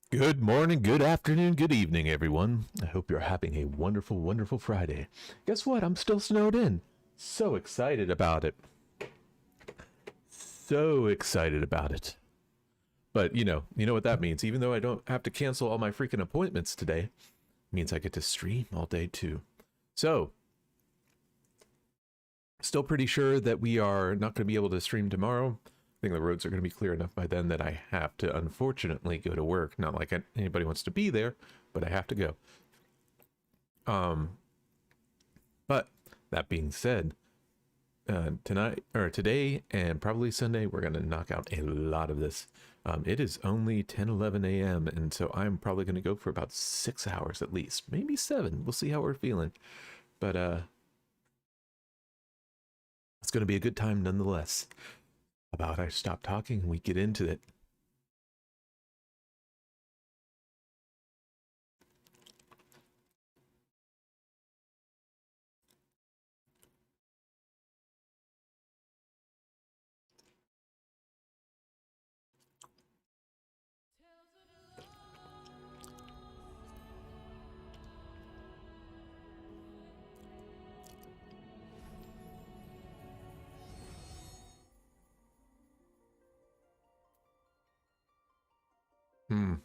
Good morning, good afternoon, good evening, everyone. I hope you're having a wonderful, wonderful Friday. Guess what? I'm still snowed in. So excited about it. So excited about it. But you know what that means. Even though I don't have to cancel all my freaking appointments today, it means I get to stream all day too. So, still pretty sure that we are not going to be able to stream tomorrow. I think the roads are going to be clear enough by then that I have to unfortunately go to work. Not like anybody wants to be there, but I have to go. Um, but that being said, tonight or today and probably Sunday, we're gonna knock out a lot of this. It is only 10:11 a.m. and so I'm probably gonna go for about 6 hours at least, maybe 7. We'll see how we're feeling, but it's gonna be a good time nonetheless. About I stop talking and we get into it. Hmm.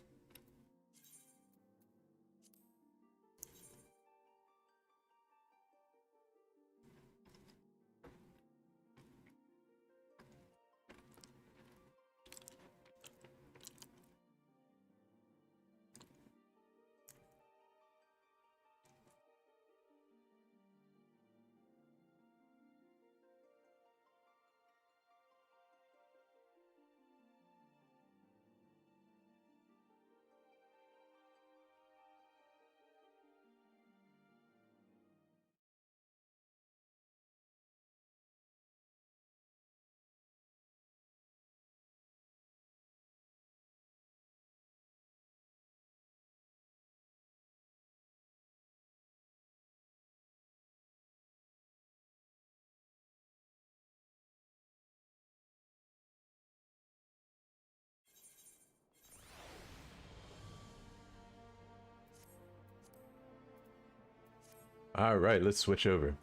All right, let's switch over.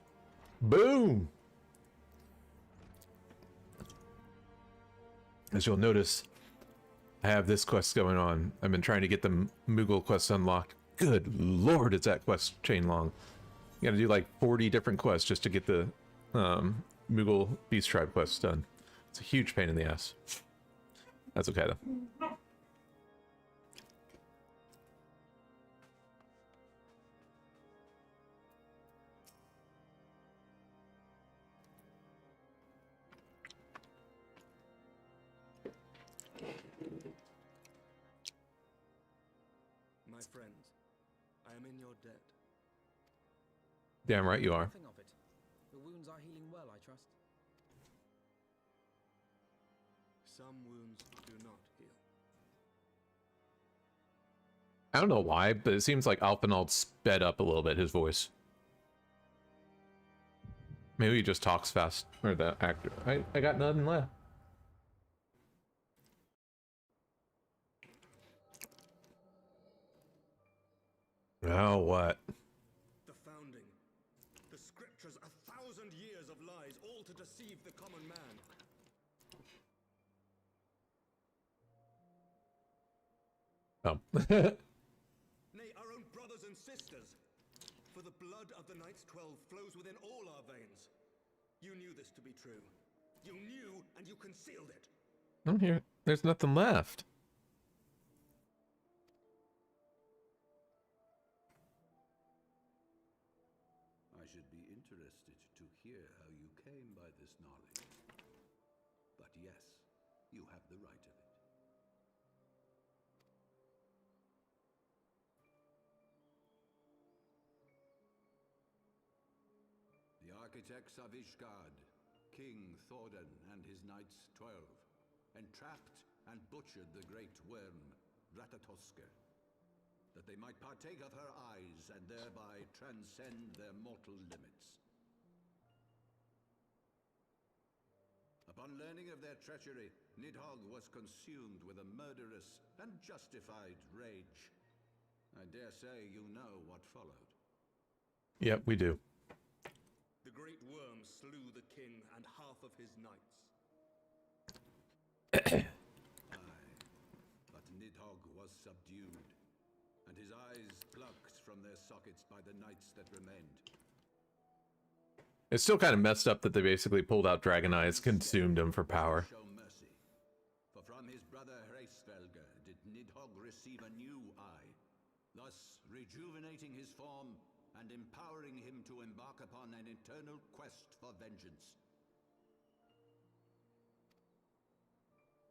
Boom. As you'll notice, I have this quest going on. I've been trying to get the Moogle quest unlocked. Good lord, is that quest chain long. You gotta do like 40 different quests just to get the Moogle Beast Tribe quest done. It's a huge pain in the ass. That's okay though. My friends, I am in your debt. Damn right you are. Nothing of it. The wounds are healing well, I trust. Some wounds do not heal. I don't know why, but it seems like Alphenald sped up a little bit, his voice. Maybe he just talks fast. Or the actor. I got nothing left. Now what? The founding. The scriptures, 1,000 years of lies, all to deceive the common man. Oh. Nay, our own brothers and sisters. For the blood of the Knights 12 flows within all our veins. You knew this to be true. You knew, and you concealed it. I'm here. There's nothing left. I should be interested to hear how you came by this knowledge. But yes, you have the right of it. The architects of Ishgard, King Thordan and his Knights 12, entrapped and butchered the great worm, Ratatoskr, that they might partake of her eyes and thereby transcend their mortal limits. Upon learning of their treachery, Nidhogg was consumed with a murderous and justified rage. I dare say you know what followed. Yep, we do. The great worm slew the king and half of his knights. Aye, but Nidhogg was subdued, and his eyes plucked from their sockets by the knights that remained. It's still kind of messed up that they basically pulled out Dragon Eyes, consumed him for power. Show mercy, for from his brother Hreisvelger did Nidhogg receive a new eye, thus rejuvenating his form and empowering him to embark upon an eternal quest for vengeance.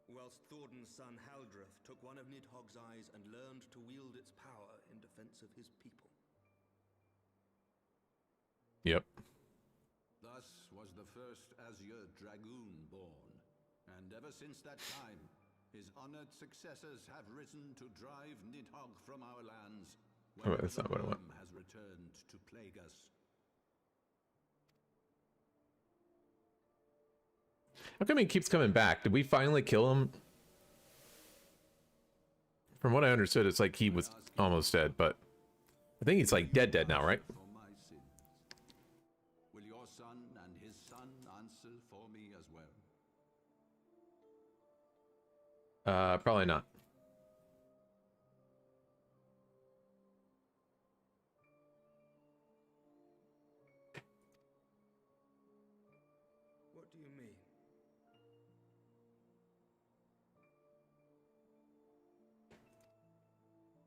Whilst Thorden's son Haldreth took one of Nidhogg's eyes and learned to wield its power in defense of his people. Yep. Thus was the first Azure Dragoon born, and ever since that time, his honored successors have risen to drive Nidhogg from our lands, Oh, wherever that's the not what I want. worm has returned to plague us. How come he keeps coming back? Did we finally kill him? From what I understood, it's like he was almost dead, but I think he's like dead now, right? For my sins. Will your son and his son answer for me as well? Probably not. What do you mean?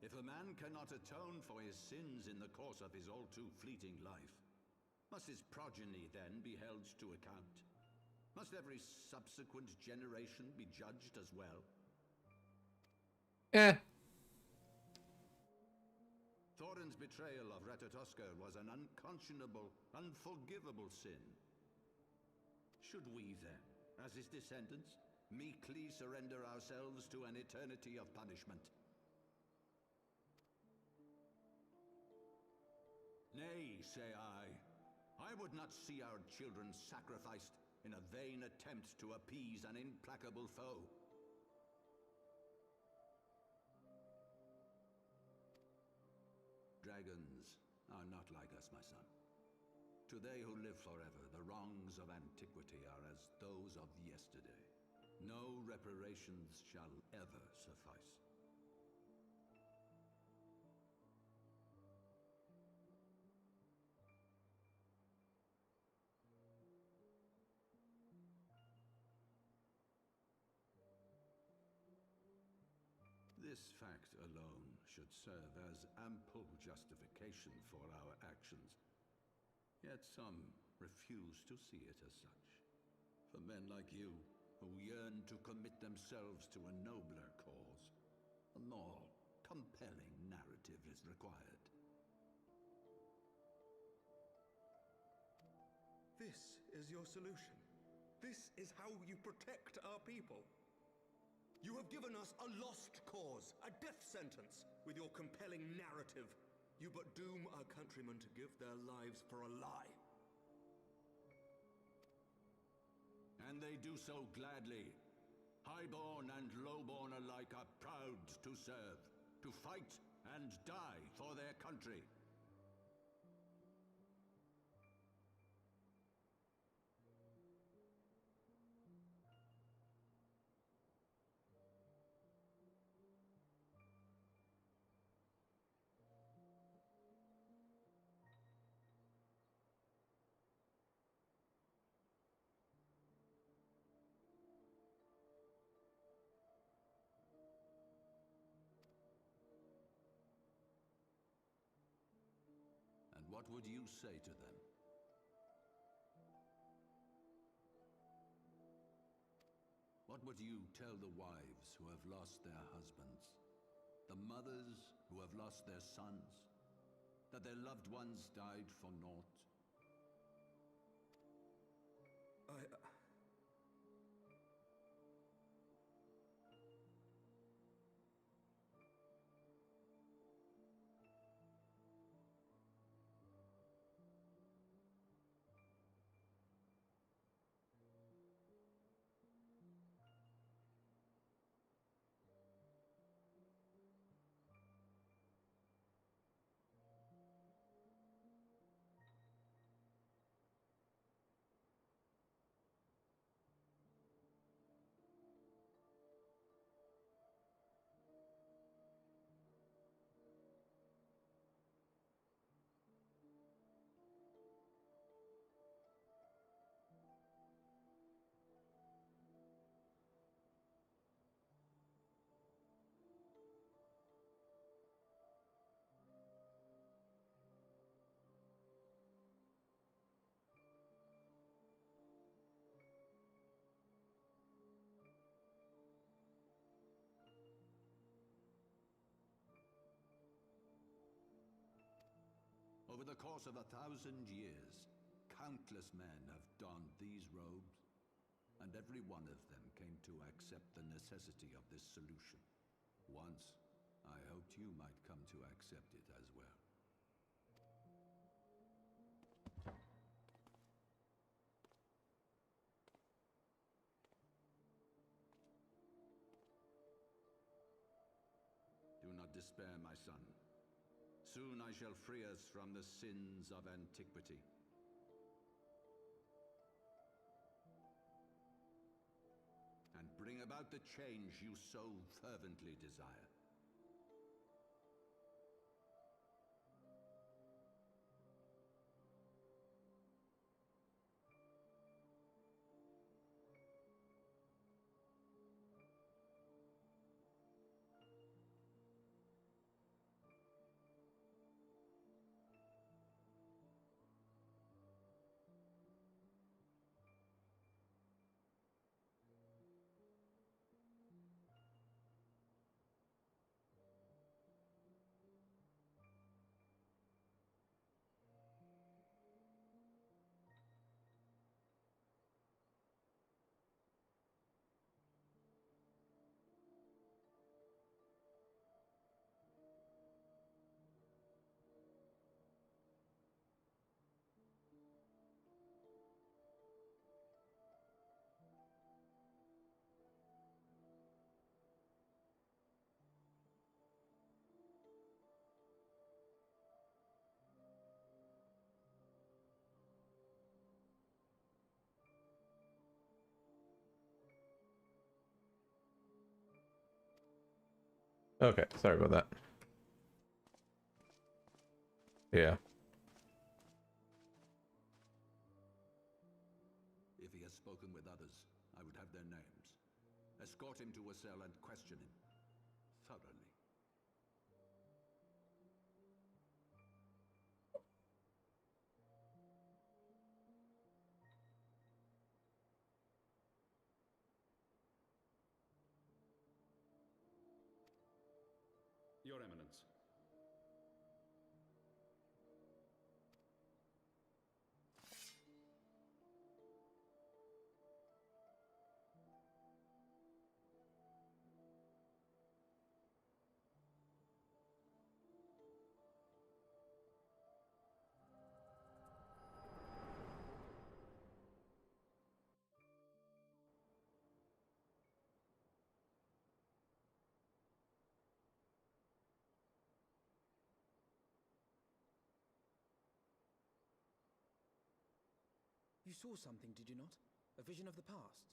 If a man cannot atone for his sins in the course of his all too fleeting life, must his progeny then be held to account? Must every subsequent generation be judged as well? Eh. Thorin's betrayal of Ratatoskr was an unconscionable, unforgivable sin. Should we then, as his descendants, meekly surrender ourselves to an eternity of punishment? Nay, say I. I would not see our children sacrificed in a vain attempt to appease an implacable foe. Dragons are not like us, my son. To they who live forever, the wrongs of antiquity are as those of yesterday. No reparations shall ever suffice. This fact alone should serve as ample justification for our actions. Yet some refuse to see it as such. For men like you, who yearn to commit themselves to a nobler cause, a more compelling narrative is required. This is your solution. This is how you protect our people. You have given us a lost cause, a death sentence. With your compelling narrative, you but doom our countrymen to give their lives for a lie. And they do so gladly. Highborn and lowborn alike are proud to serve, to fight and die for their country. And what would you say to them? What would you tell the wives who have lost their husbands? The mothers who have lost their sons? That their loved ones died for naught? Over the course of 1,000 years, countless men have donned these robes, and every one of them came to accept the necessity of this solution. Once, I hoped you might come to accept it as well. Do not despair, my son. Soon I shall free us from the sins of antiquity. And bring about the change you so fervently desire. Okay, sorry about that. Yeah. If he has spoken with others, I would have their names. Escort him to a cell and question him thoroughly. Your Eminence. You saw something, did you not? A vision of the past?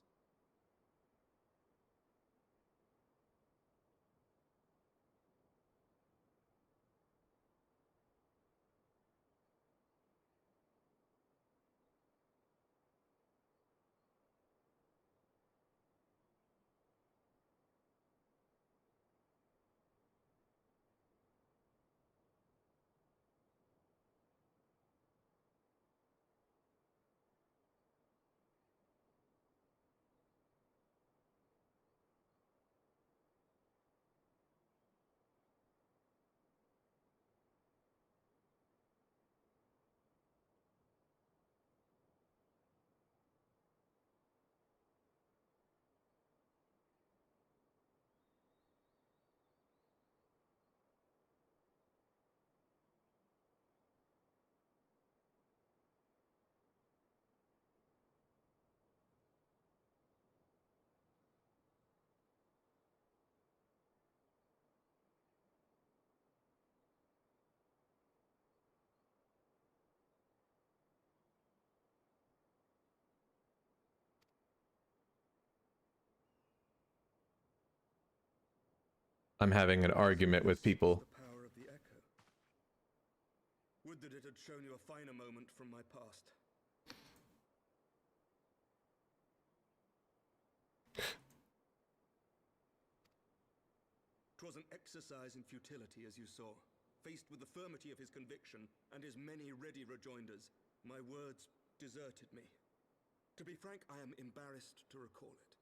I'm having an argument with people. The power of the echo. Would that it had shown you a finer moment from my past. 'Twas an exercise in futility, as you saw. Faced with the firmity of his conviction and his many ready rejoinders, my words deserted me. To be frank, I am embarrassed to recall it.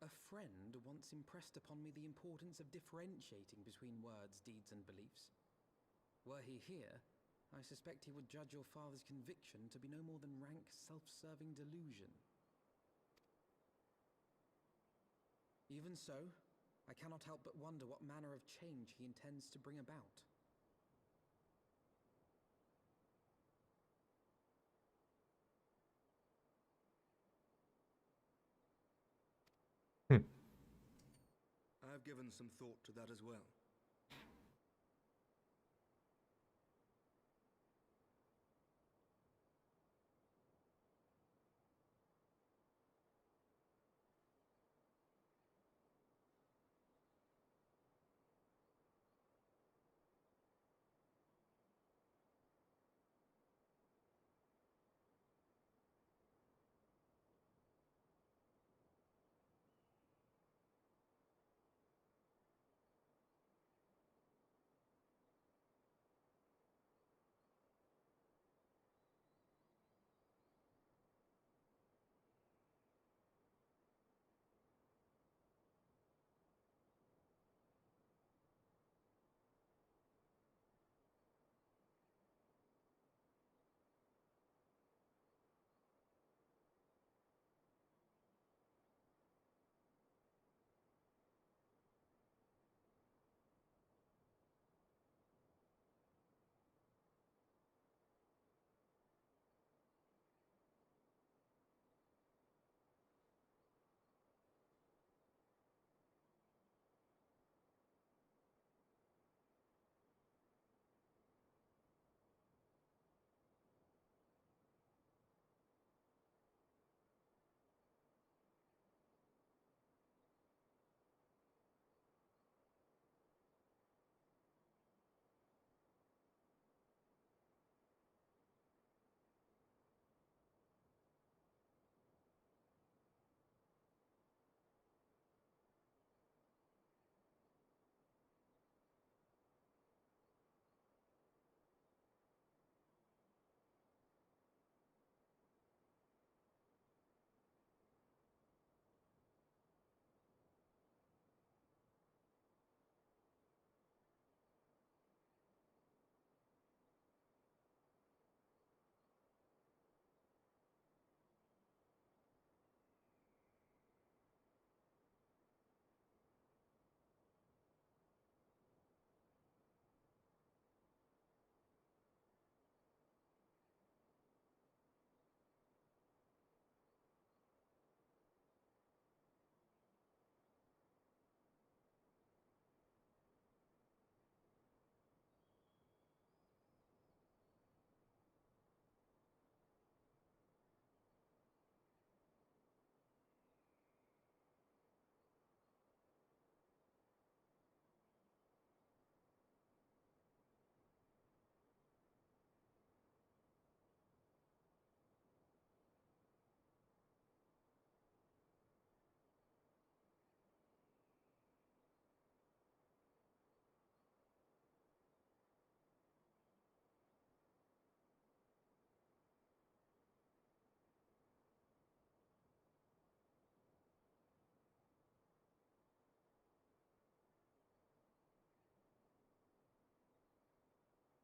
A friend once impressed upon me the importance of differentiating between words, deeds, and beliefs. Were he here, I suspect he would judge your father's conviction to be no more than rank, self-serving delusion. Even so, I cannot help but wonder what manner of change he intends to bring about. I've given some thought to that as well.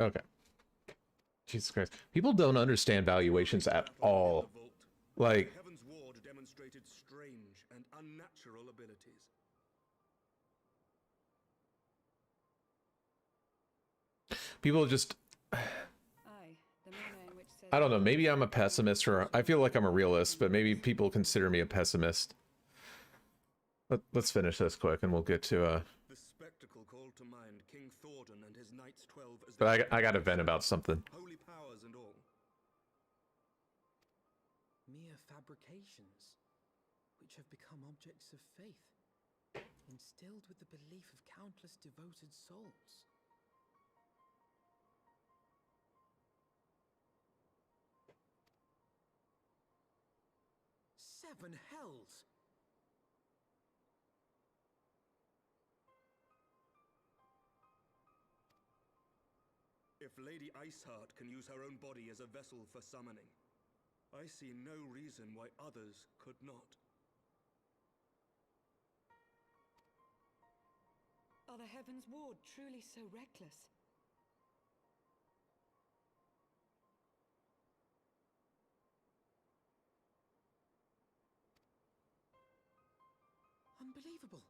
Okay. Jesus Christ. People don't understand valuations at all. Like, Heavensward demonstrated strange and unnatural abilities. people just, Aye, the manner in which said I don't know, maybe I'm a pessimist, or I feel like I'm a realist, but maybe people consider me a pessimist. Let's finish this quick and we'll get to, The spectacle called to mind King Thordan and his Knights 12 as but I got to vent about something. holy powers and all. Mere fabrications, which have become objects of faith, instilled with the belief of countless devoted souls. Seven hells! If Lady Iceheart can use her own body as a vessel for summoning, I see no reason why others could not. Father Heavensward truly so reckless? Unbelievable.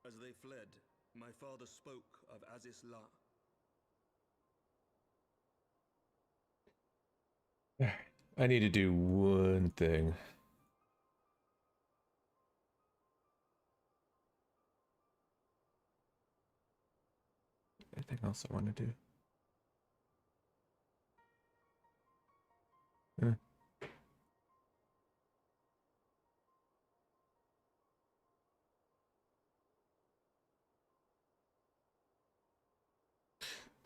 As they fled, my father spoke of Aziz La. I need to do one thing. Anything else I want to do? Eh.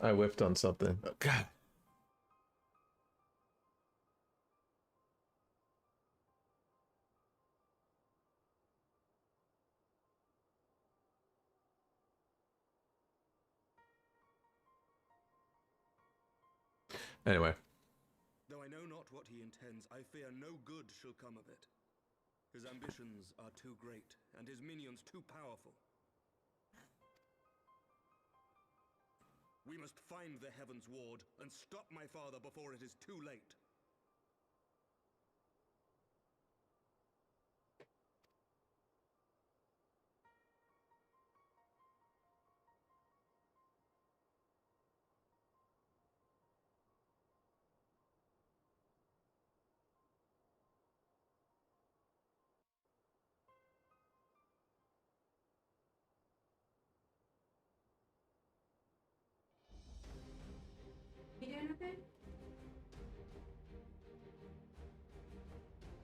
I whiffed on something. Oh, God. Anyway. Though I know not what he intends, I fear no good shall come of it. His ambitions are too great, and his minions too powerful. We must find the Heavensward and stop my father before it is too late. You doing okay?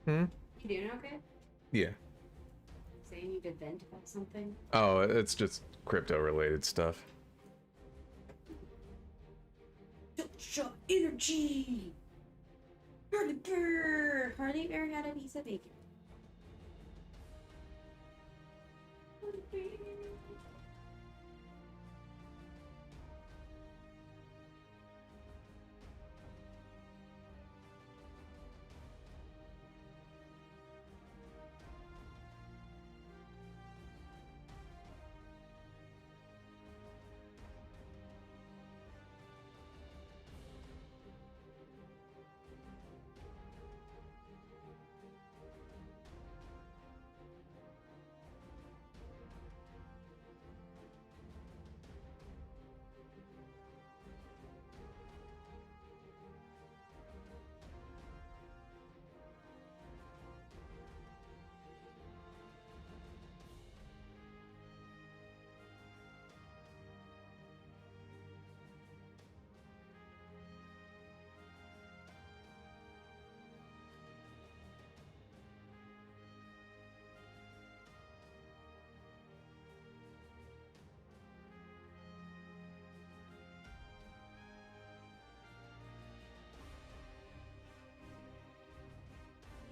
Hmm? You doing okay? Yeah. Saying you could vent about something? Oh, it's just crypto-related stuff. Shut energy! Harley Bear! Harley Bear had a piece of bacon. Harley Bear.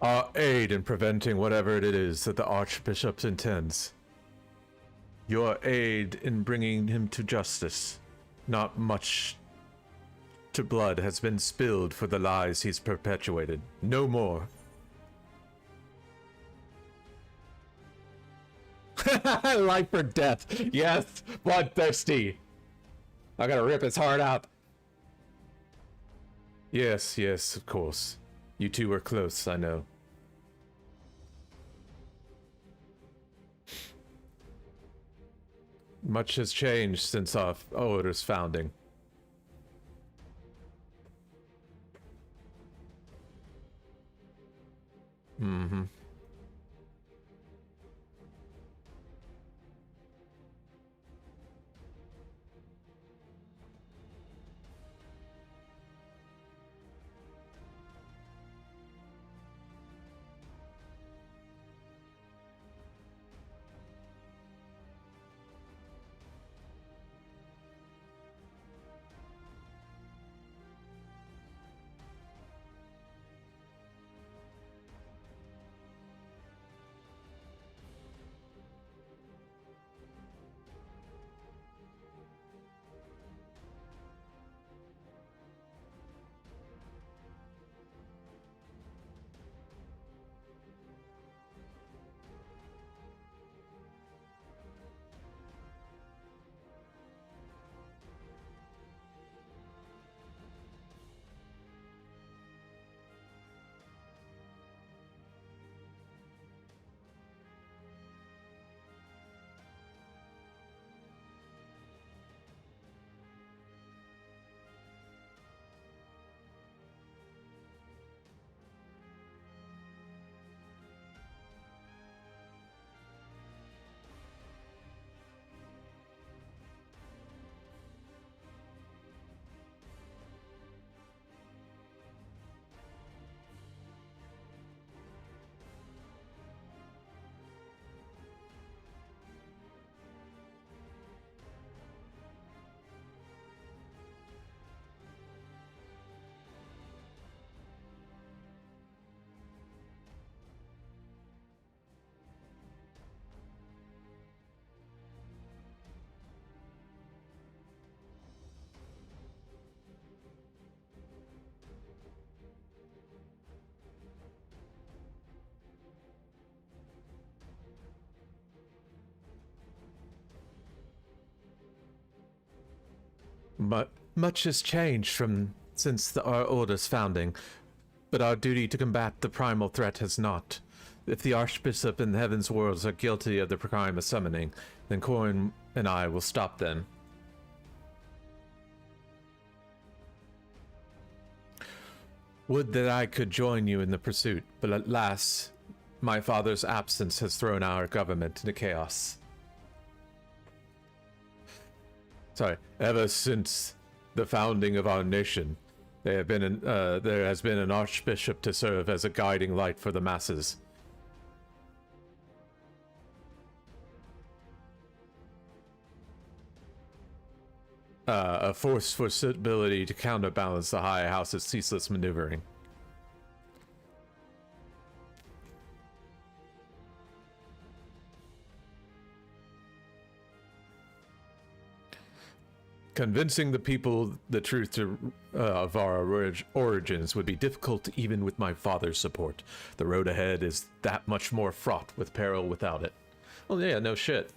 Our aid in preventing whatever it is that the Archbishop intends. Your aid in bringing him to justice. Not much to blood has been spilled for the lies he's perpetuated. No more. Life or death. Yes, bloodthirsty. I gotta rip his heart out. Yes, yes, of course. You two were close, I know. Much has changed since our order's founding. Mm-hmm. Much has changed since our order's founding, but our duty to combat the primal threat has not. If the Archbishop and the Heavensward are guilty of the crime of summoning, then Corin and I will stop them. Would that I could join you in the pursuit, but alas, my father's absence has thrown our government into chaos. Ever since the founding of our nation, there has been an archbishop to serve as a guiding light for the masses. A force for stability to counterbalance the High House's ceaseless maneuvering. Convincing the people the truth of our origins would be difficult even with my father's support. The road ahead is that much more fraught with peril without it. Well, yeah, no shit.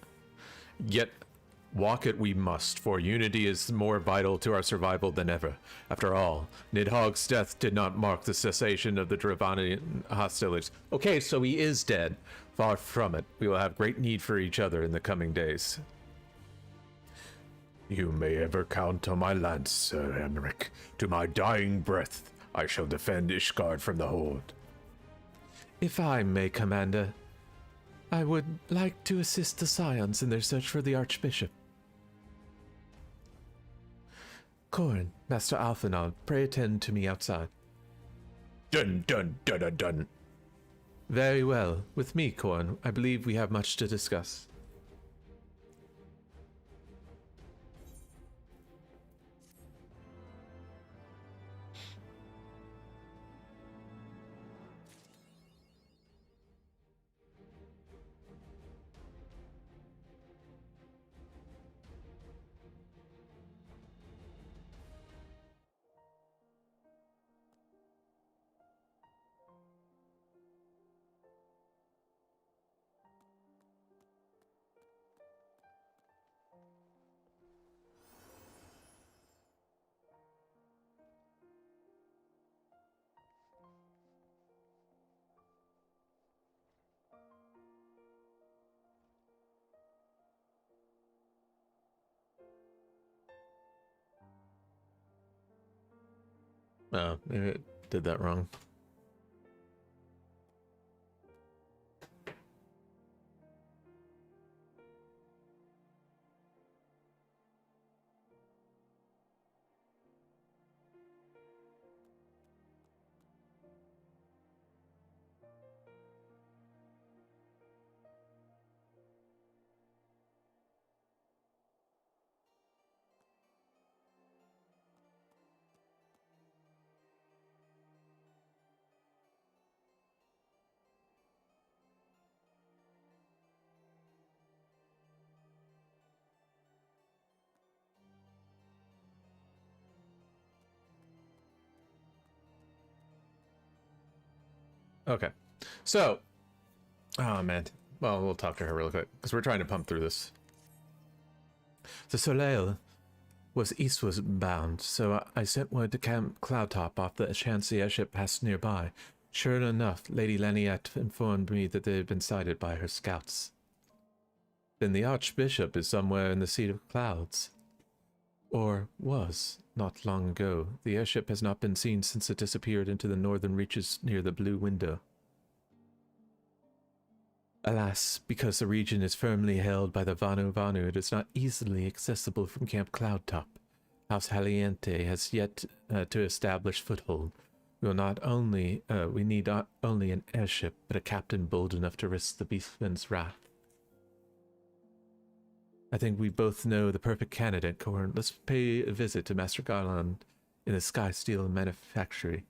Yet, walk it we must, for unity is more vital to our survival than ever. After all, Nidhogg's death did not mark the cessation of the Dravanian hostilities. Okay, so he is dead. Far from it. We will have great need for each other in the coming days. You may ever count on my lance, Sir Emmerich. To my dying breath, I shall defend Ishgard from the Horde. If I may, Commander, I would like to assist the Scions in their search for the Archbishop. Corin, Master Alphinaud, pray attend to me outside. Dun dun dun dun dun. Very well. With me, Corin, I believe we have much to discuss. Oh, maybe I did that wrong. Okay, so, oh man, well, we'll talk to her real quick, because we're trying to pump through this. The Soleil was eastward bound, so I sent word to Camp Cloudtop off the chance the airship passed nearby. Sure enough, Lady Laniette informed me that they had been sighted by her scouts. Then the Archbishop is somewhere in the Seat of Clouds. Or was, not long ago. The airship has not been seen since it disappeared into the northern reaches near the Blue Window. Alas, because the region is firmly held by the Vanu Vanu, it is not easily accessible from Camp Cloudtop. House Haliente has yet to establish foothold. We need not only an airship, but a captain bold enough to risk the Beastman's wrath. I think we both know the perfect candidate, Corin. Let's pay a visit to Master Garland in the Sky Steel Manufactory.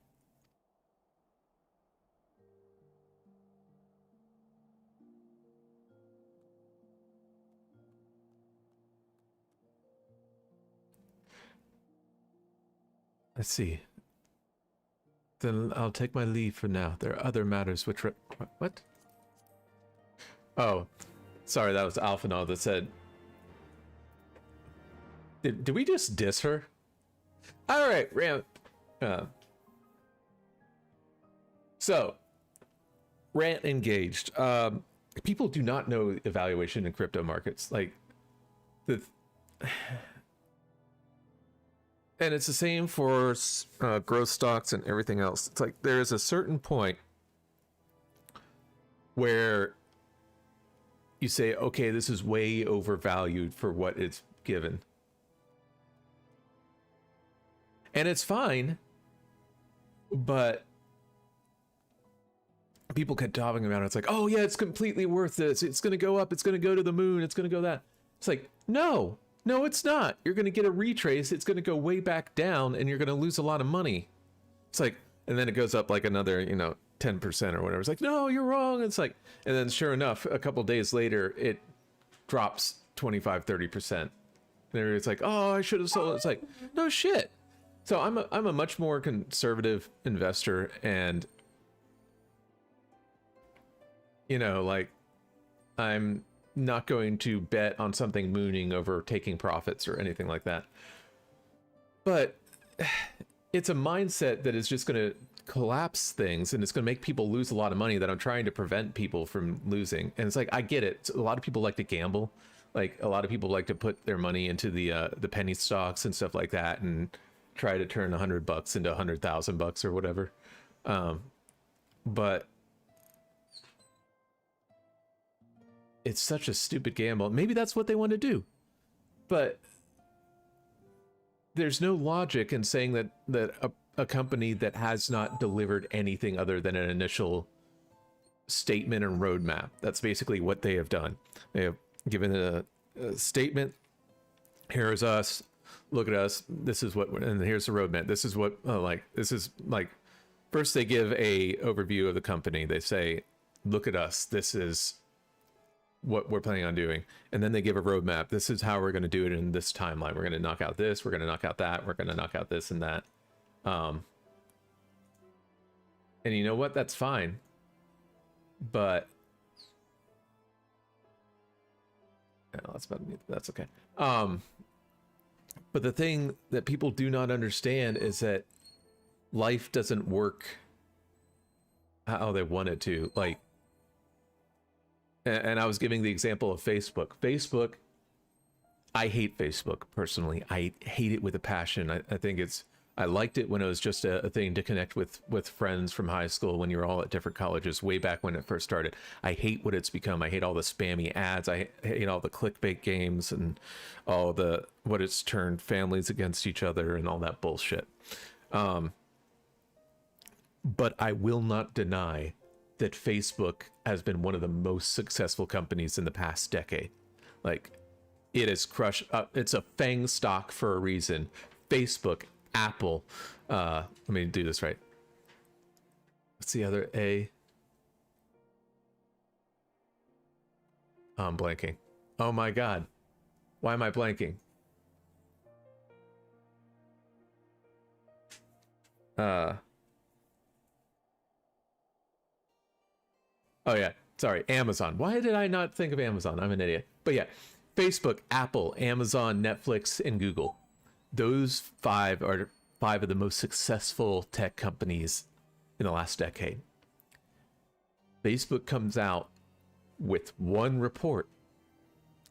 Let's see. Then I'll take my leave for now. There are other matters which... What? Oh, sorry, that was Alphinaud that said... Did we just diss her? All right, Ram. So, rant engaged. People do not know evaluation in crypto markets. Like, the and it's the same for growth stocks and everything else. It's like there is a certain point where you say, okay, this is way overvalued for what it's given. And it's fine, but people kept talking about it. It's like, oh yeah, it's completely worth this. It's going to go up. It's going to go to the moon. It's going to go that. It's like, no, it's not. You're going to get a retrace. It's going to go way back down and you're going to lose a lot of money. It's like, and then it goes up like another, 10% or whatever. It's like, no, you're wrong. It's like, and then sure enough, a couple days later, it drops 25, 30%. And it's like, oh, I should have sold it. It's like, no shit. So I'm a much more conservative investor, and like, I'm not going to bet on something mooning over taking profits or anything like that. But it's a mindset that is just going to collapse things, and it's going to make people lose a lot of money that I'm trying to prevent people from losing. And it's like, I get it. A lot of people like to gamble. Like, a lot of people like to put their money into the penny stocks and stuff like that, and try to turn $100 into $100,000 or whatever. But it's such a stupid gamble. Maybe that's what they want to do, but there's no logic in saying that a company that has not delivered anything other than an initial statement and roadmap. That's basically what they have done. They have given a statement. Here is us. Look at us. This is what, and here's the roadmap. This is what, this is like, first they give a overview of the company. They say, look at us. This is what we're planning on doing. And then they give a roadmap. This is how we're going to do it in this timeline. We're going to knock out this. We're going to knock out that. We're going to knock out this and that. And you know what? That's fine. But that's okay. But the thing that people do not understand is that life doesn't work how they want it to. Like, and I was giving the example of Facebook. I hate Facebook personally. I hate it with a passion. I think I liked it when it was just a thing to connect with friends from high school when you were all at different colleges way back when it first started. I hate what it's become. I hate all the spammy ads. I hate all the clickbait games and all what it's turned families against each other and all that bullshit. But I will not deny that Facebook has been one of the most successful companies in the past decade. Like, it has crushed up. It's a FANG stock for a reason. Facebook, Apple, let me do this right. What's the other A? Oh, I'm blanking. Oh my God. Why am I blanking? Oh yeah, sorry, Amazon. Why did I not think of Amazon? I'm an idiot. But yeah, Facebook, Apple, Amazon, Netflix, and Google. Those five are five of the most successful tech companies in the last decade. Facebook comes out with one report,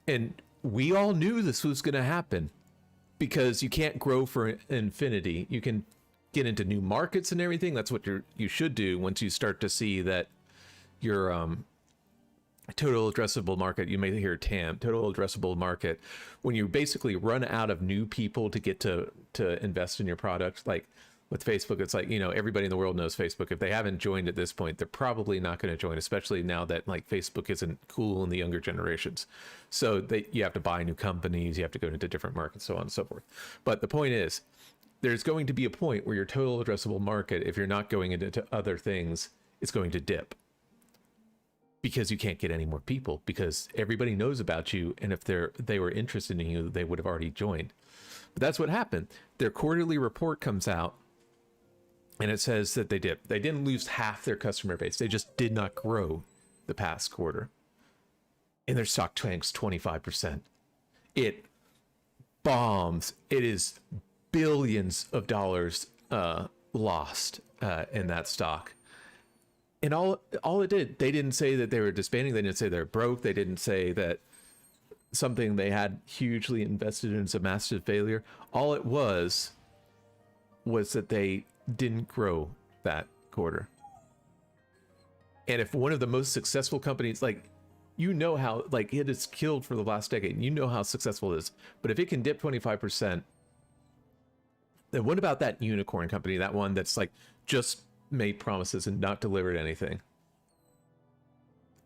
and we all knew this was going to happen because you can't grow for infinity. You can get into new markets and everything. That's what you should do once you start to see that your total addressable market, you may hear TAM, total addressable market, when you basically run out of new people to get to invest in your product. Like with Facebook, it's like, everybody in the world knows Facebook. If they haven't joined at this point, they're probably not going to join, especially now that like Facebook isn't cool in the younger generations. So you have to buy new companies, you have to go into different markets, so on and so forth. But the point is, there's going to be a point where your total addressable market, if you're not going into other things, it's going to dip. Because you can't get any more people, because everybody knows about you, and if they were interested in you, they would have already joined. But that's what happened. Their quarterly report comes out, and it says that they dipped. They didn't lose half their customer base. They just did not grow the past quarter. And their stock tanks 25%. It bombs. It is billions of dollars lost in that stock. And all it did, they didn't say that they were disbanding. They didn't say they're broke. They didn't say that something they had hugely invested in is a massive failure. All it was that they didn't grow that quarter. And if one of the most successful companies, like, you know how, like, it is killed for the last decade, and you know how successful it is. But if it can dip 25%, then what about that unicorn company, that one that's like just made promises and not delivered anything?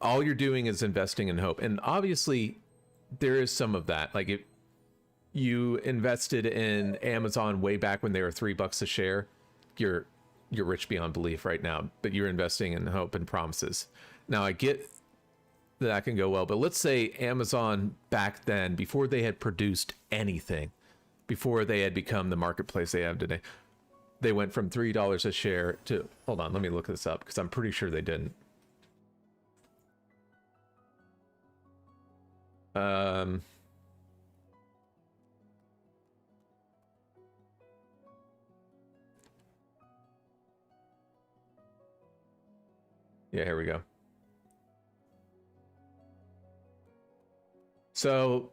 All you're doing is investing in hope. And obviously there is some of that. Like, if you invested in Amazon way back when they were $3 a share, you're rich beyond belief right now, but you're investing in hope and promises. Now, I get that can go well, but let's say Amazon back then, before they had produced anything, before they had become the marketplace they have today, they went from $3 a share to, hold on, let me look this up because I'm pretty sure they didn't. Yeah, here we go. So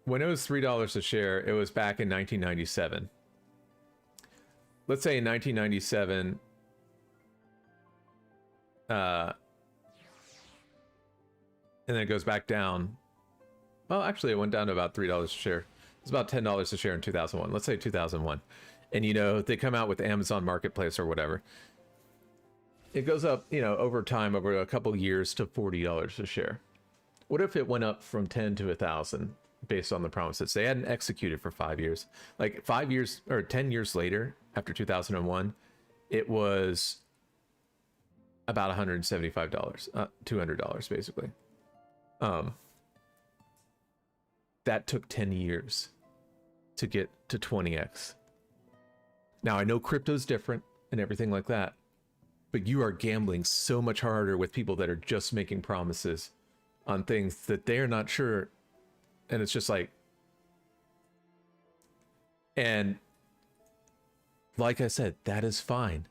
when it was $3 a share, it was back in 1997. Let's say in 1997, and then it goes back down. Well, actually, it went down to about $3 a share. It's about $10 a share in 2001. Let's say 2001. And, you know, they come out with Amazon Marketplace or whatever. It goes up, you know, over time, over a couple years, to $40 a share. What if it went up from 10 to 1,000 based on the promises? They hadn't executed for 5 years. Like 5 years or 10 years later, after 2001, it was about $175, $200 basically. That took 10 years to get to 20x. Now, I know crypto's different and everything like that, but you are gambling so much harder with people that are just making promises on things that they're not sure. And it's just like, and like I said, that is fine.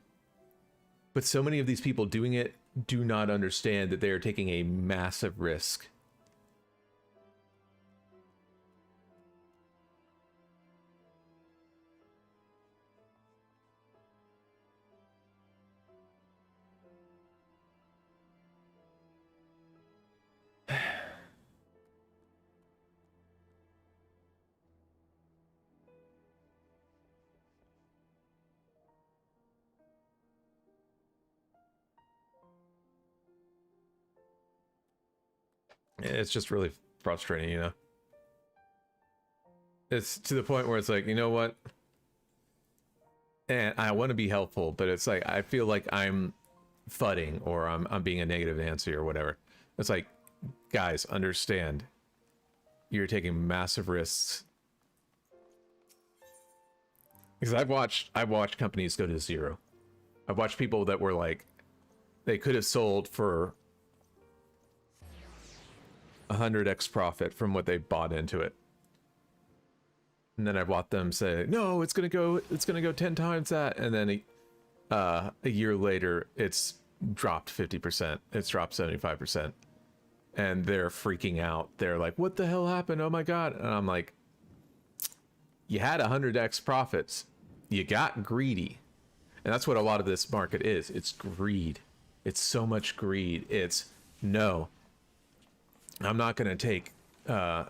But so many of these people doing it do not understand that they are taking a massive risk. It's just really frustrating, you know? It's to the point where it's like, you know what? And I want to be helpful, but it's like, I feel like I'm fudding or I'm being a negative Nancy or whatever. It's like, guys, understand. You're taking massive risks. Because I've watched companies go to zero. I've watched people that were like, they could have sold for 100x profit from what they bought into it. And then I've watched them say, no, it's gonna go 10 times that. And then a year later, it's dropped 50%. It's dropped 75%. And they're freaking out. They're like, what the hell happened? Oh my God. And I'm like, you had 100x profits. You got greedy. And that's what a lot of this market is. It's greed. It's so much greed. It's, no, I'm not going to take 2x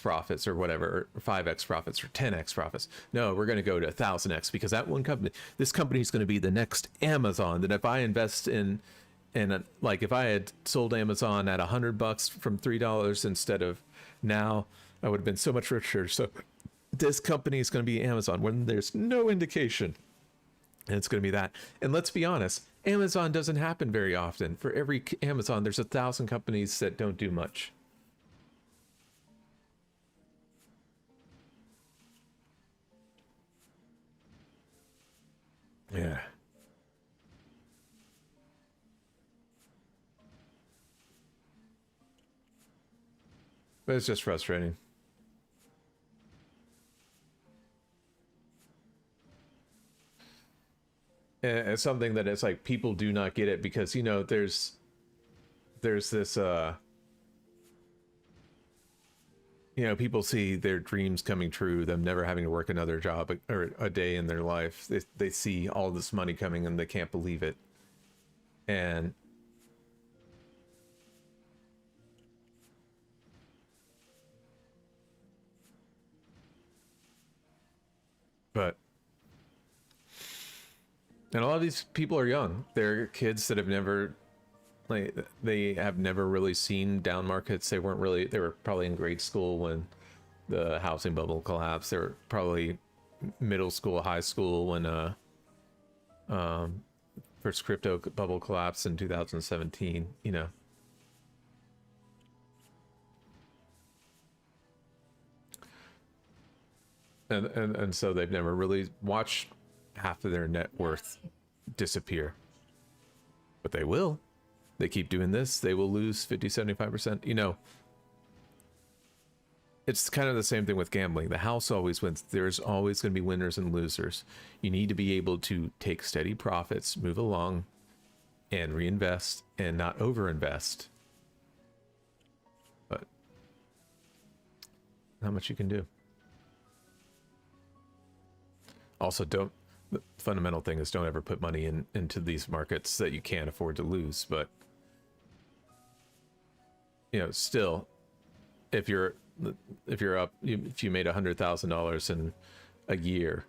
profits or whatever, or 5x profits or 10x profits. No, we're going to go to 1,000x because that one company, this company is going to be the next Amazon. That if I invest in like if I had sold Amazon at $100 from $3 instead of now, I would have been so much richer. So this company is going to be Amazon when there's no indication. And it's going to be that. And let's be honest, Amazon doesn't happen very often. For every Amazon, there's 1,000 companies that don't do much. Yeah. But it's just frustrating. And it's something that it's like people do not get it because, you know, there's this you know, people see their dreams coming true, them never having to work another job or a day in their life. They see all this money coming and they can't believe it. And but and a lot of these people are young. They're kids that have never, like, they have never really seen down markets. They were probably in grade school when the housing bubble collapsed. They were probably middle school, high school when first crypto bubble collapsed in 2017, you know. And so they've never really watched half of their net worth disappear. But they will. They keep doing this, they will lose 50-75%. You know, it's kind of the same thing with gambling. The house always wins. There's always going to be winners and losers. You need to be able to take steady profits, move along, and reinvest and not overinvest. But not much you can do. Also, the fundamental thing is don't ever put money into these markets that you can't afford to lose. But, you know, still, if you made $100,000 in a year,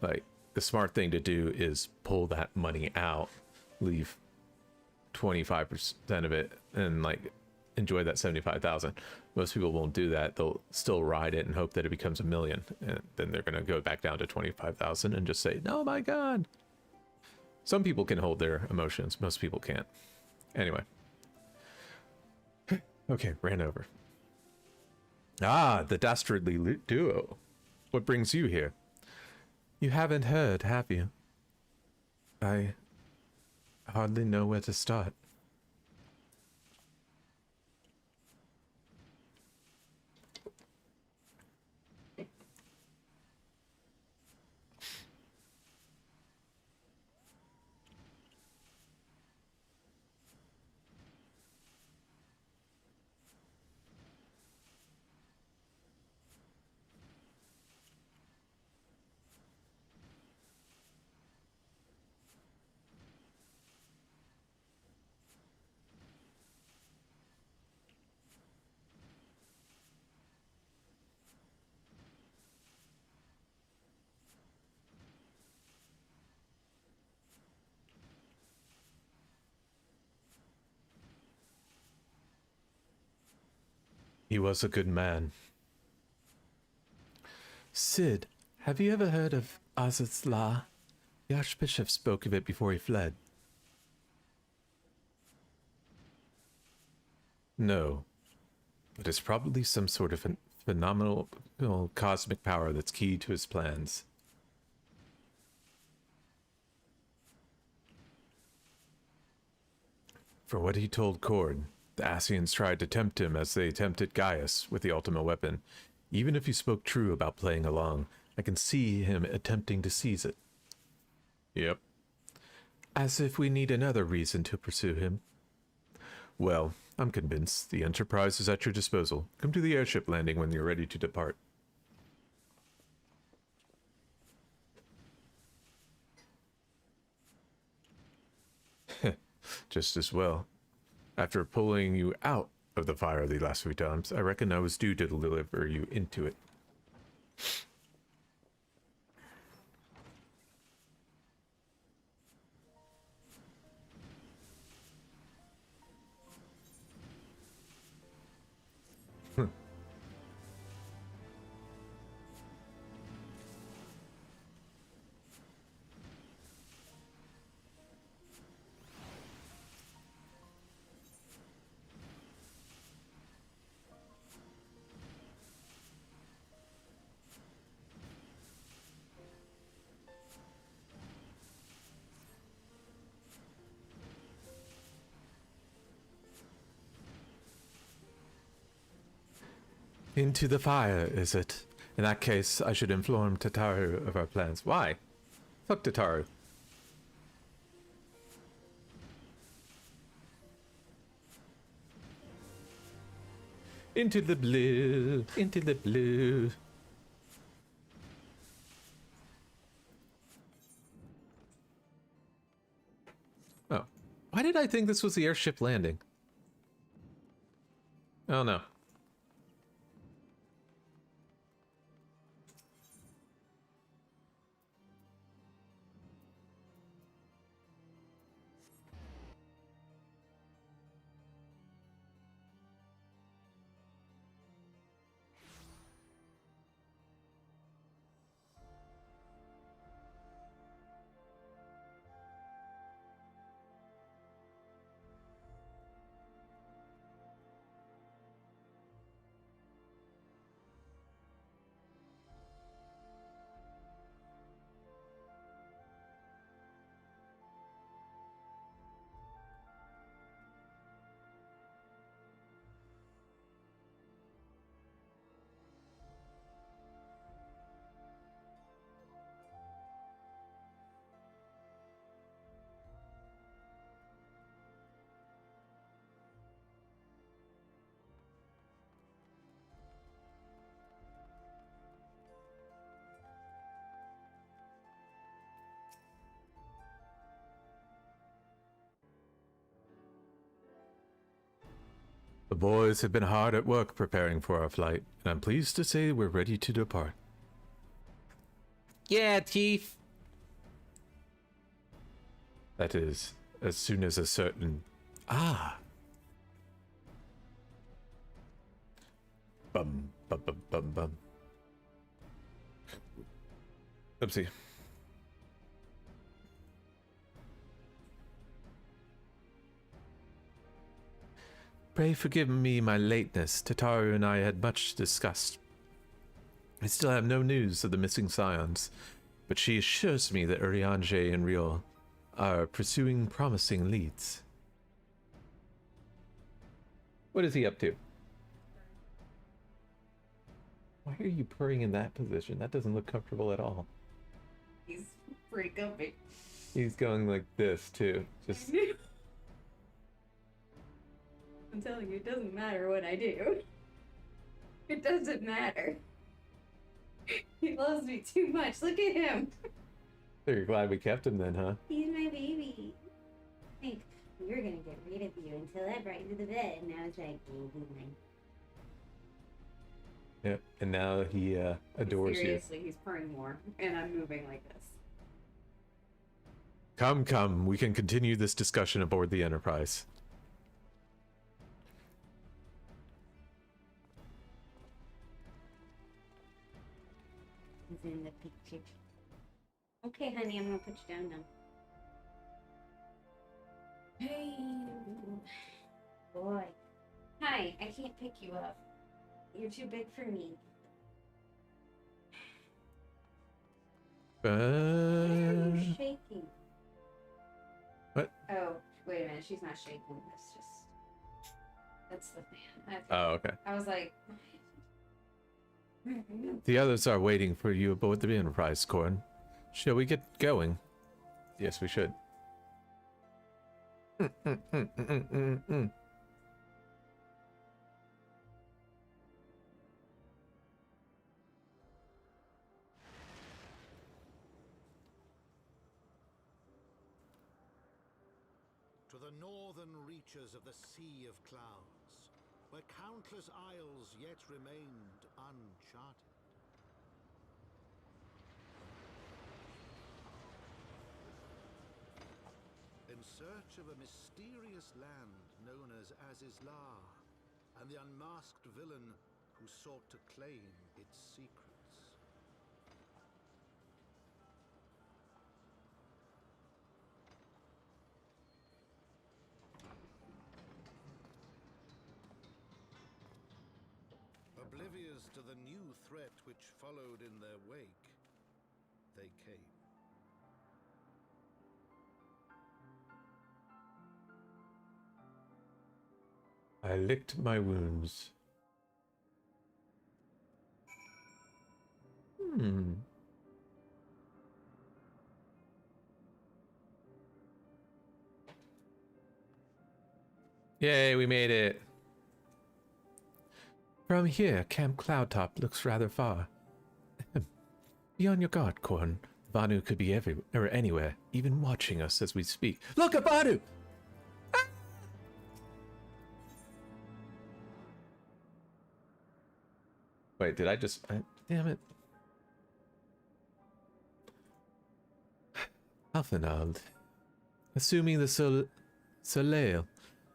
like, the smart thing to do is pull that money out, leave 25% of it, and like enjoy that 75,000. Most people won't do that. They'll still ride it and hope that it becomes $1 million, and then they're going to go back down to 25,000 and just say, "Oh my God." Some people can hold their emotions. Most people can't. Anyway. Okay, ran over. Ah, the dastardly duo. What brings you here? You haven't heard, have you? I hardly know where to start. He was a good man. Sid, have you ever heard of Azaz's Law? The Archbishop spoke of it before he fled. No, but it's probably some sort of phenomenal cosmic power that's key to his plans. For what he told Cord, the Asians tried to tempt him as they tempted Gaius with the Ultima weapon. Even if he spoke true about playing along, I can see him attempting to seize it. Yep. As if we need another reason to pursue him. Well, I'm convinced the Enterprise is at your disposal. Come to the airship landing when you're ready to depart. Just as well. After pulling you out of the fire the last few times, I reckon I was due to deliver you into it. Into the fire, is it? In that case, I should inform Tataru of our plans. Why? Fuck Tataru. Into the blue, into the blue. Oh, why did I think this was the airship landing? Oh no. The boys have been hard at work preparing for our flight, and I'm pleased to say we're ready to depart. Yeah, Chief. That is, as soon as a certain... Ah! Bum, bum, bum, bum, bum. Oopsie. Pray forgive me my lateness. Tataru and I had much discussed. I still have no news of the missing scions, but she assures me that Urianger and Rio are pursuing promising leads. What is he up to? Why are you purring in that position? That doesn't look comfortable at all. He's pretty comfy. He's going like this too. Just I'm telling you, it doesn't matter what I do. It doesn't matter. He loves me too much. Look at him. so you're glad we kept him then, huh? He's my baby. Think we were gonna get rid of you until I brought you to the bed, and now it's like, oh my. Yep. And now he adores Seriously, he's purring more, and I'm moving like this. you. Come, come. We can continue this discussion aboard the Enterprise. He's in the picture. Okay, honey, I'm gonna put you down now. Hey, boy. Hi, I can't pick you up. You're too big for me. Why are you shaking? What? Oh, wait a minute. She's not shaking. That's the fan. Oh, okay. I was like. The others are waiting for you aboard the Enterprise, Corin. Shall we get going? Yes, we should. To the northern reaches of the Sea of Clouds, where countless isles yet remained uncharted. In search of a mysterious land known as Azizlar, and the unmasked villain who sought to claim its secrets. Oblivious to the new threat which followed in their wake, they came. I licked my wounds. Yay, we made it. From here, Camp Cloudtop looks rather far. Be on your guard, Korn. Vanu could be anywhere, even watching us as we speak. Look at Vanu! Ah! Wait, did I just... damn it. Alphenald. Assuming the Soleil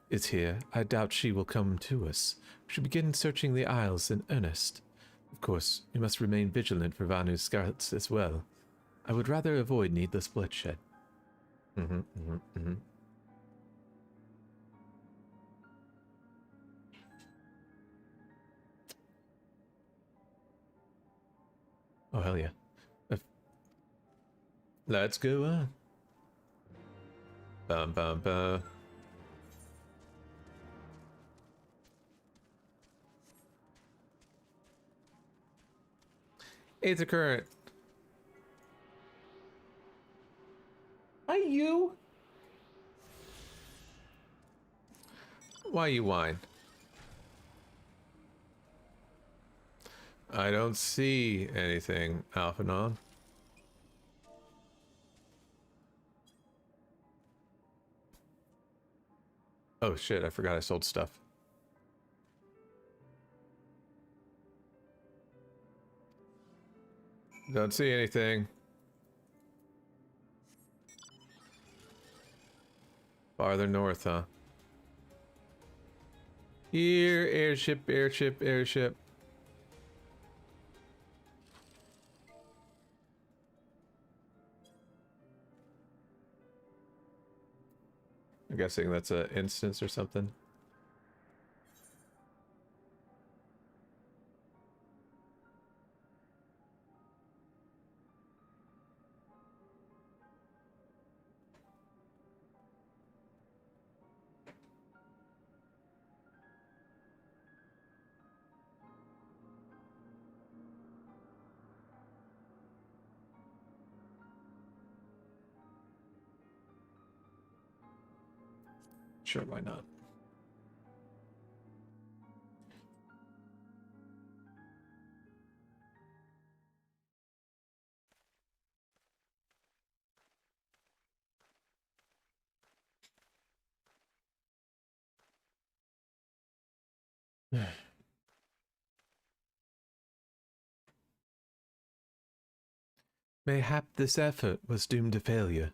is here, I doubt she will come to us. We should begin searching the Isles in earnest. Of course, we must remain vigilant for Vanu's scouts as well. I would rather avoid needless bloodshed. Oh, hell yeah. Let's go on. Bum bum bum. It's a current. Hi, you. Why you whine? I don't see anything, Alphanon. Oh shit, I forgot I sold stuff. Don't see anything. Farther north, huh? Here, airship, airship, airship. I'm guessing that's an instance or something. Sure, why not? Mayhap this effort was doomed to failure.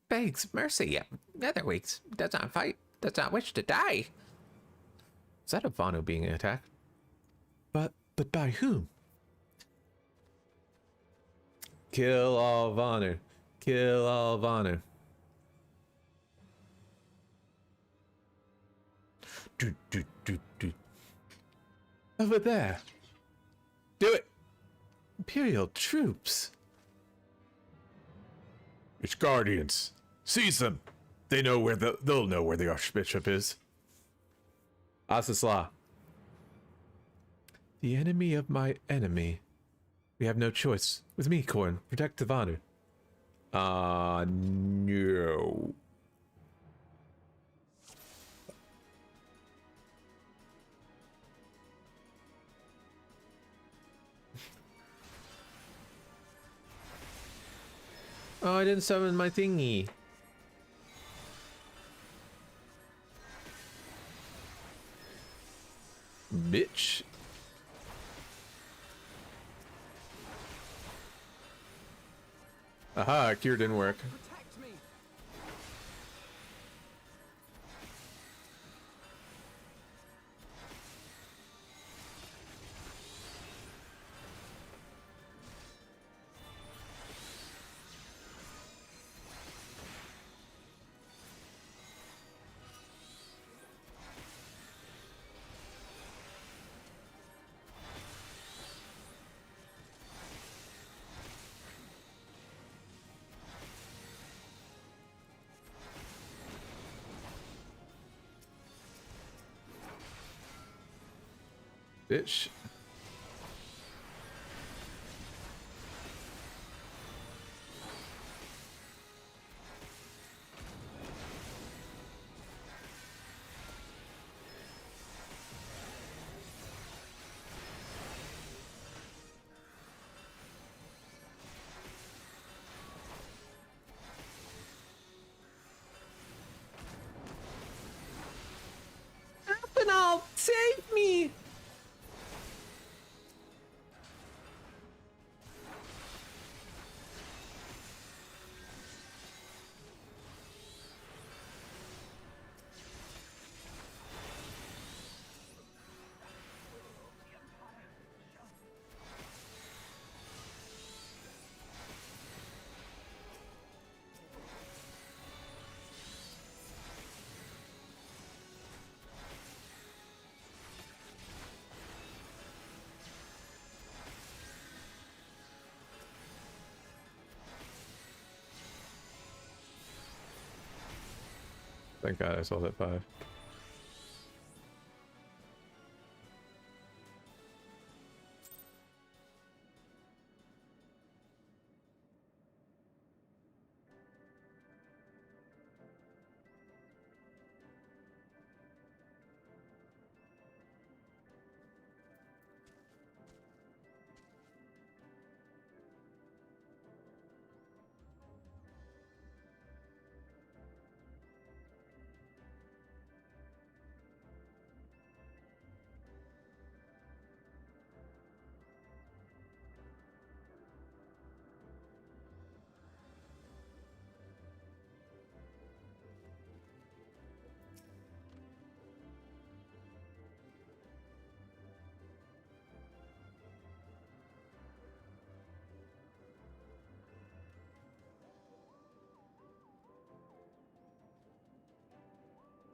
Begs mercy, Netherweeks does not fight, does not wish to die. Is that a Vanu being attacked? But by whom? Kill all Vanu. Kill all Vanu. Do. Over there. Do it. Imperial troops. It's guardians. Seize them. They know where they'll know where the Archbishop is. Asisla. The enemy of my enemy. We have no choice. With me, Korn. Protect the Vanu. No. Oh, I didn't summon my thingy. Bitch. Aha, cure didn't work. Protect me! Bitch. thank God I saw that 5.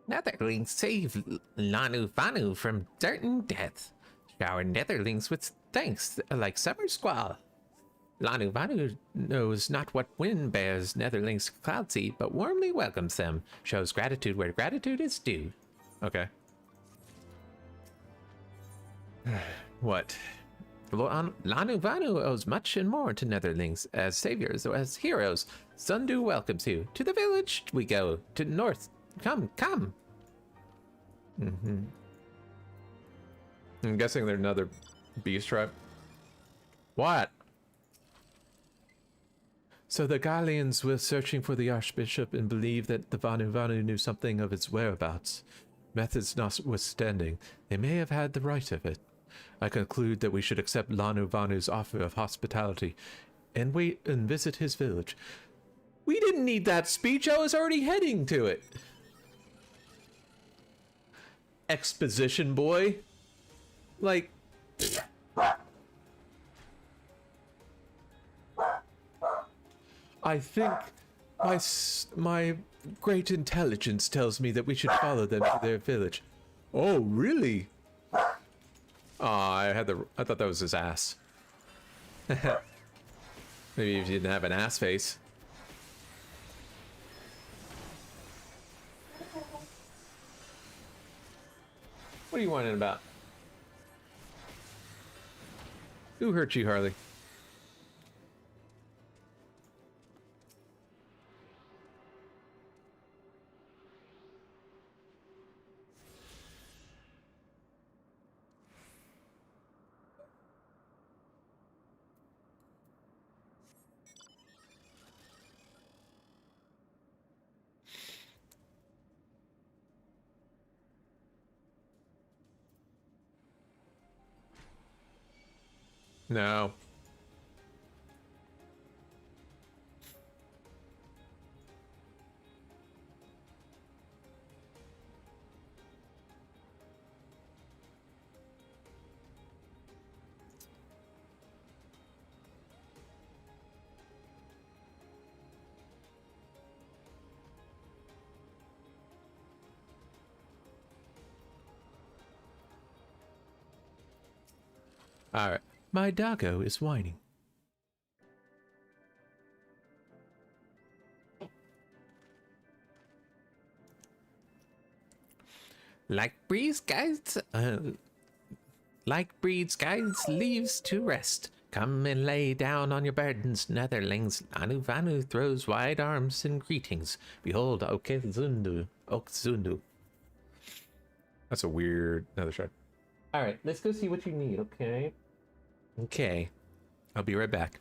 Netherlings save Lanu Vanu from certain death. Shower Netherlings with thanks like summer squall. Lanu Vanu knows not what wind bears Netherlings cloudsy, but warmly welcomes them. Shows gratitude where gratitude is due. Okay. What? Lanu Vanu owes much and more to Netherlings as saviors or as heroes. Sundu welcomes you. To the village we go. To north. Come, come. I'm guessing they're another beast tribe. What? So the Gallians were searching for the Archbishop and believed that the Vanu Vanu knew something of its whereabouts. Methods notwithstanding, they may have had the right of it. I conclude that we should accept Lanu Vanu's offer of hospitality and wait and visit his village. We didn't need that speech, I was already heading to it. Exposition boy. Like... I think my great intelligence tells me that we should follow them to their village. Oh, really? I thought that was his ass. Maybe if you didn't have an ass face. What are you whining about? Who hurt you, Harley? No. All right. My doggo is whining. Like breeds guides leaves to rest. Come and lay down on your burdens, Netherlings. Lanu Vanu throws wide arms in greetings. Behold, Okezundu. That's a weird another shot. Alright, let's go see what you need, okay? Okay. I'll be right back.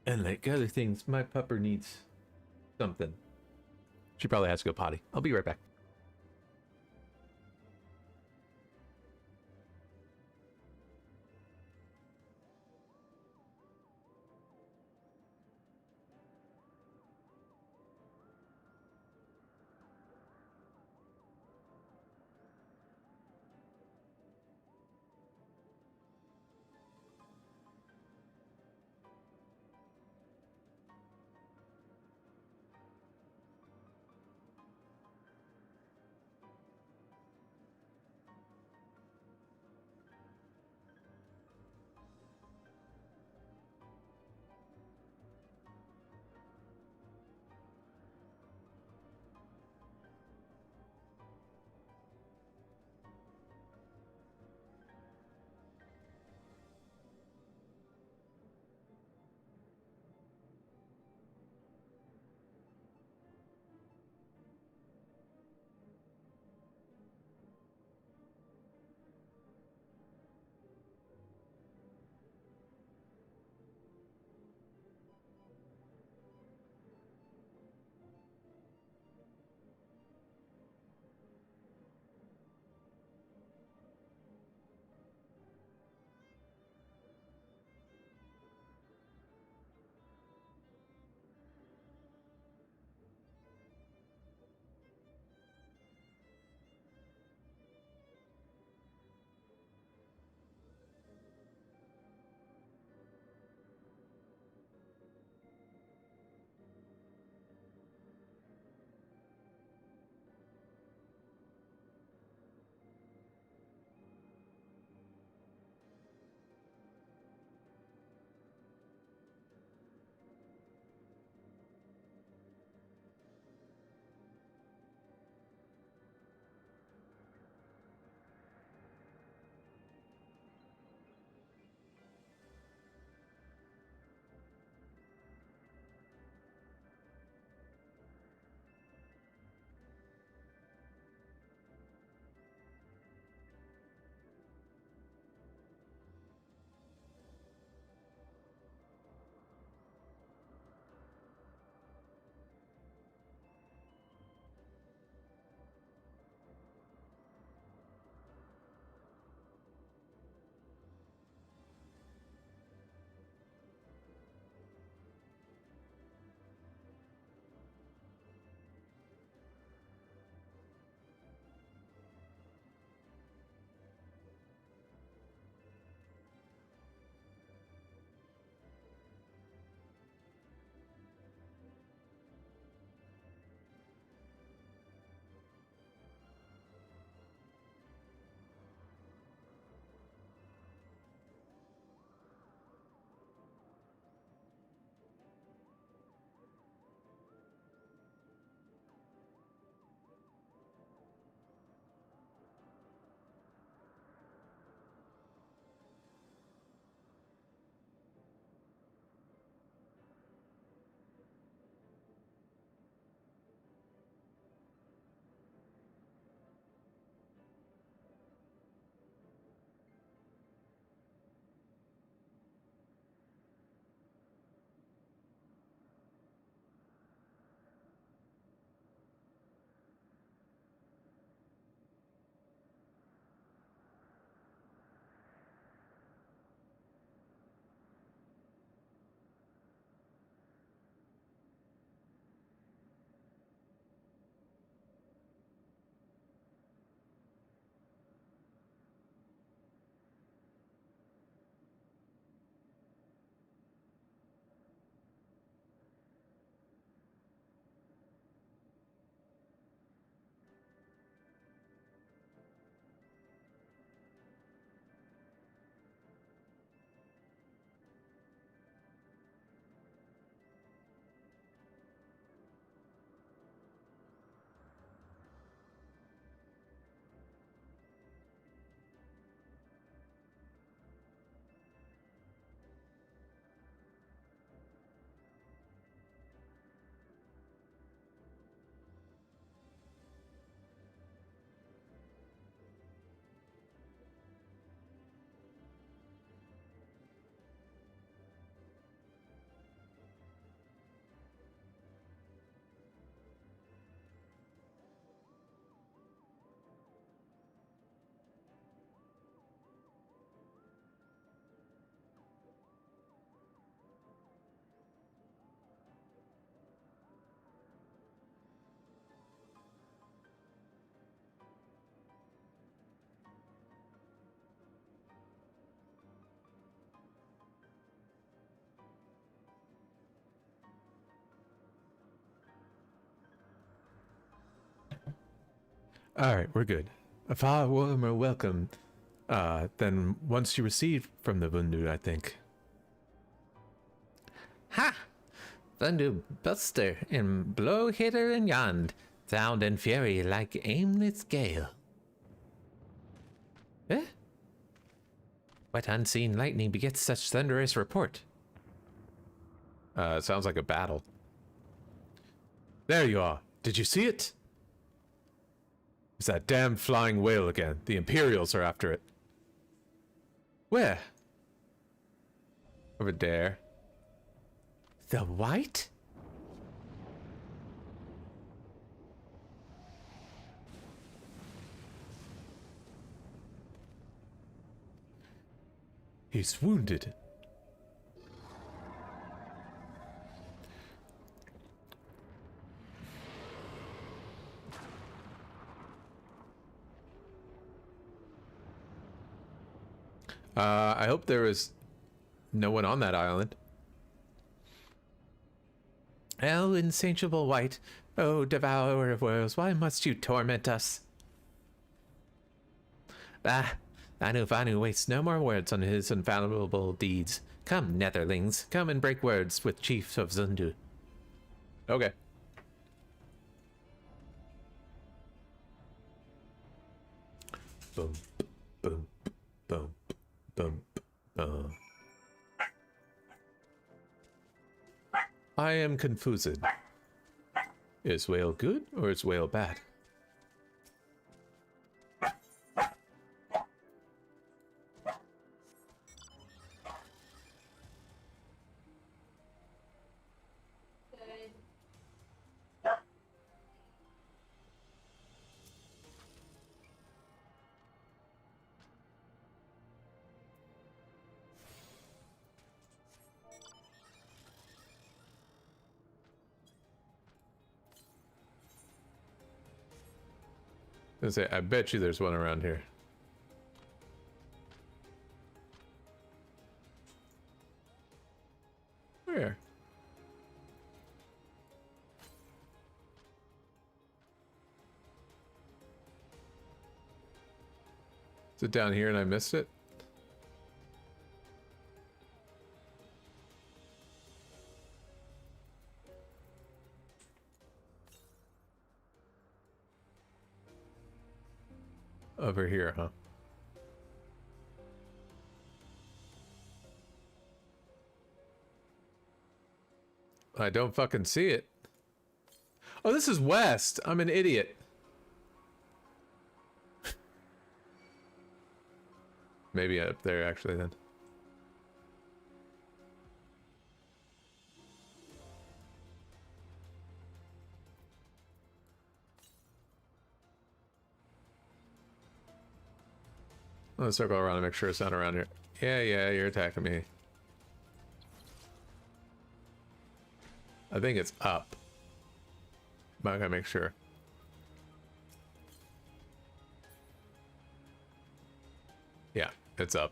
And like other things, my pupper needs something. She probably has to go potty. I'll be right back. All right, we're good. A far warmer welcome than once you received from the Vundu, I think. Ha! Thunder buster and blow hither and yond, sound and fury like aimless gale. Eh? What unseen lightning begets such thunderous report? It sounds like a battle. There you are. Did you see it? It's that damn flying whale again. The Imperials are after it. Where? Over there. The white? He's wounded. I hope there is no one on that island. Oh, insatiable white, oh, devourer of worlds, why must you torment us? Ah, Vanu wastes no more words on his infallible deeds. Come, netherlings, come and break words with chief of Zundu. Okay. Boom, boom, boom, boom, boom. I am confused. Is whale good or is whale bad? I bet you there's one around here. Where? Is it down here and I missed it? Over here, huh? I don't fucking see it. Oh, this is west. I'm an idiot. Maybe up there, actually, then. I'm gonna circle around and make sure it's not around here. Yeah, you're attacking me. I think it's up. But I gotta make sure. Yeah, it's up.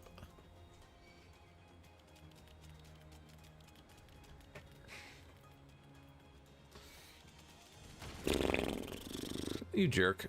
You jerk.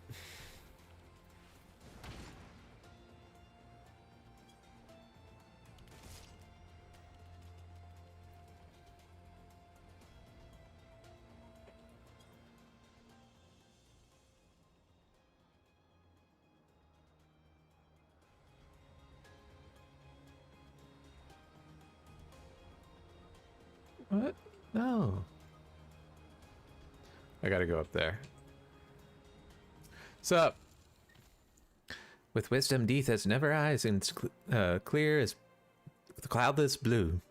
What? No. I gotta go up there. What's up? With wisdom deeth as never eyes and clear as the cloudless blue.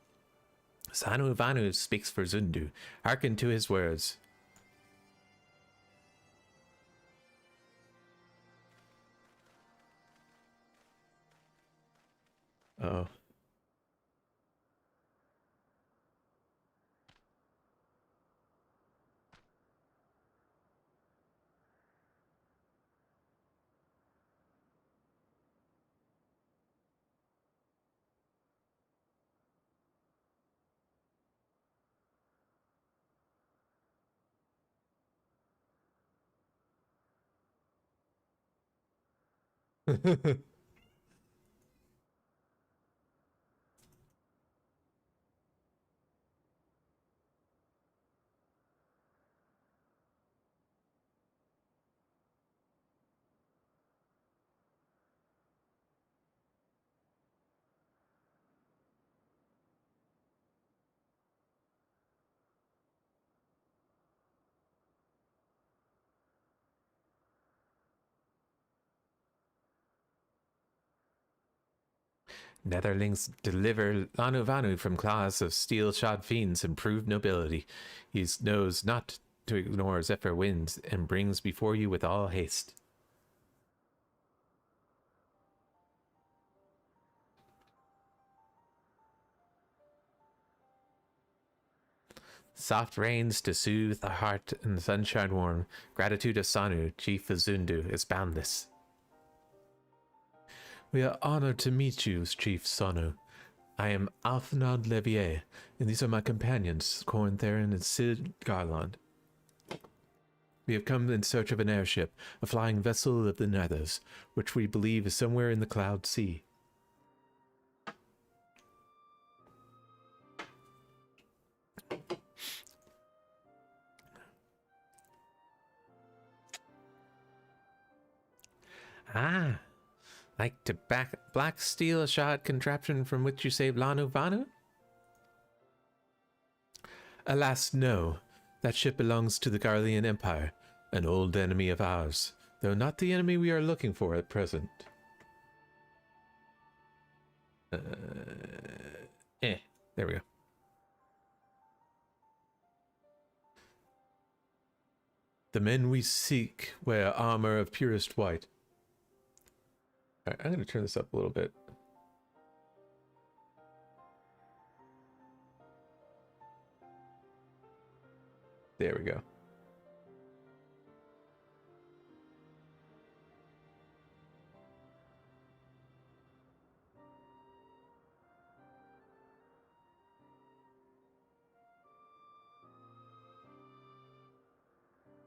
Sanu Vanu speaks for Zundu. Hearken to his words. Oh. Netherlings deliver Lanuvanu from claws of steel-shod fiends and prove nobility. He knows not to ignore Zephyr winds and brings before you with all haste. Soft rains to soothe the heart and the sunshine warm. Gratitude of Sanu, chief of Zundu, is boundless. We are honored to meet you, Chief Sonu. I am Alphanod Levier, and these are my companions, Corn Theron and Sid Garland. We have come in search of an airship, a flying vessel of the Nethers, which we believe is somewhere in the Cloud Sea. Ah, like to black steel shod contraption from which you saved Lanuvanu? Alas, no. That ship belongs to the Garlean Empire, an old enemy of ours, though not the enemy we are looking for at present. There we go. The men we seek wear armor of purest white. All right, I'm going to turn this up a little bit. There we go.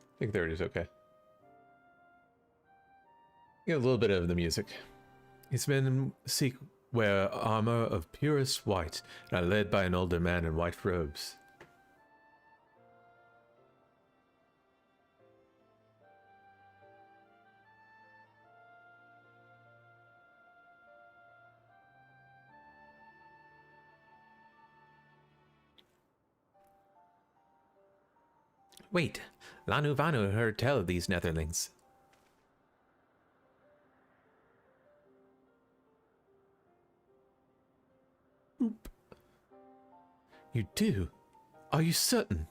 I think there it is, okay. Get a little bit of the music. These men seek wear armor of purest white and are led by an older man in white robes. Wait, Lanuvanu heard tell of these Netherlings. You do? Are you certain?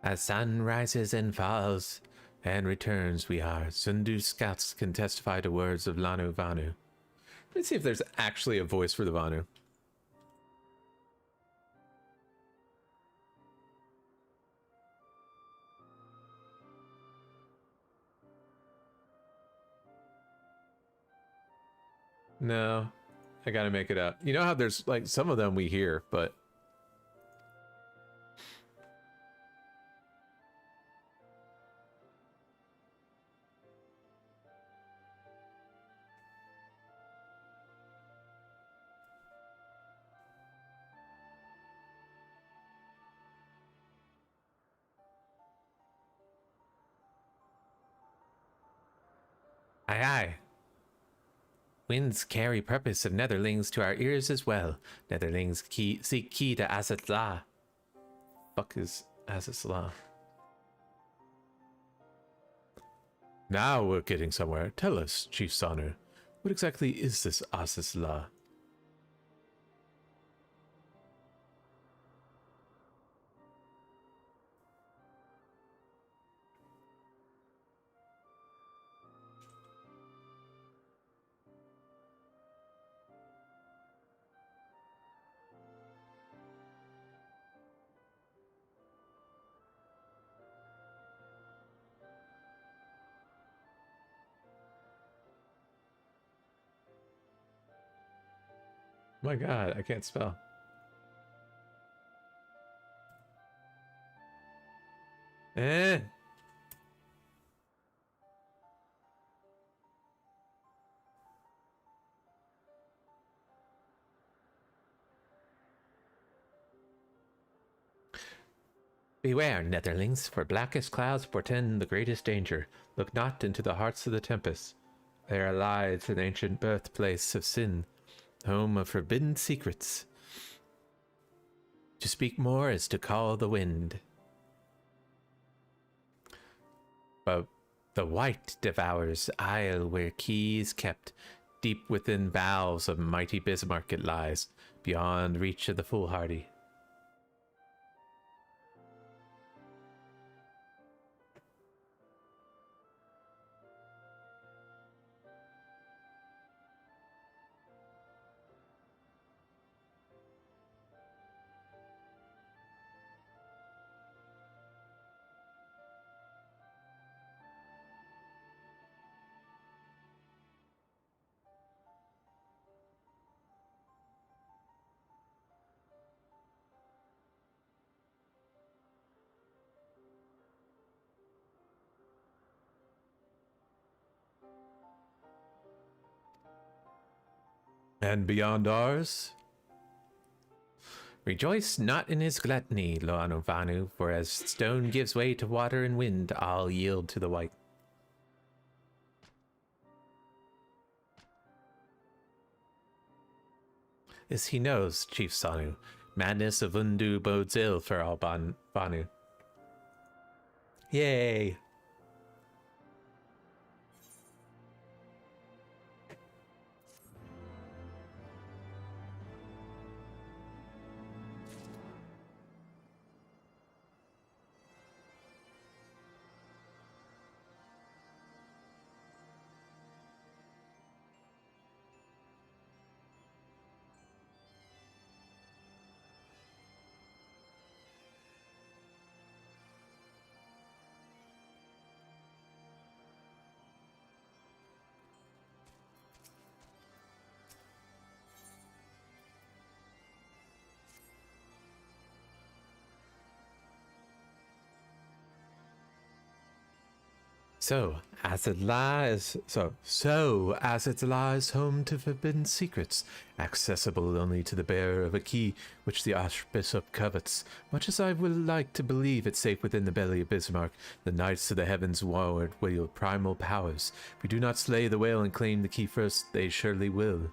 As sun rises and falls and returns, we are. Sundu scouts can testify to words of Lanuvanu. Let's see if there's actually a voice for the Vanu. No, I gotta make it up. You know how there's like some of them we hear, but Aye aye. Winds carry purpose of Netherlings to our ears as well. Netherlings seek key to Azatla. fuck is Azatla? Now we're getting somewhere. Tell us, Chief Sonu, what exactly is this Azatla? My god, I can't spell. Beware, netherlings, for blackest clouds portend the greatest danger. Look not into the hearts of the tempest. There lies an ancient birthplace of sin, home of forbidden secrets. To speak more is to call the wind. But the white devours isle where key is kept. Deep within bowels of mighty Bismarck it lies, beyond reach of the foolhardy. And beyond ours? Rejoice not in his gluttony, Loanovanu, for as stone gives way to water and wind, I'll yield to the white. As he knows, Chief Sanu, madness of Undu bodes ill for all Banu. Yay! So as it lies home to forbidden secrets, accessible only to the bearer of a key which the Archbishop covets, much as I would like to believe it safe within the belly of Bismarck, the knights of the Heavensward wield primal powers. If we do not slay the whale and claim the key first, they surely will.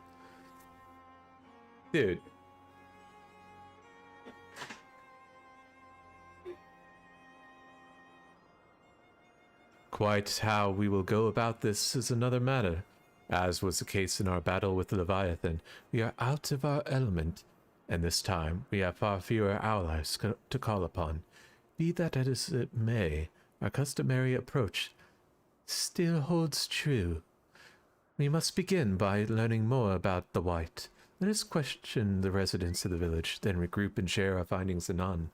Dude. Quite how we will go about this is another matter. As was the case in our battle with the Leviathan, we are out of our element, and this time we have far fewer allies to call upon. Be that as it may, our customary approach still holds true. We must begin by learning more about the White. Let us question the residents of the village, then regroup and share our findings anon.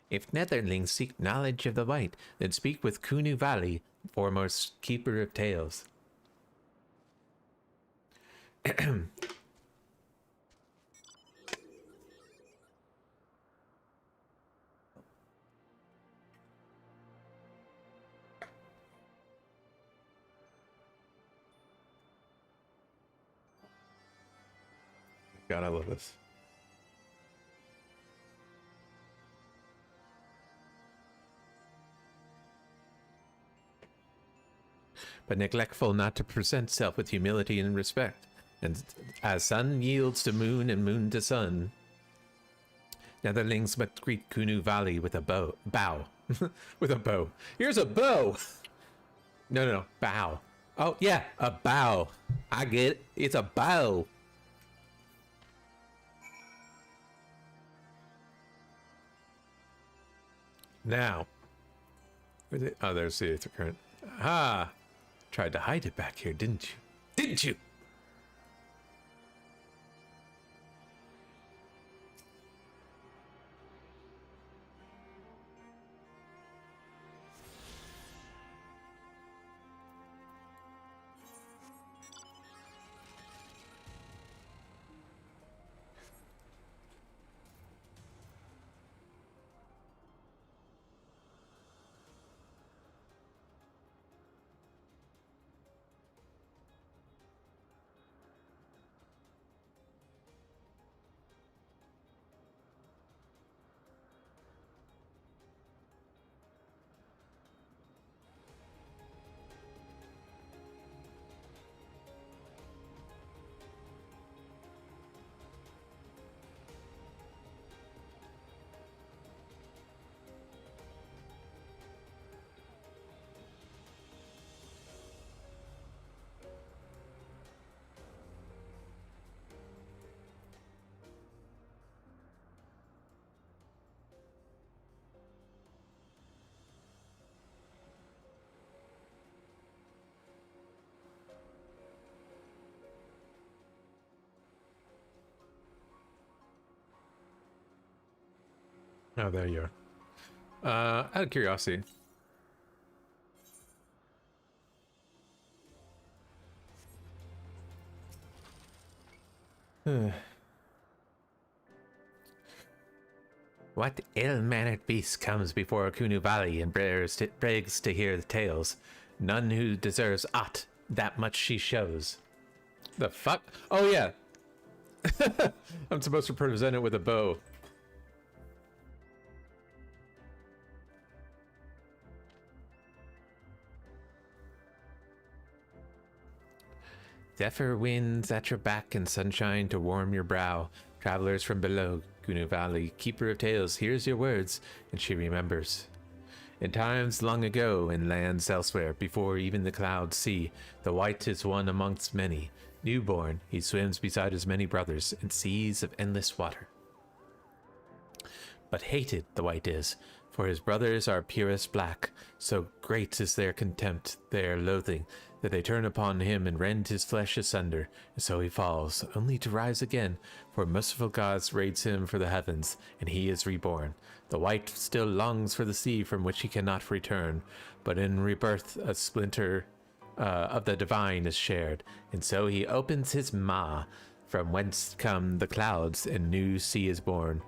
If netherlings seek knowledge of the White, then speak with Kunu Valley, foremost keeper of tales. God, I love this. But neglectful not to present self with humility and respect. And as sun yields to moon and moon to sun, netherlings must greet Kunu Valley with a bow. With a bow. Here's a bow! No, bow. Oh, yeah, a bow. I get it. It's a bow. Now. Oh, there's the Aether Current. Ah! Tried to hide it back here, didn't you? Didn't you? Oh, there you are. Out of curiosity. What ill-mannered beast comes before Kunu Valley and begs to hear the tales? None who deserves aught, that much she shows. The fuck? Oh, yeah. I'm supposed to present it with a bow. Zephyr winds at your back and sunshine to warm your brow. Travelers from below, Kunu Valley, keeper of tales, hears your words, and she remembers. In times long ago, in lands elsewhere, before even the clouds see, the white is one amongst many. Newborn, he swims beside his many brothers in seas of endless water. But hated the white is, for his brothers are purest black. So great is their contempt, their loathing, that they turn upon him and rend his flesh asunder, and so he falls, only to rise again, for merciful gods raids him for the heavens, and he is reborn. The white still longs for the sea from which he cannot return, but in rebirth a splinter of the divine is shared, and so he opens his maw, from whence come the clouds, and new sea is born,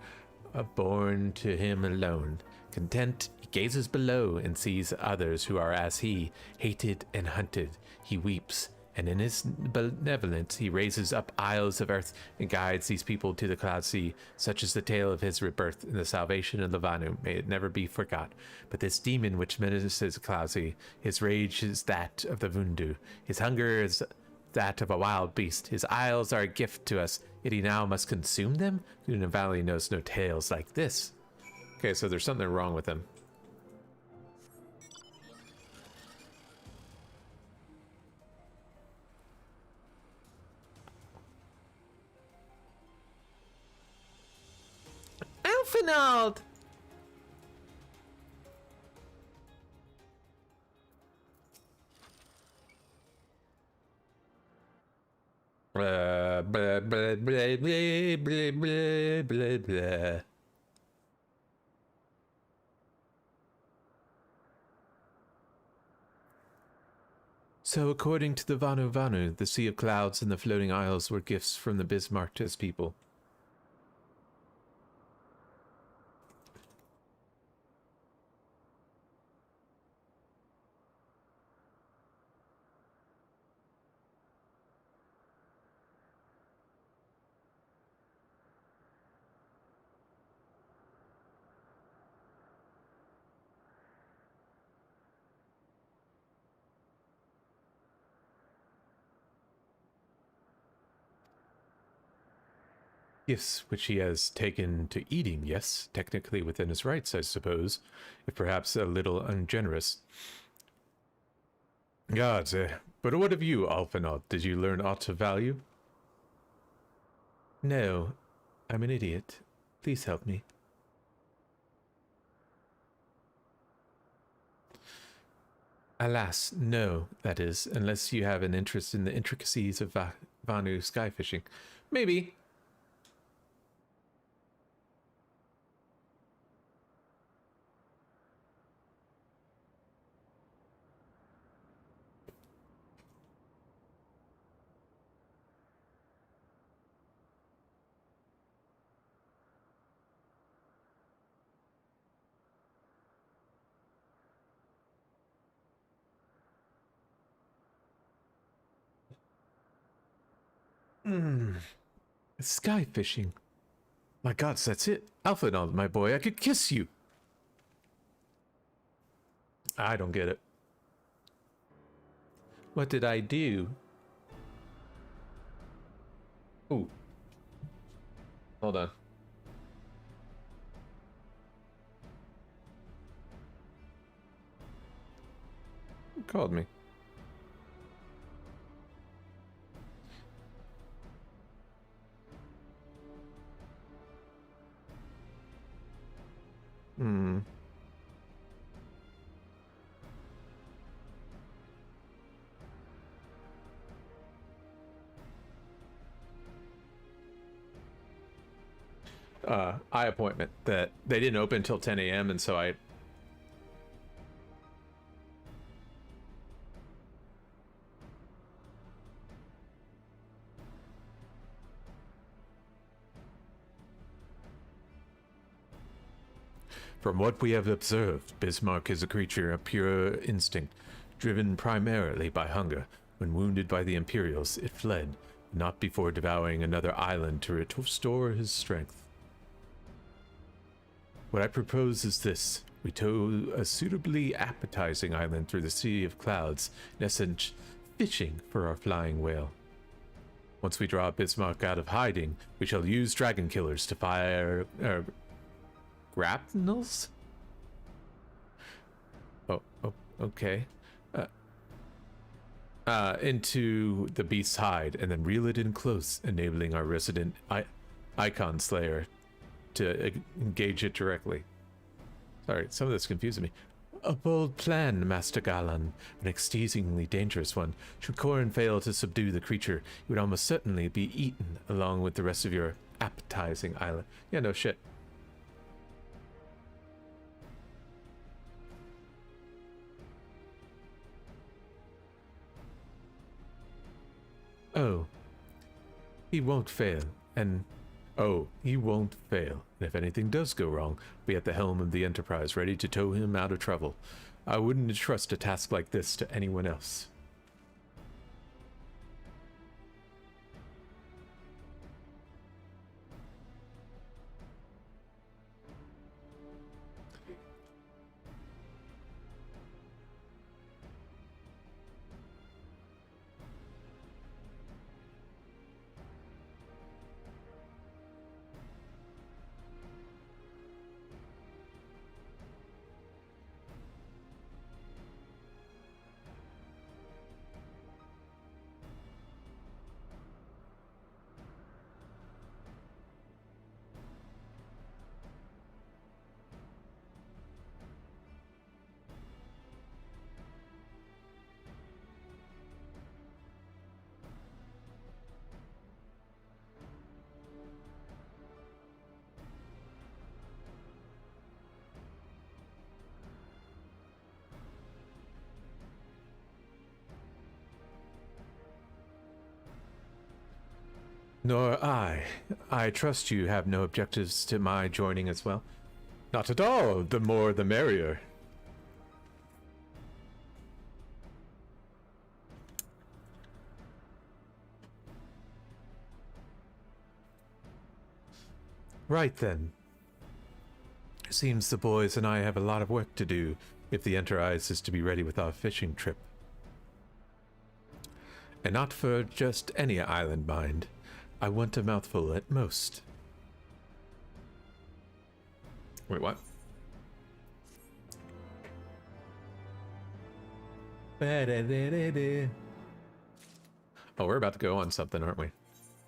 born to him alone. Content, he gazes below and sees others who are as he, hated and hunted. He weeps, and in his benevolence he raises up isles of earth and guides these people to the cloud sea. Such is the tale of his rebirth and the salvation of the Vanu. May it never be forgot. But this demon which menaces the cloud sea, his rage is that of the Vundu. His hunger is that of a wild beast. His isles are a gift to us, yet he now must consume them? Luna Valley knows no tales like this. Okay, so there's something wrong with him. Alphinaud! Blah, blah, blah, blah, blah, blah, blah, blah, blah. So, according to the Vanu Vanu, the Sea of Clouds and the Floating Isles were gifts from the Bismarck to his people. Gifts which he has taken to eating, yes, technically within his rights, I suppose, if perhaps a little ungenerous. Gods, but what of you, Alphinaud? Did you learn aught of value? No, I'm an idiot. Please help me. Alas, no, that is, unless you have an interest in the intricacies of Vanu sky fishing. Maybe. Sky fishing. My gods, that's it. Alphinaud, my boy, I could kiss you. I don't get it. What did I do? Ooh. Hold on. Who called me? Hmm. eye appointment that they didn't open until 10 a.m. and so I. From what we have observed, Bismarck is a creature of pure instinct, driven primarily by hunger. When wounded by the Imperials, it fled, not before devouring another island to restore his strength. What I propose is this. We tow a suitably appetizing island through the Sea of Clouds, in essence, fishing for our flying whale. Once we draw Bismarck out of hiding, we shall use dragon killers to fire grapnels? Oh, okay. Into the beast's hide and then reel it in close, enabling our resident icon slayer to engage it directly. Sorry, some of this confuses me. A bold plan, Master Galan, an exceedingly dangerous one. Should Corin fail to subdue the creature, he would almost certainly be eaten along with the rest of your appetizing island. Yeah, no shit. Oh, he won't fail, and he won't fail. And if anything does go wrong, be at the helm of the Enterprise, ready to tow him out of trouble. I wouldn't trust a task like this to anyone else. Nor I. I trust you have no objectives to my joining as well. Not at all. The more the merrier. Right then. Seems the boys and I have a lot of work to do if the Enterprise is to be ready with our fishing trip. And not for just any island, mind. I want a mouthful at most. Wait, what? Oh, we're about to go on something, aren't we?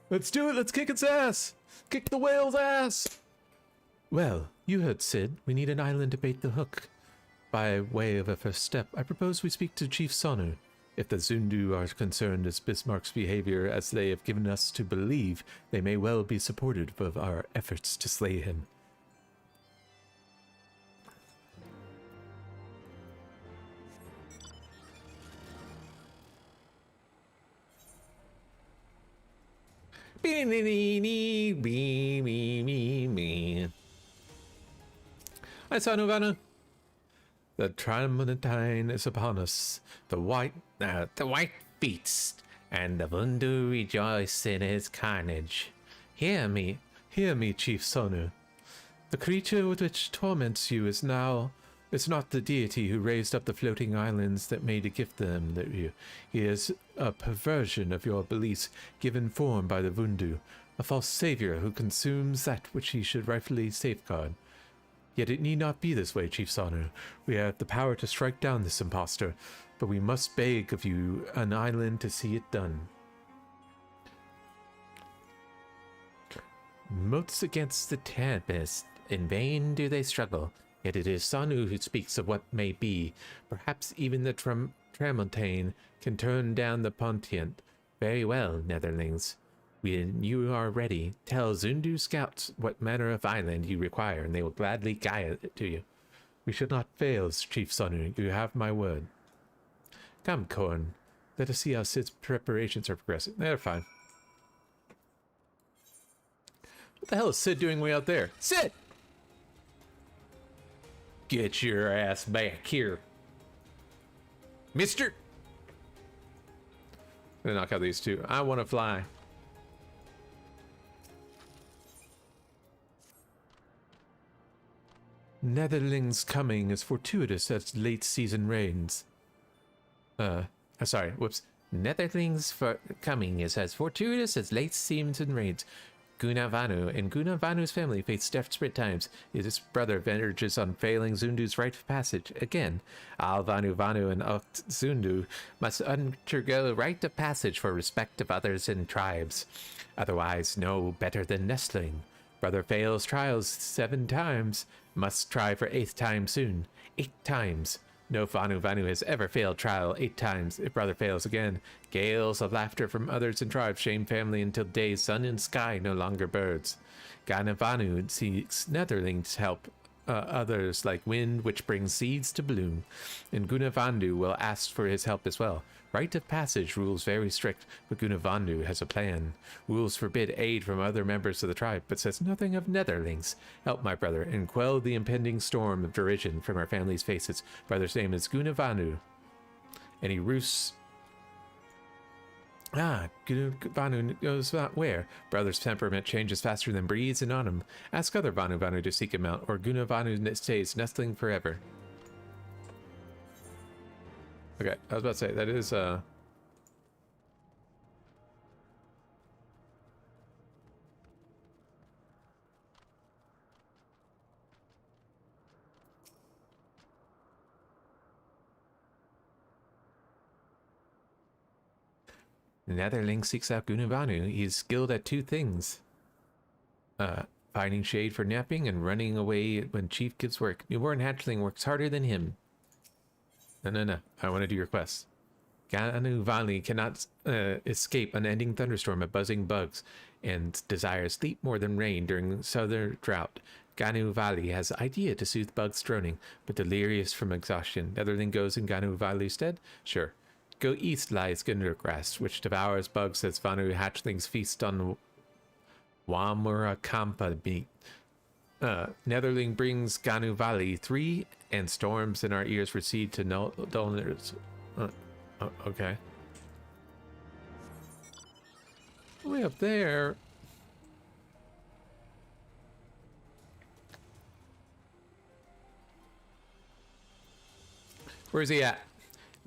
Let's do it! Let's kick its ass! Kick the whale's ass! Well, you heard Sid. We need an island to bait the hook. By way of a first step, I propose we speak to Chief Sonu. If the Zundu are concerned as Bismarck's behavior as they have given us to believe, they may well be supportive of our efforts to slay him. Hi, Sanuvana. The Tramontane is upon us. The white beast, and the Vundu rejoice in his carnage. Hear me, Chief Sonu. The creature which torments you is not the deity who raised up the floating islands that made a gift to them that you. He is a perversion of your beliefs given form by the Vundu, a false savior who consumes that which he should rightfully safeguard. Yet it need not be this way, Chief Sonu. We have the power to strike down this impostor, but we must beg of you an island to see it done. Motes against the tempest, in vain do they struggle, yet it is Sonu who speaks of what may be. Perhaps even the Tramontane can turn down the Pontient. Very well, Netherlings. When you are ready, tell Zundu scouts what manner of island you require, and they will gladly guide it to you. We should not fail, Chief Sonu. You have my word. Come, Korn. Let us see how Sid's preparations are progressing. They're fine. What the hell is Sid doing way out there? Sid! Get your ass back here. Mister! I'm gonna knock out these two. I want to fly. Netherlings coming is fortuitous as late season rains. Sorry, whoops. Netherlings for coming is as fortuitous as late season rains. Gunavanu and Gunavanu's family face desperate times. His brother venges on failing Zundu's rite of passage. Again, Alvanu Vanu and Ukt Zundu must undergo rite of passage for respect of others and tribes. Otherwise, no better than nestling. Brother fails trials 7 times. Must try for 8th time soon. 8 times. No Vanu Vanu has ever failed trial 8 times. If brother fails again, gales of laughter from others and tribes shame family until day, sun, and sky no longer birds. Ganavanu seeks Netherlings help others like wind which brings seeds to bloom. And Gunavandu will ask for his help as well. Rite of passage rules very strict, but Gunavandu has a plan. Rules forbid aid from other members of the tribe, but says nothing of Netherlings. Help my brother and quell the impending storm of derision from our family's faces. Brother's name is Gunavandu. And he roosts... Gunavanu knows not where. Brother's temperament changes faster than breeze in autumn. Ask other Vanu Vanu to seek him out, or Gunavanu stays nestling forever. Okay, I was about to say, that is, Netherling seeks out Gunavanu. He is skilled at 2 things. Finding shade for napping and running away when Chief gives work. Newborn hatchling works harder than him. No. I want to do your quest. Ganu Valley cannot escape unending thunderstorm of buzzing bugs and desires sleep more than rain during southern drought. Ganu Valley has idea to soothe bugs droning, but delirious from exhaustion. Netherling goes in Ganu Valley's stead? Sure. Go east lies Gundergrass, which devours bugs as Vanu hatchlings feast on Wamura Kampa meat. Netherling brings Ganu Valley 3, and storms in our ears recede to dullness. Okay. Way up there. Where's he at?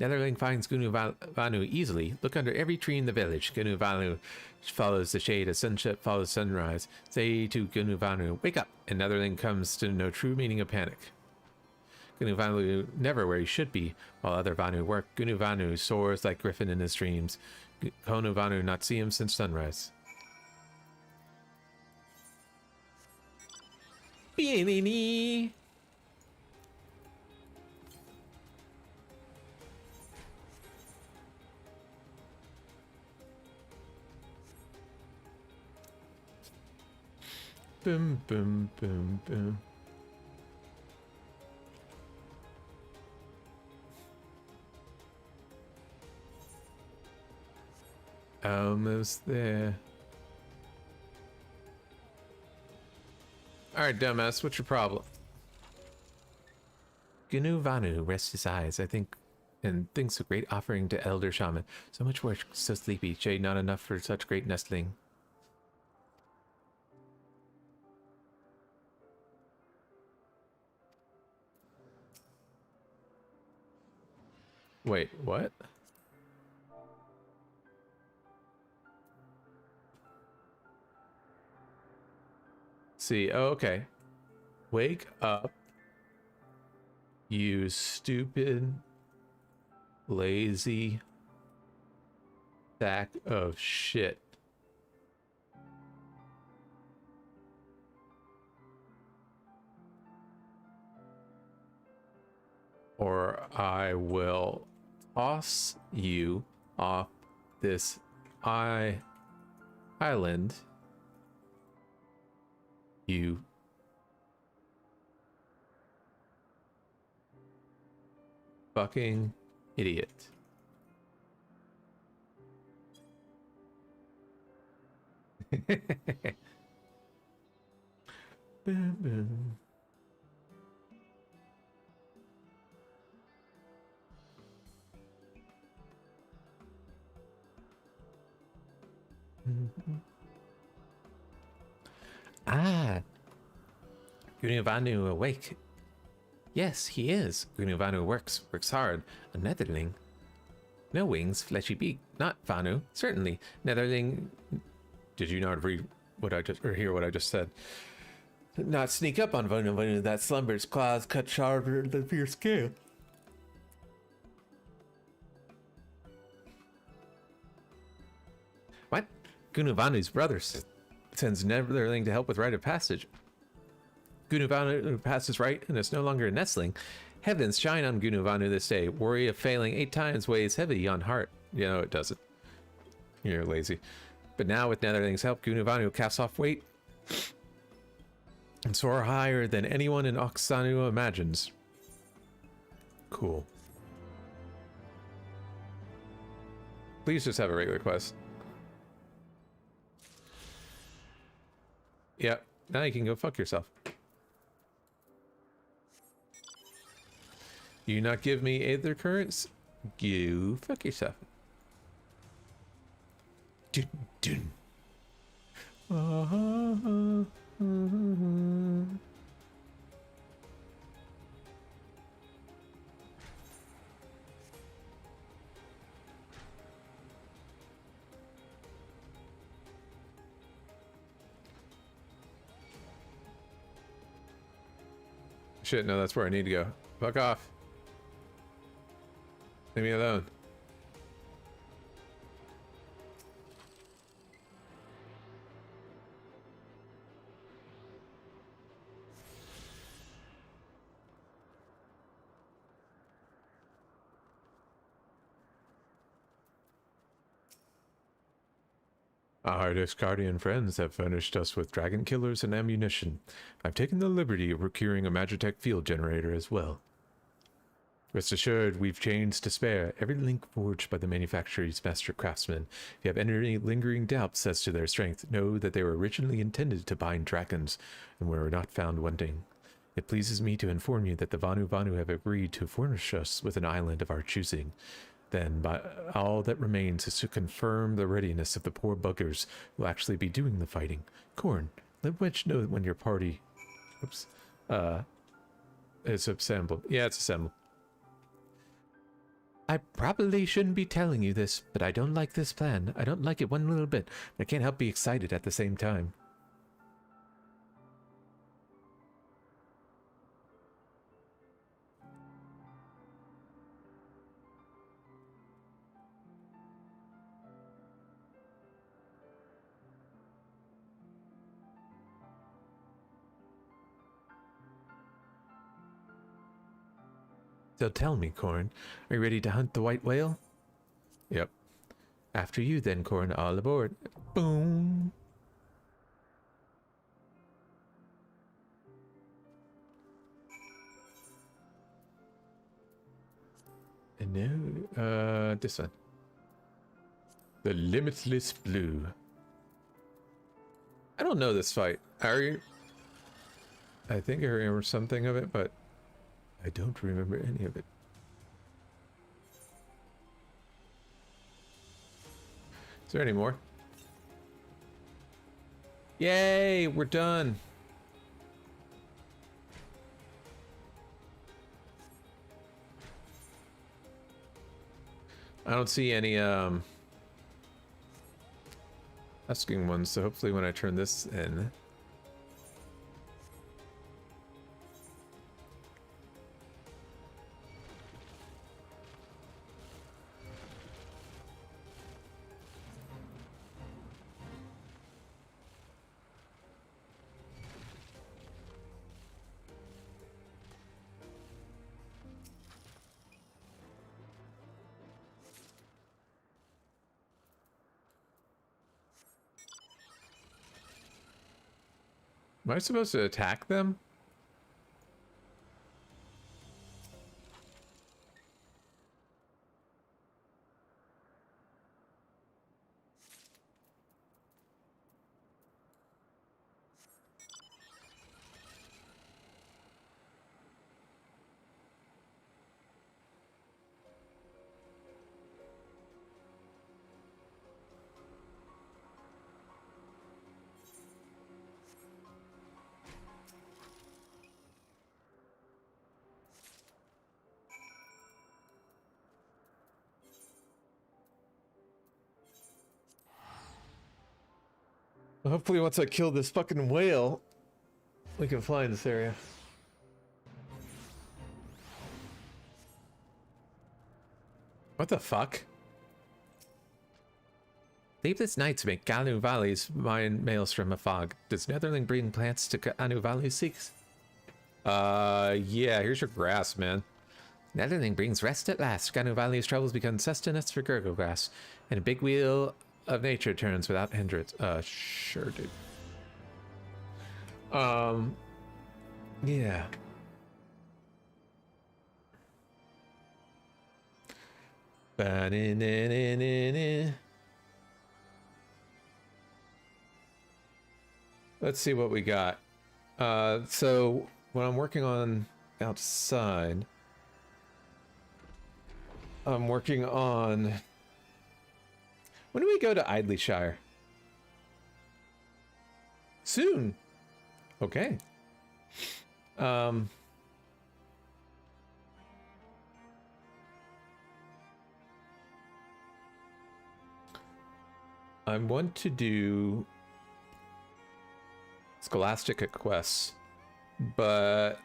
Netherling finds Gunavanu easily. Look under every tree in the village. Gunavanu follows the shade as sunset follows sunrise. Say to Gunavanu, wake up! And Netherling comes to know true meaning of panic. Gunavanu never where he should be, while other Vanu work. Gunavanu soars like griffin in his dreams. Konavanu not see him since sunrise. Beanie. Boom, boom, boom, boom. Almost there. Alright, dumbass, what's your problem? Gnu Vanu rests his eyes, I think, and thinks a great offering to Elder Shaman. So much work, so sleepy. Shade not enough for such great nestling. Wait, what? See, oh, okay. Wake up, you stupid, lazy sack of shit. Or I will toss you off this island. island. You fucking idiot. Boom, boom. Ah, Gunivanu awake. Yes, he is. Gunivanu works hard. A netherling. No wings, fleshy beak. Not Vanu. Certainly. Netherling. Did you not read what I just, or hear what I just said? Not sneak up on Vanu that slumbers, claws cut sharper than fierce scale. What? Gunuvanu's brother sends Netherling to help with rite of passage. Gunuvanu passes right and is no longer a nestling. Heavens shine on Gunuvanu this day. Worry of failing 8 times weighs heavy on heart. You know it doesn't. You're lazy. But now with Netherling's help, Gunuvanu casts off weight and soar higher than anyone in Oxanu imagines. Cool. Please just have a regular quest. Yeah, now you can go fuck yourself. You not give me Aether Currents? You fuck yourself. Dun, dun. Shit, no, that's where I need to go. Fuck off. Leave me alone. Our Discardian friends have furnished us with dragon killers and ammunition. I've taken the liberty of procuring a Magitech field generator as well. Rest assured, we've chains to spare, every link forged by the manufacturer's master craftsmen. If you have any lingering doubts as to their strength, know that they were originally intended to bind dragons, and were not found wanting. It pleases me to inform you that the Vanu have agreed to furnish us with an island of our choosing. Then, by all that remains is to confirm the readiness of the poor buggers who will actually be doing the fighting. Corn, let Wedge know when your party... Oops. Is assembled. Yeah, it's assembled. I probably shouldn't be telling you this, but I don't like this plan. I don't like it one little bit, but I can't help be excited at the same time. So tell me, Corn, are you ready to hunt the white whale? Yep. After you then, Corn, all aboard. Boom! And now, this one. The Limitless Blue. I don't know this fight. I think I remember something of it, but I don't remember any of it. Is there any more? Yay, we're done. I don't see any asking ones, so hopefully when I turn this in. Am I supposed to attack them? Hopefully once I kill this fucking whale, we can fly in this area. What the fuck? Leafless nights make Anu Valley's mine maelstrom a fog. Does Netherling bring plants to Anu Valley seeks? Yeah, here's your grass, man. Netherling brings rest at last. Anu Valley's troubles become sustenance for Gurgle grass, and a big wheel of nature turns without hindrance. Sure, dude. Yeah. Ba-na-na-na-na-na. Let's see what we got. So what I'm working on outside, I'm working on... When do we go to Idleyshire? Soon. Okay. I want to do Scholastica quests, but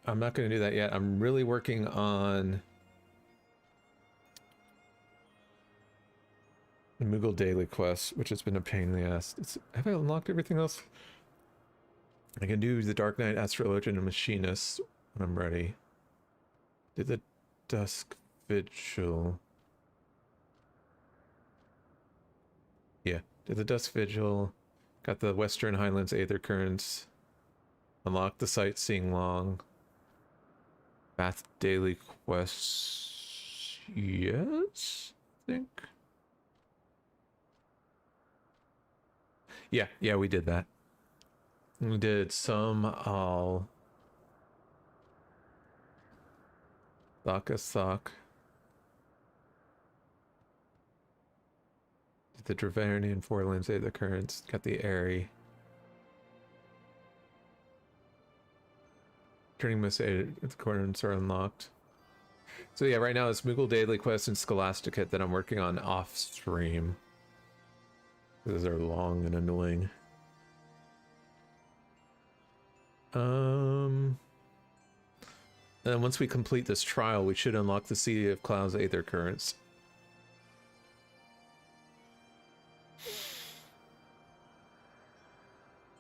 I'm not going to do that yet. I'm really working on the Moogle Daily quest, which has been a pain in the ass. Have I unlocked everything else? I can do the Dark Knight, Astrologian, and Machinist when I'm ready. Did the Dusk Vigil. Yeah, did the Dusk Vigil. Got the Western Highlands Aether Currents. Unlocked the Sightseeing Long. Bath Daily quests. Yes, I think. Yeah, we did that. We did some all. Thok. Did the Dravernian Forelands Aether Currents. Got the Airy. Turning Miss the Corners are unlocked. So yeah, right now it's Moogle Daily Quest and Scholastica that I'm working on off stream. Those are long and annoying. And then once we complete this trial, we should unlock the Sea of Clouds Aether Currents.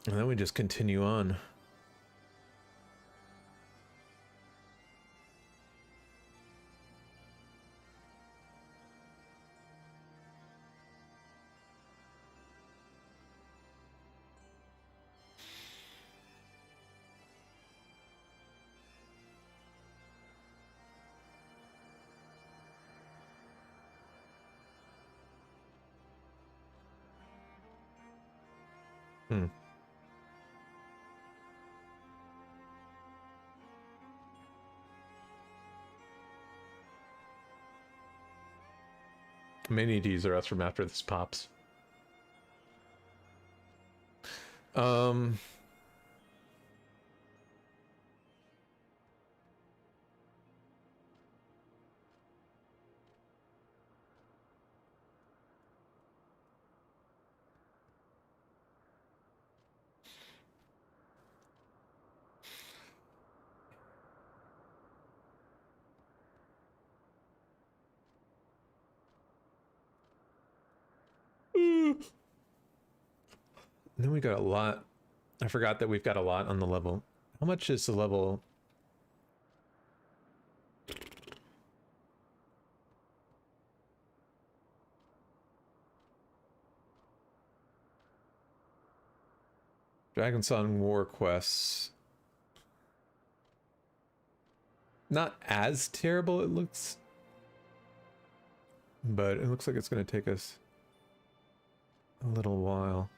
And then we just continue on. Many D's are us from after this pops. Then we got a lot. I forgot that we've got a lot on the level. How much is the level? Dragon Song War quests. Not as terrible, it looks. But it looks like it's going to take us a little while.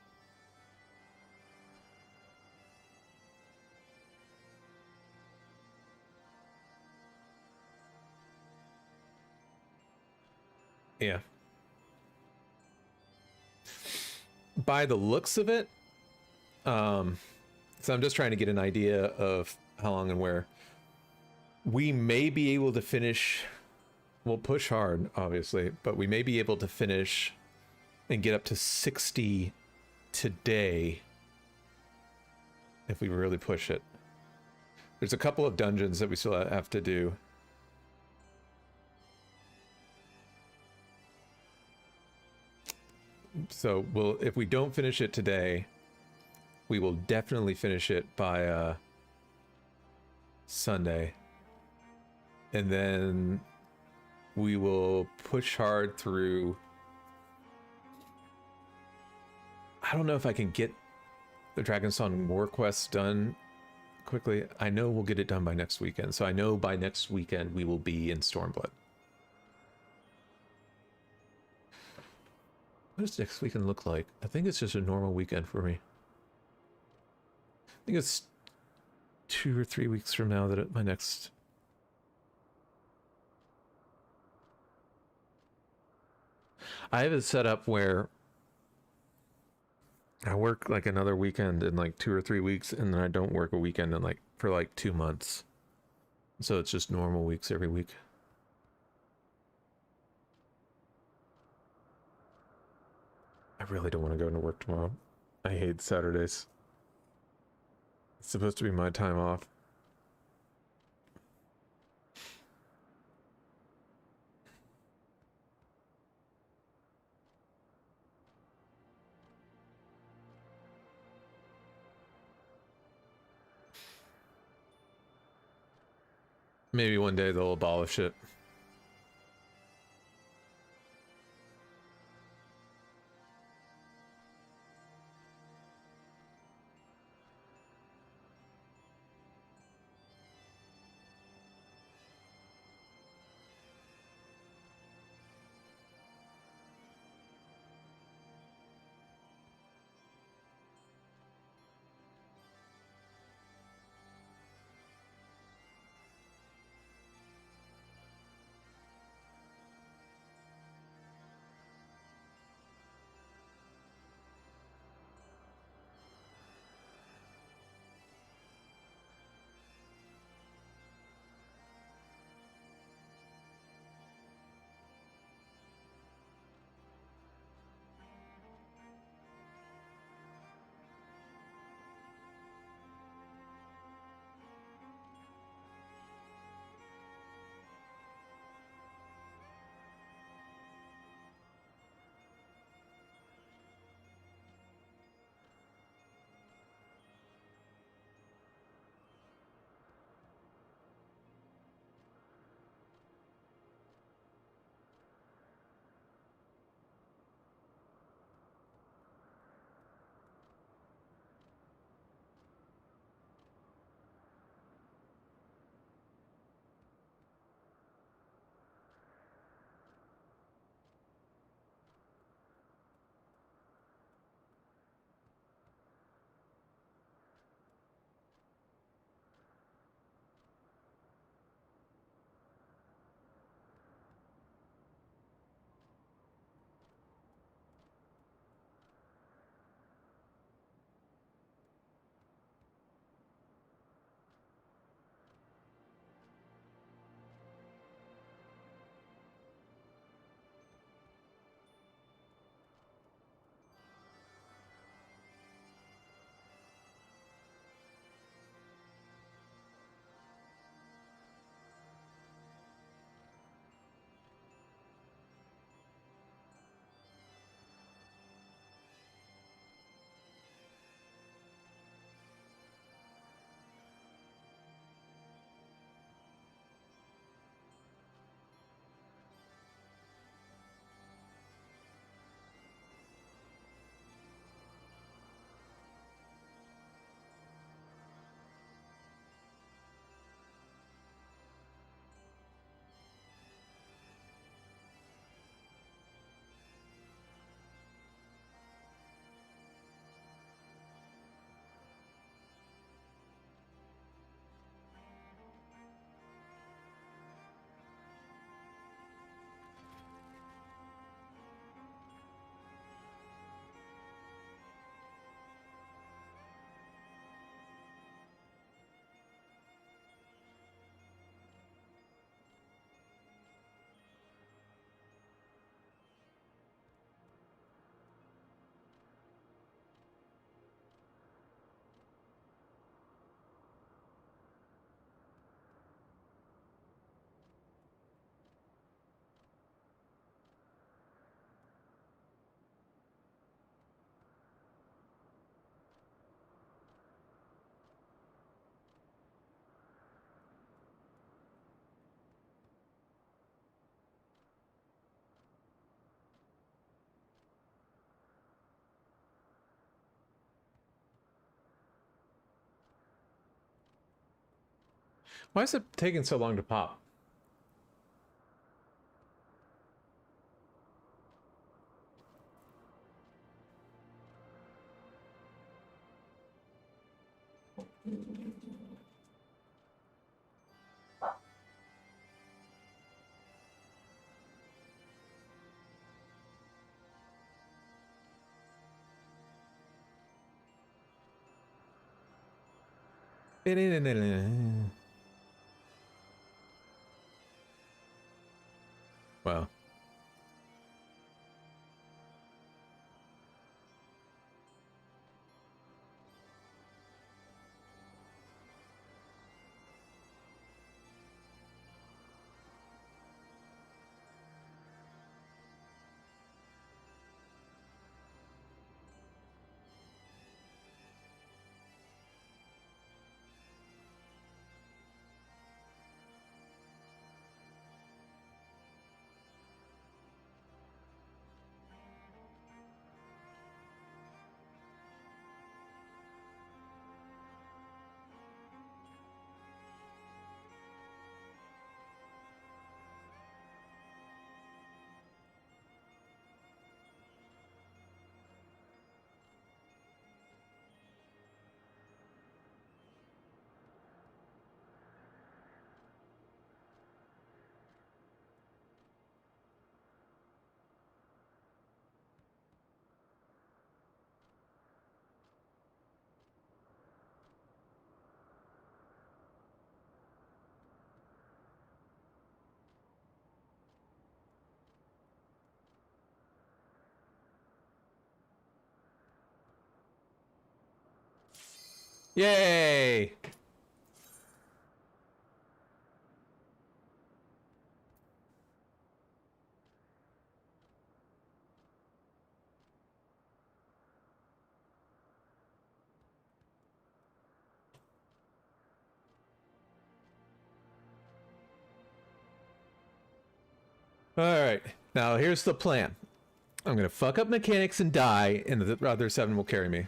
Yeah. By the looks of it, so I'm just trying to get an idea of how long and where. We may be able to finish, we'll push hard, obviously, but we may be able to finish and get up to 60 today if we really push it. There's a couple of dungeons that we still have to do. So if we don't finish it today, we will definitely finish it by Sunday. And then we will push hard through. I don't know if I can get the Dragonsong War Quest done quickly. I know we'll get it done by next weekend. So I know by next weekend we will be in Stormblood. What does next weekend look like? I think it's just a normal weekend for me. I think it's 2 or 3 weeks from now that my next... I have it set up where I work like another weekend in like 2 or 3 weeks, and then I don't work a weekend in for like 2 months. So it's just normal weeks every week. I really don't want to go into work tomorrow. I hate Saturdays. It's supposed to be my time off. Maybe one day they'll abolish it. Why is it taking so long to pop? Well. Yay! Alright, now here's the plan. I'm gonna fuck up mechanics and die, and the other 7 will carry me.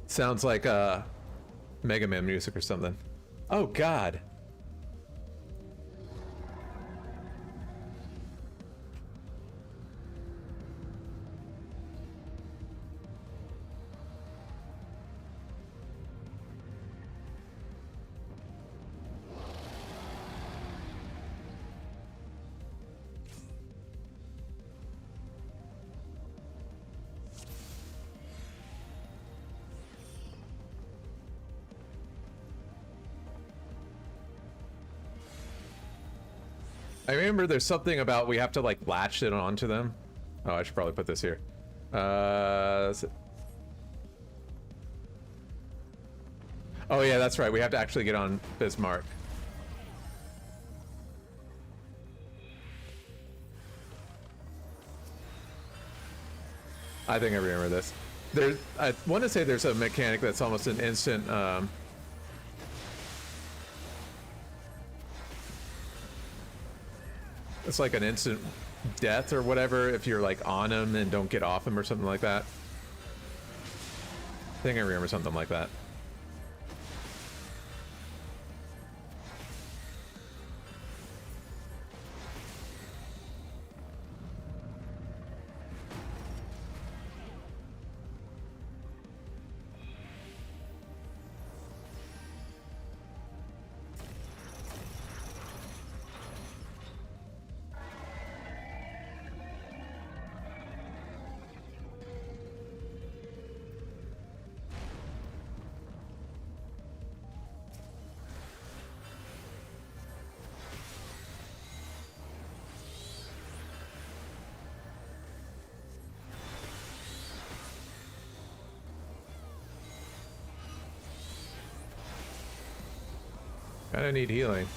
Sounds like Mega Man music or something. Oh god. I remember there's something about we have to like latch it onto them. Oh, I should probably put this here. Oh yeah, that's right. We have to actually get on Bismarck. I think I remember this. I want to say there's a mechanic that's almost an instant it's like an instant death or whatever if you're like on him and don't get off him or something like that. I think I remember something like that. Kinda need healing.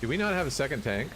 Do we not have a second tank?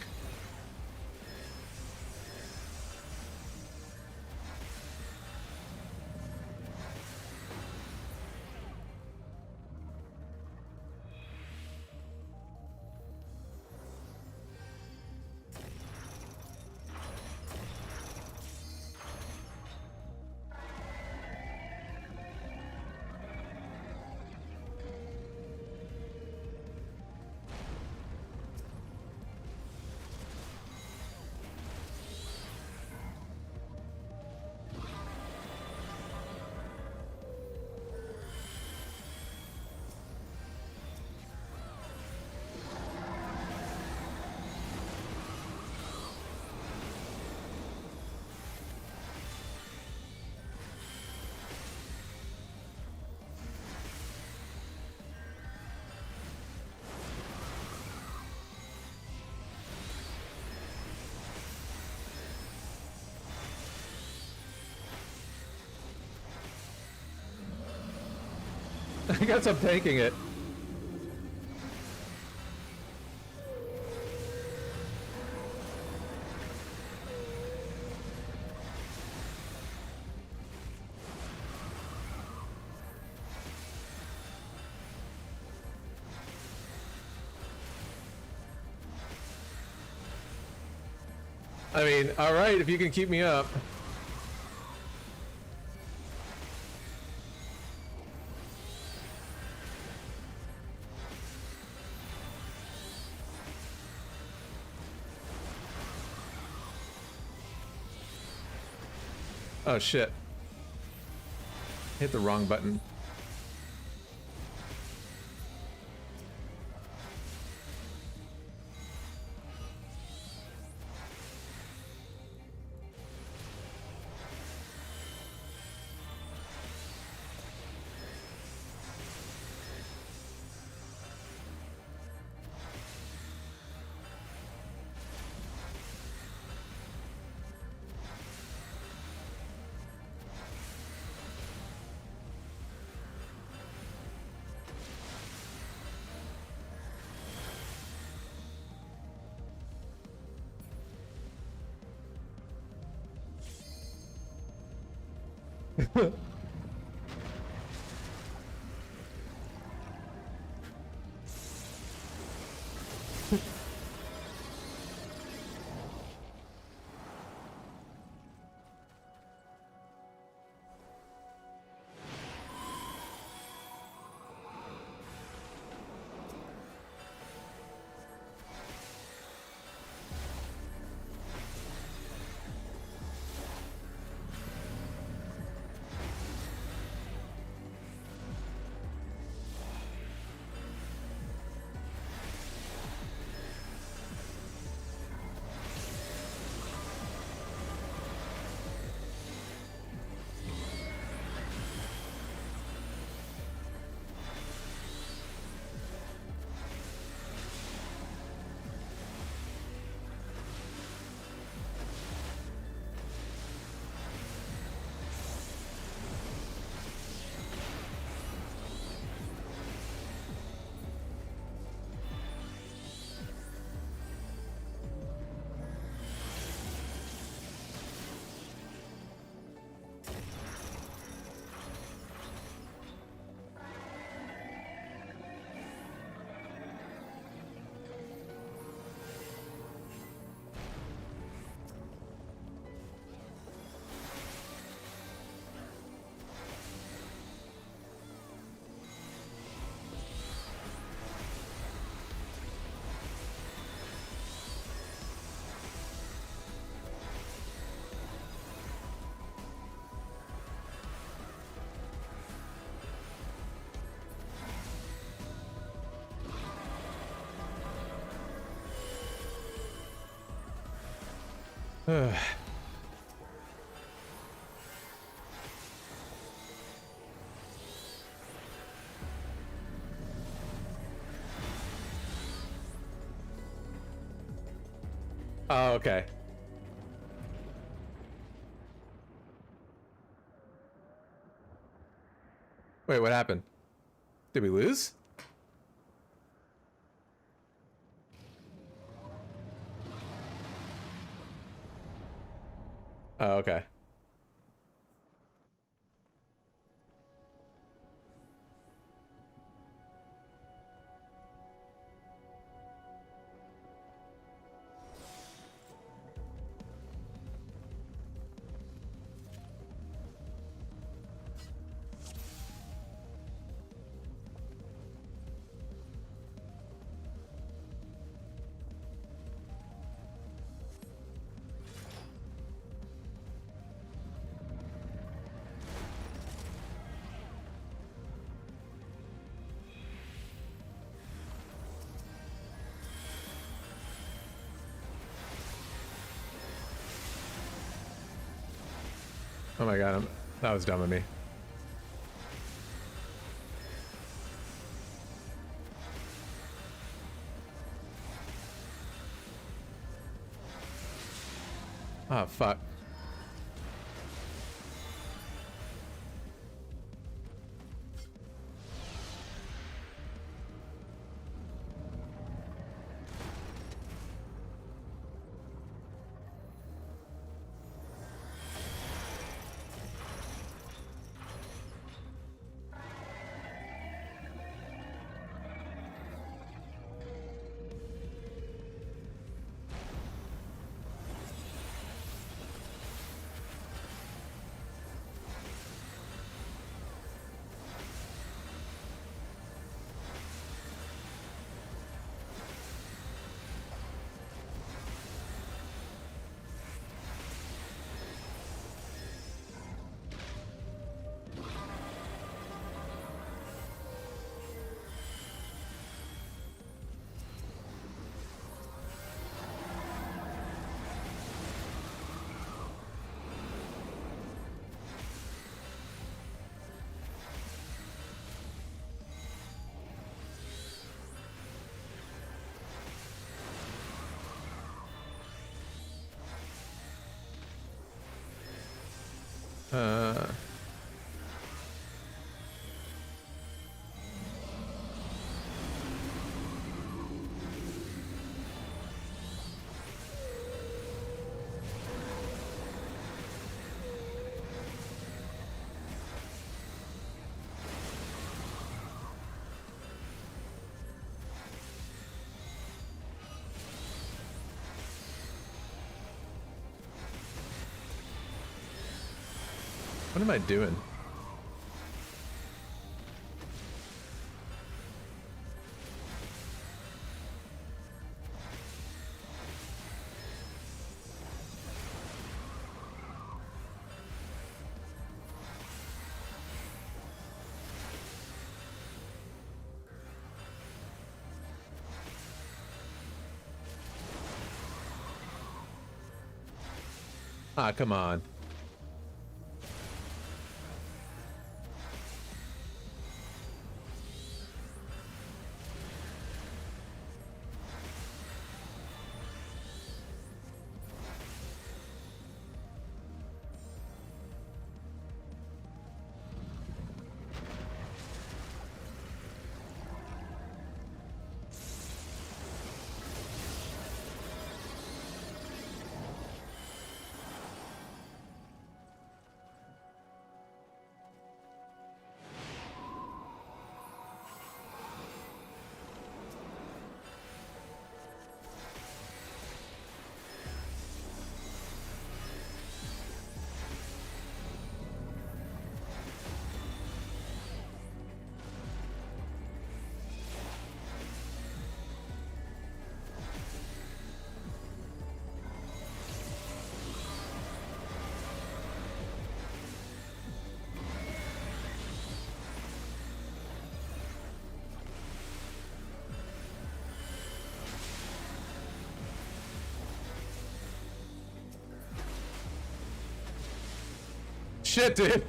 I guess I'm taking it. I mean, alright, if you can keep me up. Oh shit. Hit the wrong button. Oh, okay. Wait, what happened? Did we lose? Oh, okay. Oh my god, that was dumb of me. Oh, fuck. Uh... What am I doing? Ah, come on. Shit, dude.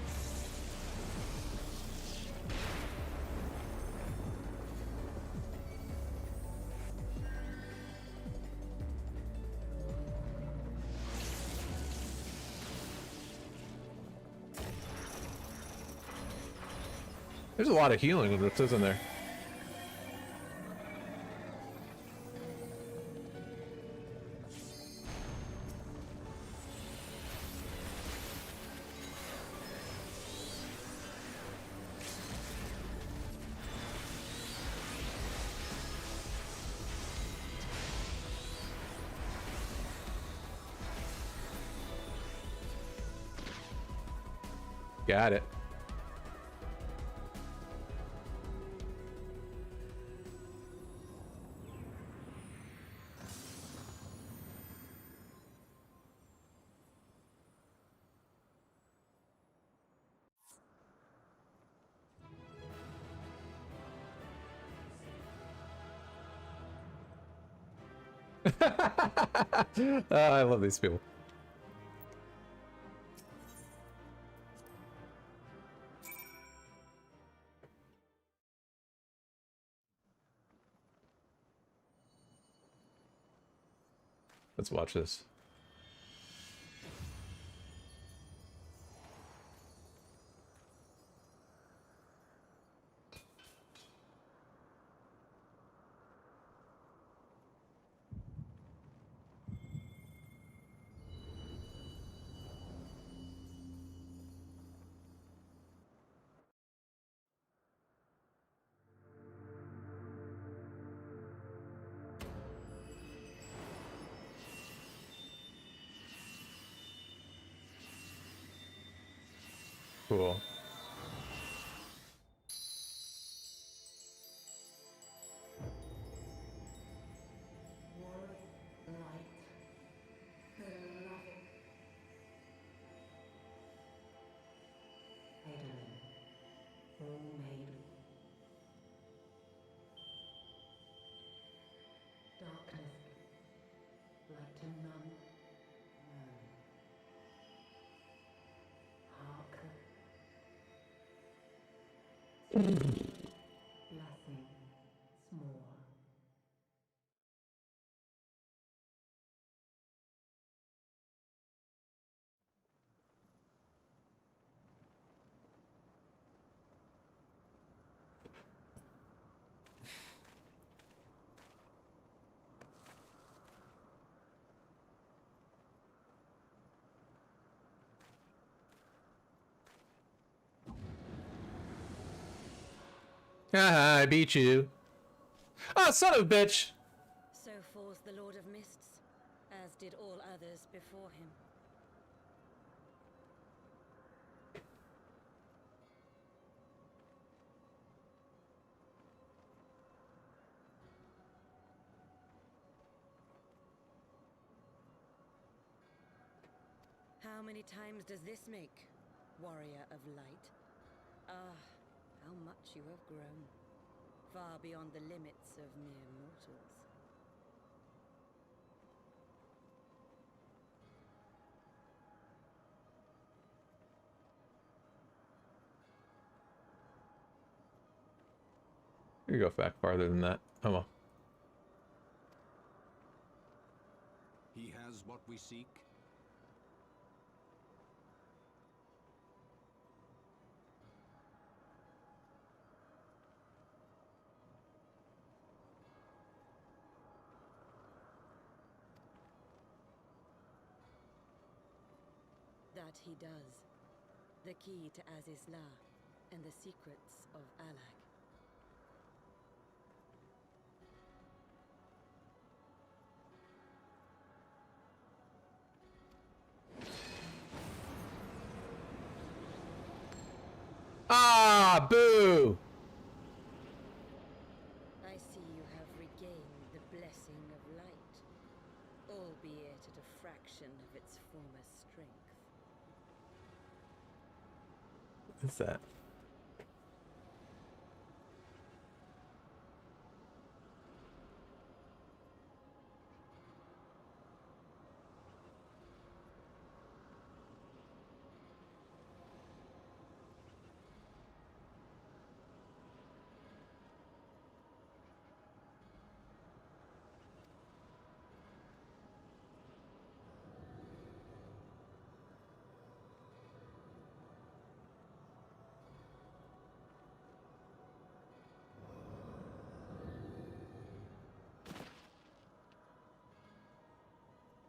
There's a lot of healing with this, isn't there? Got it. I love these people. Let's watch this. Cool. Haha, I beat you. Ah, son of a bitch! So falls the Lord of Mists, as did all others before him. How many times does this make, warrior of light? Ah, how much you have grown, far beyond the limits of mere mortals. You go back farther than that. Oh well. He has what we seek. That he does. The key to Azizla and the secrets of Alag. Ah, boo! I see you have regained the blessing of light, albeit at a fraction of its former strength. What's that?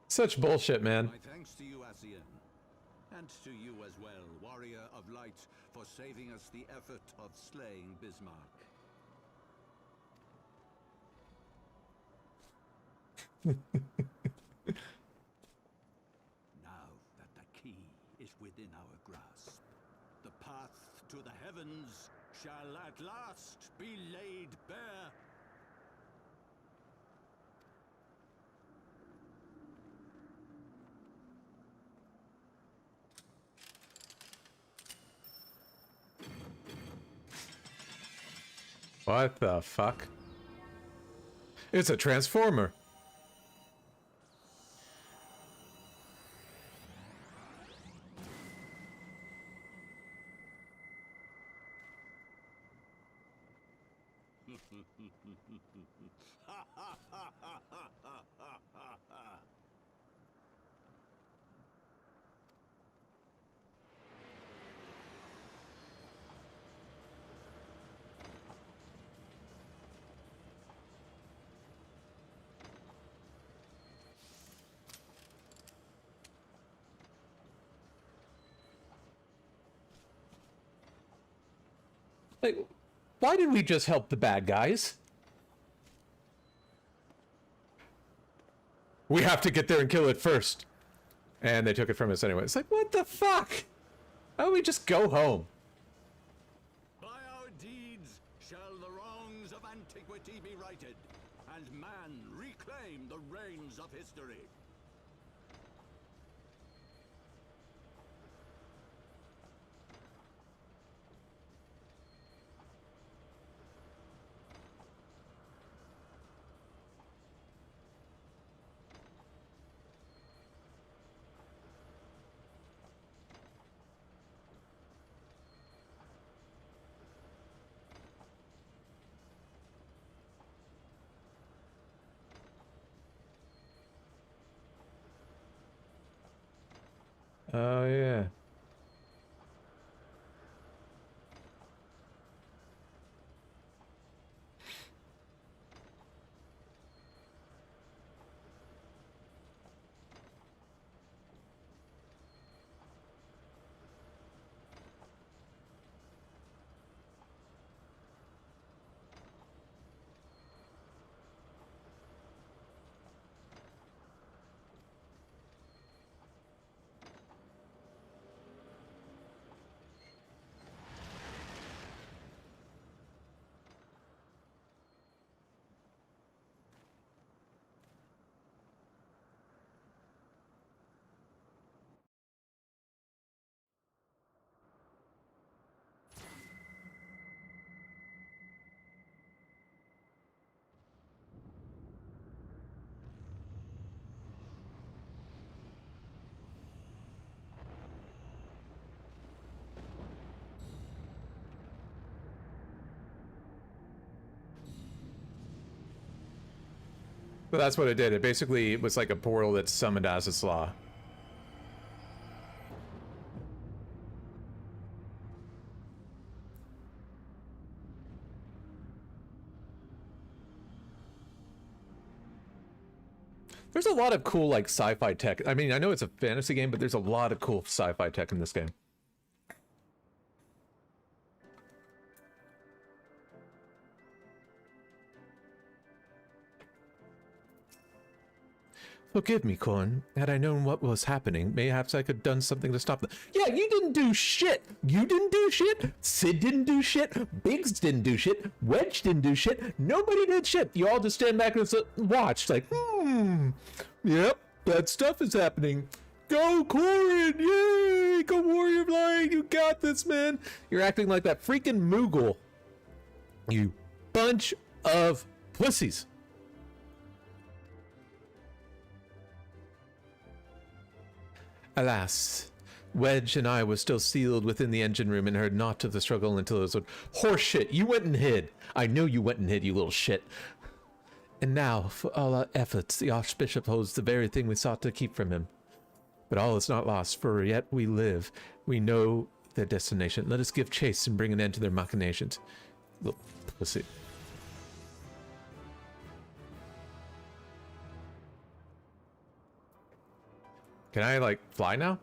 Such bullshit, man. My thanks to you, Asian. And to you as well, warrior of light, for saving us the effort of slaying Bismarck. Now that the key is within our grasp, the path to the heavens shall at last be laid bare. What the fuck? It's a transformer. Like, why did we just help the bad guys? We have to get there and kill it first. And they took it from us anyway. It's like, what the fuck? Why don't we just go home? By our deeds shall the wrongs of antiquity be righted, and man reclaim the reins of history. Oh, yeah. But that's what it did. It basically was like a portal that summoned Az's Law. There's a lot of cool, like, sci-fi tech. I mean, I know it's a fantasy game, but there's a lot of cool sci-fi tech in this game. Forgive me, Corn. Had I known what was happening, mayhaps I could have done something to stop them. Yeah, you didn't do shit! You didn't do shit! Sid didn't do shit! Biggs didn't do shit! Wedge didn't do shit! Nobody did shit! You all just stand back and watch, like, yep, bad stuff is happening. Go, Corin! Yay! Go, Warrior Blind! You got this, man! You're acting like that freaking Moogle. You bunch of pussies. Alas, Wedge and I were still sealed within the engine room and heard naught of the struggle until it was horseshit. You went and hid. I know you went and hid, you little shit. And now, for all our efforts, the Archbishop holds the very thing we sought to keep from him. But all is not lost, for yet we live. We know their destination. Let us give chase and bring an end to their machinations. Little pussy. Can I, like, fly now?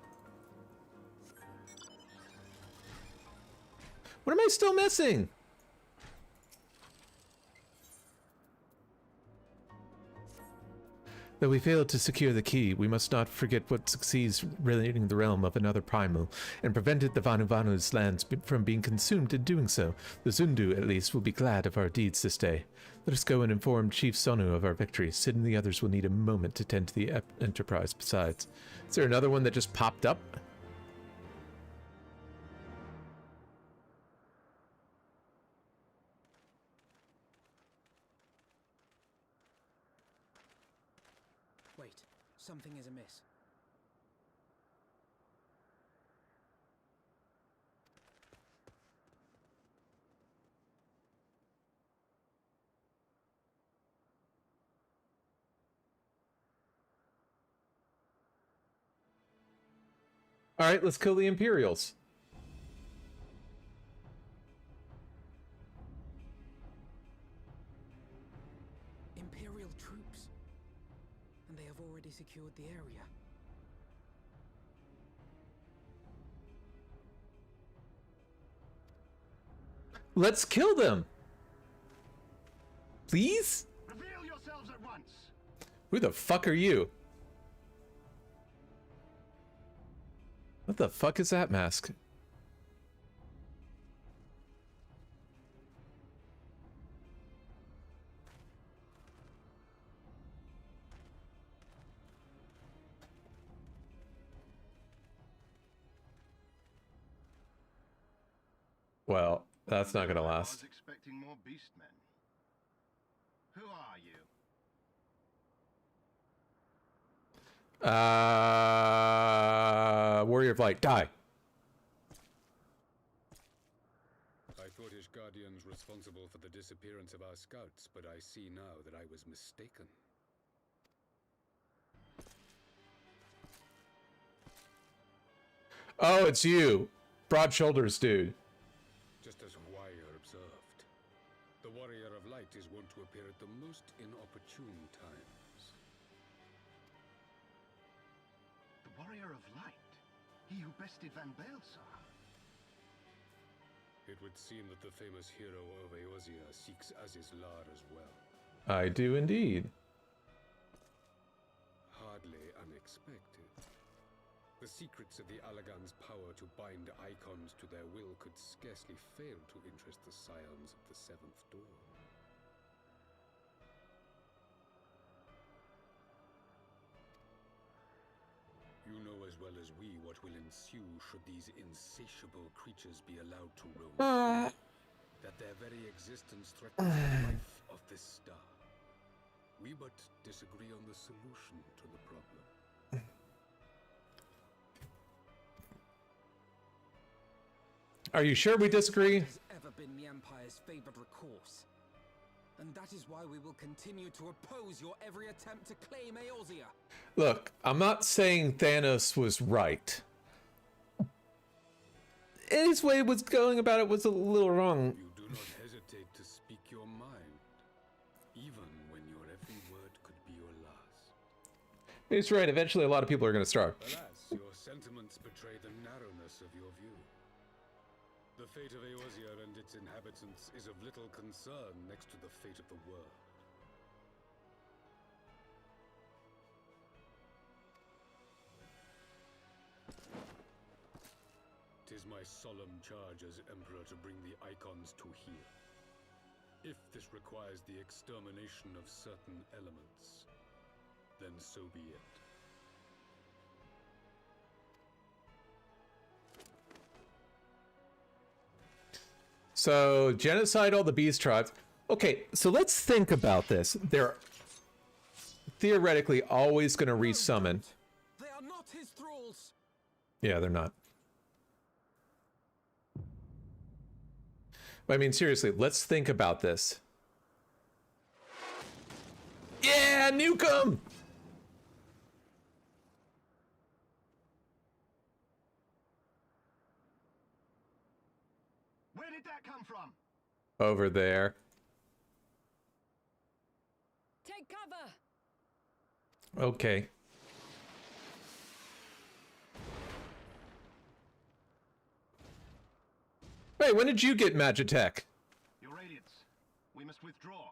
What am I still missing? Though we failed to secure the key, we must not forget what succeeds relating the realm of another primal, and prevented the Vanuvanu's lands from being consumed in doing so. The Zundu, at least, will be glad of our deeds this day. Let us go and inform Chief Sonu of our victory. Sid and the others will need a moment to tend to the Enterprise besides. Is there another one that just popped up? Wait, something is amiss. All right, let's kill the Imperials. Imperial troops. And they have already secured the area. Let's kill them. Please? Reveal yourselves at once. Who the fuck are you? What the fuck is that mask? Well, that's not gonna I last. was expecting more beastmen. Who are you? Warrior of Light, die. I thought Ishgardians responsible for the disappearance of our scouts, but I see now that I was mistaken. Oh, it's you. Broad shoulders, dude. Just as Warrior observed, the Warrior of Light is wont to appear at the most inopportune times. The Warrior of Light? He who bested Van Baelsar? It would seem that the famous hero of Eorzea seeks Azizlar as well. I do indeed. Hardly unexpected. The secrets of the Allagan's power to bind icons to their will could scarcely fail to interest the scions of the Seventh Dawn. You know as well as we what will ensue should these insatiable creatures be allowed to roam free. That their very existence threatens the life of this star. We but disagree on the solution to the problem. Are you sure we disagree? Has ever been the Empire's favored recourse. And that is why we will continue to oppose your every attempt to claim Eorzea. Look, I'm not saying Thanos was right. His way was going about it was a little wrong. You do not hesitate to speak your mind, even when your every word could be your last. He's right, eventually a lot of people are going to starve. Alas, your sentiments betray the narrowness of your view. The fate of Eorzea and its inhabitants is of little concern next to the fate of the world. 'Tis my solemn charge as Emperor to bring the icons to here. If this requires the extermination of certain elements, then so be it. So, genocide all the beast tribes. Okay, so let's think about this. They're theoretically always going to resummon. They are not his thralls. Yeah, they're not. But I mean, seriously, let's think about this. Yeah, nuke 'em! Where did that come from? Over there. Take cover! Okay. Hey, when did you get Magitech? Your Radiance, we must withdraw.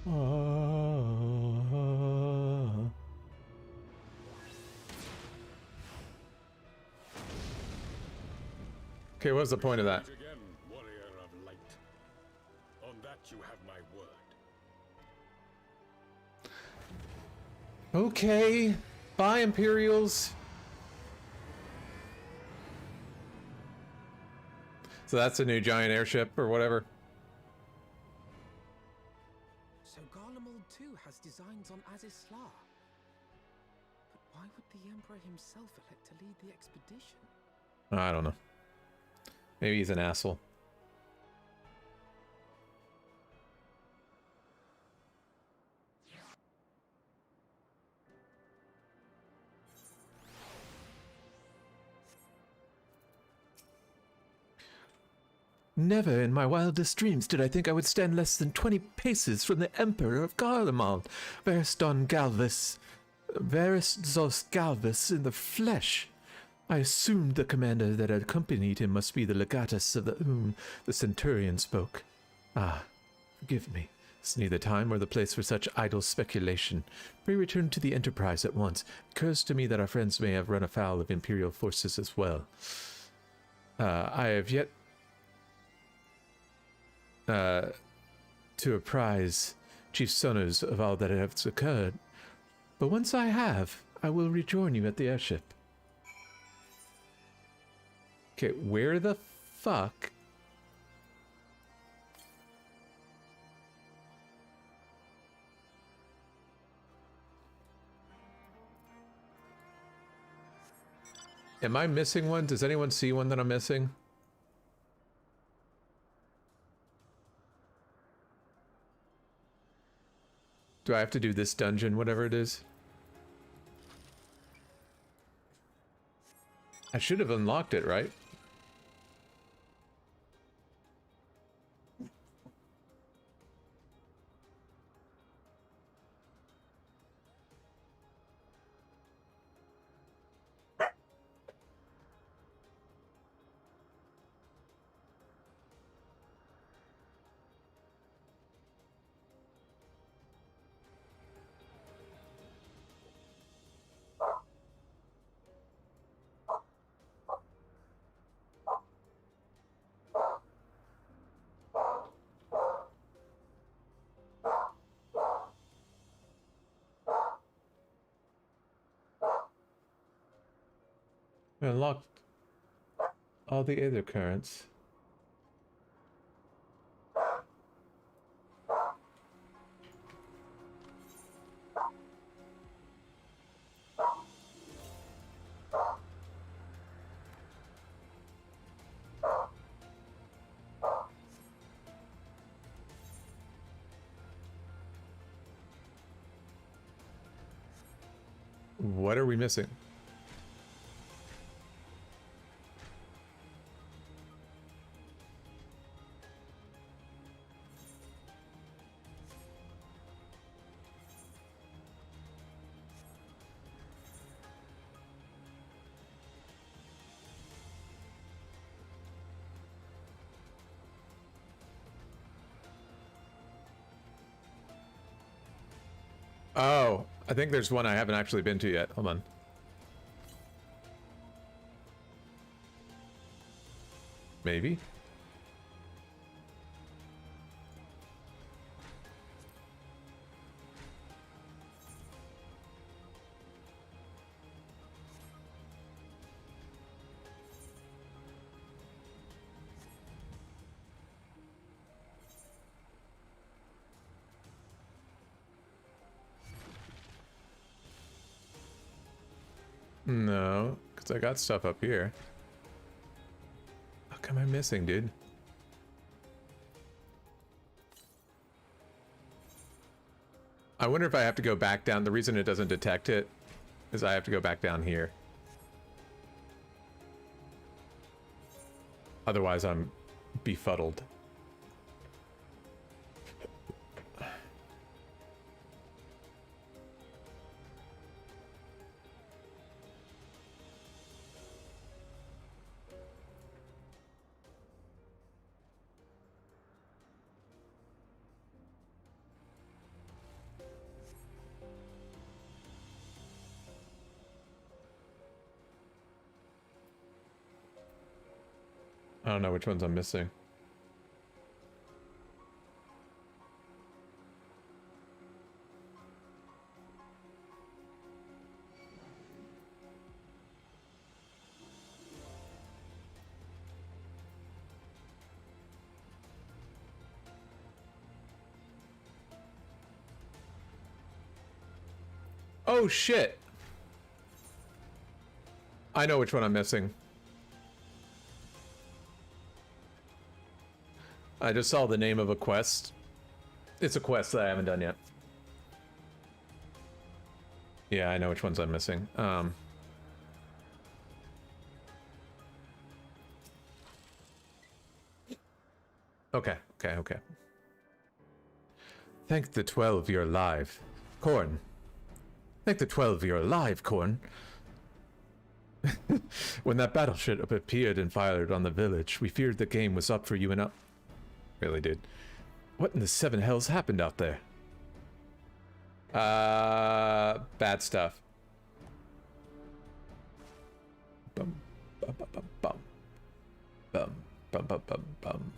Okay, what's the point of that? Meet again, warrior of light. On that you have my word. Okay, bye Imperials. So that's a new giant airship or whatever. So Garlemald too has designs on Azisla. But why would the Emperor himself elect to lead the expedition? I don't know. Maybe he's an asshole. Never in my wildest dreams did I think I would stand less than 20 paces from the Emperor of Garlemald, Veristos Galvus in the flesh. I assumed the commander that accompanied him must be the legatus of whom the centurion spoke. Ah, forgive me. It's neither time or the place for such idle speculation. Pray return to the Enterprise at once. It occurs to me that our friends may have run afoul of Imperial forces as well. I have yet to apprise Chief Sonos of all that has occurred, but once I have, I will rejoin you at the airship. Okay, where the fuck? Am I missing one? Does anyone see one that I'm missing? Do I have to do this dungeon, whatever it is? I should have unlocked it, right? I unlocked all the other currents. What are we missing? Oh, I think there's one I haven't actually been to yet. Hold on. Maybe? No, because I got stuff up here. What am I missing, dude? I wonder if I have to go back down. The reason it doesn't detect it is I have to go back down here. Otherwise, I'm befuddled. I don't know which ones I'm missing. Oh shit! I know which one I'm missing. I just saw the name of a quest. It's a quest that I haven't done yet. Yeah, I know which ones I'm missing. Okay. Thank the 12 you're alive. Corn. Thank the 12 you're alive, Corn. When that battleship appeared and fired on the village, we feared the game was up for you and up. Really did. What in the seven hells happened out there? Bad stuff. Bum, bum, bum, bum, bum. Bum, bum, bum, bum, bum.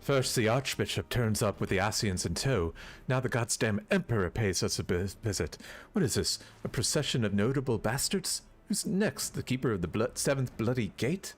First the Archbishop turns up with the Asians in tow. Now the goddamn Emperor pays us a visit. What is this? A procession of notable bastards? Who's next? The Keeper of the Seventh Bloody Gate?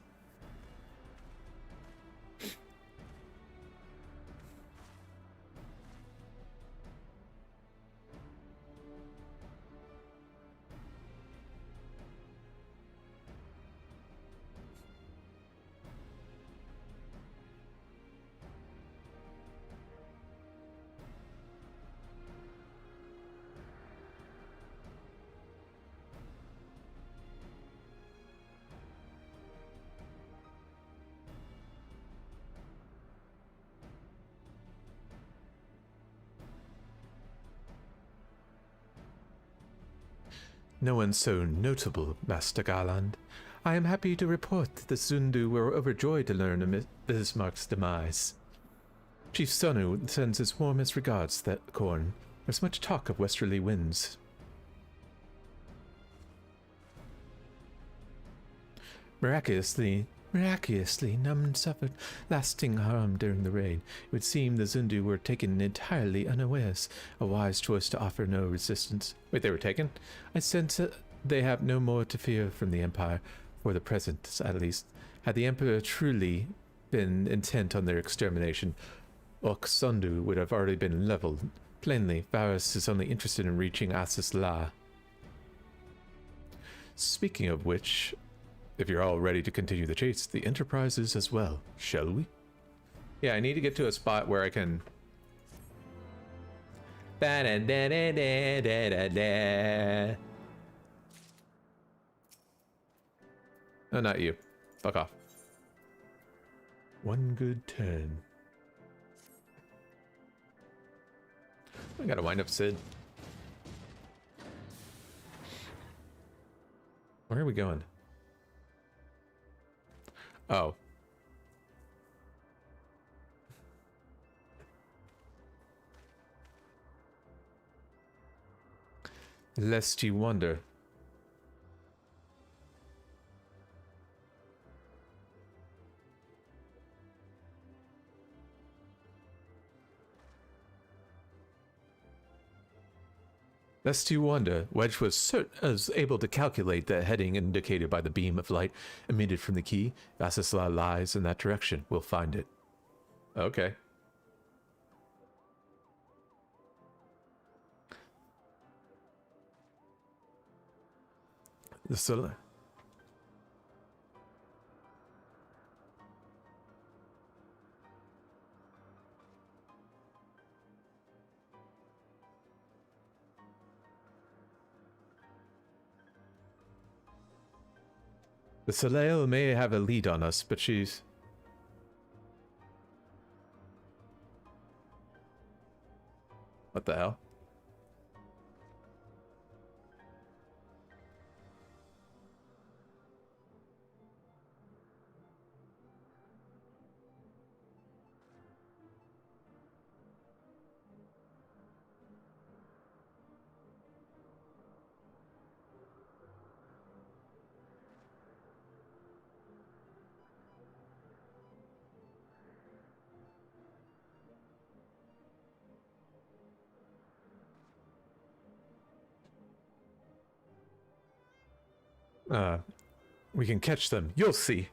No one so notable, Master Garland. I am happy to report that the Zundu were overjoyed to learn of Bismarck's demise. Chief Sonu sends his warmest regards to that Corn. There's much talk of westerly winds. Miraculously, none suffered lasting harm during the raid. It would seem the Zundu were taken entirely unawares. A wise choice to offer no resistance. Wait, they were taken? I sense they have no more to fear from the Empire, for the present, at least. Had the Emperor truly been intent on their extermination, Oksundu would have already been leveled. Plainly, Varus is only interested in reaching Asis La. Speaking of which, if you're all ready to continue the chase, the Enterprise is as well, shall we? Yeah, I need to get to a spot where I can... No, not you. Fuck off. One good turn. I gotta wind up Sid. Where are we going? Oh. Lest you wonder. Lest you wonder, Wedge was able to calculate the heading indicated by the beam of light emitted from the key. If Asisla lies in that direction, we'll find it. Okay. The Sol- The Soleil may have a lead on us, but she's... What the hell? We can catch them. You'll see.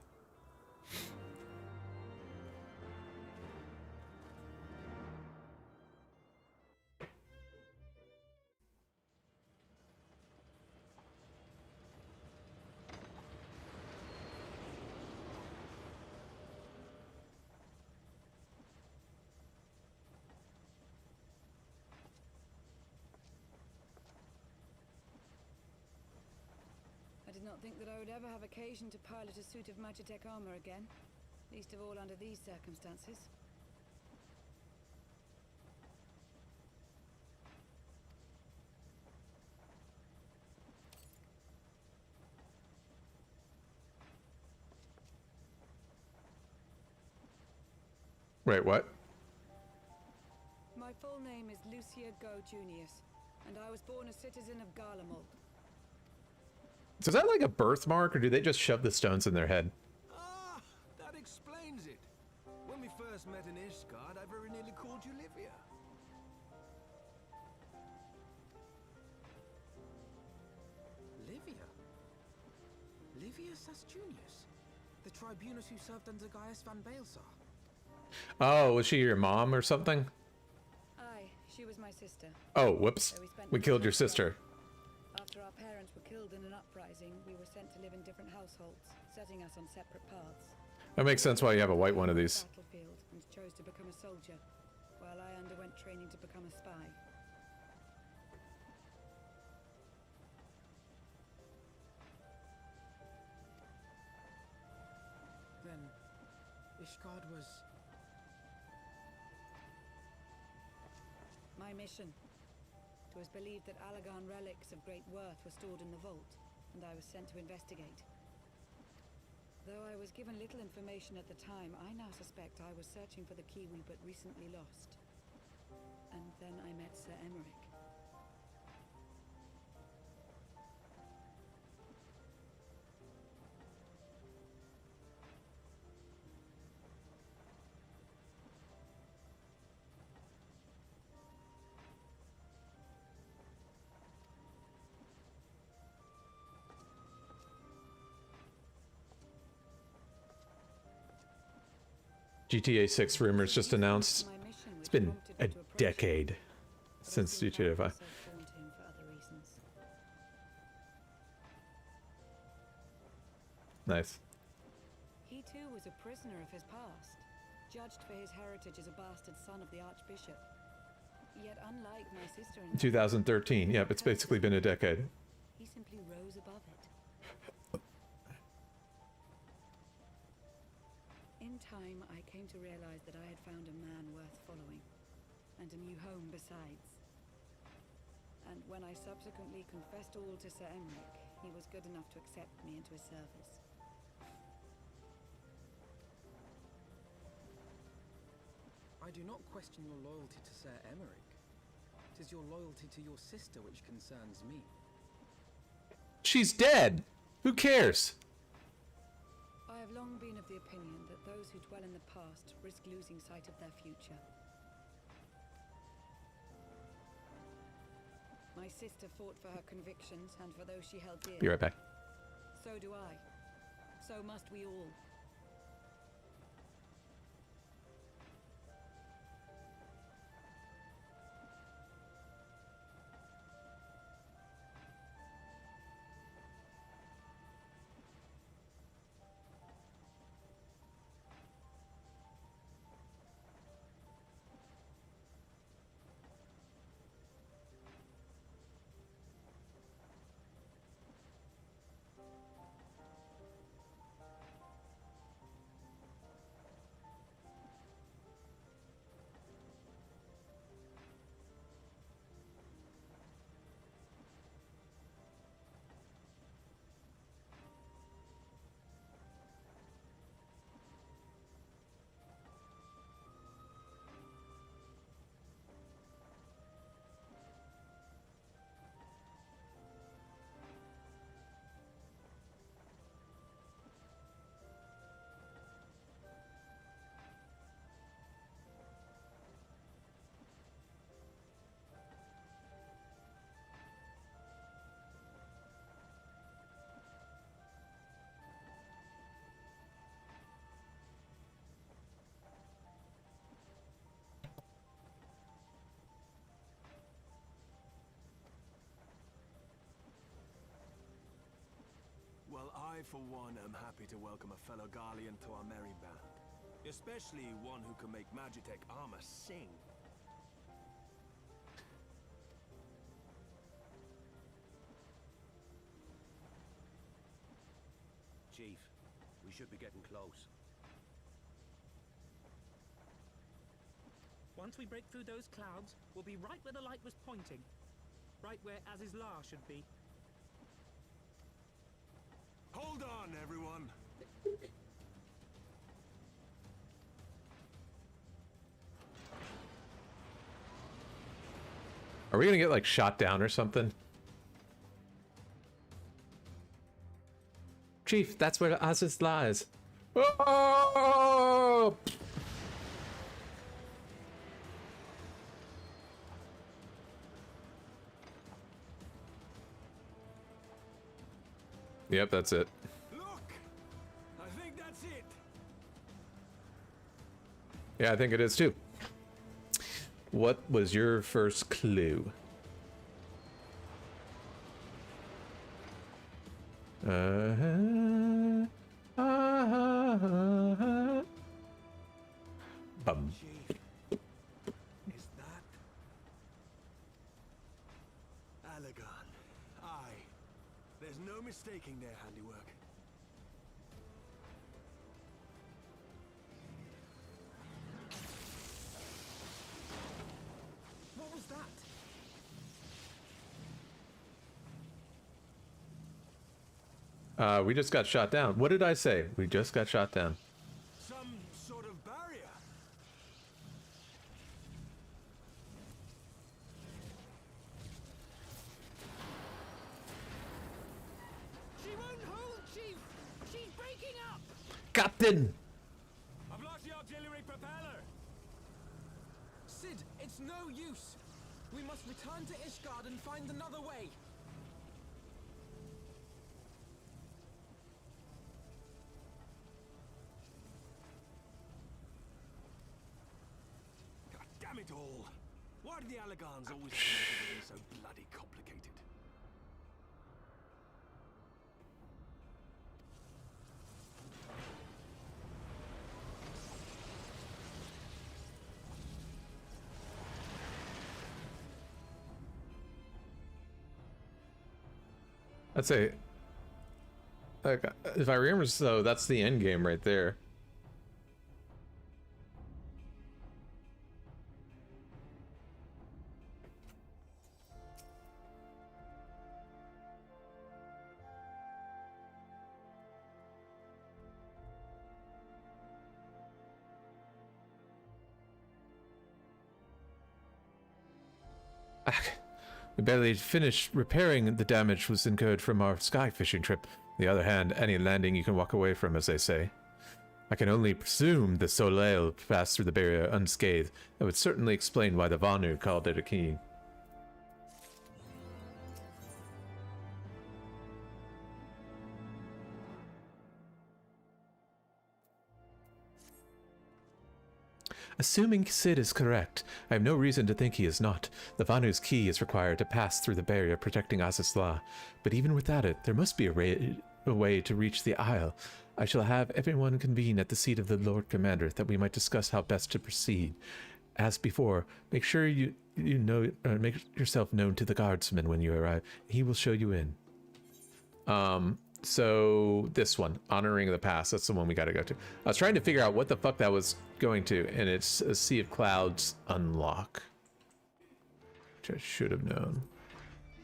I did not think that I would ever have occasion to pilot a suit of Magitech armor again, least of all under these circumstances. Wait, what? My full name is Lucia Go Junius, and I was born a citizen of Garlemald. So is that like a birthmark, or do they just shove the stones in their head? Ah, that explains it. When we first met in Ishgard, I very nearly called you Livia. Livia? Livia Sasjunius? The tribunus who served under Gaius van Baelsar? Oh, was she your mom or something? Aye, she was my sister. Oh, whoops. So we spent We most killed of your our sister. life. After our parents were killed in an uprising, we were sent to live in different households, setting us on separate paths. That makes sense why you have a white one of these. Battlefield and chose to become a soldier, while I underwent training to become a spy. Then, Ishgard was... My mission. It was believed that Allagan relics of great worth were stored in the vault, and I was sent to investigate. Though I was given little information at the time, I now suspect I was searching for the key we but recently lost. And then I met Sir Emeric. GTA 6 rumors just announced. My mission, It's which been prompted a me to approach decade you, but I since soon GTA found 5. myself drawn to him for other reasons. Nice. He too was a prisoner of his past, judged for his heritage as a bastard son of the Archbishop. Yet unlike my sister and 2013. Yep, it's basically been a decade. he simply rose above it. In time, I came to realize that I had found a man worth following, and a new home besides. And when I subsequently confessed all to Sir Emeric, he was good enough to accept me into his service. I do not question your loyalty to Sir Emeric. It is your loyalty to your sister which concerns me. She's dead! Who cares? I have long been of the opinion that those who dwell in the past risk losing sight of their future. My sister fought for her convictions and for those she held dear. Be right back. So do I. So must we all. I, for one, am happy to welcome a fellow Garlean to our merry band. Especially one who can make Magitech armor sing. Chief, we should be getting close. Once we break through those clouds, we'll be right where the light was pointing. Right where Azizlar should be. Hold on, everyone! Are we gonna get like shot down or something? Chief, that's where Aziz lies. Oh! Yep, that's it. Look! I think that's it! Yeah, I think it is too. What was your first clue? Bum. Chief, is that... Alagon? Aye. There's no mistaking their handiwork. What was that? We just got shot down. What did I say? We just got shot down. Some sort of barrier. She won't hold, Chief! She's breaking up! Captain! I've lost the auxiliary propeller. Sid, it's no use. We must return to Ishgard and find another way. God damn it all! Why do the Alagans always make everything so bloody complicated? I'd say, like, if I remember so, that's the end game right there. We barely finished repairing the damage was incurred from our sky fishing trip. On the other hand, any landing you can walk away from, as they say. I can only presume the Soleil passed through the barrier unscathed. That would certainly explain why the Vanu called it a key. Assuming Sid is correct, I have no reason to think he is not. The Vanu's key is required to pass through the barrier protecting Azizla, but even without it, there must be a way to reach the Isle. I shall have everyone convene at the seat of the Lord Commander, that we might discuss how best to proceed. As before, make sure you make yourself known to the guardsman when you arrive. He will show you in. So this one, honoring the past, that's the one we got to go to. I was trying to figure out what the fuck that was going to, and it's a Sea of Clouds unlock, which I should have known,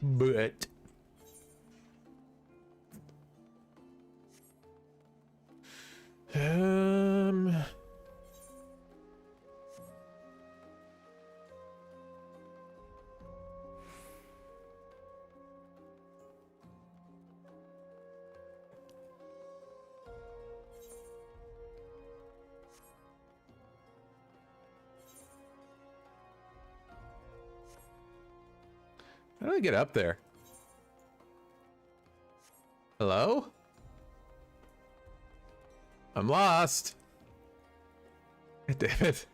but how do I get up there? Hello? I'm lost. God damn it.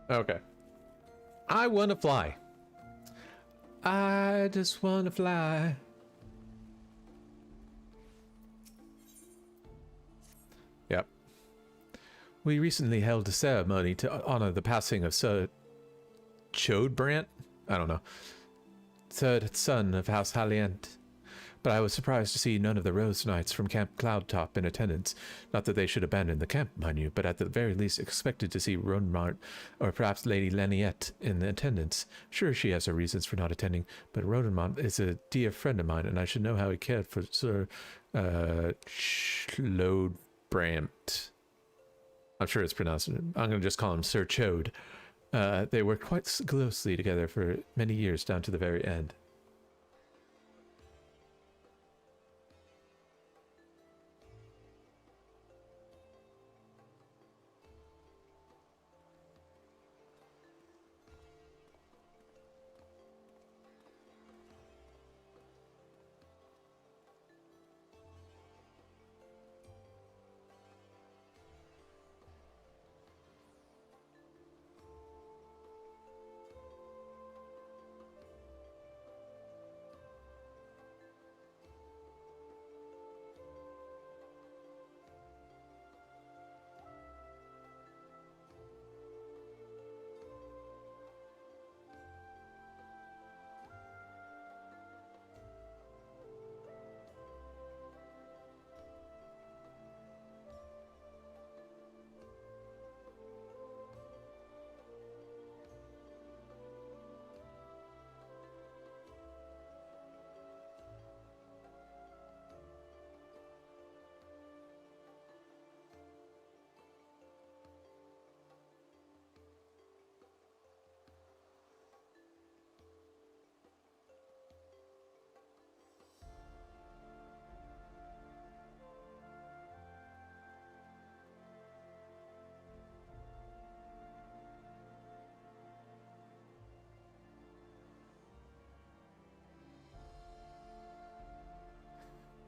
Okay. I want to fly. I just want to fly. Yep. We recently held a ceremony to honor the passing of Sir Chodbrant? I don't know. Third son of House Hallient. But I was surprised to see none of the Rose Knights from Camp Cloudtop in attendance. Not that they should abandon the camp, mind you, but at the very least expected to see Ronmart or perhaps Lady Laniette in attendance. Sure, she has her reasons for not attending, but Rodenmont is a dear friend of mine, and I should know how he cared for Sir Chlodbrant. I'm sure it's pronounced. I'm going to just call him Sir Chode. They worked quite closely together for many years down to the very end.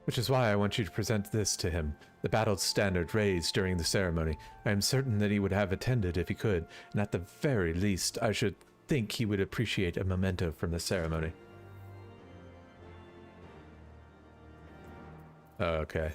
Which is why I want you to present this to him, the battle standard raised during the ceremony. I am certain that he would have attended if he could, and at the very least, I should think he would appreciate a memento from the ceremony. Okay.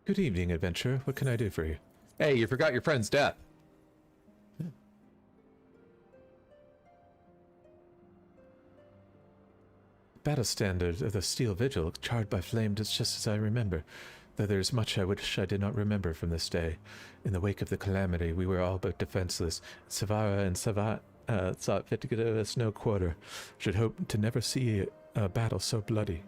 Good evening, adventurer. What can I do for you? Hey, you forgot your friend's death. Battle standard of the Steel Vigil, charred by flame, just as I remember. Though there is much I wish I did not remember from this day. In the wake of the calamity, we were all but defenseless. Savara and Savat thought fit to give us no quarter. Should hope to never see a battle so bloody.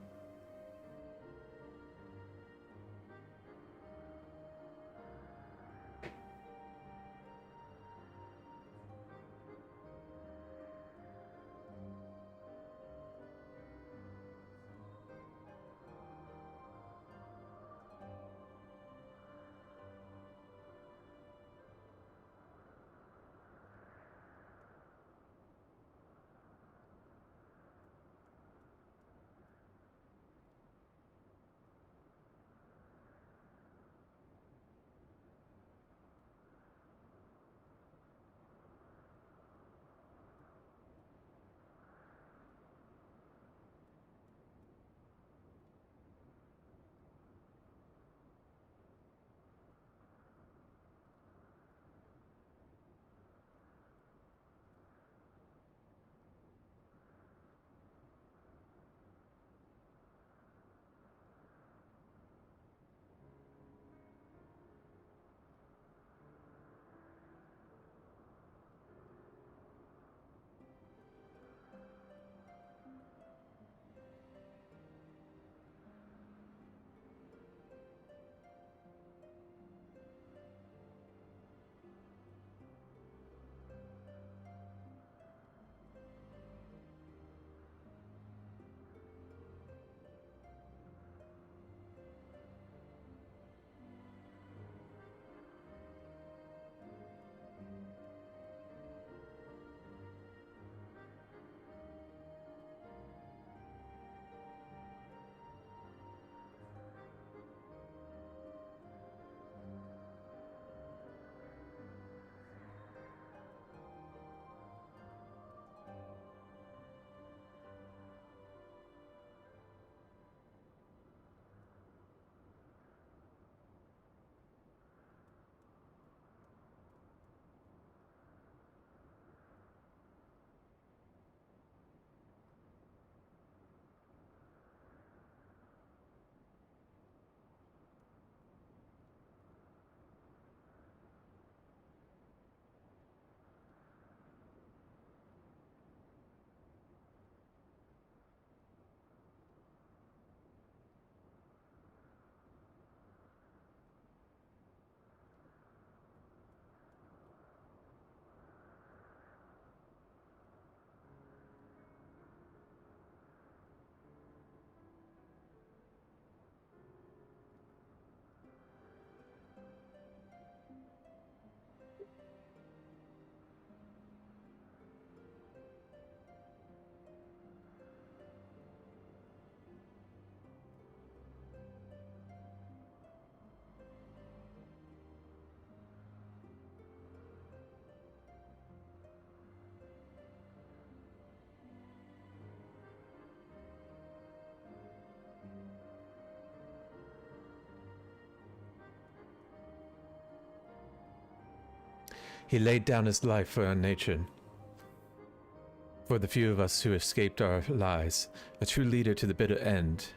He laid down his life for our nation. For the few of us who escaped our lies, a true leader to the bitter end.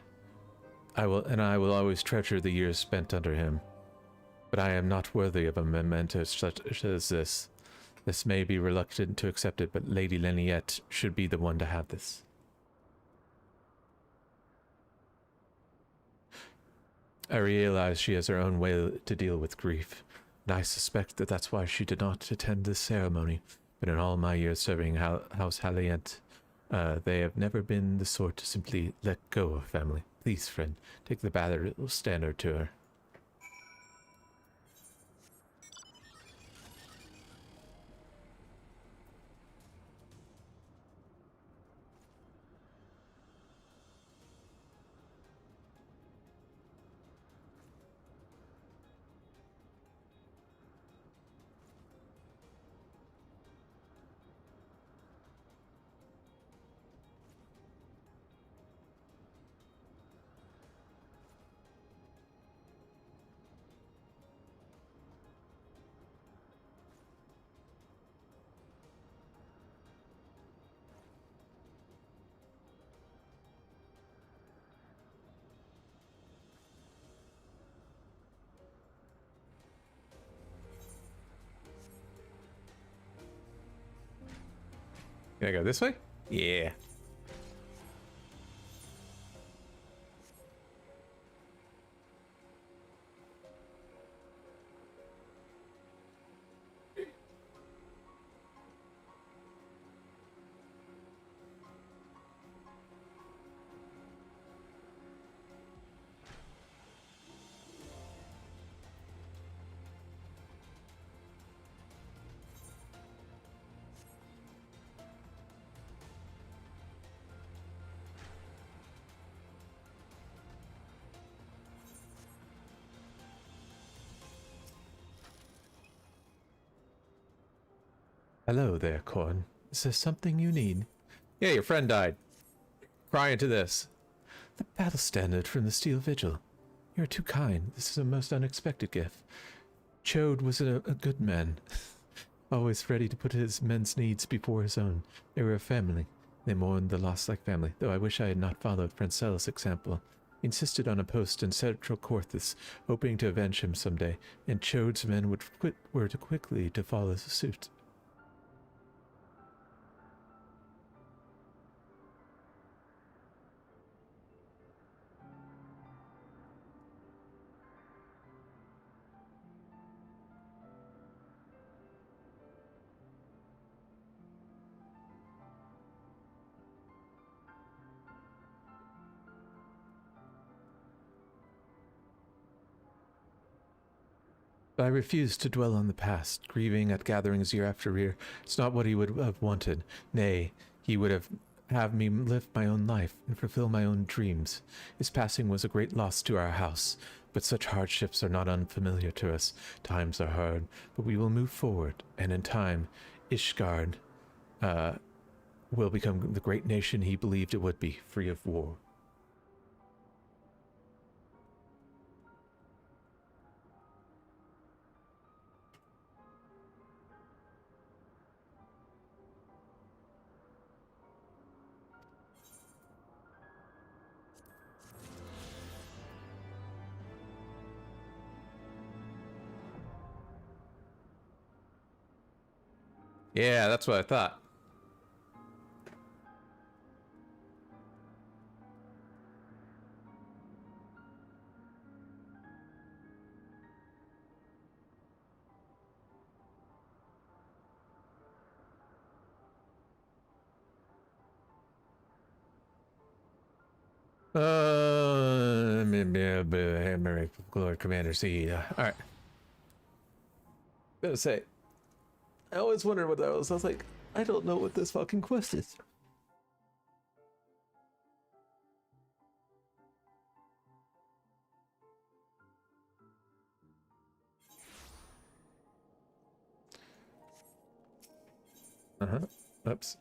I will always treasure the years spent under him. But I am not worthy of a memento such as this. This may be reluctant to accept it, but Lady Leniette should be the one to have this. I realize she has her own way to deal with grief, and I suspect that that's why she did not attend this ceremony. But in all my years serving House Hallient, they have never been the sort to simply let go of family. Please, friend, take the battle standard to her. Can I go this way? Yeah. Hello there, Corn. Is there something you need? Yeah, your friend died. Crying to this. The battle standard from the Steel Vigil. You're too kind. This is a most unexpected gift. Chode was a good man. Always ready to put his men's needs before his own. They were a family. They mourned the loss like family, though I wish I had not followed Francella's example. He insisted on a post in Central Corthus, hoping to avenge him someday, and Chode's men were to quickly to follow suit. But I refused to dwell on the past, grieving at gatherings year after year. It's not what he would have wanted. Nay, he would have me live my own life and fulfill my own dreams. His passing was a great loss to our house, but such hardships are not unfamiliar to us. Times are hard, but we will move forward, and in time, Ishgard will become the great nation he believed it would be, free of war. Yeah, that's what I thought. Lord Commander C. All right. Gonna say, I always wondered what that was. I was like, I don't know what this fucking quest is. Oops.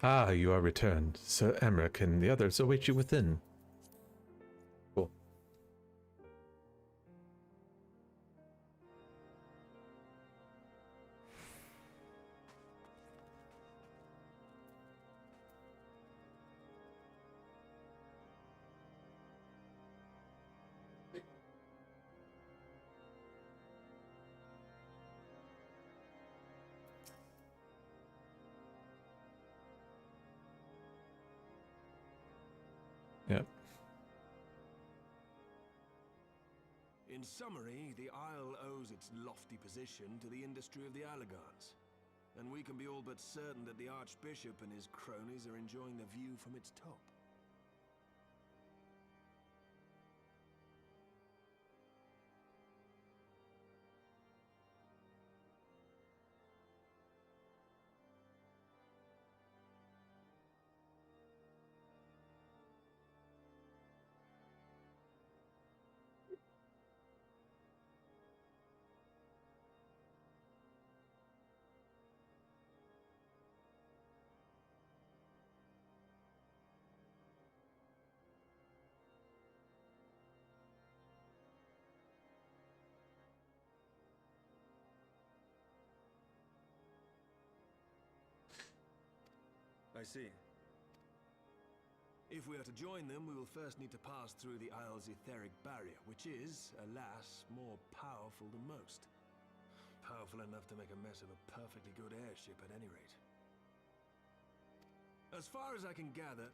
Ah, you are returned. Sir Emmerich and the others await you within. Cool. Yep. In summary, the Isle owes its lofty position to the industry of the Allagans. And we can be all but certain that the Archbishop and his cronies are enjoying the view from its top. I see. If we are to join them, we will first need to pass through the Isle's etheric barrier, which is, alas, more powerful than most. Powerful enough to make a mess of a perfectly good airship at any rate. As far as I can gather...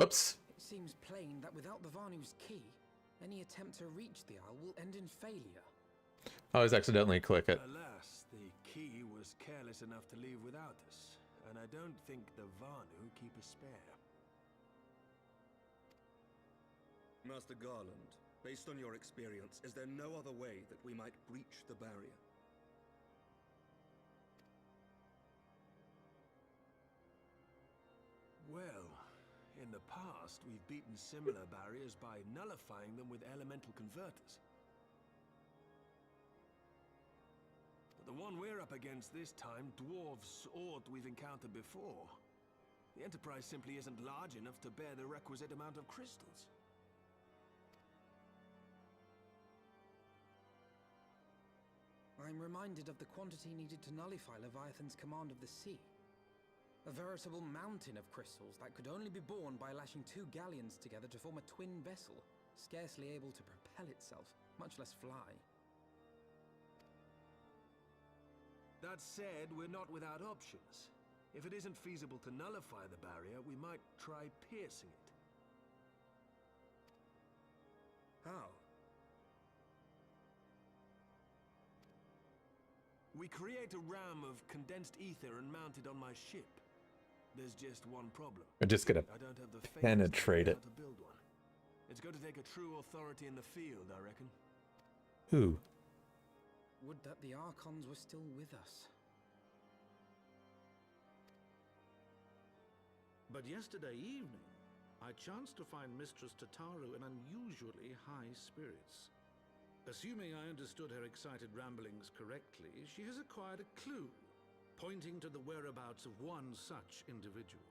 Oops. It seems plain that without the Vanu's key, any attempt to reach the Isle will end in failure. I always accidentally click it. Alas, the key was careless enough to leave without us, and I don't think the Vanu keep a spare. Master Garland, based on your experience, is there no other way that we might breach the barrier? Well, in the past, we've beaten similar barriers by nullifying them with elemental converters. But the one we're up against this time dwarfs aught we've encountered before. The Enterprise simply isn't large enough to bear the requisite amount of crystals. I'm reminded of the quantity needed to nullify Leviathan's command of the sea. A veritable mountain of crystals that could only be borne by lashing two galleons together to form a twin vessel, scarcely able to propel itself, much less fly. That said, we're not without options. If it isn't feasible to nullify the barrier, we might try piercing it. How? We create a ram of condensed ether and mount it on my ship. There's just one problem. I'm just gonna I don't have the faintest penetrate idea it. how to build one. It's going to take a true authority in the field, I reckon. Who? Would that the Archons were still with us. But yesterday evening, I chanced to find Mistress Tataru in unusually high spirits. Assuming I understood her excited ramblings correctly, she has acquired a clue, pointing to the whereabouts of one such individual.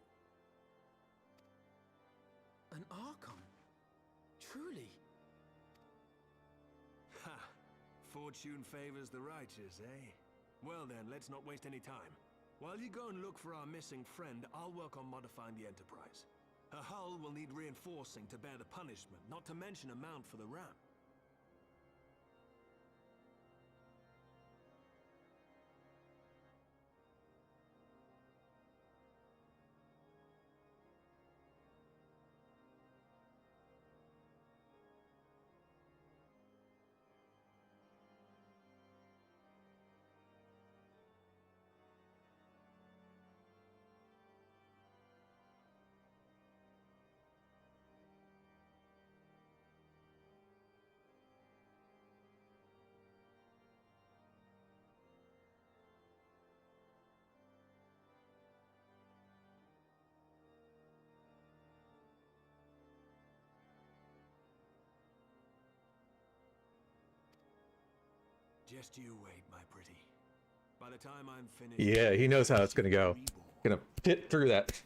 An Archon? Truly? Ha! Fortune favors the righteous, eh? Well then, let's not waste any time. While you go and look for our missing friend, I'll work on modifying the Enterprise. Her hull will need reinforcing to bear the punishment, not to mention a mount for the ram. Just you wait, my pretty. By the time I'm finished... Yeah, he knows how it's gonna go. Gonna pit through that.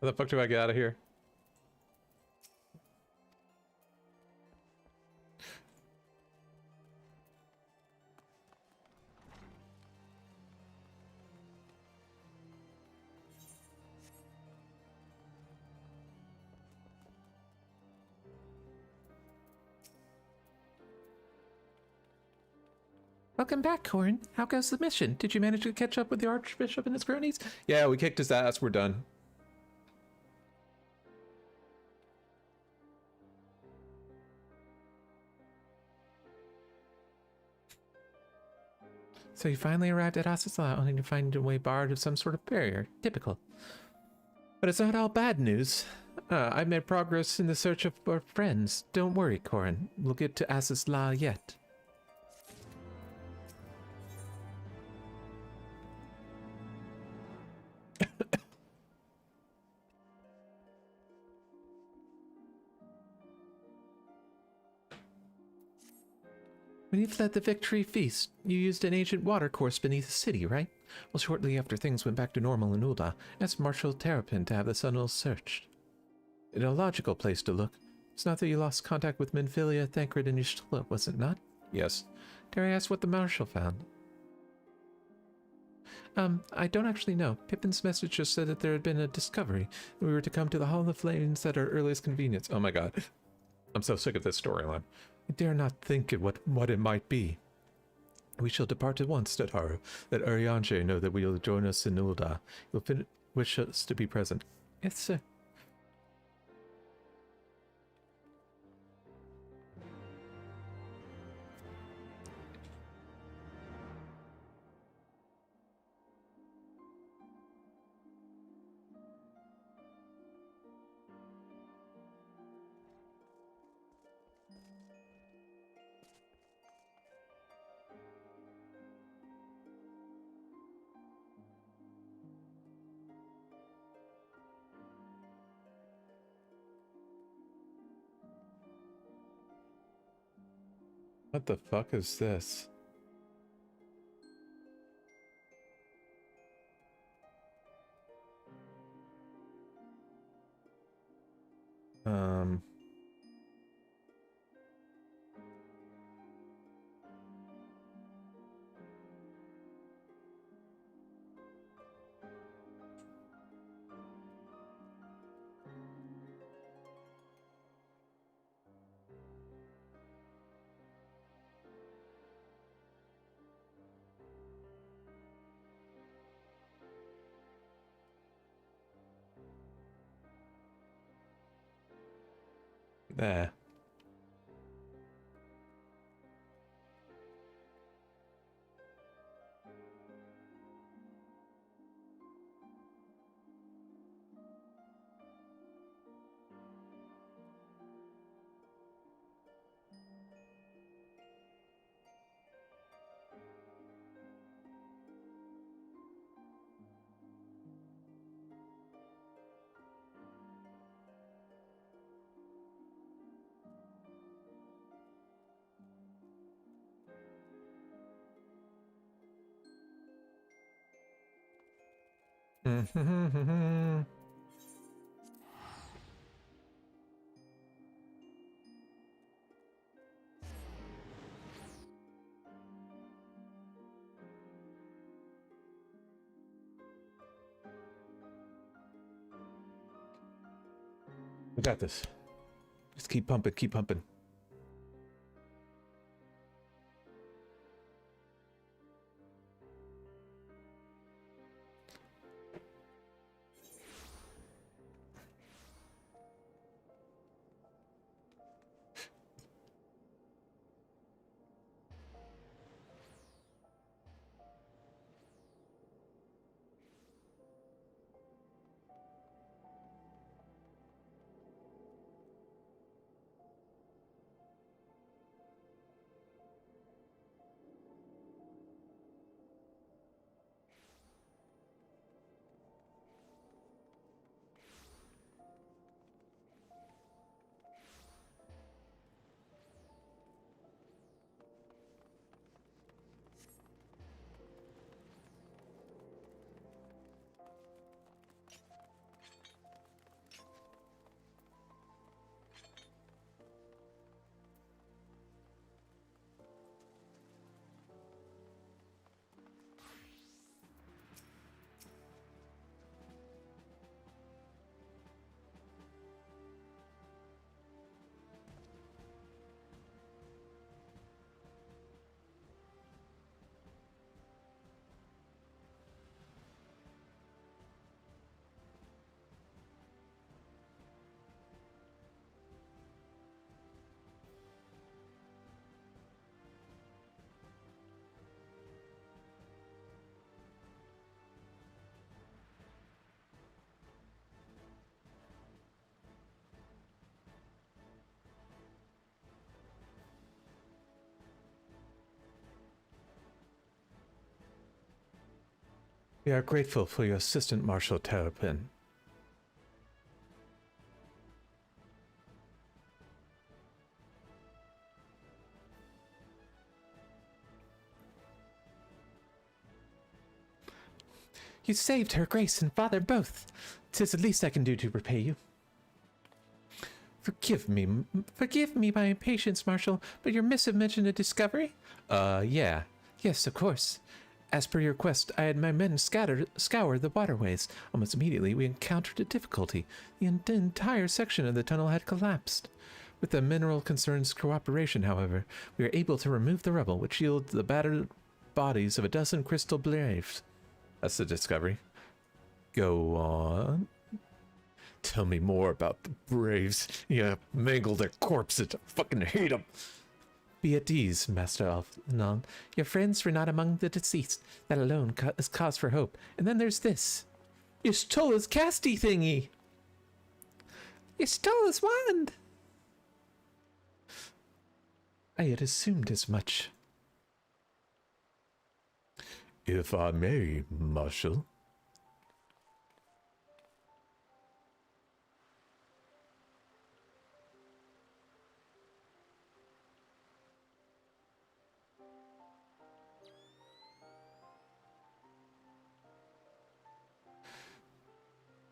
How the fuck do I get out of here? Welcome back, Corin. How goes the mission? Did you manage to catch up with the Archbishop and his cronies? Yeah, we kicked his ass. We're done. So you finally arrived at Asisla, only to find your way barred of some sort of barrier. Typical. But it's not all bad news. I've made progress in the search of our friends. Don't worry, Corin. We'll get to Asisla yet. When you fled the Victory Feast, you used an ancient watercourse beneath the city, right? Well, shortly after things went back to normal in Ul'dah, I asked Marshal Terrapin to have the Sentinels searched. In a logical place to look. It's not that you lost contact with Minfilia, Thancred, and Y'shtola, was it not? Yes. Dare I ask what the Marshal found? I don't actually know. Pippin's message just said that there had been a discovery, and we were to come to the Hall of Flames at our earliest convenience. Oh my god. I'm so sick of this storyline. I dare not think of what it might be. We shall depart at once, Tataru. Let Urianger know that we will join us in Ul'dah. You'll wish us to be present. Yes, sir. What the fuck is this? There. We got this. Just keep pumping, keep pumping. We are grateful for your assistant, Marshal Terrapin. You saved her grace and father both. 'Tis the least I can do to repay you. Forgive me my impatience, Marshal, but your missive mentioned a discovery? Yeah. Yes, of course. As per your request, I had my men scour the waterways. Almost immediately, we encountered a difficulty. The entire section of the tunnel had collapsed. With the mineral concern's cooperation, however, we were able to remove the rubble, which yielded the battered bodies of a dozen crystal braves. That's the discovery. Go on. Tell me more about the Braves. Yeah, mangle their corpses. I fucking hate them. Be at ease, Master Alphnon. Your friends were not among the deceased. That alone is cause for hope. And then there's this. You stole his casty thingy. You stole his wand. I had assumed as much. If I may, Marshal.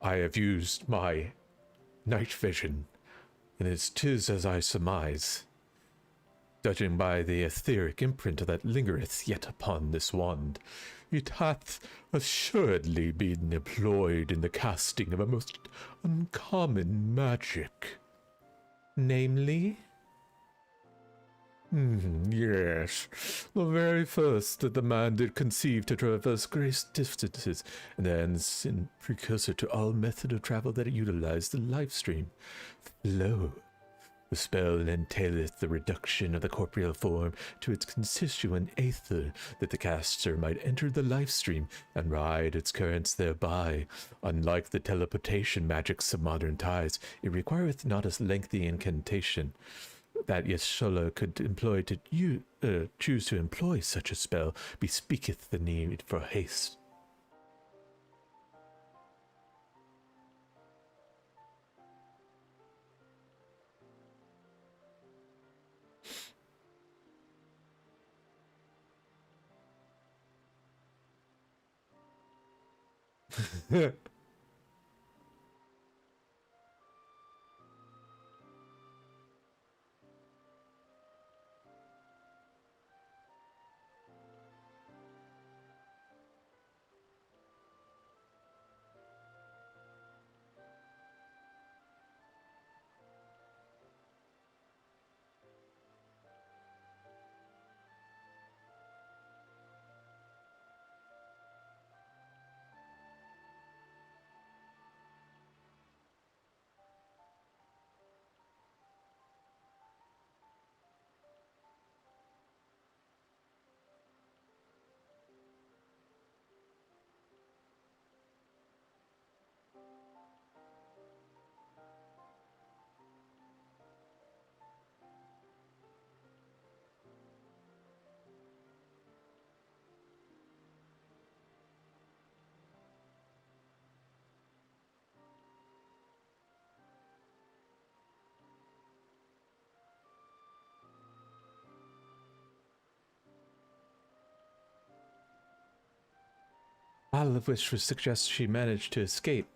I have used my night vision, and it 'tis as I surmise. Judging by the etheric imprint that lingereth yet upon this wand, it hath assuredly been employed in the casting of a most uncommon magic. Namely? Yes, the very first that the man did conceive to traverse great distances, and thence in precursor to all method of travel that utilized the life stream. Flow. The spell entaileth the reduction of the corporeal form to its constituent aether, that the caster might enter the life stream and ride its currents thereby. Unlike the teleportation magics of modern times, it requireth not a lengthy incantation that Yeshua could employ to choose to employ such a spell, bespeaketh the need for haste. All of which would suggest she managed to escape.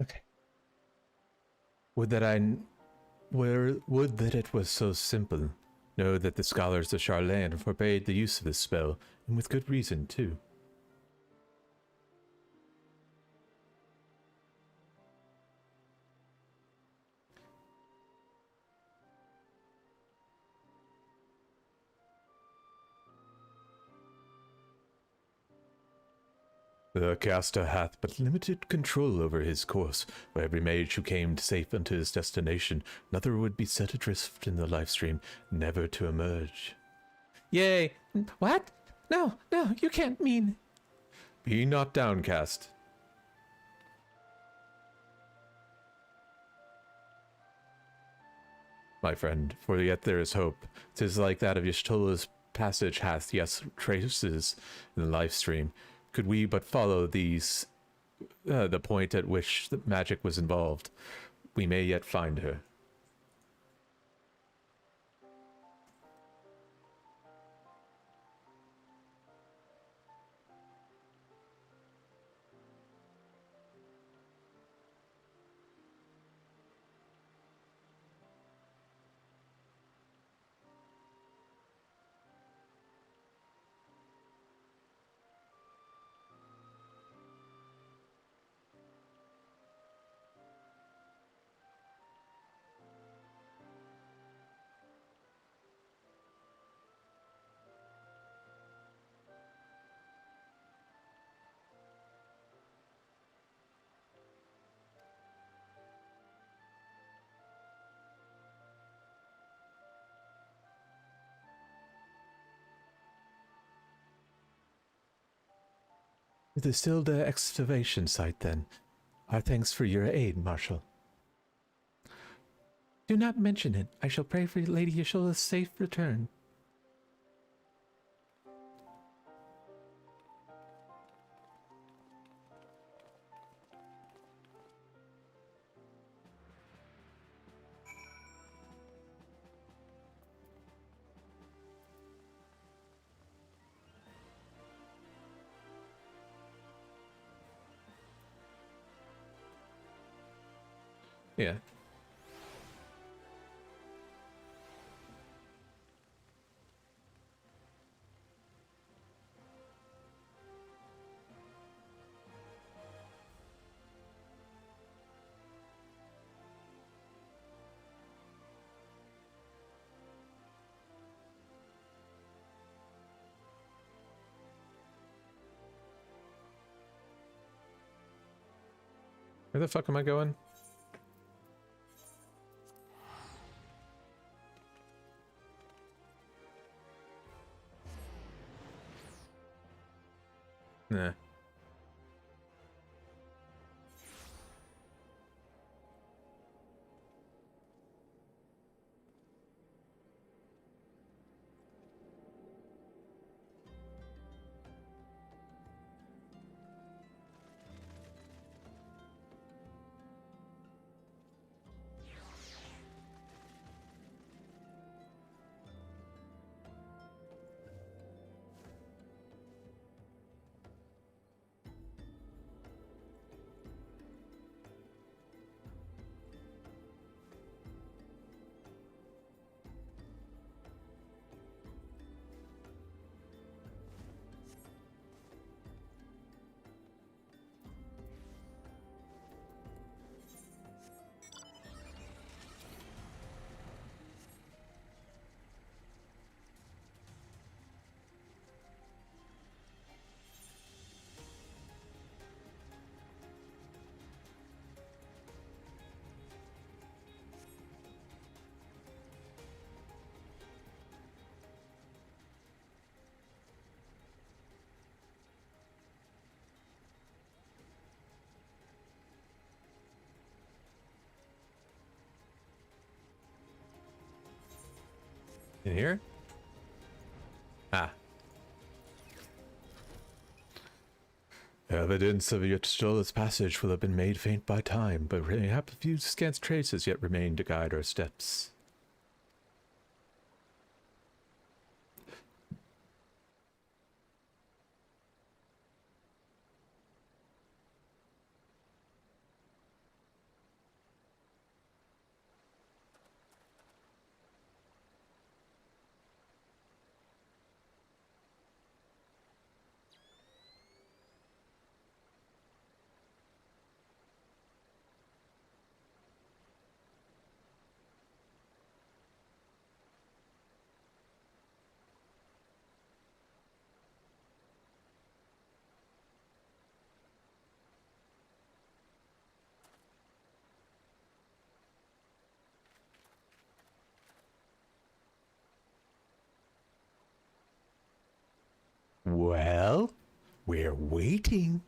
Okay. Would that would that it was so simple. Know that the scholars of Charlene forbade the use of this spell, and with good reason, too. The caster hath but limited control over his course. For every mage who came safe unto his destination, another would be set adrift in the lifestream, never to emerge. Yay! What? No, you can't mean... Be not downcast. My friend, for yet there is hope. 'Tis like that of Y'shtola's passage hath, yes, traces in the lifestream. Could we but follow these, the point at which the magic was involved, we may yet find her. The Silda excavation site, then. Our thanks for your aid, Marshal. Do not mention it. I shall pray for Lady Yashola's safe return. Yeah. Where the fuck am I going? Nah. In here? Ah. Evidence of Yatstola's passage will have been made faint by time, but perhaps a few scant traces yet remain to guide our steps. Well, we're waiting.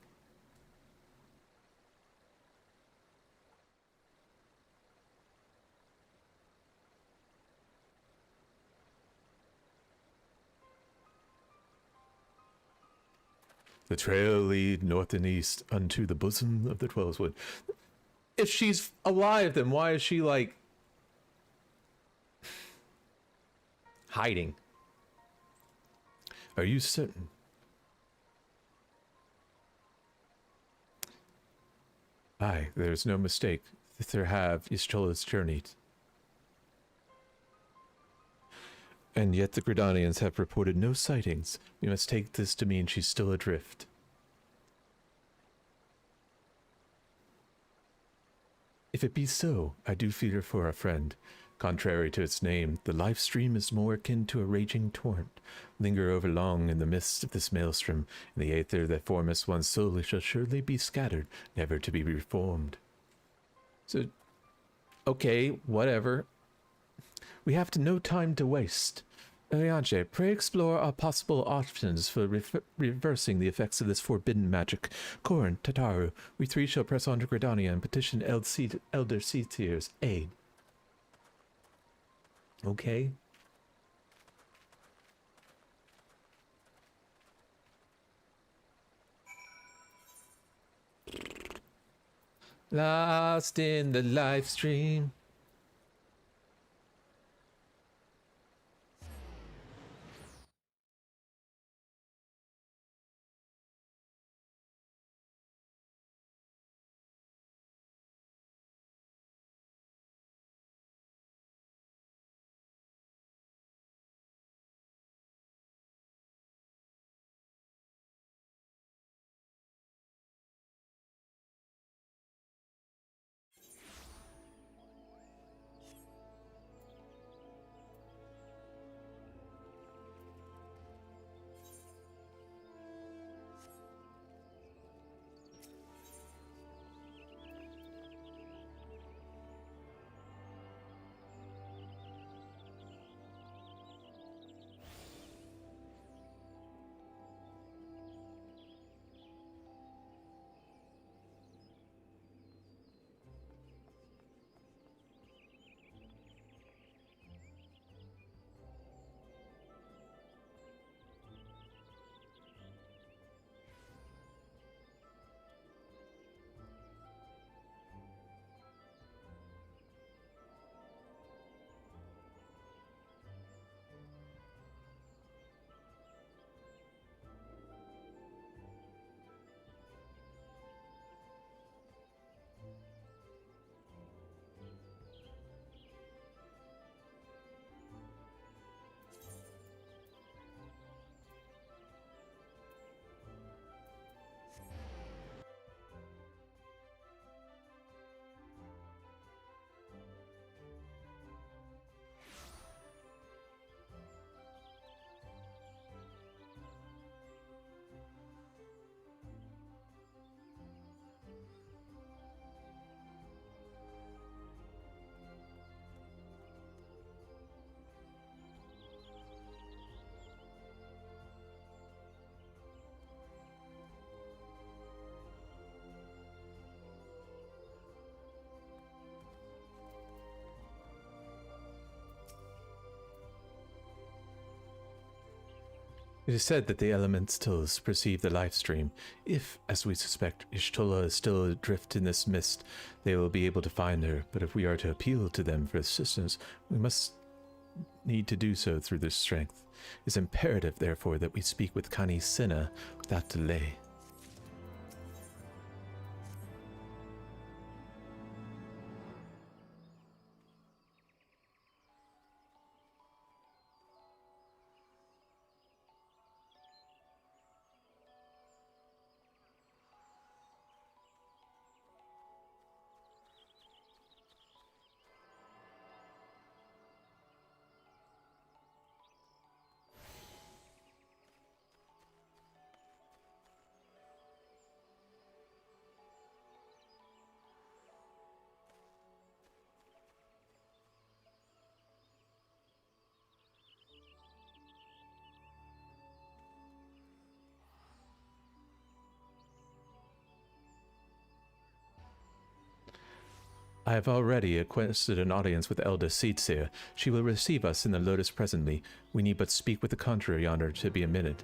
The trail lead north and east unto the bosom of the Twelveswood. If she's alive, then why is she, like, hiding? Are you certain? Aye, there's no mistake. Thither have Yashtola's journeyed. And yet the Gridanians have reported no sightings. We must take this to mean she's still adrift. If it be so, I do fear for our friend. Contrary to its name, the life stream is more akin to a raging torrent. Linger over long in the midst of this maelstrom, and the aether that formeth one's soul shall surely be scattered, never to be reformed. So, okay, whatever. We have no time to waste. Elianche, pray explore our possible options for reversing the effects of this forbidden magic. Korn, Tataru, we three shall press on to Gridania and petition Elder Seatier's aid. Okay. Lost in the live stream. It is said that the elementals perceive the live stream. If, as we suspect, Ishtola is still adrift in this mist, they will be able to find her. But if we are to appeal to them for assistance, we must need to do so through their strength. It is imperative, therefore, that we speak with Kani Sinna without delay. I have already requested an audience with Elder Seatsir. She will receive us in the Lotus presently. We need but speak with the contrary yonder to be admitted.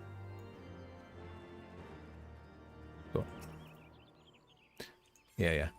Cool. Yeah.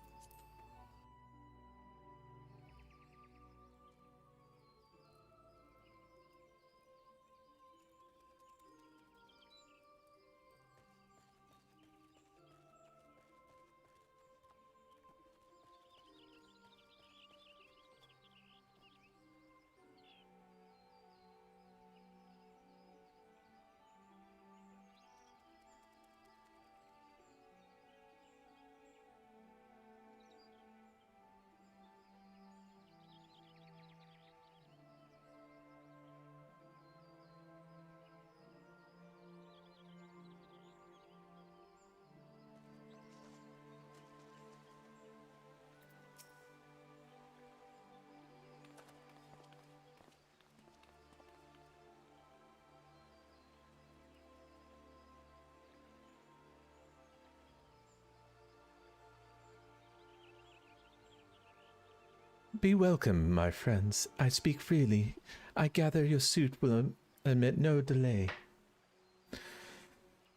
Be welcome, my friends. I speak freely. I gather your suit will admit no delay.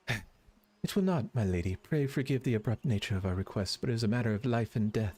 It will not, my lady. Pray forgive the abrupt nature of our request, but it is a matter of life and death.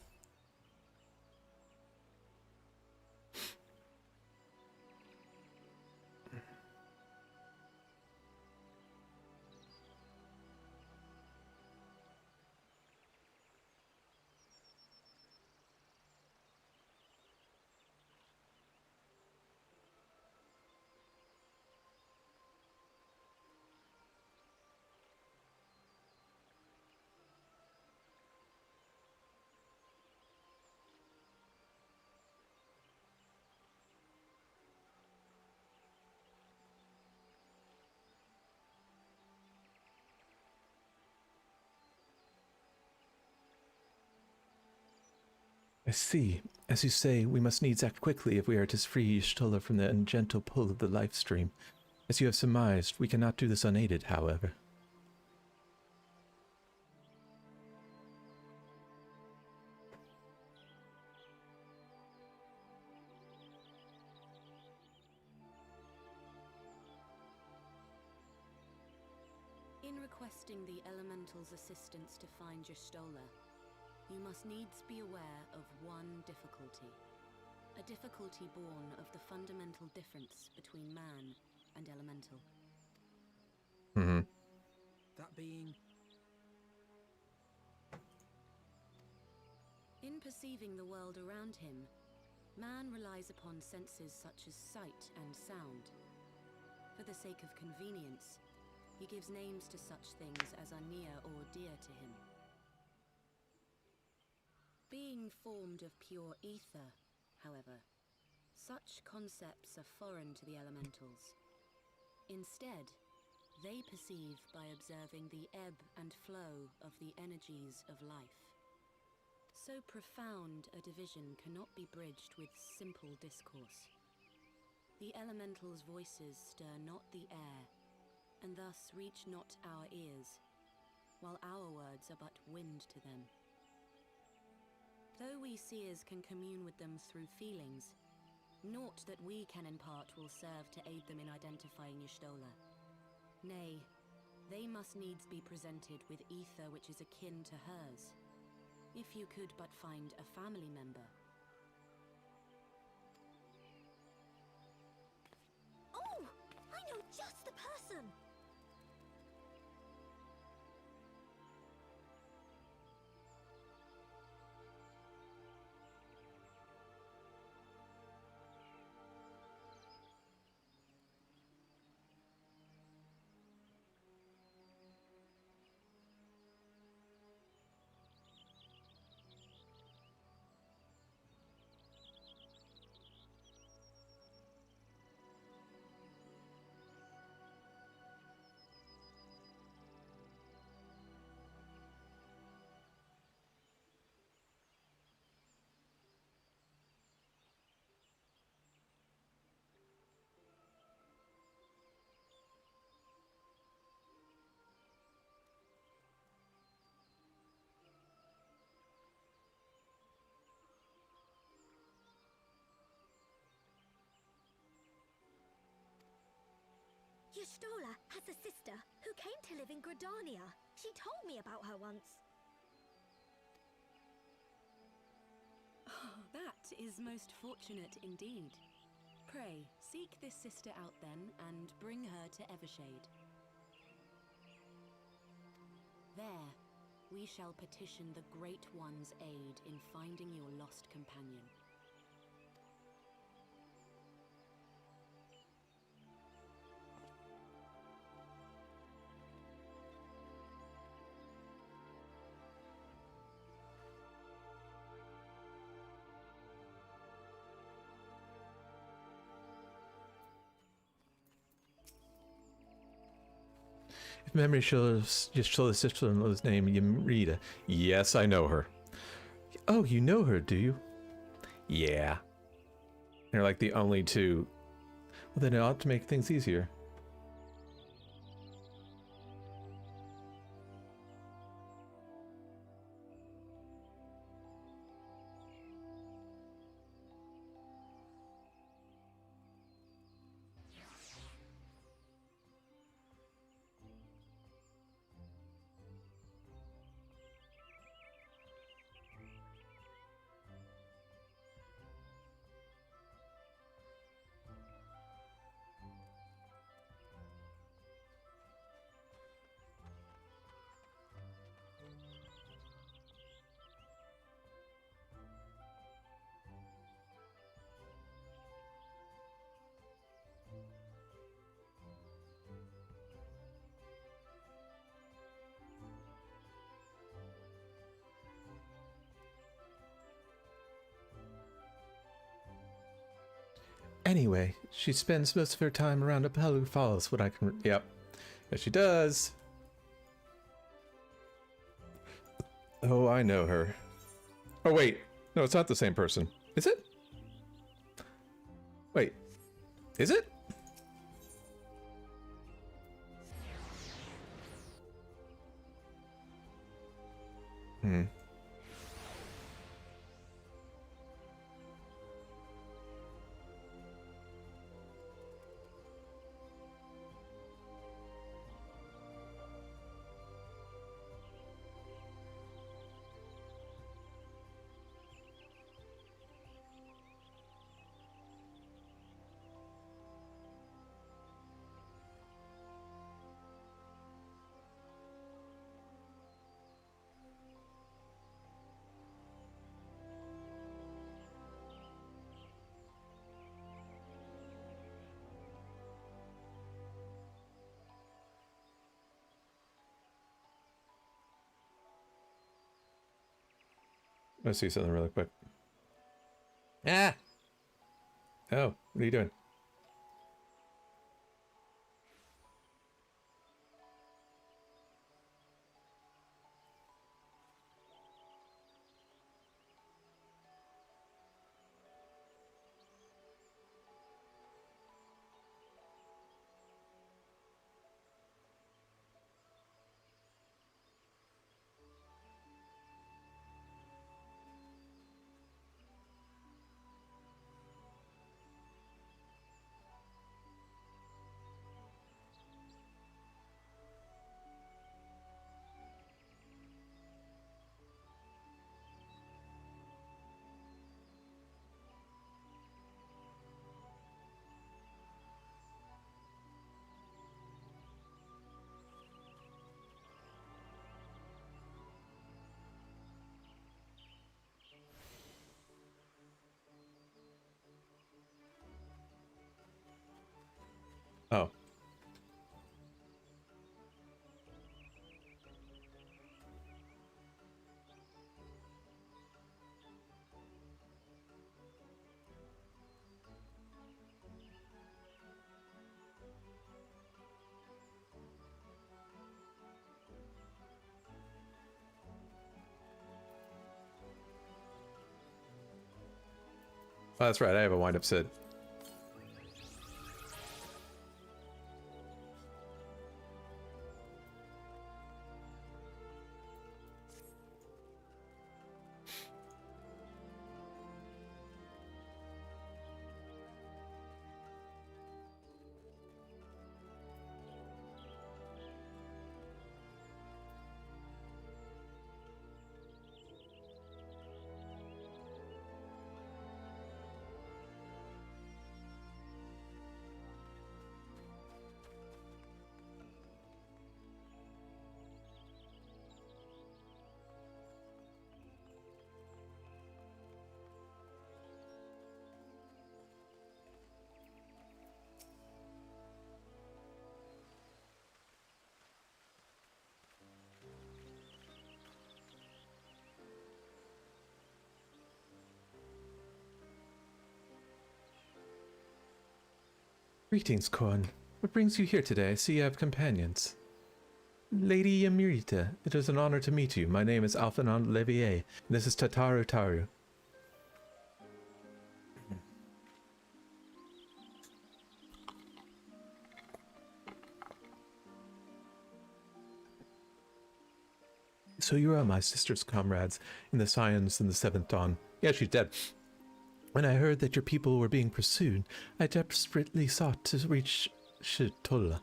I see. As you say, we must needs act quickly if we are to free Y'shtola from the ungentle pull of the life stream. As you have surmised, we cannot do this unaided, however. In requesting the Elemental's assistance to find Y'shtola, you must needs be aware of one difficulty. A difficulty born of the fundamental difference between man and Elemental. That being... In perceiving the world around him, man relies upon senses such as sight and sound. For the sake of convenience, he gives names to such things as are near or dear to him. Being formed of pure ether, however, such concepts are foreign to the Elementals. Instead, they perceive by observing the ebb and flow of the energies of life. So profound a division cannot be bridged with simple discourse. The Elementals' voices stir not the air, and thus reach not our ears, while our words are but wind to them. Though we seers can commune with them through feelings, naught that we can impart will serve to aid them in identifying Y'shtola. Nay, they must needs be presented with ether which is akin to hers. If you could but find a family member. Oh! I know just the person! Y'shtola has a sister who came to live in Gridania. She told me about her once. Oh, that is most fortunate indeed. Pray, seek this sister out then, and bring her to Evershade. There, we shall petition the Great One's aid in finding your lost companion. If memory shows Y'shtola's sister-in-law's name, Ymrita. Yes, I know her. Oh, you know her, do you? Yeah. They're like the only two. Well, then it ought to make things easier. Anyway, she spends most of her time around Apellu Falls, what I can... Yep. Yes, she does. Oh, I know her. Oh, wait. No, it's not the same person. Is it? Wait. Is it? Hmm. Let's see something really quick. Ah! Oh, what are you doing? Oh. Oh, that's right. I have a wind-up Sid. Greetings, Korn. What brings you here today? I see you have companions. Lady Yamirita, it is an honor to meet you. My name is Alphonse Levier, and this is Tataru Taru. So you are my sister's comrades in the Scions in the Seventh Dawn. Yeah, she's dead. When I heard that your people were being pursued, I desperately sought to reach Shitola.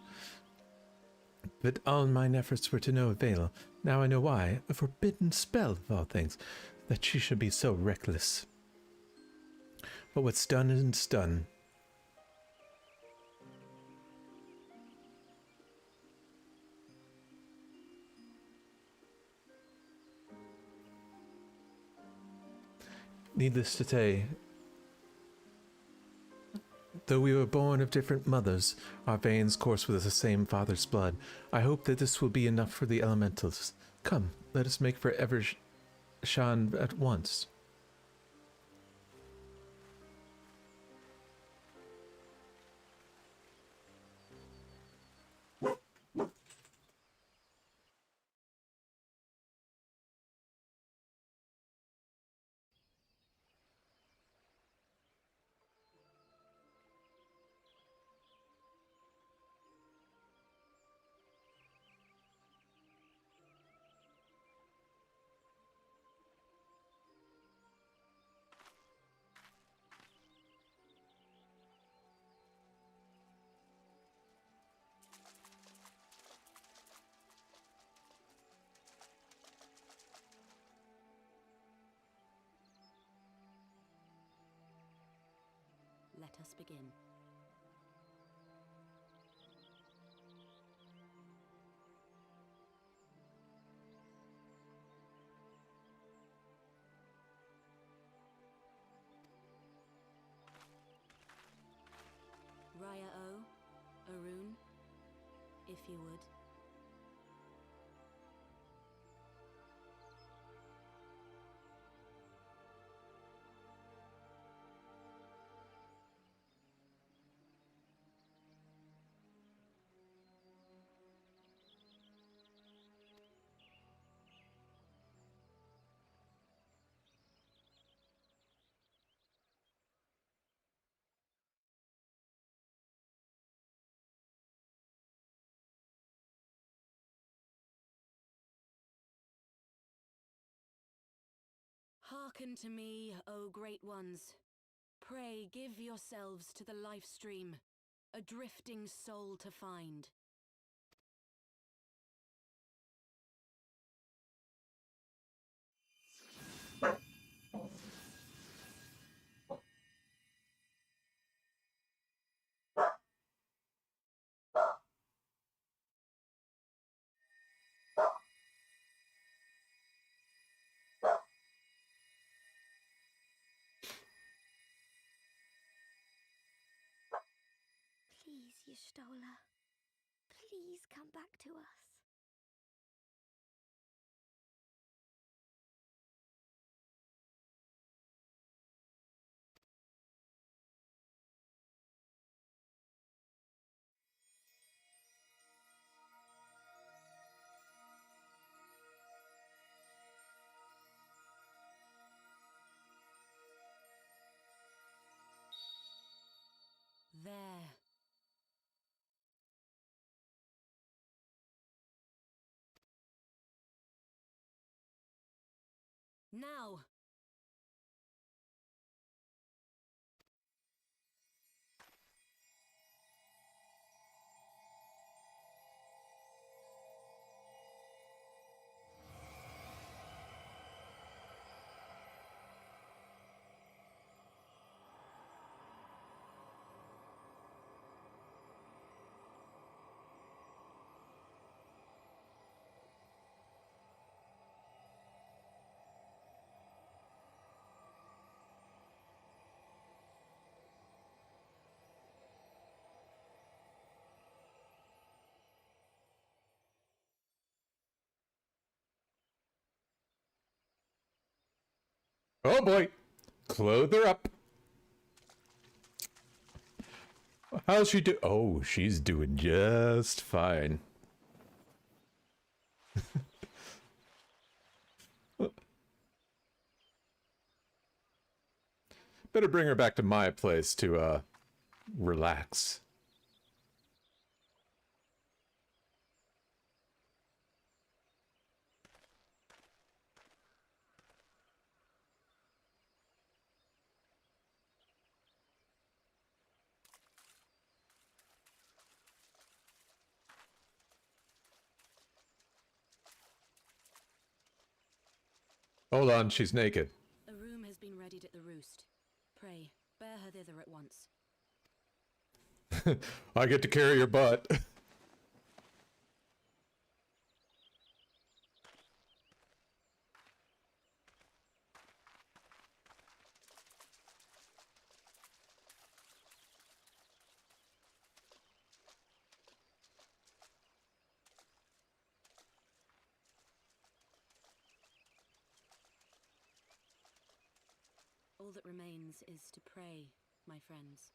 But all mine efforts were to no avail. Now I know why. A forbidden spell, of all things, that she should be so reckless. But what's done is done. Needless to say, though we were born of different mothers, our veins course with the same father's blood. I hope that this will be enough for the elementals. Come, let us make for Evershan at once. let us begin. Raya O, Arun, if you would. Hearken to me, O great ones. Pray give yourselves to the life stream, a drifting soul to find. Please, Y'shtola. Please come back to us. There. Now! Oh boy! Clothe her up. How's she do? Oh, she's doing just fine. Better bring her back to my place to, relax. Hold on, she's naked. A room has been readied at the roost. Pray, bear her thither at once. I get to carry your butt. All that remains is to pray, my friends.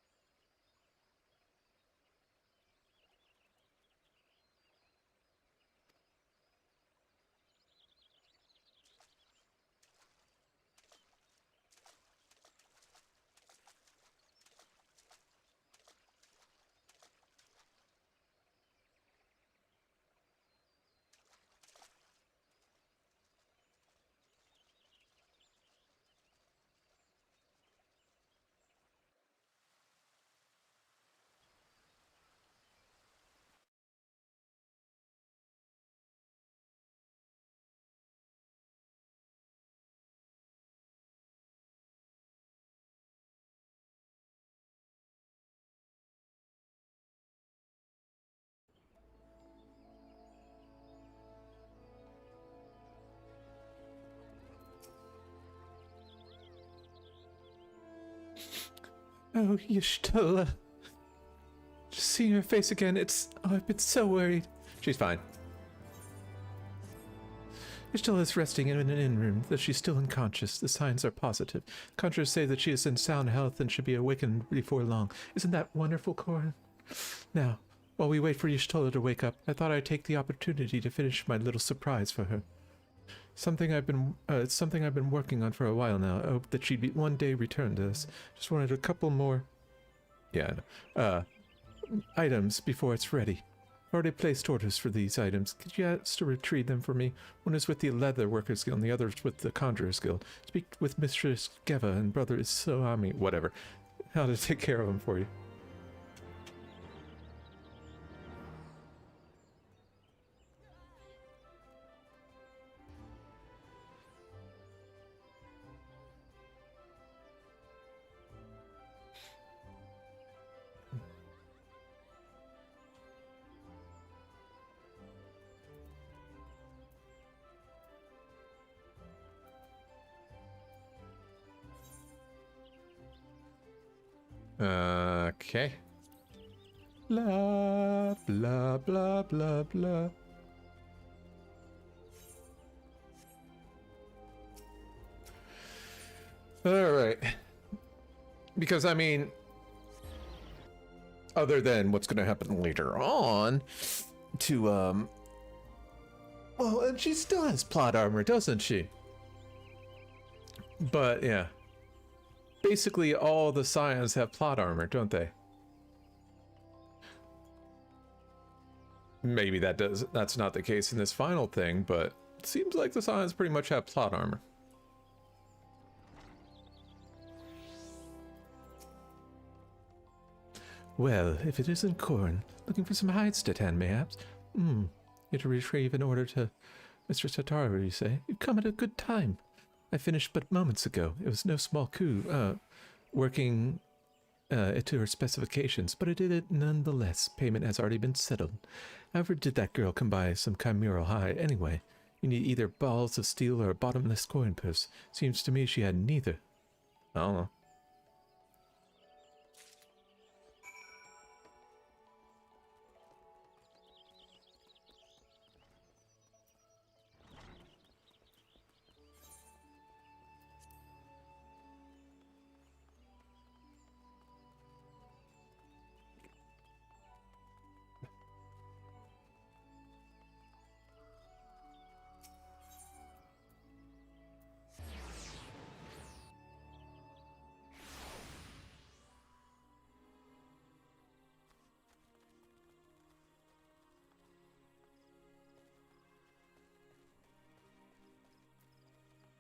Oh, Y'shtola. Just seeing her face again, I've been so worried. She's fine. Y'shtola is resting in an inn room, though she's still unconscious. The signs are positive. Conjurers say that she is in sound health and should be awakened before long. Isn't that wonderful, Corin? Now, while we wait for Y'shtola to wake up, I thought I'd take the opportunity to finish my little surprise for her. It's something I've been working on for a while now. I hope that she'd one day return to us. Just wanted a couple more, items before it's ready. I've already placed orders for these items. Could you ask to retrieve them for me? One is with the Leather Workers Guild, and the other is with the Conjurers Guild. Speak with Mistress Geva and Brother Isoami, whatever. How to take care of them for you. Okay. Blah, blah, blah, blah, blah. Alright. Because, I mean, other than what's going to happen later on, well, and she still has plot armor, doesn't she? But, yeah. Basically, all the Scions have plot armor, don't they? Maybe that's not the case in this final thing, but it seems like the Scions pretty much have plot armor. Well, if it isn't Corn, looking for some hides to tan, mayhaps? Here to retrieve an order to Mr. Tataru, you say? You've come at a good time. I finished but moments ago. It was no small coup, working it to her specifications, but I did it nonetheless. Payment has already been settled. However did that girl come by some chimeral hide anyway? You need either balls of steel or a bottomless coin purse. Seems to me she had neither. I don't know.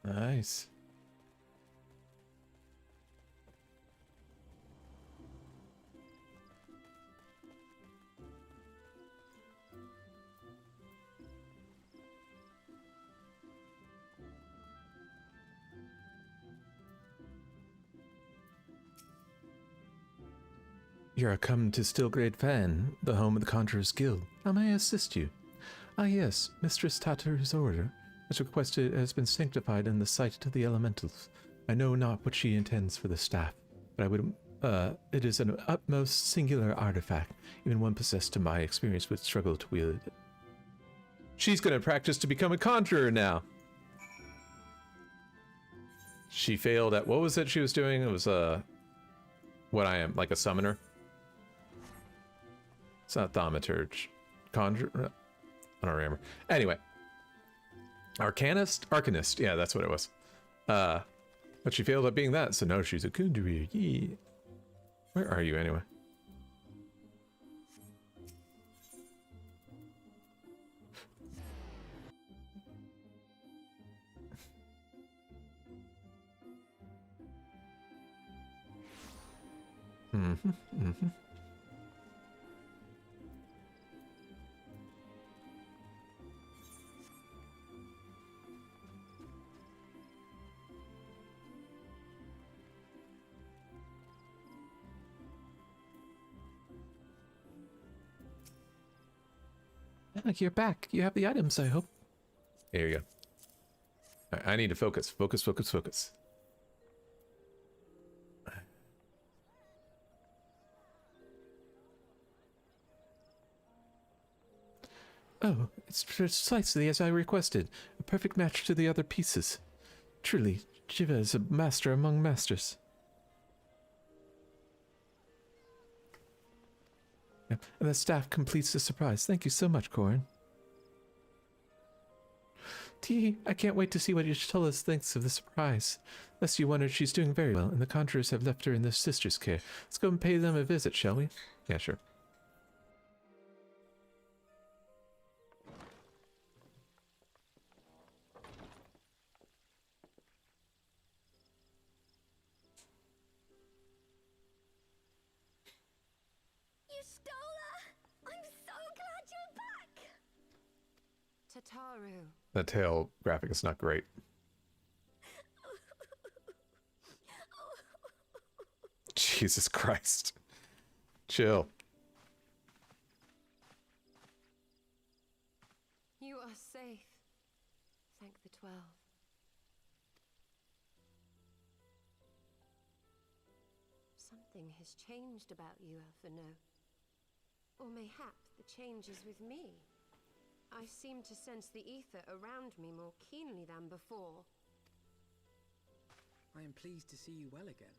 Nice. You're come to Stillgrade Fan, the home of the Conjurers Guild. How may I assist you? Ah yes, Mistress Tataru's order, as requested, has been sanctified in the sight of the elementals. I know not what she intends for the staff, but I would, it is an utmost singular artifact. Even one possessed to my experience would struggle to wield it. She's gonna practice to become a conjurer now. She failed at, what was it she was doing? It was, what I am, like a summoner? It's not thaumaturge. Conjurer? I don't remember. Anyway. Arcanist? Yeah, that's what it was. But she failed at being that, so now she's a conjurer. Yeah. Where are you anyway? You're back. You have the items, I hope. Here you go. I need to focus. Focus. Oh, it's precisely as I requested. A perfect match to the other pieces. Truly, Jiva is a master among masters. Yeah, and the staff completes the surprise. Thank you so much, Corin. Tee, I can't wait to see what Y'shtola thinks of the surprise. Lest you wondered, she's doing very well, and the Conjurers have left her in their sister's care. Let's go and pay them a visit, shall we? Yeah, sure. Y'shtola! I'm so glad you're back! Tataru. The tail graphic is not great. Jesus Christ. Chill. You are safe. Thank the 12. Something has changed about you, Alphino. Or mayhap the change is with me. I seem to sense the ether around me more keenly than before. I am pleased to see you well again.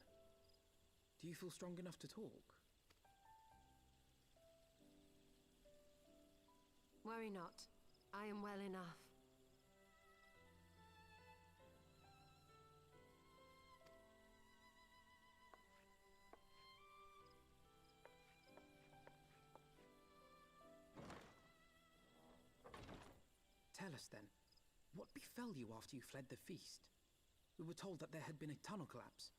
Do you feel strong enough to talk? Worry not. I am well enough. Tell us then, what befell you after you fled the feast? We were told that there had been a tunnel collapse.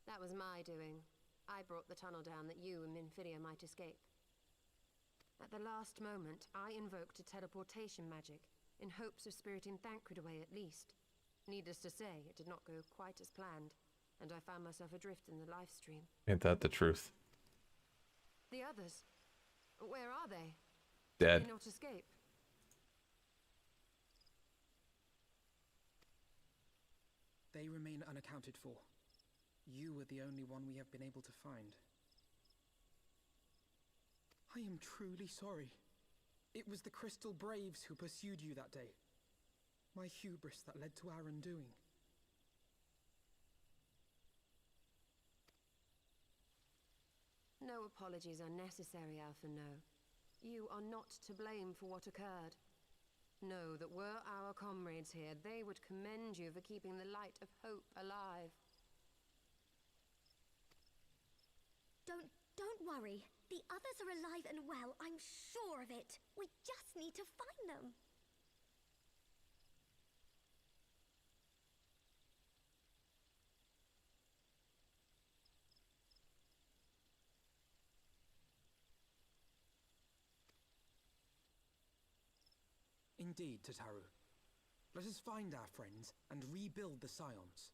That was my doing. I brought the tunnel down that you and Minfidia might escape. At the last moment, I invoked a teleportation magic, in hopes of spiriting Thancred away at least. Needless to say, it did not go quite as planned, and I found myself adrift in the life stream. Ain't that the truth? The others? Where are they? Dead. Did they not escape? They remain unaccounted for. You are the only one we have been able to find. I am truly sorry. It was the Crystal Braves who pursued you that day. My hubris that led to our undoing. No apologies are necessary, Alphino. You are not to blame for what occurred. Know that were our comrades here, they would commend you for keeping the light of hope alive. Don't worry. The others are alive and well, I'm sure of it. We just need to find them. Indeed, Tataru. Let us find our friends and rebuild the Scions.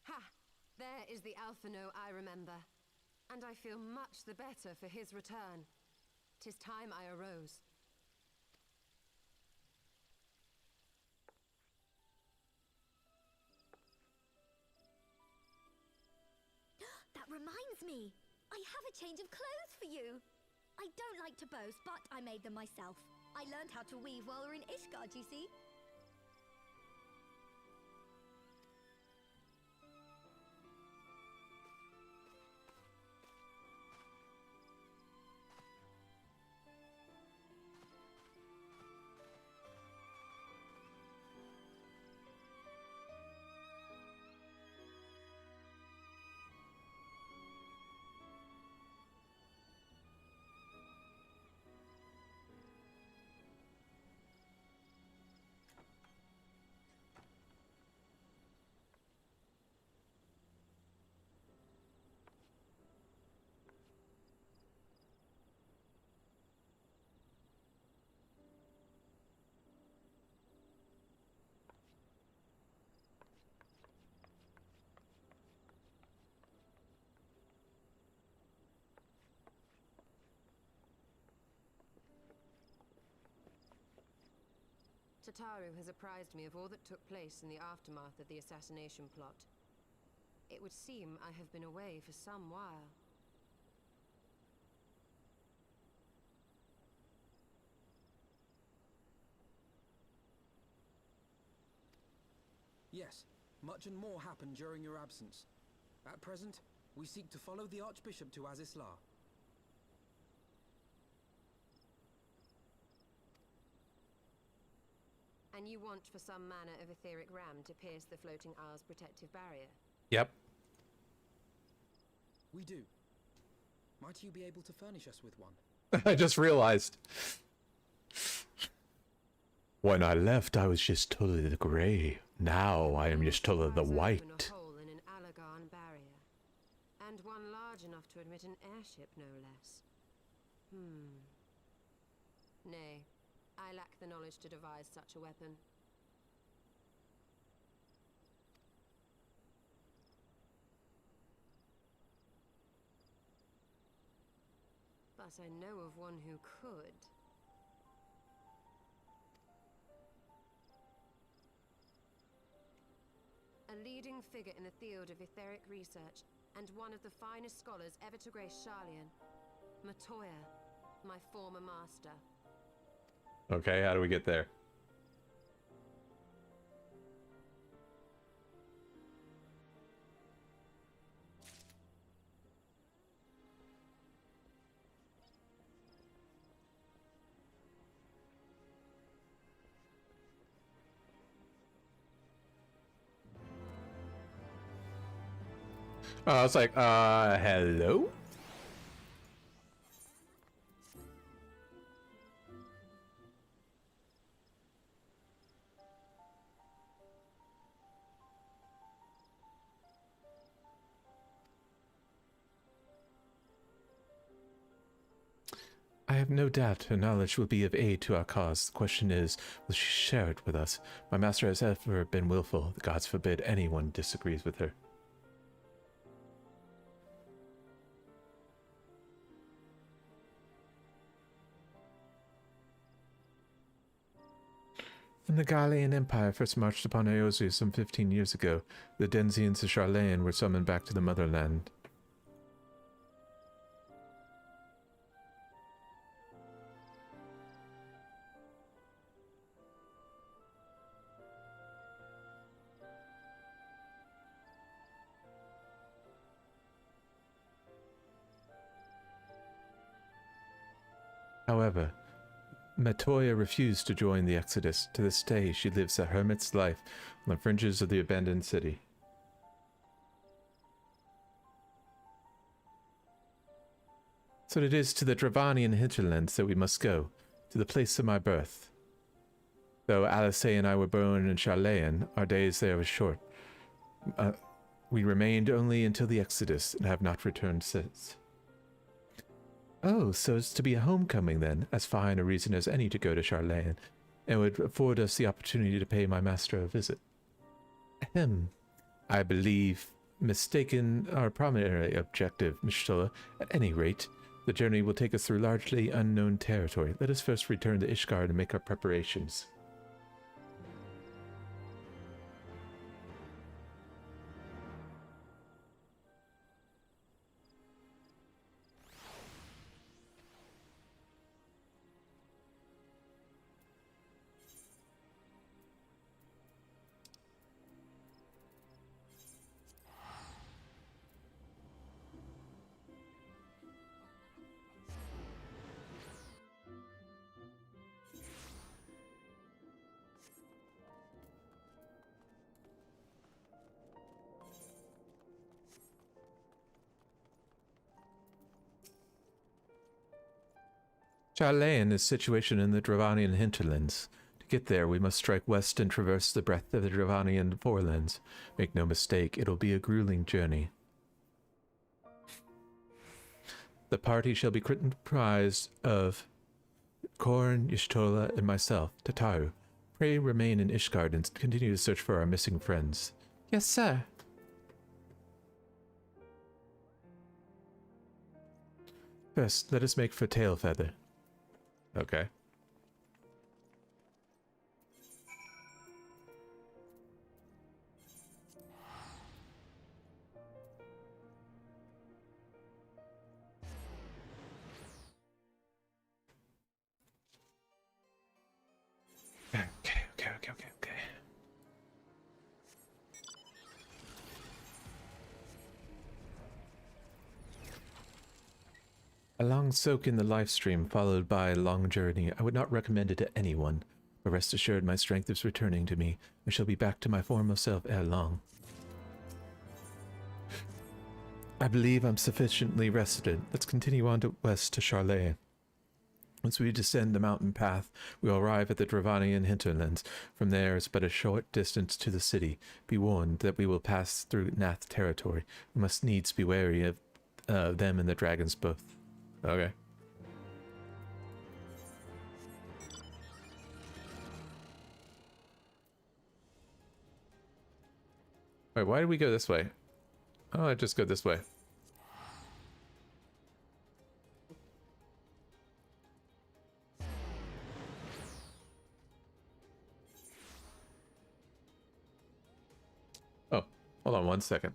Ha! There is the Alphino I remember. And I feel much the better for his return. 'Tis time I arose. That reminds me. I have a change of clothes for you. I don't like to boast, but I made them myself. I learned how to weave while we were in Ishgard, you see. Tataru has apprised me of all that took place in the aftermath of the assassination plot. It would seem I have been away for some while. Yes, much and more happened during your absence. At present, we seek to follow the Archbishop to Azisla. And you want for some manner of etheric ram to pierce the floating isle's protective barrier? Yep. We do. Might you be able to furnish us with one? I just realized. When I left, I was just totally the grey. Now I am just totally the white. A hole in an Alagan barrier. And one large enough to admit an airship, no less. Nay, I lack the knowledge to devise such a weapon. But I know of one who could. A leading figure in the field of etheric research, and one of the finest scholars ever to grace Sharlayan. Matoya, my former master. Okay, how do we get there? I was like, hello? I have no doubt her knowledge will be of aid to our cause. The question is, will she share it with us? My master has ever been willful. The gods forbid anyone disagrees with her. When the Galilean Empire first marched upon Eozu some 15 years ago, the Denzians of Sharlayan were summoned back to the motherland. However, Matoya refused to join the Exodus. To this day, she lives a hermit's life on the fringes of the abandoned city. So it is to the Dravanian hinterlands that we must go, to the place of my birth. Though Alice and I were born in Sharlayan, our days there were short. We remained only until the Exodus and have not returned since. Oh, so it's to be a homecoming then, as fine a reason as any to go to Sharlayan, and would afford us the opportunity to pay my master a visit. Ahem. I believe mistaken our primary objective, Mishtola. At any rate, the journey will take us through largely unknown territory. Let us first return to Ishgard and make our preparations. Sharlayan is situated in the Dravanian hinterlands. To get there, we must strike west and traverse the breadth of the Dravanian forelands. Make no mistake, it'll be a grueling journey. The party shall be comprised of Korn, Y'shtola, and myself, Tataru. Pray remain in Ishgard and continue to search for our missing friends. Yes, sir. First, let us make for Tailfeather. Okay. A long soak in the life stream followed by a long journey. I would not recommend it to anyone, but rest assured my strength is returning to me. I shall be back to my former self ere long. I believe I'm sufficiently rested. Let's continue on to west to Charlet. Once we descend the mountain path, we will arrive at the Dravanian hinterlands. From there is but a short distance to the city. Be warned that we will pass through Nath territory. We must needs be wary of them and the dragons both. Okay. Wait, why did we go this way? Oh, I just go this way. Oh, hold on 1 second.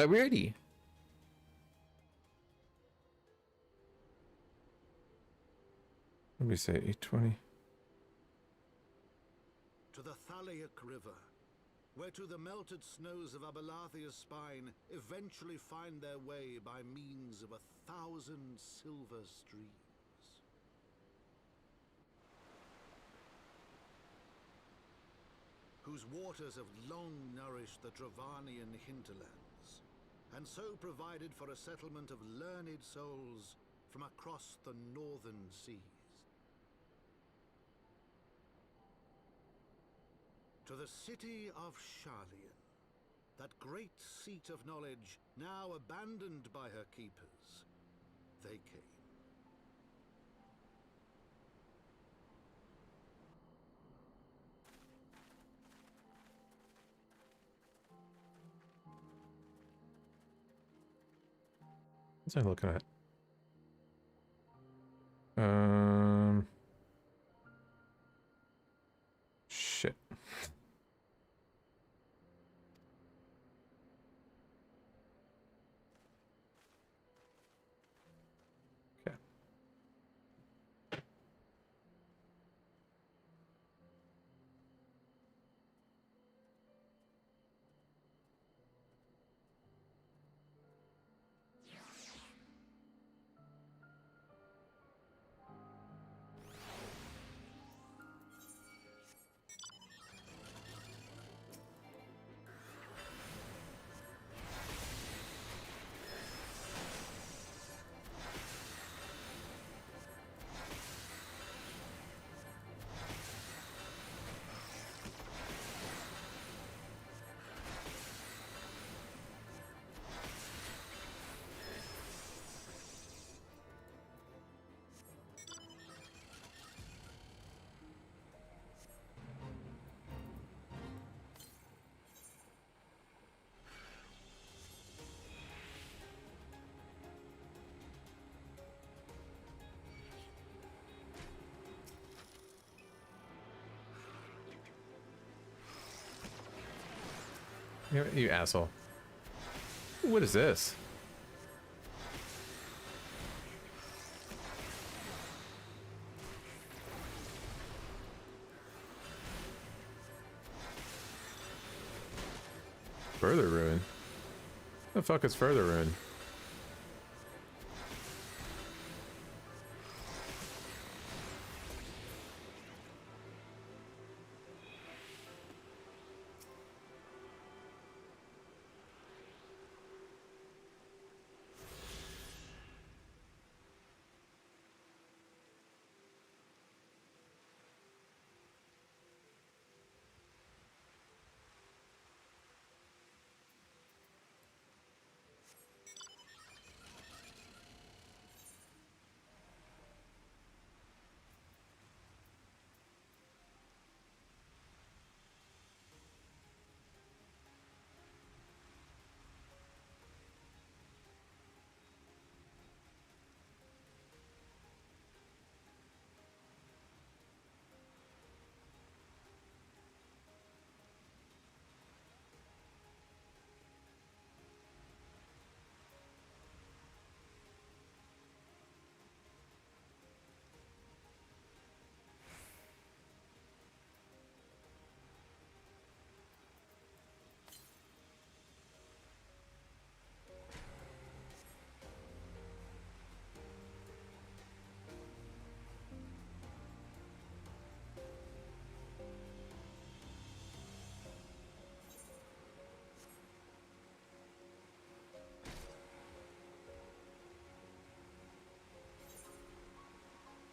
Ready. Let me say 820. To the Thaliac River, where to the melted snows of Abelathia's spine eventually find their way by means of 1,000 silver streams. Whose waters have long nourished the Dravanian hinterlands, and so provided for a settlement of learned souls from across the northern seas. To the city of Charlian, that great seat of knowledge now abandoned by her keepers, they came. What's I looking at? Shit. Okay. You asshole. What is this? Further ruin? The fuck is further ruin?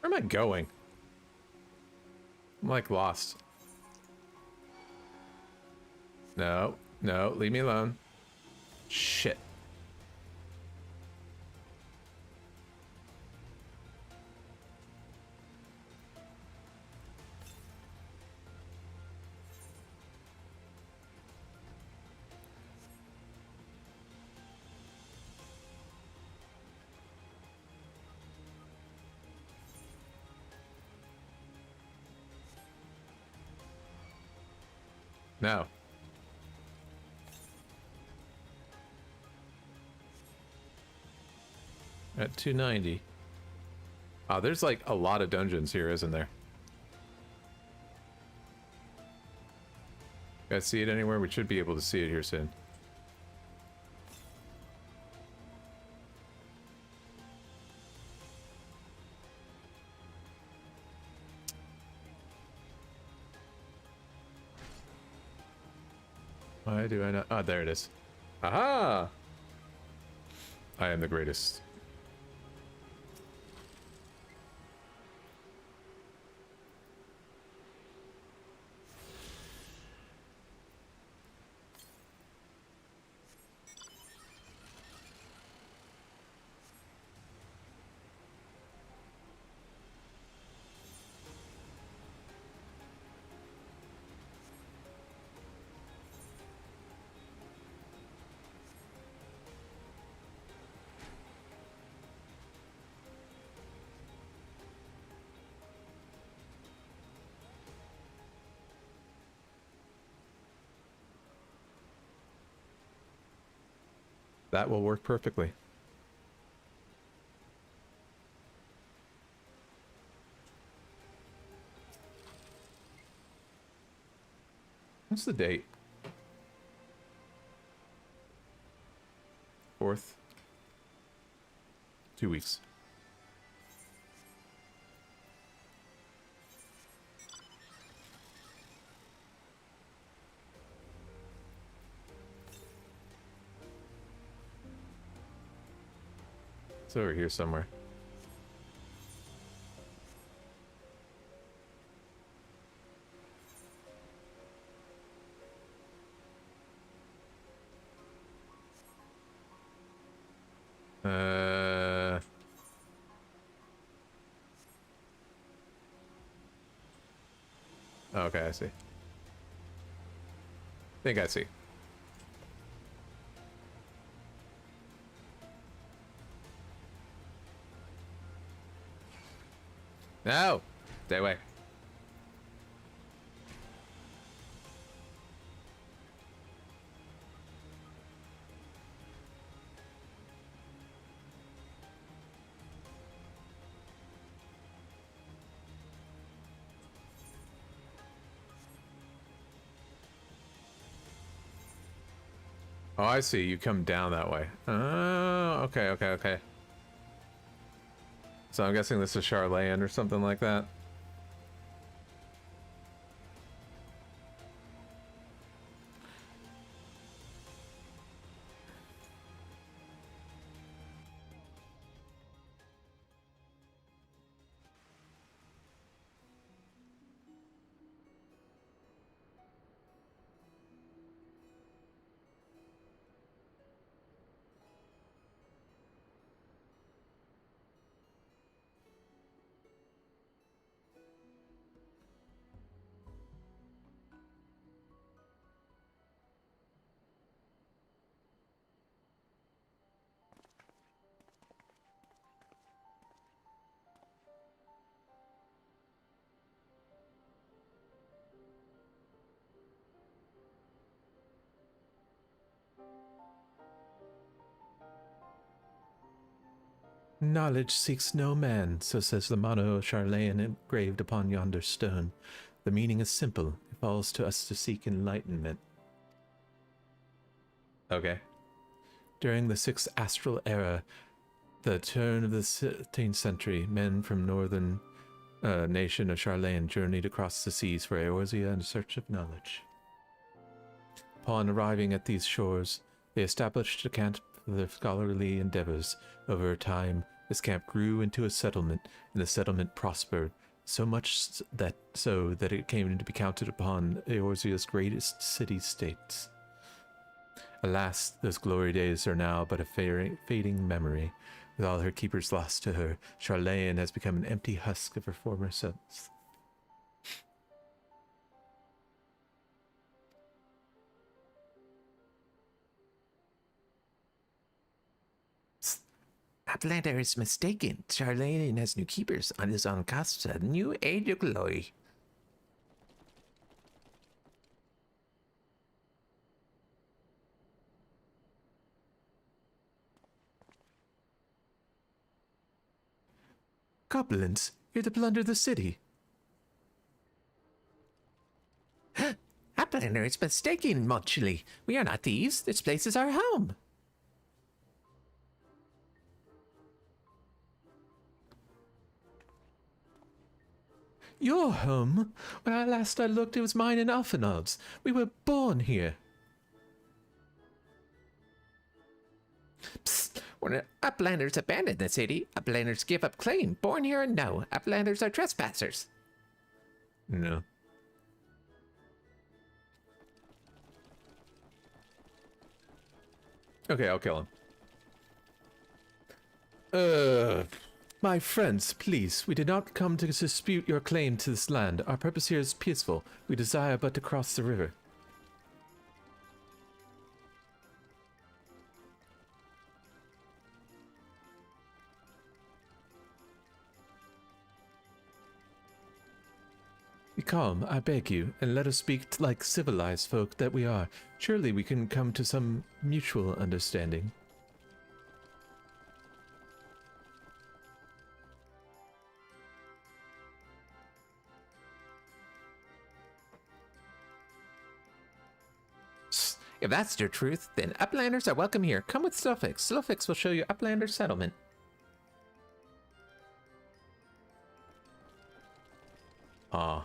Where am I going? I'm like lost. No, no, leave me alone. Shit. No. At 290. Oh, there's like a lot of dungeons here, isn't there? Guys see it anywhere? We should be able to see it here soon. Why do I not? Ah, there it is. Aha! I am the greatest. That will work perfectly. What's the date? 4th. 2 weeks. It's over here somewhere. Okay, I see. Think I see. No! Stay away. Oh, I see. You come down that way. Oh, okay. So I'm guessing this is Charlayan or something like that. Knowledge seeks no man, so says the motto of Charlayan engraved upon yonder stone. The meaning is simple. It falls to us to seek enlightenment. Okay. During the 6th astral era, the turn of the 16th century, men from northern nation of Charlayan journeyed across the seas for Eorzea in search of knowledge. Upon arriving at these shores, they established a camp for their scholarly endeavors. Over time, this camp grew into a settlement, and the settlement prospered, so much that it came to be counted upon Eorzea's greatest city-states. Alas, those glory days are now but a fading memory. With all her keepers lost to her, Charlayan has become an empty husk of her former selves. Outlander is mistaken. Charlayan has new keepers and is on cusp of a new age of glory. Goblins, here to plunder the city. Outlander is mistaken, Muchly. We are not thieves. This place is our home. Your home? When I last looked, it was mine and Alphanod's. We were born here. Psst. When Uplanders abandon the city, Uplanders give up claim. Born here and no. Uplanders are trespassers. No. Okay, I'll kill him. My friends, please, we did not come to dispute your claim to this land. Our purpose here is peaceful. We desire but to cross the river. Be calm, I beg you, and let us speak like civilized folk that we are. Surely we can come to some mutual understanding. If that's your truth, then Uplanders are welcome here. Come with Slowfix. Slowfix will show you Uplander's settlement. Huh.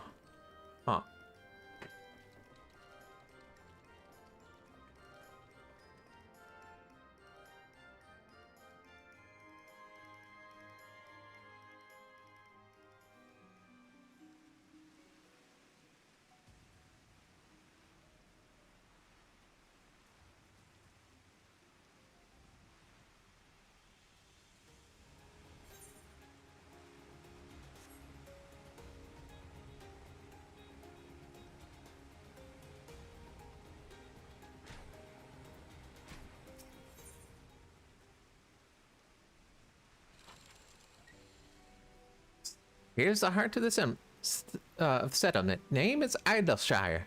Here's the heart of the settlement. Name is Idleshire.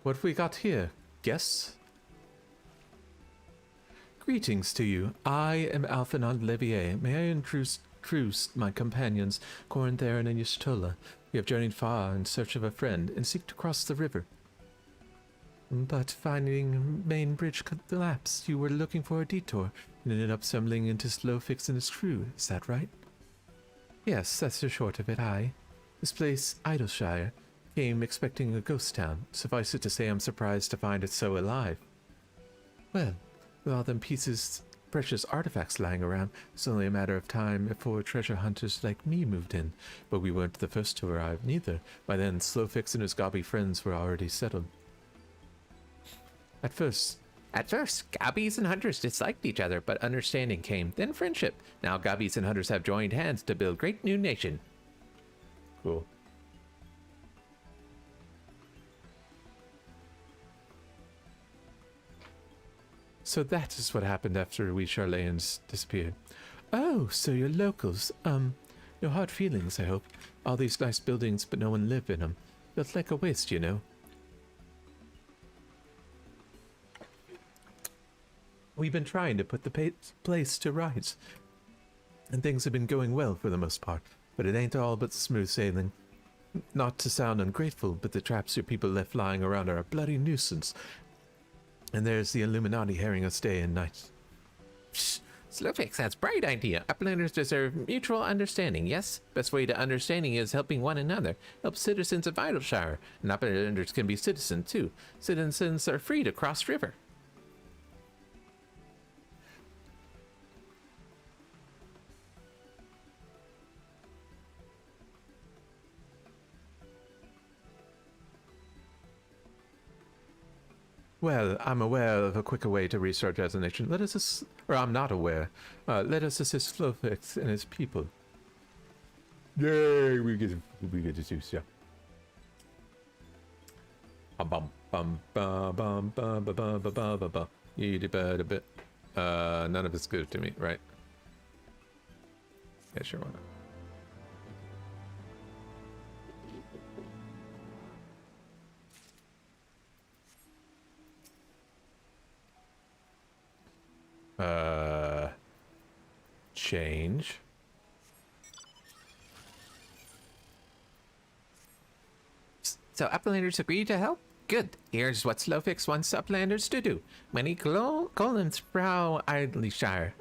What have we got here? Guests? Greetings to you. I am Alphinaud Levier. May I introduce my companions, Corin, Theron, and Y'shtola. We have journeyed far in search of a friend and seek to cross the river. But finding main bridge collapsed, you were looking for a detour and ended up stumbling into Slowfix and his crew. Is that right? Yes, that's the short of it. This place, Idleshire, came expecting a ghost town. Suffice it to say, I'm surprised to find it so alive. Well, with all them precious artifacts lying around, it's only a matter of time before treasure hunters like me moved in. But we weren't the first to arrive, neither. By then, Slowfix and his gobby friends were already settled. At first, Gobbies and Hunters disliked each other, but understanding came, then friendship. Now Gobbies and Hunters have joined hands to build great new nation. Cool. So that is what happened after we Charlayans disappeared. Oh, so you're locals. No hard feelings, I hope. All these nice buildings, but no one live in them. Feels like a waste, you know. We've been trying to put the place to rights, and things have been going well for the most part, but it ain't all but smooth sailing. Not to sound ungrateful, but the traps your people left lying around are a bloody nuisance. And there's the Illuminati harrying us day and night. Psst, Slowfix, that's a bright idea. Uplanders deserve mutual understanding, yes? Best way to understanding is helping one another. Help citizens of Idleshire, and Uplanders can be citizens too. Citizens are free to cross river. Well, I'm aware of a quicker way to restart as a nation. I'm not aware. Let us assist Slowfix and his people. Yay! We get to Zeus, yeah. Bum bum bum bum bum bum bum bum bum bum bum. You did a bit. None of it's good to me, right? Yeah, sure, why not? Change. So Uplanders agree to help? Good. Here's what Slowfix wants Uplanders to do. Many colons prowl Idleshire.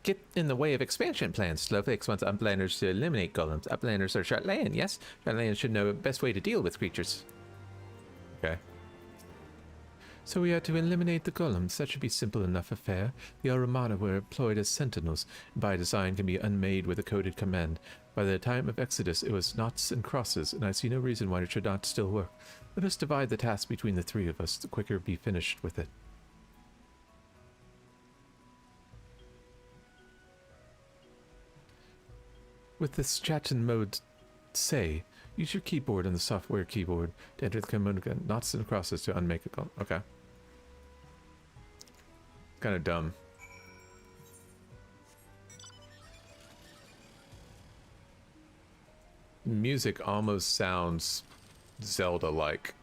Get in the way of expansion plans. Slowfix wants Uplanders to eliminate golems. Uplanders are Charlayan, yes? Charlayans should know the best way to deal with creatures. Okay. So we are to eliminate the golems. That should be simple enough affair. The Armada were employed as sentinels, and by design can be unmade with a coded command. By the time of Exodus, it was knots and crosses, and I see no reason why it should not still work. Let us divide the task between the three of us. The quicker be finished with it. With this chat in mode, say, use your keyboard and the software keyboard to enter the command knots and crosses to unmake a golem. Okay. Kind of dumb. Music almost sounds Zelda-like.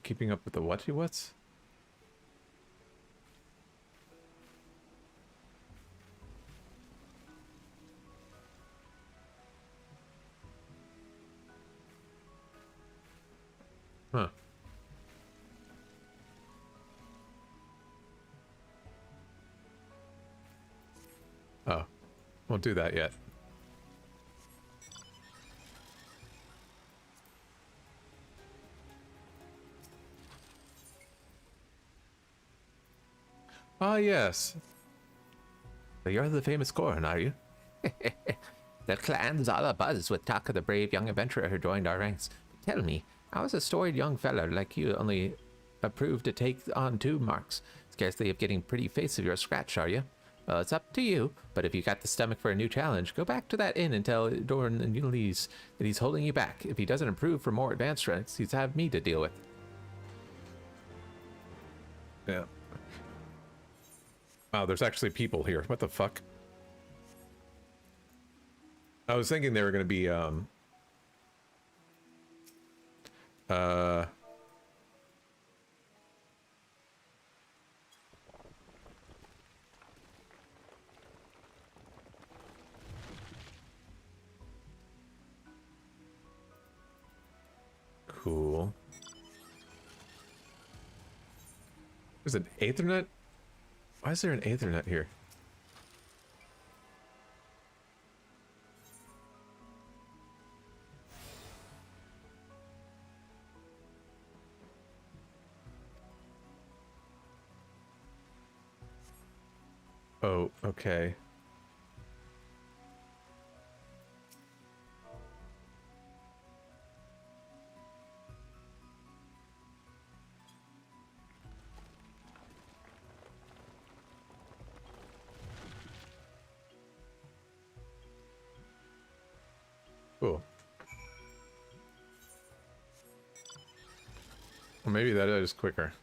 Keeping up with the what's? Huh. Oh, won't do that yet. Ah, yes. So you're the famous Goran, are you? The clan's all abuzz with talk of the brave young adventurer who joined our ranks. Tell me, how is a storied young feller like you only approved to take on 2 marks? Scarcely of getting pretty face of your scratch, are you? Well, it's up to you, but if you got the stomach for a new challenge, go back to that inn and tell Doran and Ulysses that he's holding you back. If he doesn't improve for more advanced ranks, he's have me to deal with. Yeah. Wow, there's actually people here. What the fuck? I was thinking they were gonna be, cool. There's an Aethernet? Why is there an Aethernet here? Oh, okay. Cool. Or maybe that is quicker.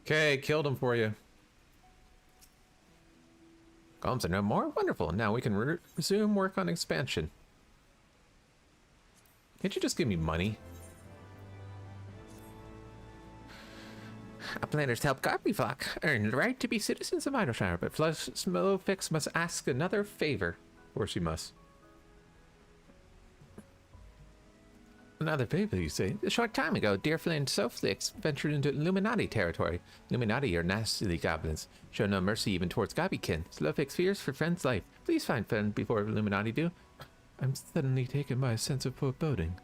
Okay, killed him for you. Golems are no more? Wonderful. Now we can resume work on expansion. Can't you just give me money? Uplanders help Garbyflock earn the right to be citizens of Idleshire, but Slowfix must ask another favor. Of course you must. Another favor, you say? A short time ago, Deerflin and Soflix ventured into Illuminati territory. Illuminati are nastily goblins. Show no mercy even towards Gobbykin. Slowfix fears for friend's life. Please find friend before Illuminati do. I'm suddenly taken by a sense of foreboding.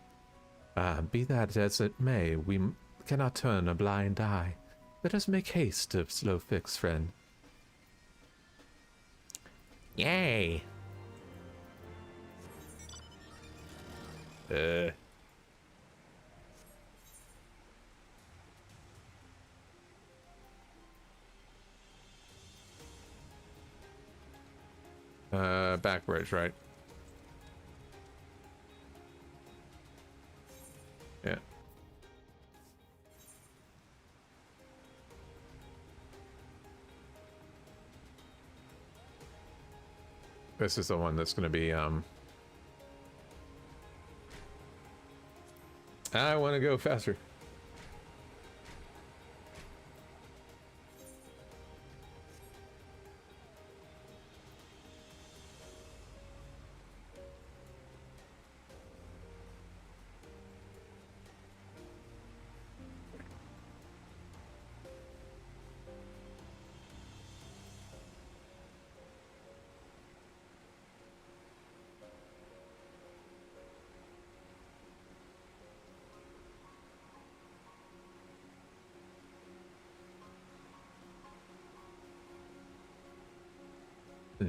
Be that as it may, we cannot turn a blind eye. Let us make haste of Slowfix, friend. Yay! Backwards, right? Yeah. This is the one that's going to be, I want to go faster.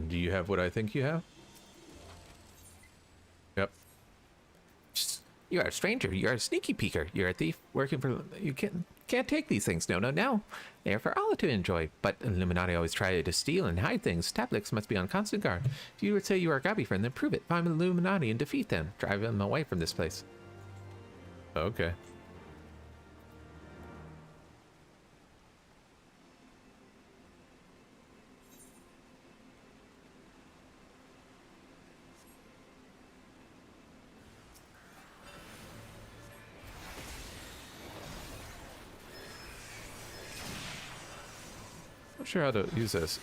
Do you have what I think you have? Yep. You are a stranger. You are a sneaky peeker. You're a thief working for... You can't take these things. No, no, no. They are for all to enjoy. But Illuminati always try to steal and hide things. Tablix must be on constant guard. If you would say you are a Gobby friend, then prove it. Find Illuminati and defeat them. Drive them away from this place. Okay. Not sure how to use this.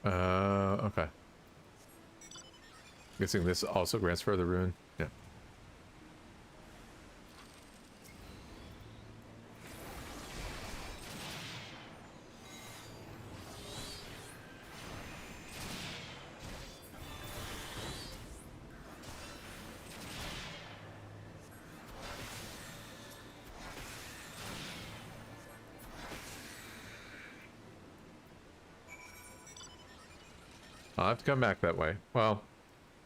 Okay. Guessing this also grants further ruin. Yeah. I'll have to come back that way. Well,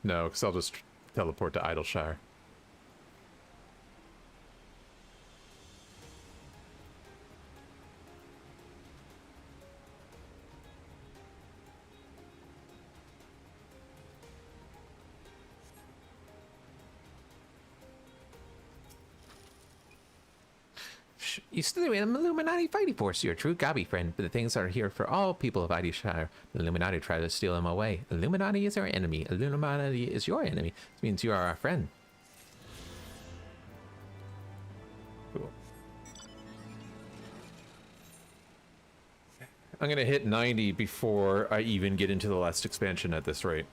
no, because I'll just teleport to Idleshire. Used to the Illuminati fighting force, your true Gabi friend, but the things are here for all people of Idishire. The Illuminati try to steal them away. Illuminati is our enemy. Illuminati is your enemy. This means you are our friend. Cool. I'm gonna hit 90 before I even get into the last expansion at this rate.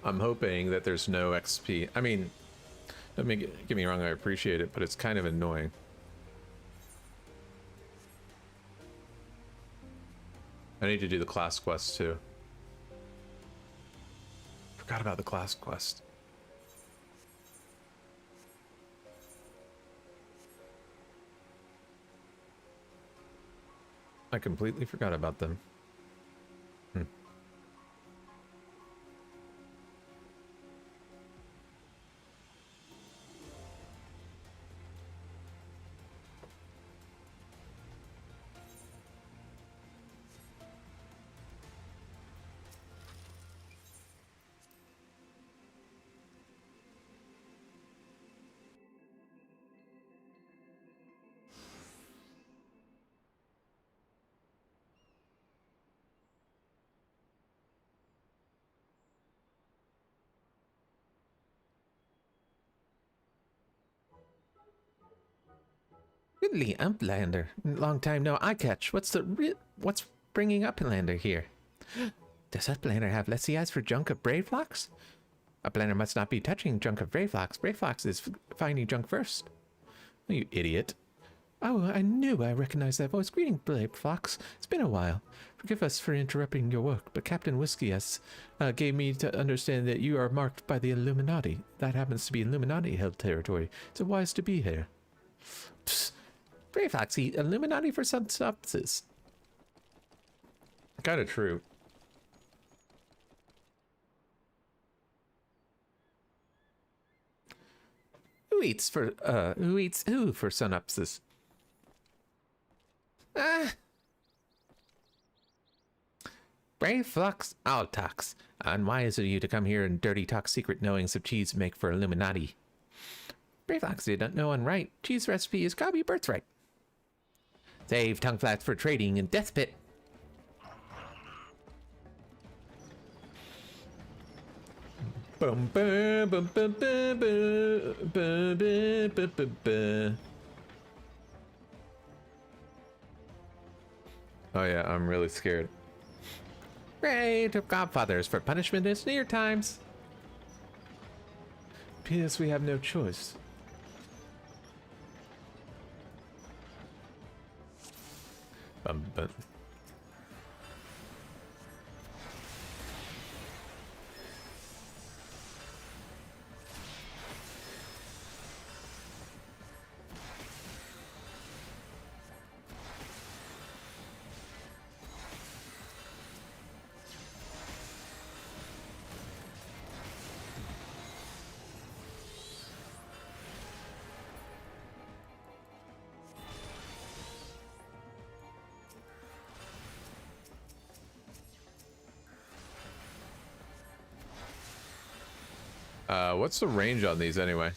I'm hoping that there's no XP. I mean, don't get me wrong, I appreciate it, but it's kind of annoying. I need to do the class quest too. Forgot about the class quest. I completely forgot about them. Goodly Uplander. Long time no eye catch. What's bringing Uplander here? Does Uplander have lessy eyes for junk of brave flocks? Uplander must not be touching junk of brave flocks. Brave flocks is finding junk first. Oh, you idiot. Oh, I knew I recognized that voice. Greeting, Brave Fox. It's been a while. Forgive us for interrupting your work, but Captain Whiskey has gave me to understand that you are marked by the Illuminati. That happens to be Illuminati-held territory. So wise to be here. Psst. Brave Fox, Illuminati for some substances. Kind of true. Who eats who for synopsis? Brave Flux Altax. Unwise of you to come here and dirty talk secret knowings of cheese make for Illuminati. Brave Flux, you don't know one right. Cheese recipe is Gabi birthright. Save tongue flats for trading in Death Pit. Bum, bum, bum, bum, bum, bum, bum, bum, bum, bum. Oh yeah, I'm really scared. Great of Godfathers for punishment is near times. P.S. We have no choice. Bum, bum. What's the range on these anyway?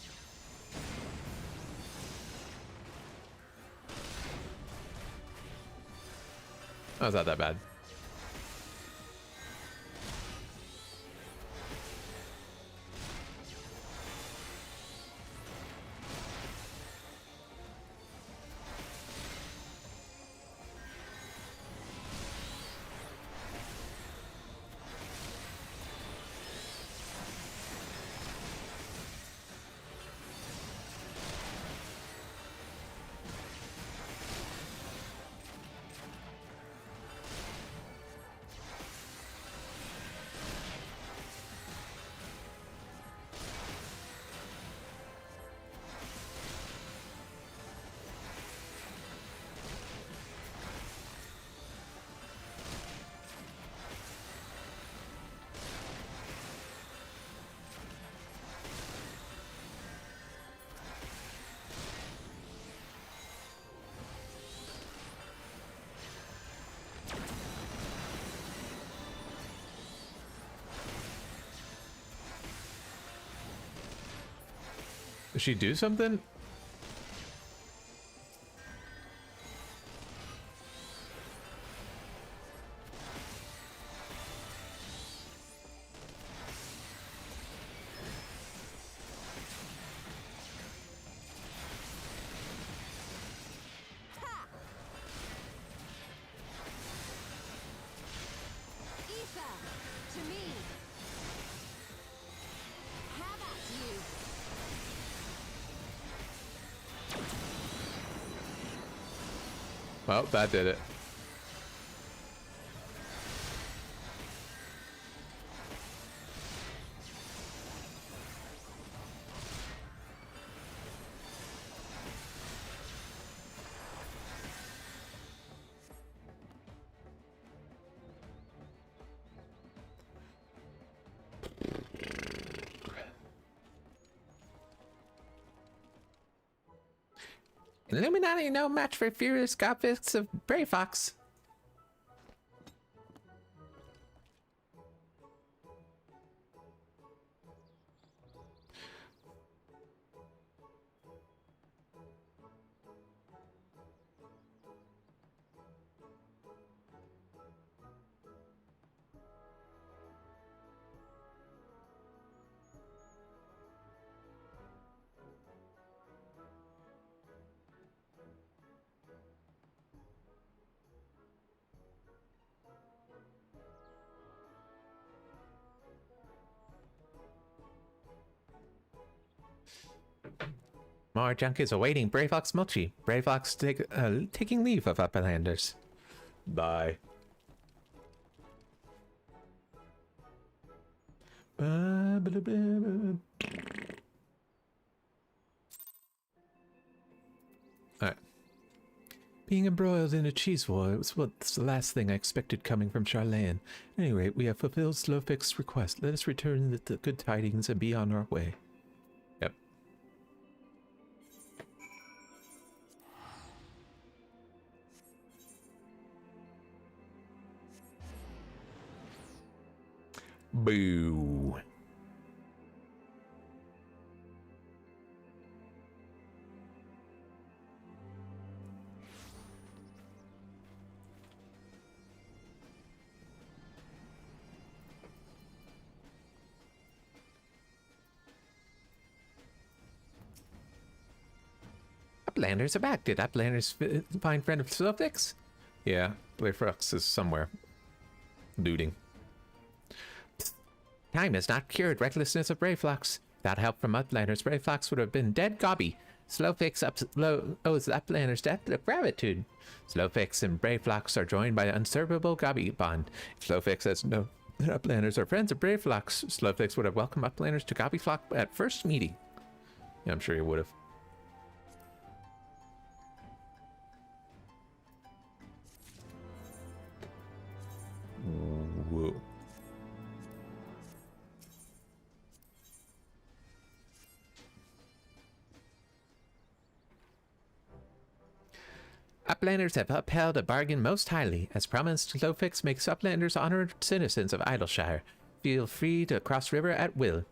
Oh, it's not that bad. Does she do something? Well, that did it. Illuminati no match for furious godfists of Brave Fox. More junk is awaiting Brave Fox Mochi. Brave Fox taking leave of Uplanders. Bye. Alright. Being embroiled in a cheese war, it was what's the last thing I expected coming from Charlene. At any rate, we have fulfilled Slowfix's request. Let us return with the good tidings and be on our way. Yep. Boo. Uplanders are back. Did Uplanders find friend of Slowfix? Yeah, Blayfrux is somewhere. Looting. Time has not cured recklessness of Brave Fox. Without help from Uplanders, Brave Fox would have been dead gobby. Slowfix owes Uplanders death of gratitude. Slowfix and Brave Fox are joined by an unseverable gobby bond. If Slowfix has no Uplanders are friends of Brave Fox, Slowfix would have welcomed Uplanders to Gobby Flock at first meeting. Yeah, I'm sure he would have. Whoa. Uplanders have upheld a bargain most highly. As promised, Slowfix makes Uplanders honored citizens of Idleshire. Feel free to cross river at will.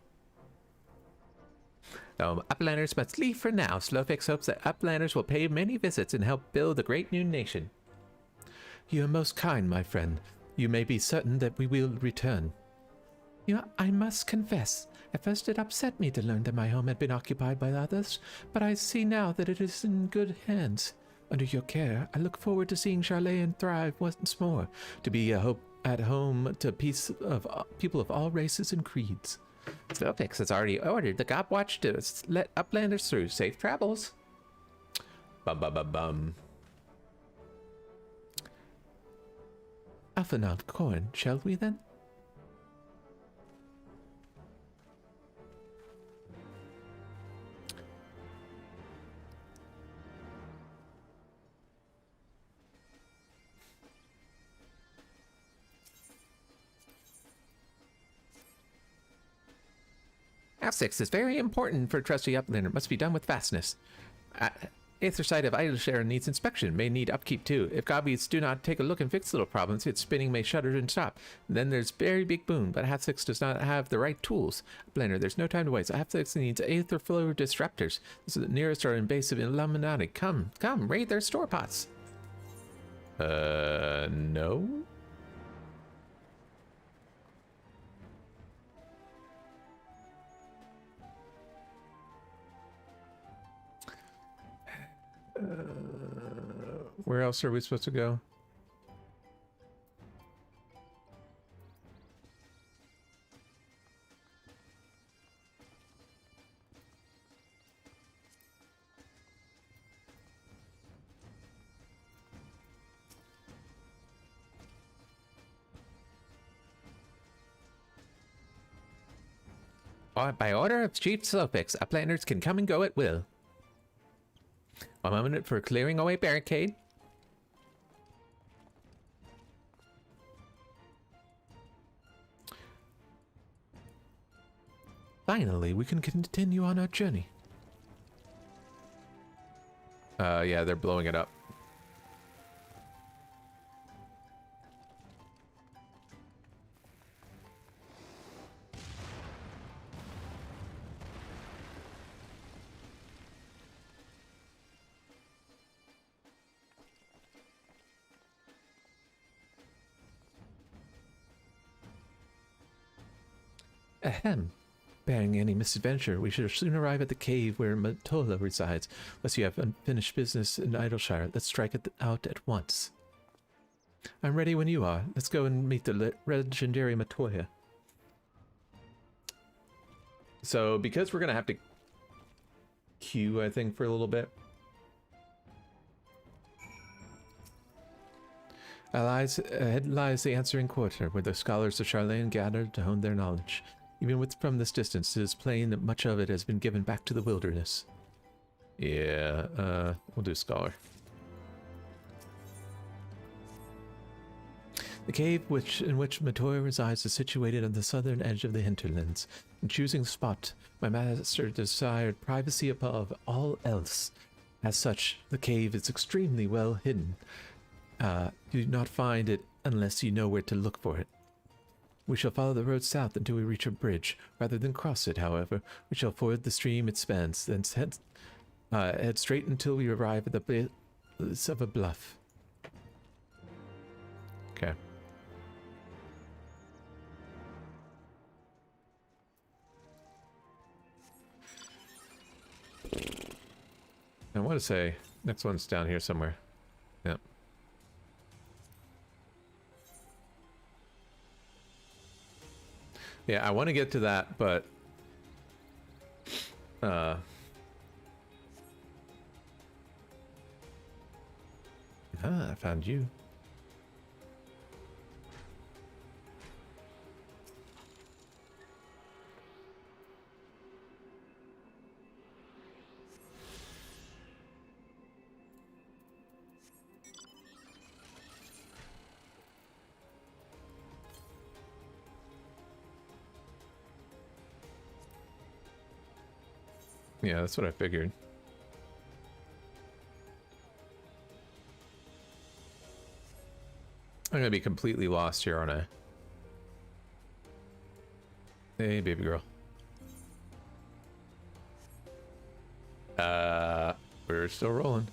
Though Uplanders must leave for now, Slowfix hopes that Uplanders will pay many visits and help build the great new nation. You are most kind, my friend. You may be certain that we will return. I must confess, at first it upset me to learn that my home had been occupied by others, but I see now that it is in good hands. Under your care, I look forward to seeing Charlene thrive once more, to be at home to people of all races and creeds. Slowfix has already ordered the Gobwatch to let Uplanders through. Safe travels. Bum bum bum bum. Alphanald Corn, shall we then? F6 is very important for trusty Uplander. It must be done with fastness. Aether site of Idleshare needs inspection, may need upkeep too. If Gobbies do not take a look and fix little problems, its spinning may shudder and stop. And then there's very big boon, but Half Six does not have the right tools. Blender, there's no time to waste. Half Six needs Aether flow disruptors. This is the nearest are invasive Illuminati. Come, raid their store pots. No? Where else are we supposed to go? By order of Chief Slowpix, uplanders can come and go at will. 1 moment for clearing away barricade. Finally, we can continue on our journey. Yeah, they're blowing it up. Ahem. Bearing any misadventure, we should soon arrive at the cave where Matola resides. Unless you have unfinished business in Idleshire, let's strike it out at once. I'm ready when you are. Let's go and meet the legendary Matoya. So, because we're going to have to queue, I think, for a little bit. Ahead lies the answering quarter, where the scholars of Charlayan gathered to hone their knowledge. Even from this distance, it is plain that much of it has been given back to the wilderness. Yeah, we'll do scholar. The cave in which Matoya resides is situated on the southern edge of the hinterlands. In choosing the spot, my master desired privacy above all else. As such, the cave is extremely well hidden. You do not find it unless you know where to look for it. We shall follow the road south until we reach a bridge. Rather than cross it, however, we shall ford the stream it spans, then head straight until we arrive at the base of a bluff. Okay. I want to say, next one's down here somewhere. Yep. Yeah, I want to get to that, but I found you. Yeah, that's what I figured. I'm gonna be completely lost here, aren't I? Hey, baby girl. We're still rolling.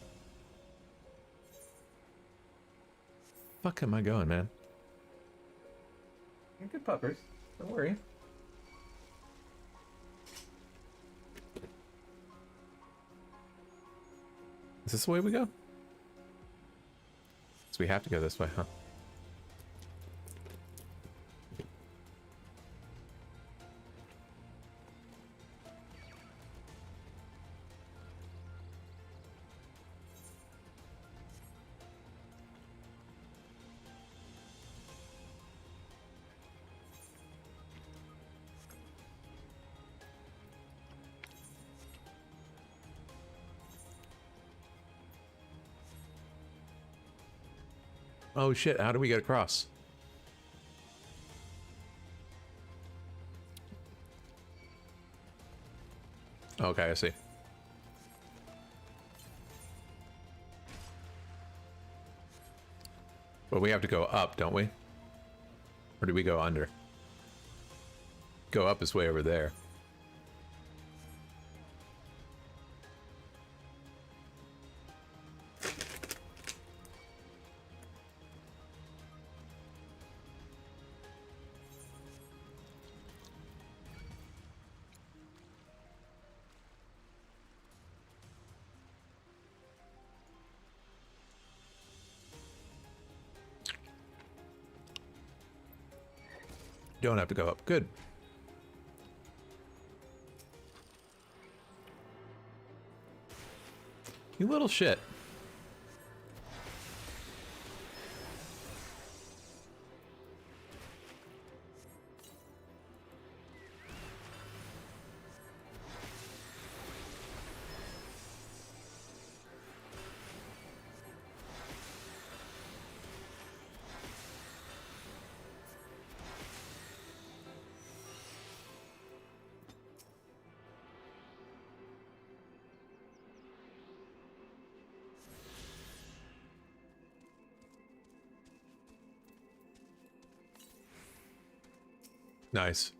Fuck am I going, man? You're good puppers. Don't worry. Is this the way we go? So we have to go this way, huh? Oh shit, how do we get across? Okay, I see. But we have to go up, don't we? Or do we go under? Go up is way over there. Don't have to go up. Good. You little shit. Nice.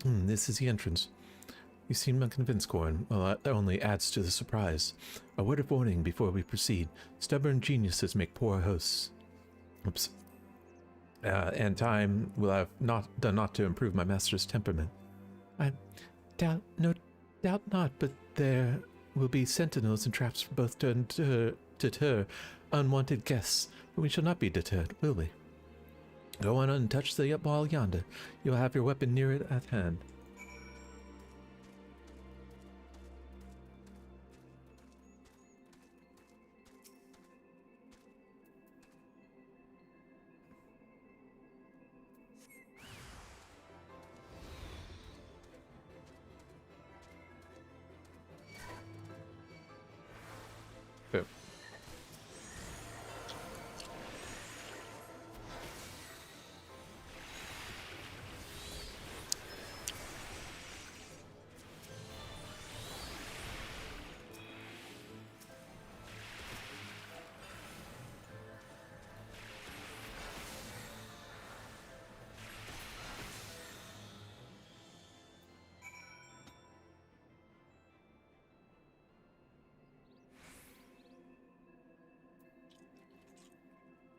This is the entrance. You seem unconvinced, Corn. Well, that only adds to the surprise. A word of warning before we proceed. Stubborn geniuses make poor hosts. Oops. And time will have done not to improve my master's temperament. I doubt not, but there will be sentinels and traps for both to deter unwanted guests, but we shall not be deterred, will we? Go on and touch the wall yonder. You'll have your weapon near it at hand. Boom.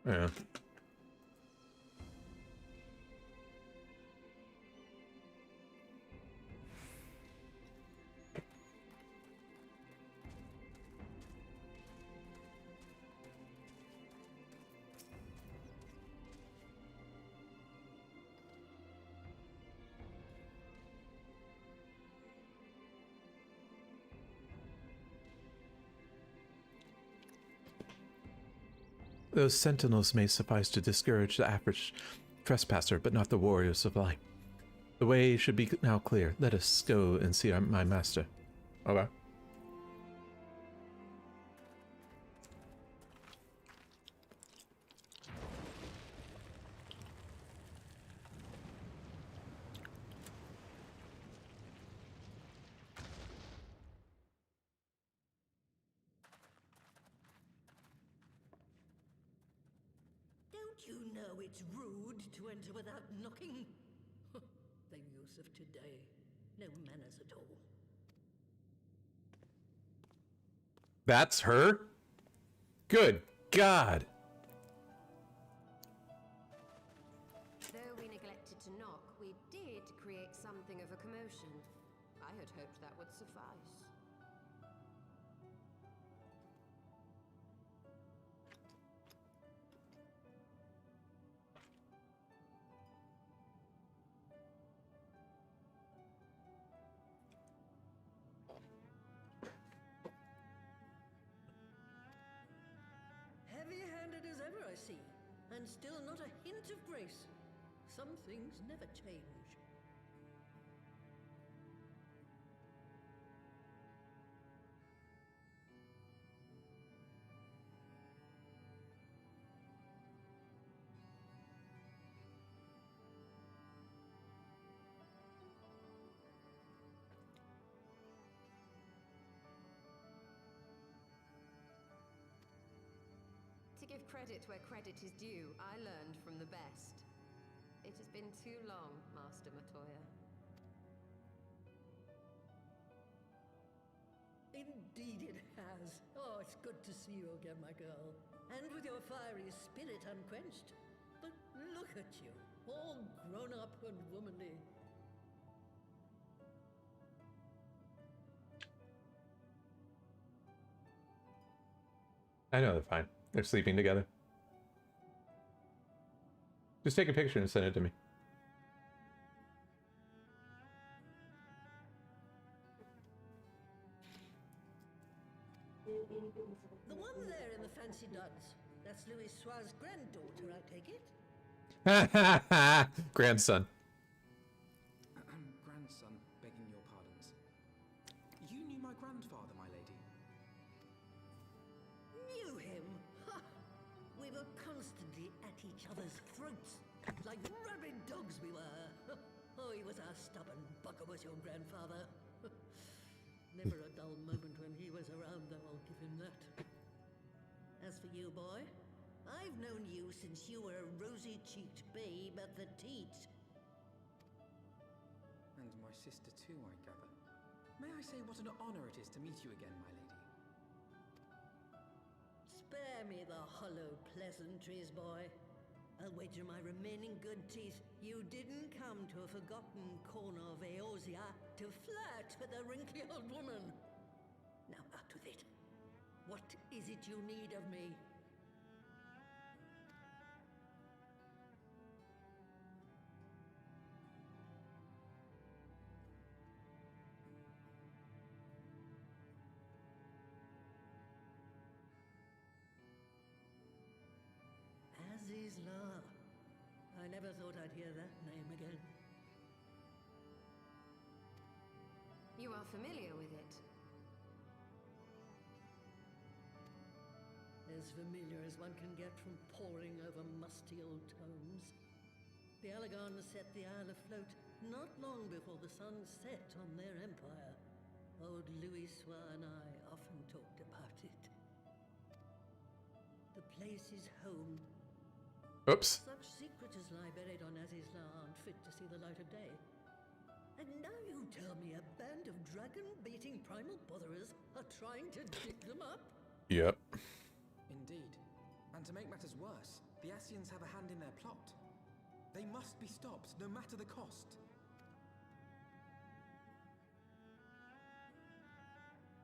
Yeah. Those sentinels may suffice to discourage the average trespasser, but not the warriors of light. The way should be now clear. Let us go and see my master. Okay. Don't you know it's rude to enter without knocking? The youth of today. No manners at all. That's her? Good God. Though we neglected to knock, we did create something of a commotion. I had hoped that would suffice. Heavy-handed as ever, I see. And still not a hint of grace. Some things never change. To give credit where credit is due, I learned from the best. It has been too long, Master Matoya. Indeed it has. Oh, it's good to see you again, my girl. And with your fiery spirit unquenched. But look at you, all grown up and womanly. I know they're fine. They're sleeping together. Just take a picture and send it to me. The one there in the fancy duds. That's Louis Soir's granddaughter, I take it? Grandson. Grandson, begging your pardons. You knew my grandfather, my lady. Knew him? Ha! We were constantly at each other's throats. Like rabid dogs we were. Oh, he was a stubborn bugger, was your grandfather. Never a dull moment when he was around, though, I'll give him that. As for you, boy, I've known you since you were a rosy-cheeked babe at the teat. And my sister too, I gather. May I say what an honor it is to meet you again, my lady? Spare me the hollow pleasantries, boy. I'll wager my remaining good teeth you didn't come to a forgotten corner of Eorzea to flirt with a wrinkly old woman. Now out with it. What is it you need of me? Azizla. I never thought I'd hear that name again. You are familiar with it. As familiar as one can get from poring over musty old tomes. The Allagan set the Isle afloat not long before the sun set on their empire. Old Louis Soir and I often talked about it. The place is home. Oops. Such secrets as lie buried on Azizla aren't fit to see the light of day. And now you tell me a band of dragon-baiting primal botherers are trying to dig them up? Yep. Indeed. And to make matters worse, the Ascians have a hand in their plot. They must be stopped, no matter the cost.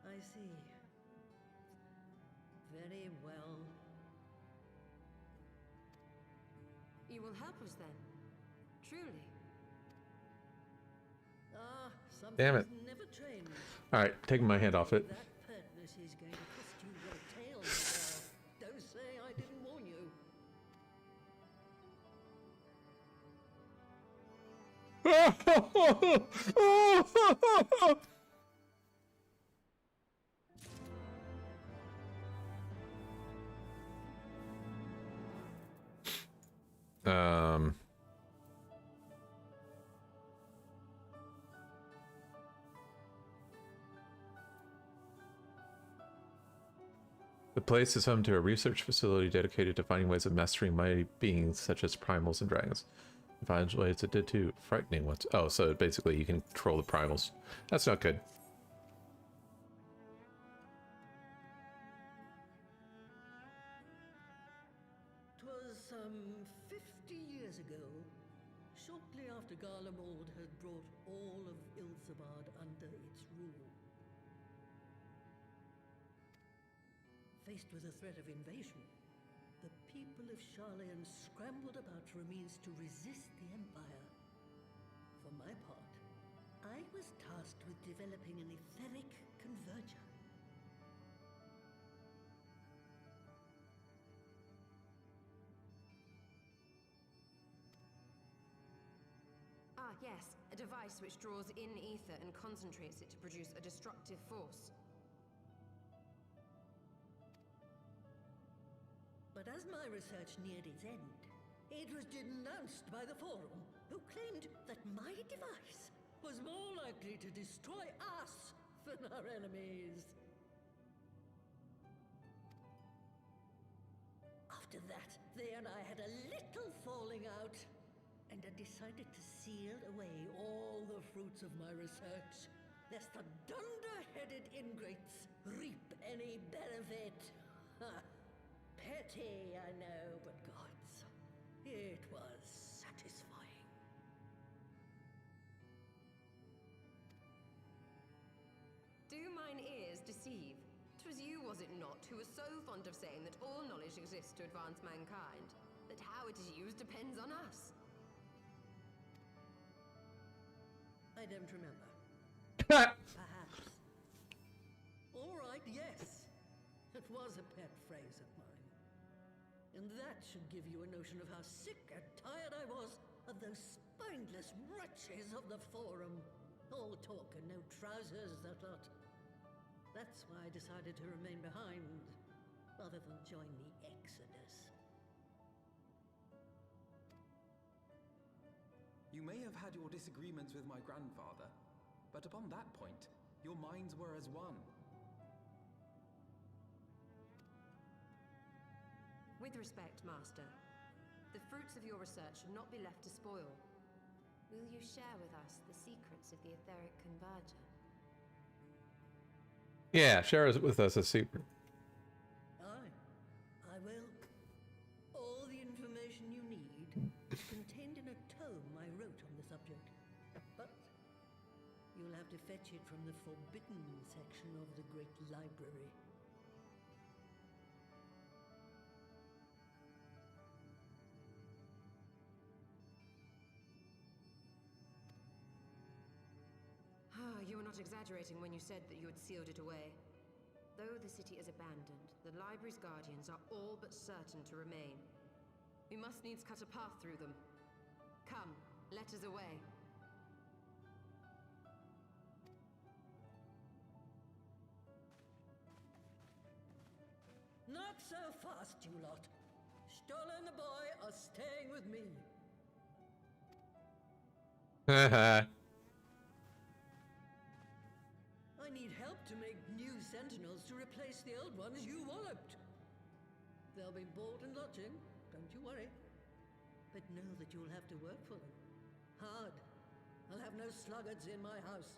I see. Very well. You will help us then? Truly? Ah, some Damn it. things never change. Alright, taking my hand off it. That pertness is going to cost you your tail, my girl. Don't say I didn't warn you. The place is home to a research facility dedicated to finding ways of mastering mighty beings such as primals and dragons. It finds ways it did too. Frightening ones. Oh, so basically you can control the primals. That's not good. Some 50 years ago, shortly after Garlemald had brought all of Ilsabard under its rule. Faced with the threat of invasion, the people of Sharlayan scrambled about for a means to resist the Empire. For my part, I was tasked with developing an etheric converger. Ah, yes, a device which draws in ether and concentrates it to produce a destructive force. But as my research neared its end, it was denounced by the Forum, who claimed that my device was more likely to destroy us than our enemies. After that, they and I had a little falling out, and I decided to seal away all the fruits of my research, lest the dunder-headed ingrates reap any benefit. Ha! Petty, I know, but gods, it was satisfying. Do mine ears deceive? 'Twas you, was it not, who was so fond of saying that all knowledge exists to advance mankind, that how it is used depends on us? I don't remember. Perhaps. All right, yes. It was a pet phrase of mine. And that should give you a notion of how sick and tired I was of those spineless wretches of the Forum. All talk and no trousers, that lot. That's why I decided to remain behind, rather than join the Exodus. You may have had your disagreements with my grandfather, but upon that point, your minds were as one. With respect, Master, the fruits of your research should not be left to spoil. Will you share with us the secrets of the etheric converger? Yeah, share with us a secret. Aye, I will. All the information you need is contained in a tome I wrote on the subject. But you'll have to fetch it from the forbidden section of the Great Library. You were not exaggerating when you said that you had sealed it away. Though the city is abandoned, the library's guardians are all but certain to remain. We must needs cut a path through them. Come, let us away. Not so fast, you lot. Stola and the boy are staying with me. I need help to make new sentinels to replace the old ones you walloped. They'll be board and lodging, don't you worry. But know that you'll have to work for them. Hard. I'll have no sluggards in my house.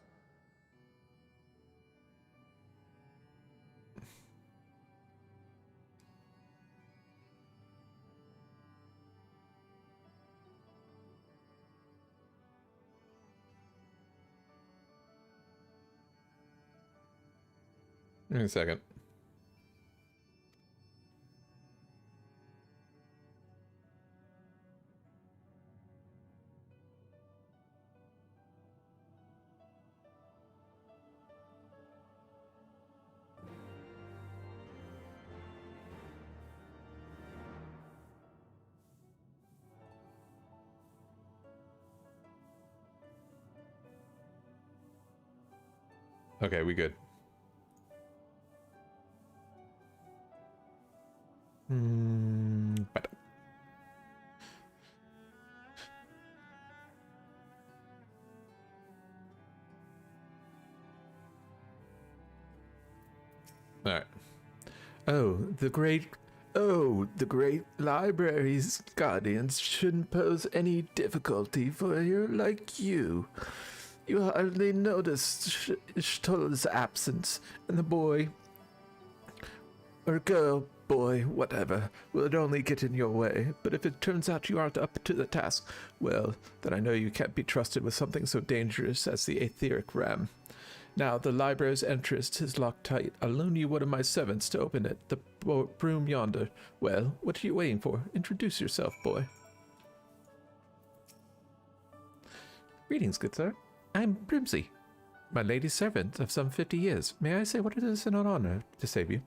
Give me a second. Okay, we good. But all right. The great library's guardians shouldn't pose any difficulty for you like you. You hardly noticed Stola's absence, and the boy, or girl, boy, whatever, will it only get in your way. But if it turns out you aren't up to the task, well, then I know you can't be trusted with something so dangerous as the etheric ram. Now, the library's entrance is locked tight. I'll loan you one of my servants to open it, the broom yonder. Well, what are you waiting for? Introduce yourself, boy. Greetings, good sir. I'm Brimsey, my lady's servant of some 50 years. May I say what it is an honor to save you?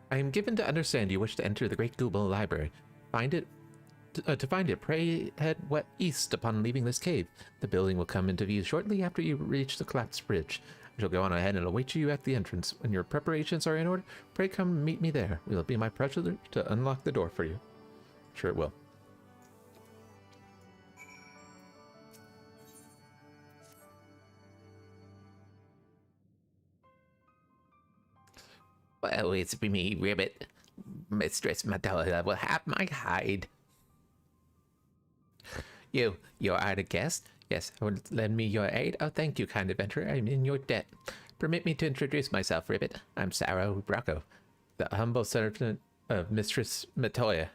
I am given to understand you wish to enter the Great Google Library. To find it, pray head east upon leaving this cave. The building will come into view shortly after you reach the collapsed bridge. I shall go on ahead and await you at the entrance. When your preparations are in order, pray come meet me there. It will be my pleasure to unlock the door for you. Sure it will. Well, it's me, Ribbit. Mistress Matilda will have my hide. You are the guest? Yes, would lend me your aid? Oh, thank you, kind adventurer. I'm in your debt. Permit me to introduce myself, Ribbit. I'm Sarah Bracco, the humble servant of Mistress Matoya.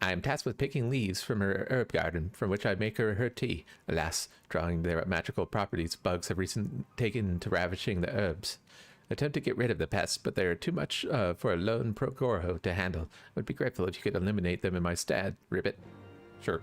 I am tasked with picking leaves from her herb garden, from which I make her tea. Alas, drawing their magical properties, bugs have recently taken to ravishing the herbs. I attempt to get rid of the pests, but they are too much for a lone Procoro to handle. I would be grateful if you could eliminate them in my stead, Ribbit. Sure.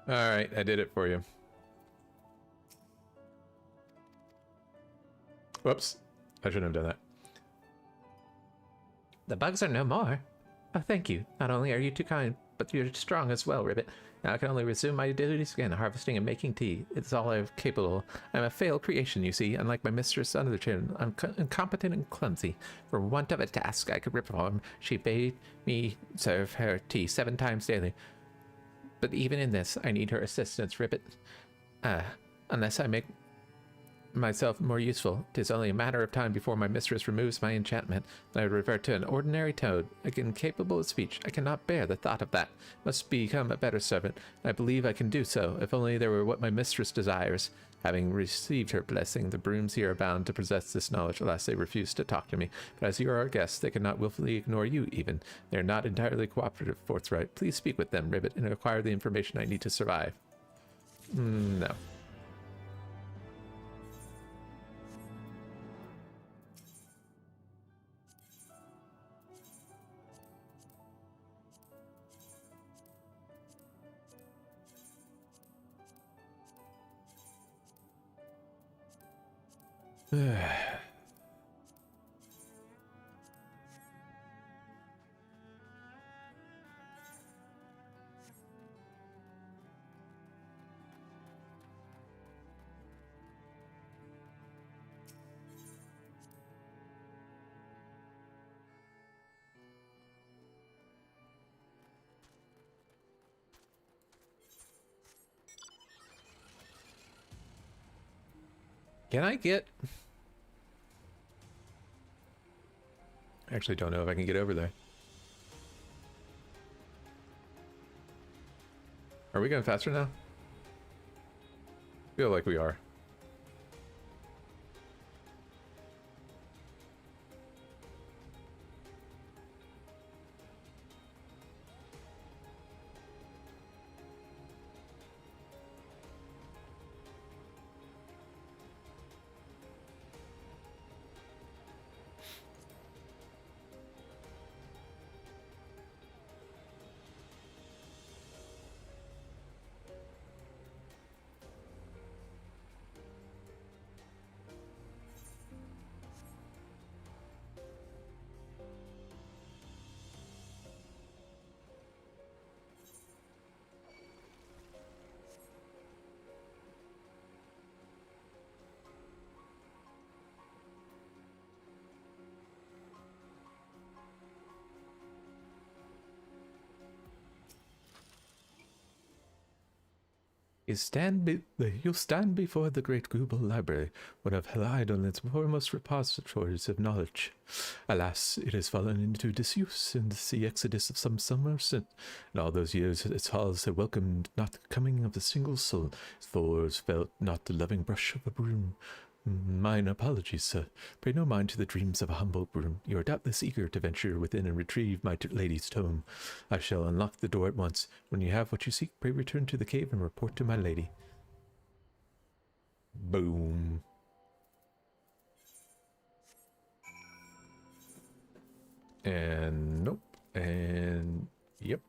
Alright, I did it for you. Whoops. I shouldn't have done that. The bugs are no more. Oh, thank you. Not only are you too kind, but you're strong as well, Ribbit. Now I can only resume my duties again, harvesting and making tea. It's all I'm capable. I'm a failed creation, you see. Unlike my mistress under the chin, I'm incompetent and clumsy. For want of a task I could perform, she bade me serve her tea 7 times daily. But even in this, I need her assistance, Ribbit. Unless I make myself more useful, 'tis only a matter of time before my mistress removes my enchantment, and I would revert to an ordinary toad, incapable of speech. I cannot bear the thought of that. Must become a better servant. I believe I can do so, if only there were what my mistress desires. Having received her blessing, the brooms here are bound to possess this knowledge, unless they refuse to talk to me. But as you are our guests, they cannot willfully ignore you, even. They are not entirely cooperative, forthright. Please speak with them, Ribbit, and acquire the information I need to survive. No. Can I get... I actually don't know if I can get over there. Are we going faster now? Feel like we are. You'll stand before the great Google Library, one of Helidon's foremost repositories of knowledge. Alas, it has fallen into disuse in the exodus of some summer since. In all those years, its halls had welcomed not the coming of a single soul. Its floors felt not the loving brush of a broom. Mine apologies, sir. Pay no mind to the dreams of a humble groom. You are doubtless eager to venture within and retrieve my lady's tome. I shall unlock the door at once. When you have what you seek, pray return to the cave and report to my lady. Boom. And nope. And yep.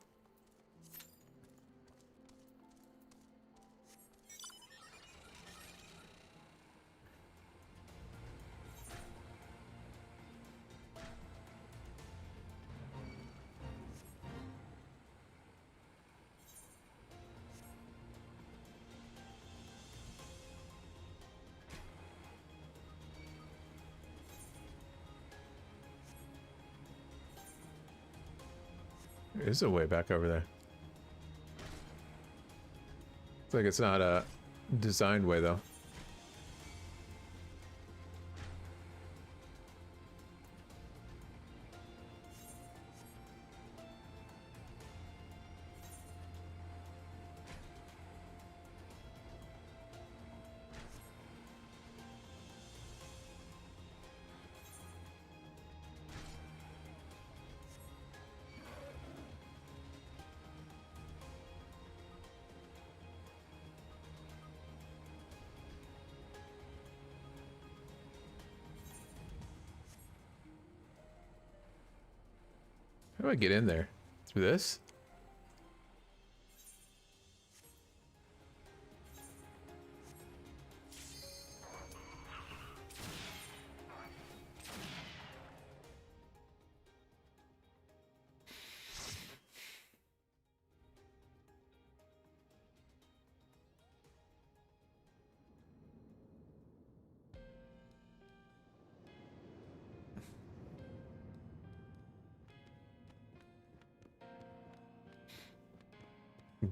There is a way back over there. It's like it's not a designed way though. How do I get in there? Through this?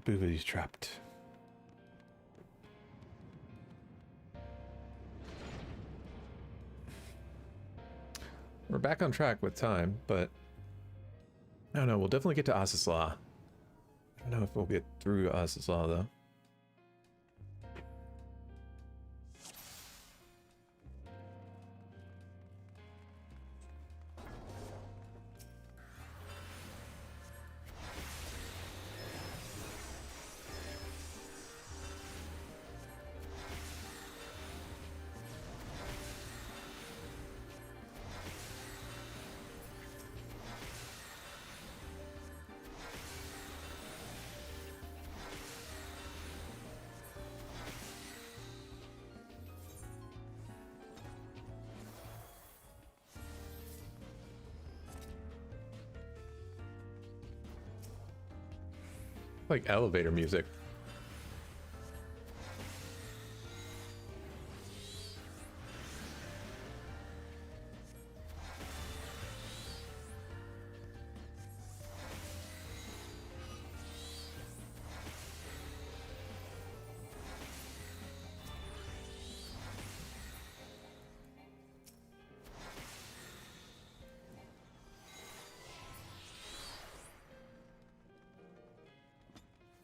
Boobies trapped. We're back on track with time, but I don't know. We'll definitely get to Osislaw. I don't know if we'll get through Osislaw though. Like elevator music.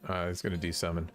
He's gonna desummon.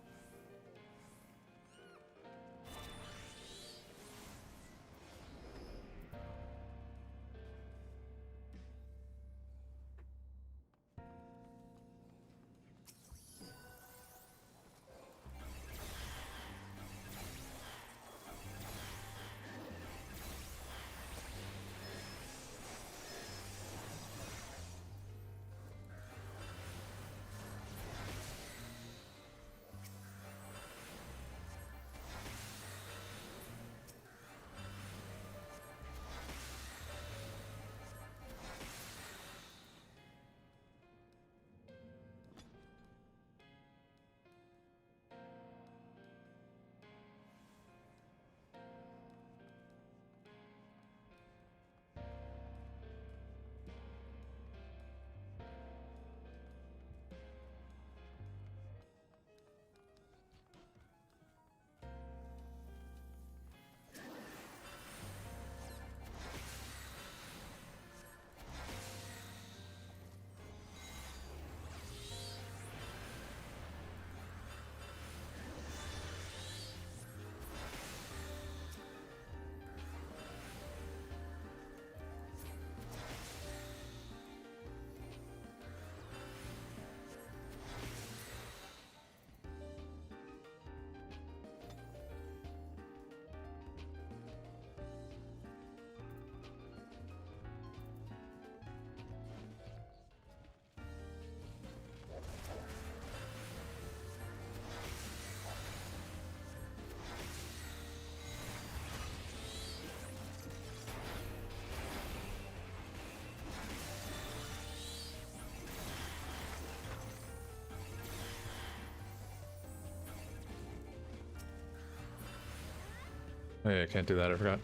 Oh yeah, I can't do that, I forgot.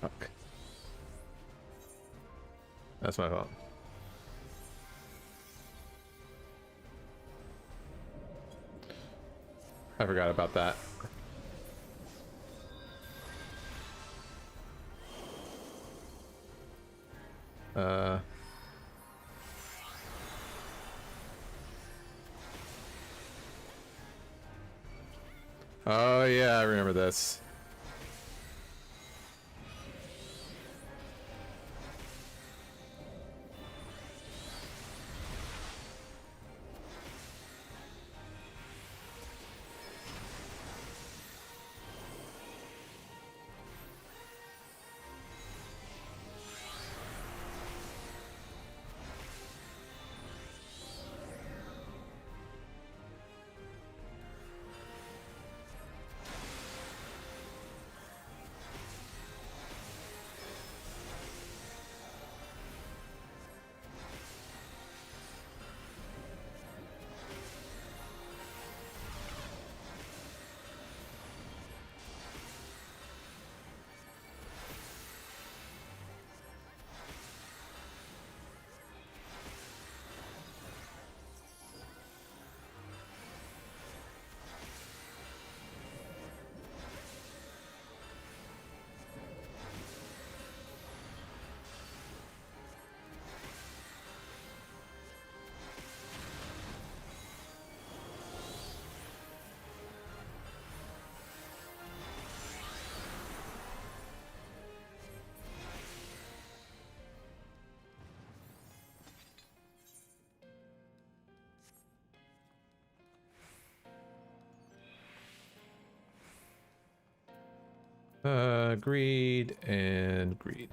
Fuck. That's my fault. I forgot about that. Oh yeah, I remember this. Agreed and agreed.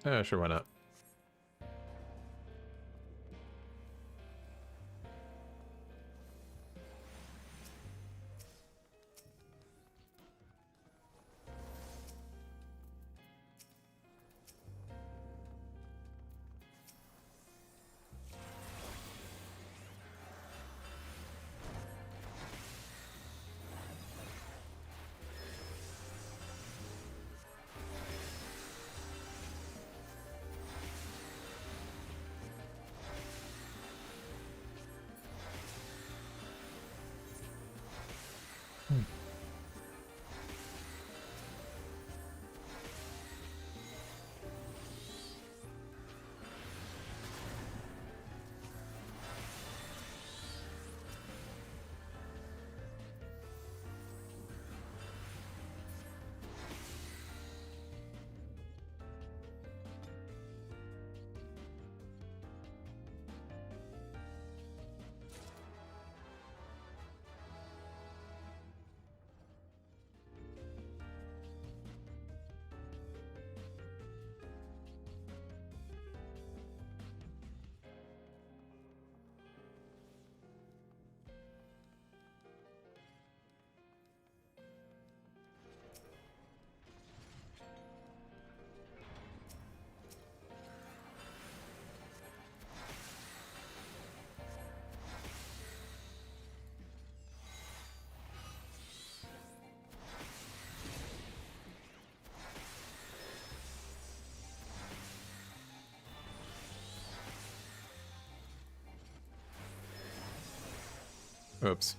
Sure, why not? Oops.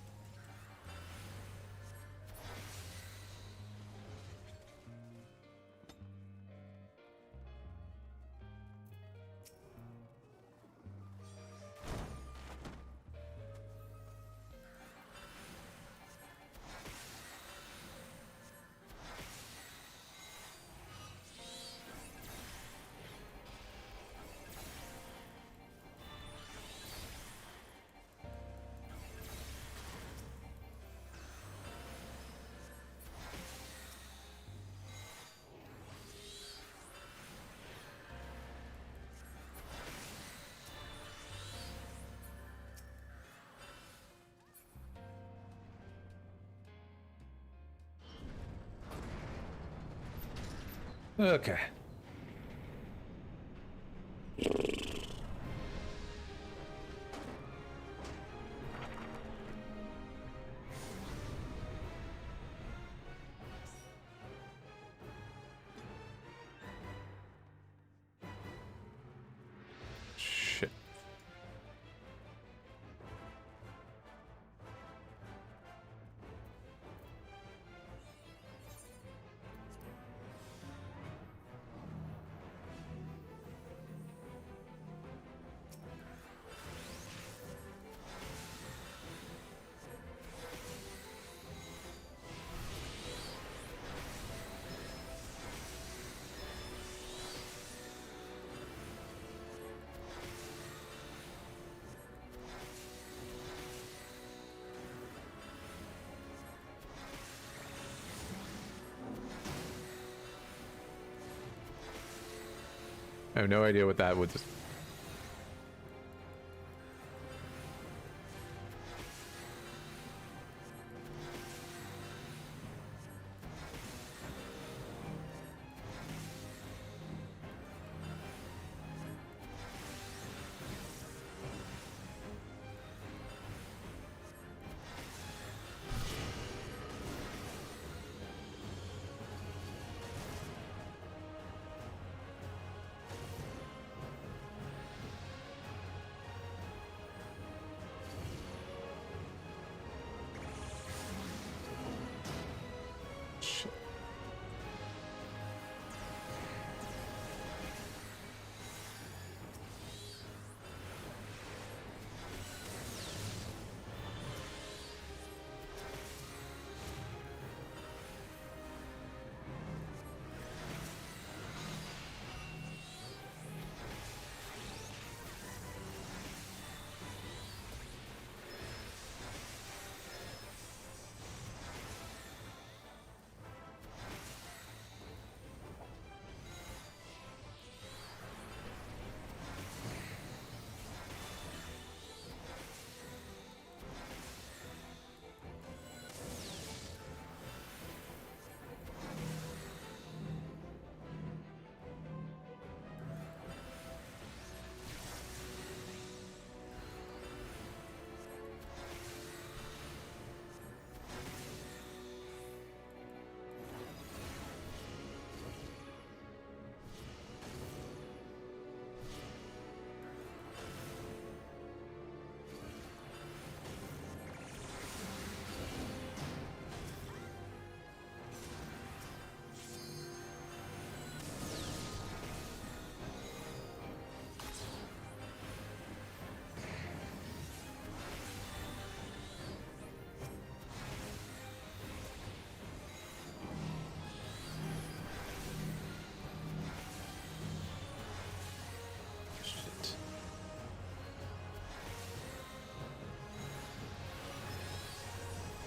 Okay. Shit. I have no idea what that would just...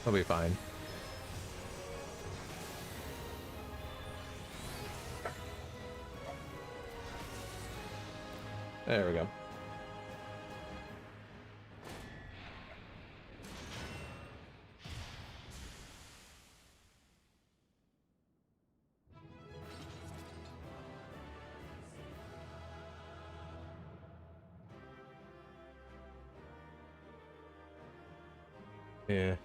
I'll be fine. There we go. Yeah.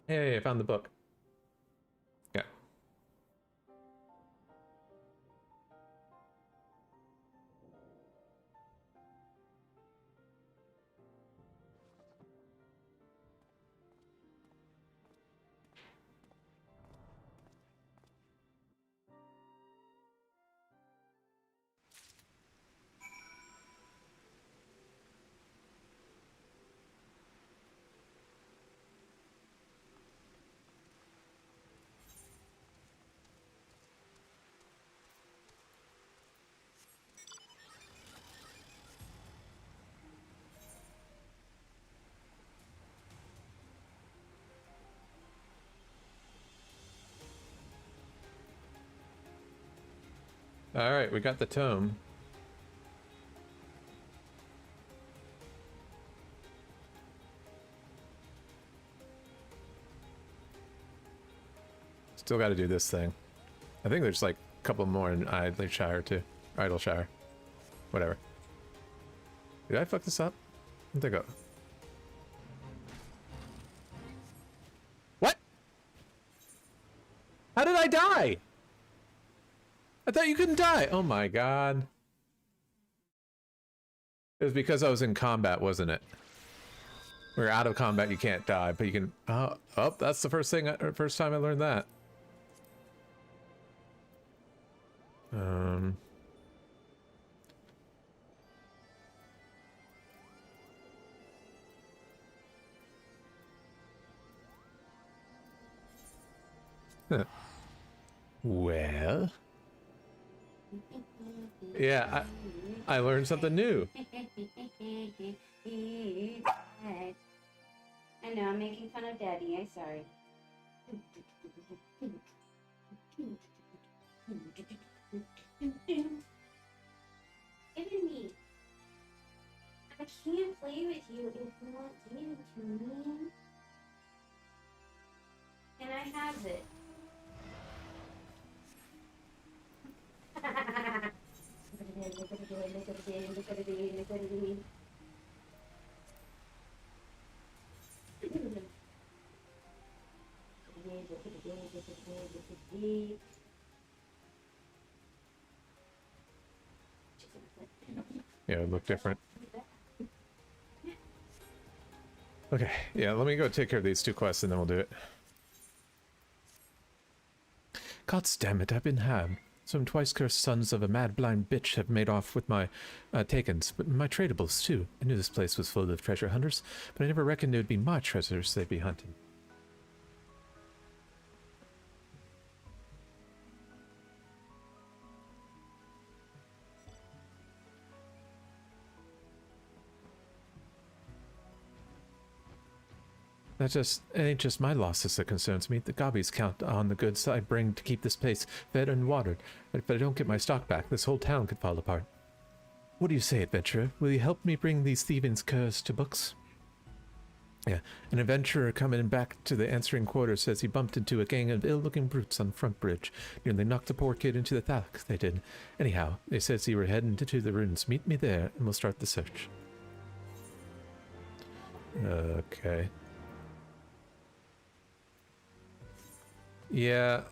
Hey, I found the book. Yeah. All right, we got the tome. Still got to do this thing. I think there's like a couple more in Idleshire too. Idleshire. Whatever. Did I fuck this up? Where'd they go? What? How did I die? I thought you couldn't die. Oh my god. It was because I was in combat, wasn't it? We're out of combat, you can't die, but you can... Oh, that's the first time I learned that. Huh. Well... Yeah, I learned something new. I know, I'm making fun of Daddy, I'm sorry. Give it me. I can't play with you if you won't give it to me. Can I have it? Yeah, it looked different. Okay, yeah, let me go take care of these 2 quests and then we'll do it. God's damn it, I've been had. Some twice-cursed sons of a mad blind bitch have made off with my takens, but my tradables too. I knew this place was full of treasure hunters, but I never reckoned it would be my treasures they'd be hunting. It ain't just my losses that concerns me. The gobbies count on the goods I bring to keep this place fed and watered. If I don't get my stock back, this whole town could fall apart. What do you say, adventurer? Will you help me bring these thieving curs to books? Yeah, an adventurer coming back to the answering quarter says he bumped into a gang of ill-looking brutes on the front bridge. Nearly knocked the poor kid into the thallic, they did. Anyhow, they says you were heading to the ruins. Meet me there, and we'll start the search. Okay. Yeah.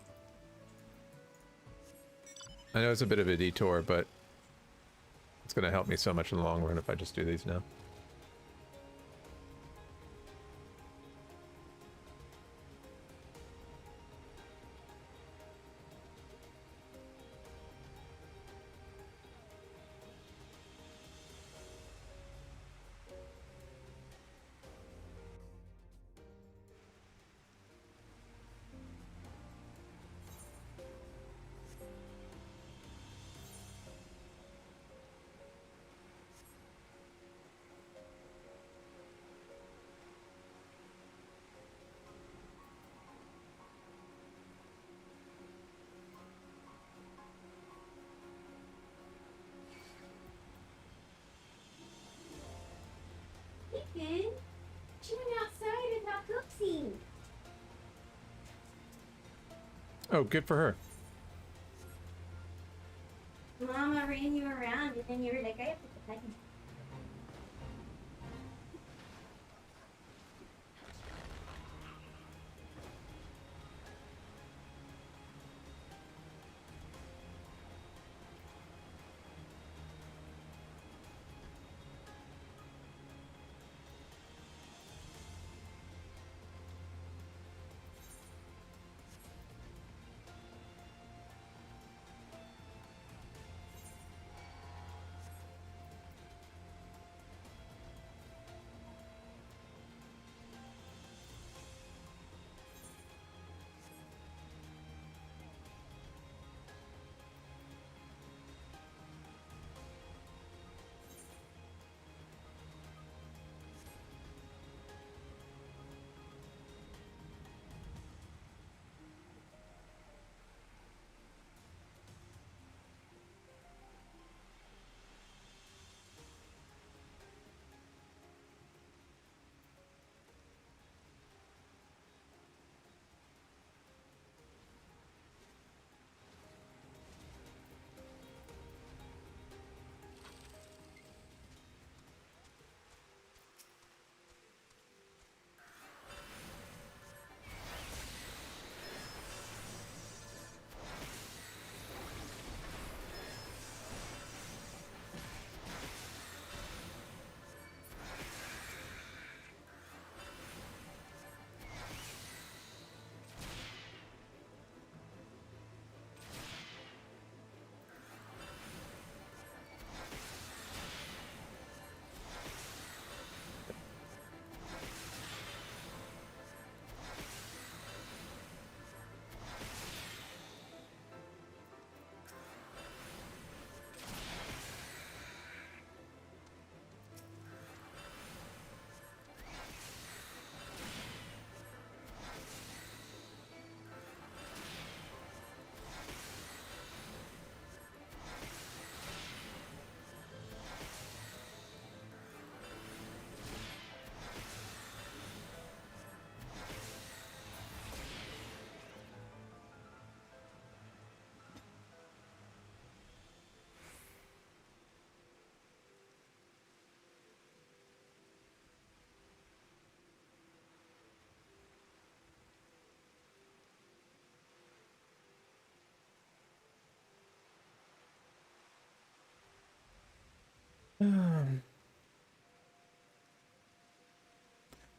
I know it's a bit of a detour, but it's going to help me so much in the long run if I just do these now. Ethan, she went outside and got Cooksy. Oh, good for her. Mama ran you around and then you were like, I have to put that in.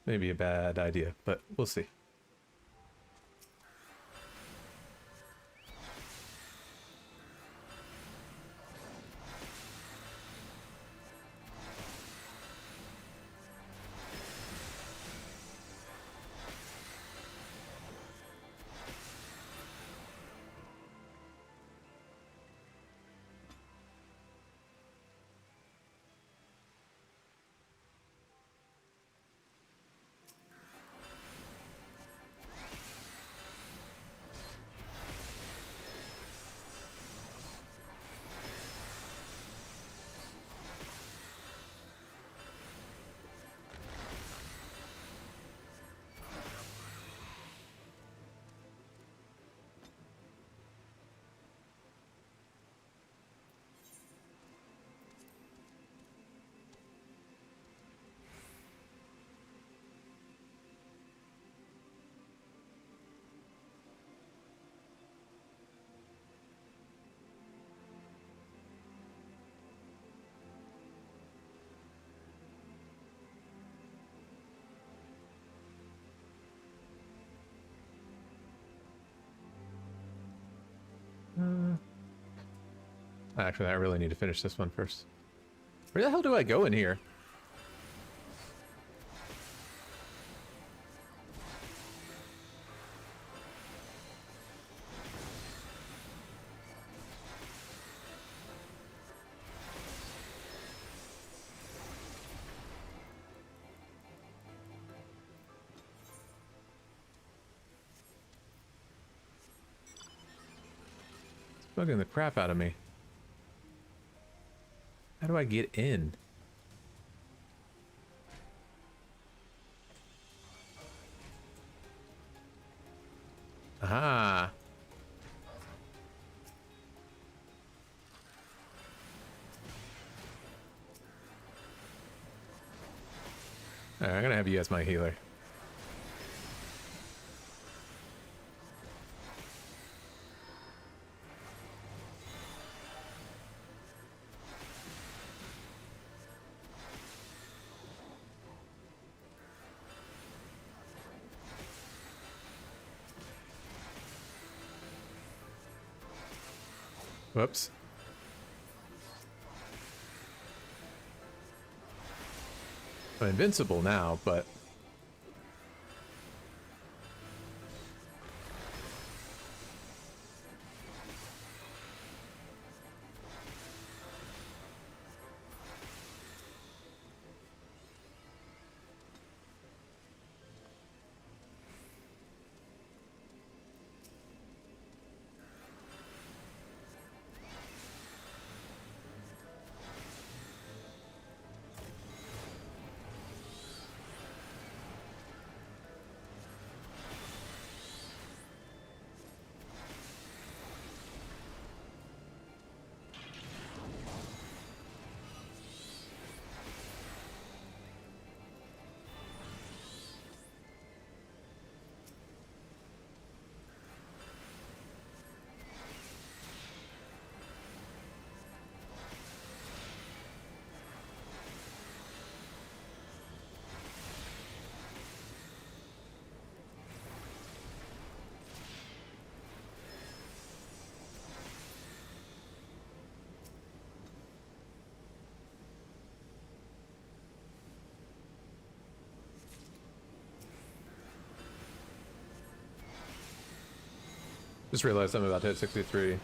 Maybe a bad idea, but we'll see. Actually, I really need to finish this one first. Where the hell do I go in here? It's bugging the crap out of me. How do I get in? Aha! Alright, I'm gonna have you as my healer. Whoops. I'm invincible now, but... Just realized I'm about to hit 63.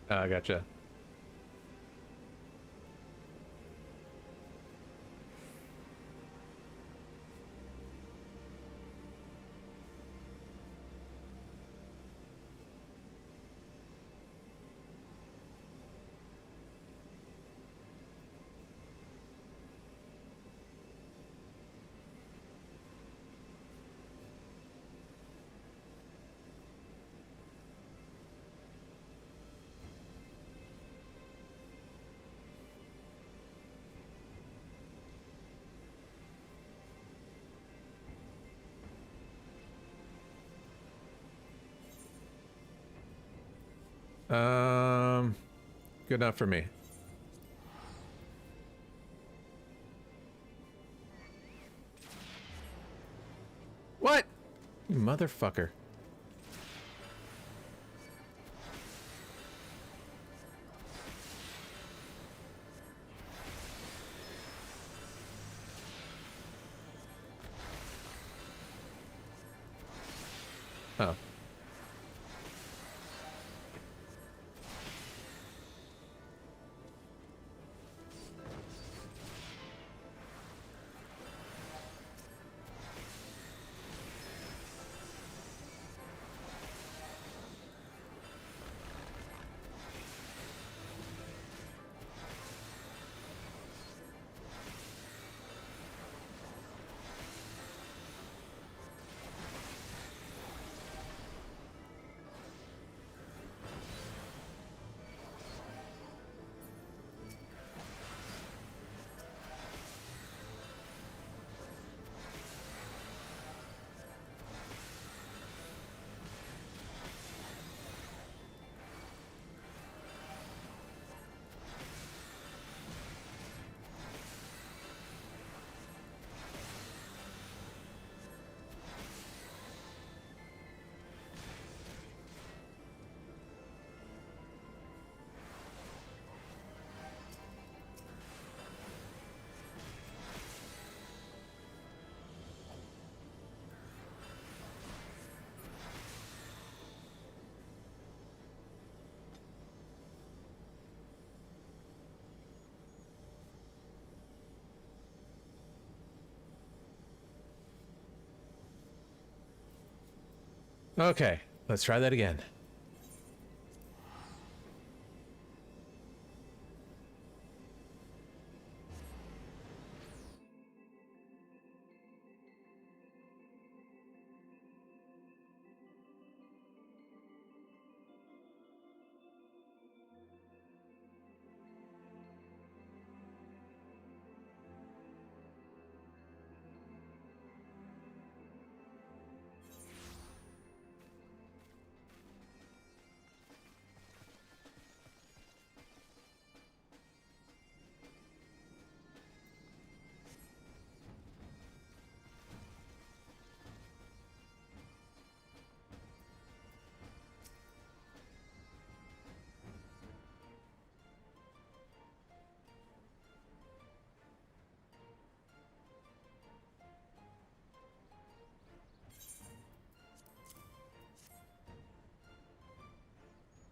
Gotcha. Good enough for me. What? You motherfucker. Oh. Okay, let's try that again.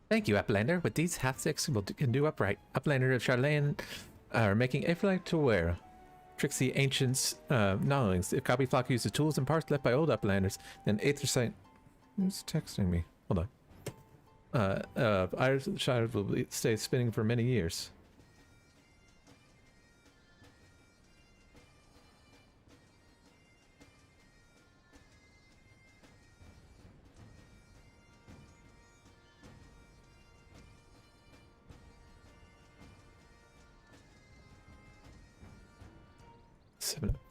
Thank you, Uplander. With these half-sticks, can do upright. Uplander of Charlene are making a flight to wear. Tricksy ancients, gnawings. The copy flock uses tools and parts left by old Uplanders. Then Aethersight. Who's texting me? Hold on. Iris Shire will stay spinning for many years.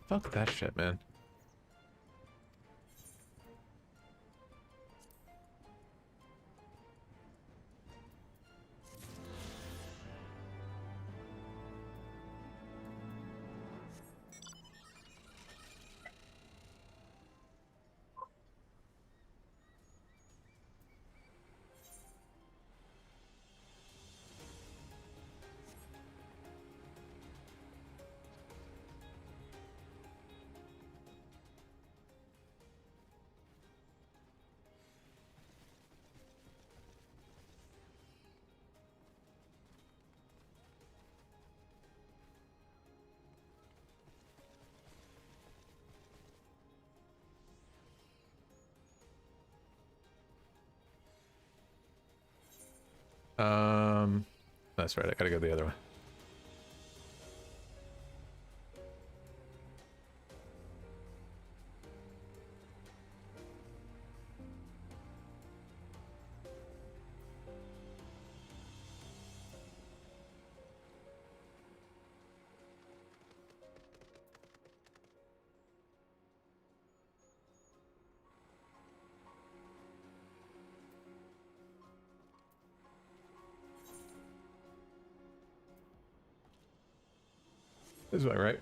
Fuck that shit, man. That's right, I gotta go the other way. That's about right.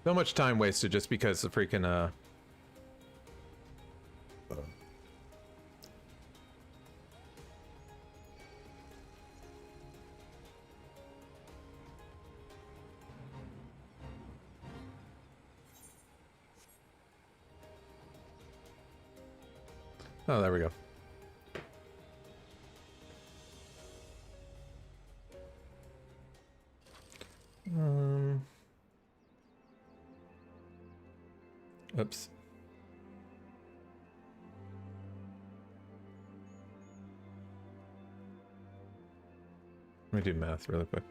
So much time wasted just because the freaking oh, there we go. Oops. Let me do math really quick.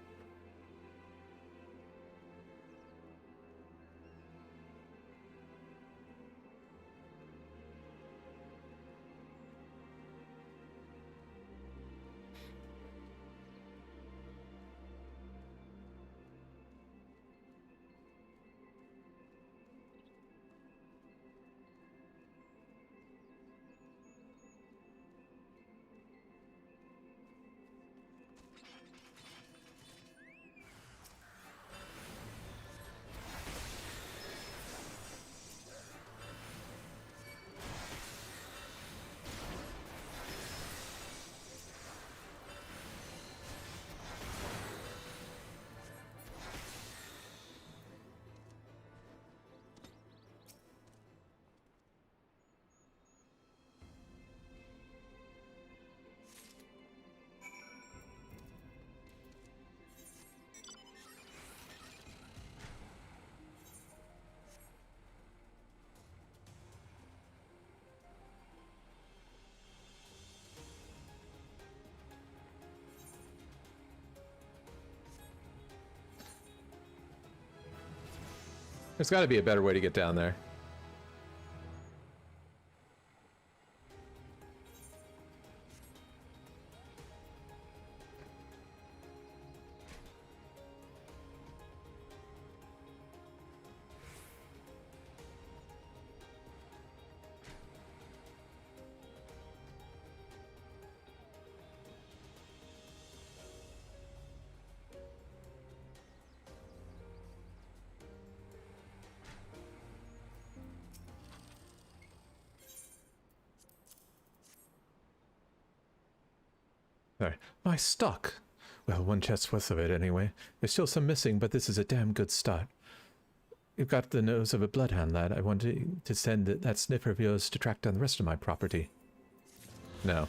There's got to be a better way to get down there. Sorry. My stock. Well, one chest's worth of it anyway. There's still some missing, but this is a damn good start. You've got the nose of a bloodhound, lad. I wanted to send that sniffer of yours to track down the rest of my property. No.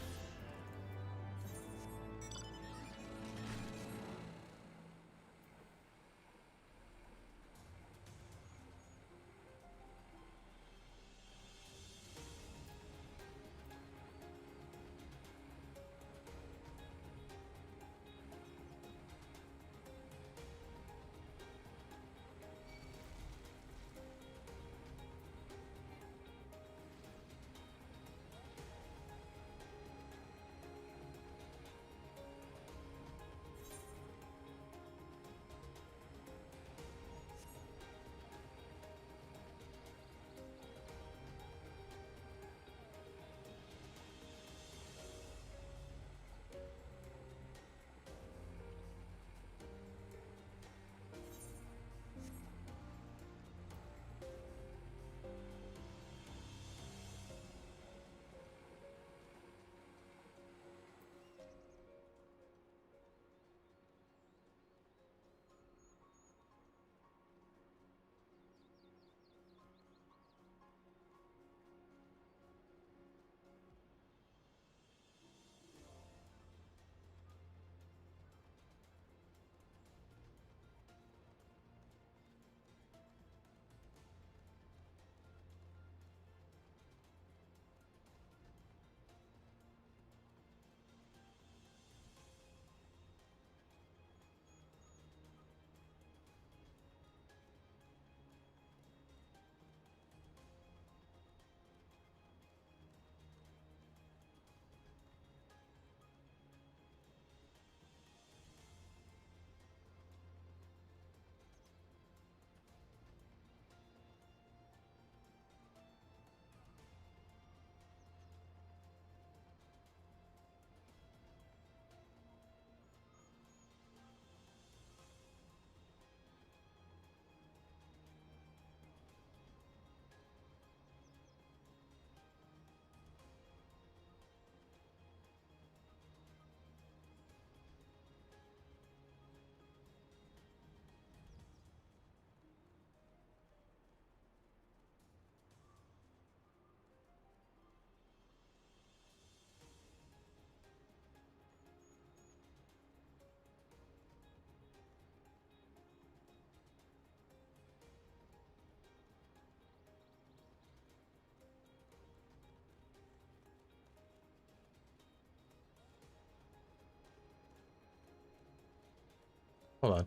Hold on.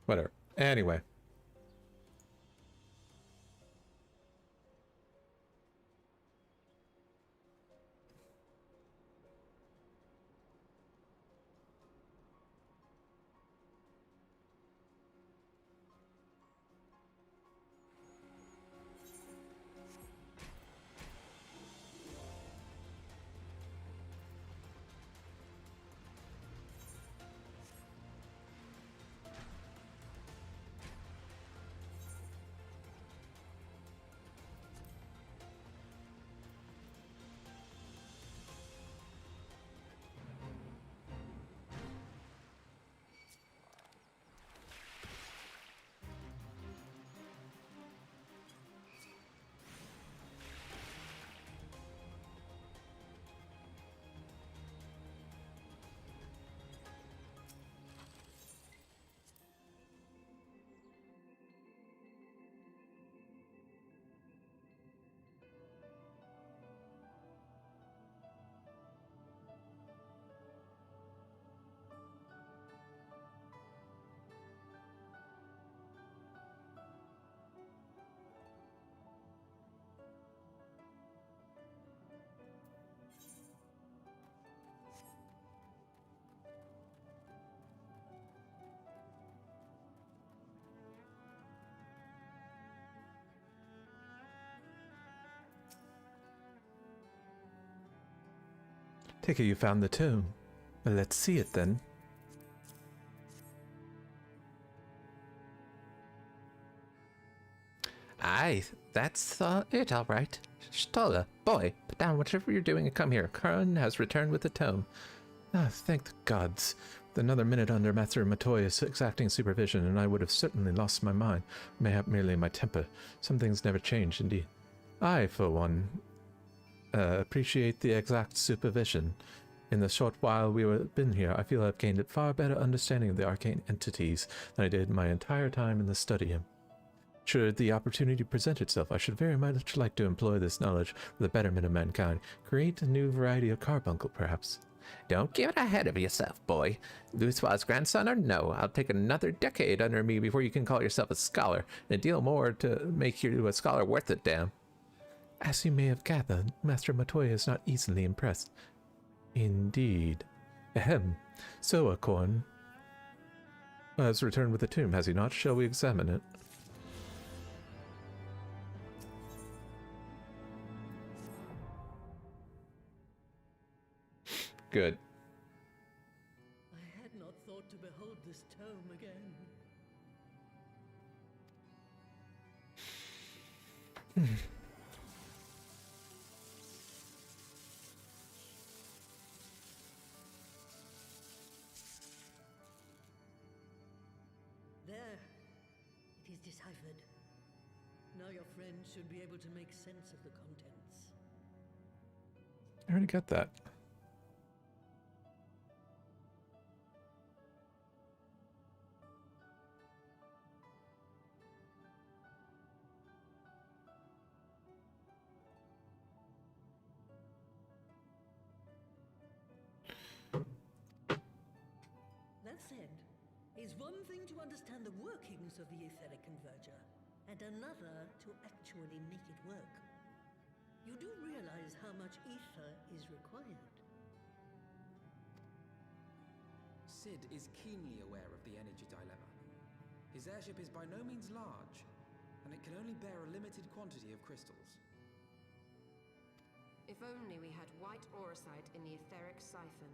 Whatever. Anyway. Take it you found the tomb. Well, let's see it then. Aye, that's it, all right. Stola, boy, put down whatever you're doing and come here. Karn has returned with the tome. Ah, thank the gods. With another minute under Master Matoya's exacting supervision, and I would have certainly lost my mind. Mayhap merely my temper. Some things never change, indeed. I, for one, appreciate the exact supervision. In the short while we have been here, I feel I've gained a far better understanding of the arcane entities than I did my entire time in the study. Should the opportunity present itself, I should very much like to employ this knowledge for the betterment of mankind. Create a new variety of carbuncle, perhaps. Don't get ahead of yourself, boy. Luswa's grandson or no, I'll take another decade under me before you can call yourself a scholar, and a deal more to make you a scholar worth it, damn. As you may have gathered, Master Matoya is not easily impressed. Indeed. Ahem. So, Acorn has returned with the tomb, has he not? Shall we examine it? Good. I had not thought to behold this tome again. There. It is deciphered. Now your friend should be able to make sense of the contents. I already got that. That said, it's one thing to understand the workings of the etheric converger, and another to actually make it work. You do realize how much ether is required? Sid is keenly aware of the energy dilemma. His airship is by no means large, and it can only bear a limited quantity of crystals. If only we had white aurosite in the etheric siphon.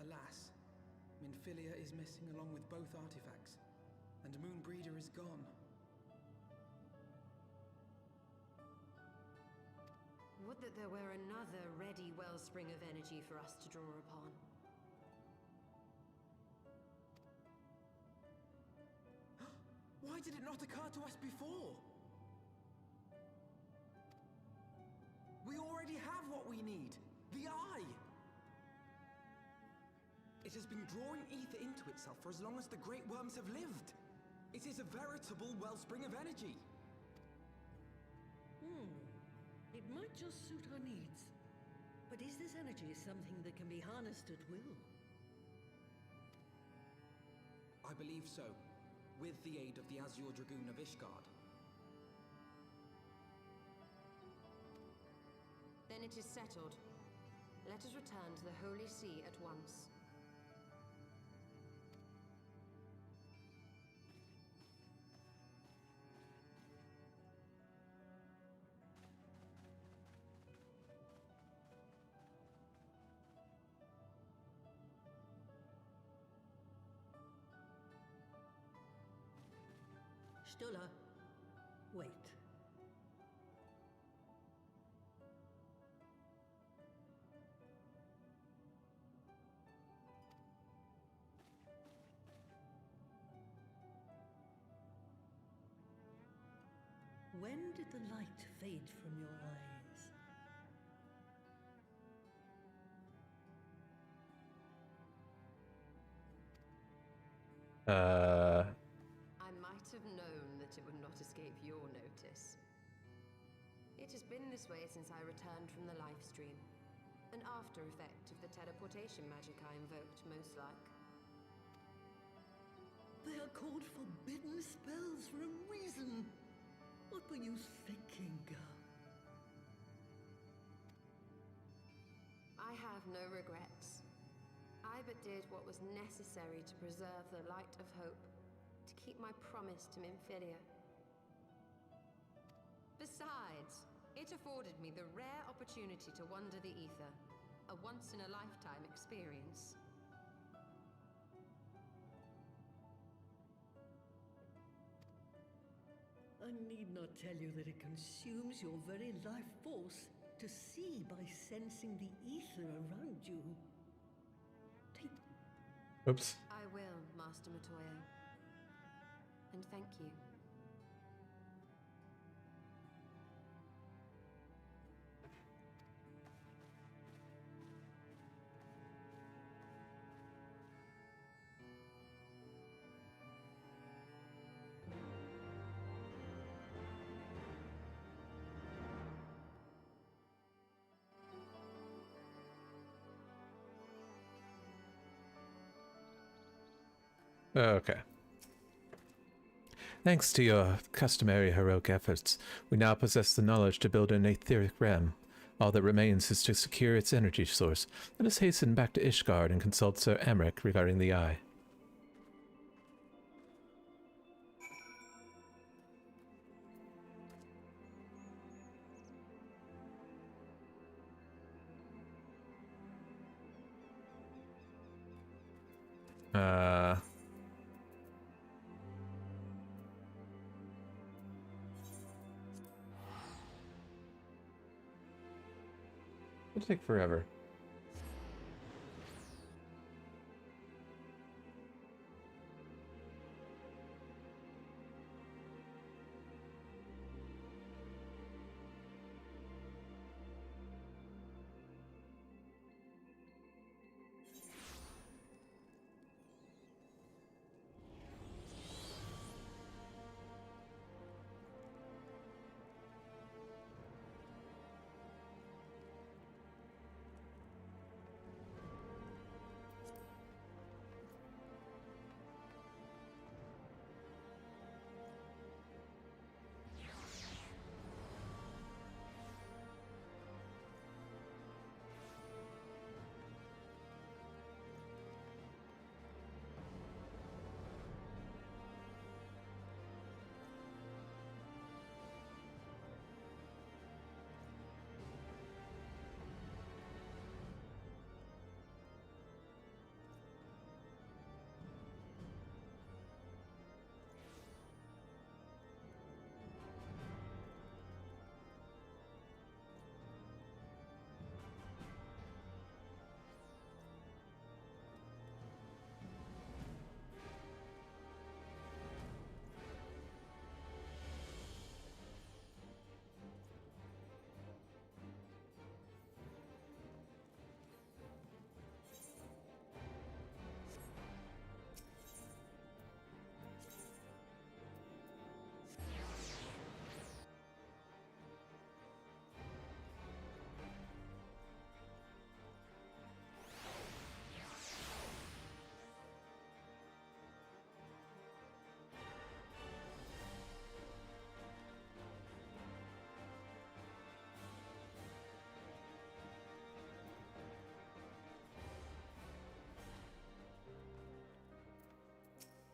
Alas, Minfilia is missing along with both artifacts, and Moonbreeder is gone. Would that there were another ready wellspring of energy for us to draw upon. Why did it not occur to us before? We already have what we need. The Eye! It has been drawing ether into itself for as long as the great worms have lived. It is a veritable wellspring of energy. It might just suit our needs. But is this energy something that can be harnessed at will? I believe so, with the aid of the Azure Dragoon of Ishgard. Then it is settled. Let us return to the Holy See at once. Stola, wait. When did the light fade from your eyes? I might have known that it would not escape your notice. It has been this way since I returned from the life stream. An after effect of the teleportation magic I invoked, most like. They are called forbidden spells for a reason. What were you thinking? I have no regrets. I but did what was necessary to preserve the light of hope, to keep my promise to Nymphilia. Besides, it afforded me the rare opportunity to wander the ether, a once-in-a-lifetime experience. I need not tell you that it consumes your very life force to see by sensing the ether around you. Oops. I will, Master Matoya. And thank you. Okay. Thanks to your customary heroic efforts, we now possess the knowledge to build an etheric realm. All that remains is to secure its energy source. Let us hasten back to Ishgard and consult Sir Emmerich regarding the Eye. It'll take forever.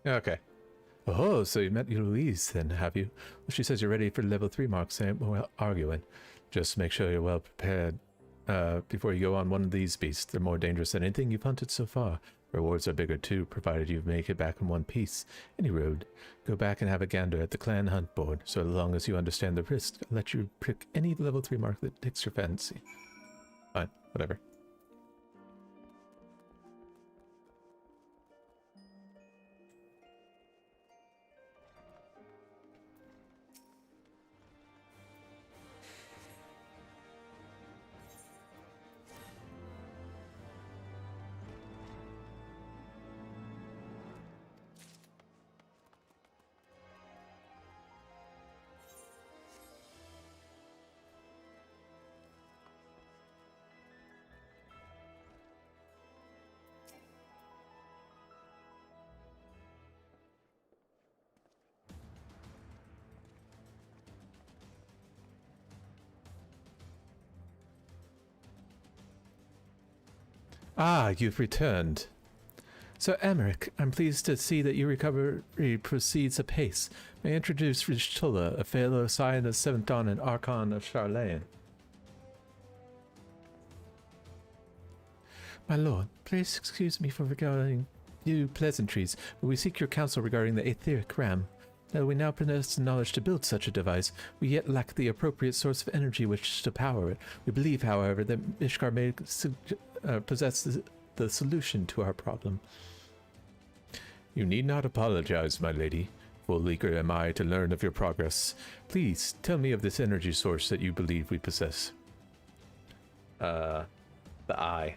Okay. Oh, so you met Louise then, have you? Well, she says you're ready for level 3 marks, ain't more arguing. Just make sure you're well prepared before you go on one of these beasts. They're more dangerous than anything you've hunted so far. Rewards are bigger too, provided you make it back in one piece. Any road, go back and have a gander at the clan hunt board. So long as you understand the risk, I'll let you pick any level 3 mark that takes your fancy. Fine, whatever. Ah, you've returned. So, Emmerich, I'm pleased to see that your recovery proceeds apace. May I introduce Rishtula, a fellow scion of 7th Dawn and Archon of Charlayan. My lord, please excuse me for regarding you pleasantries, but we seek your counsel regarding the etheric ram. Though we now possess the knowledge to build such a device, we yet lack the appropriate source of energy which to power it. We believe, however, that Ishkar may possess the solution to our problem. You need not apologize, my lady. Full eager am I to learn of your progress. Please, tell me of this energy source that you believe we possess. The eye.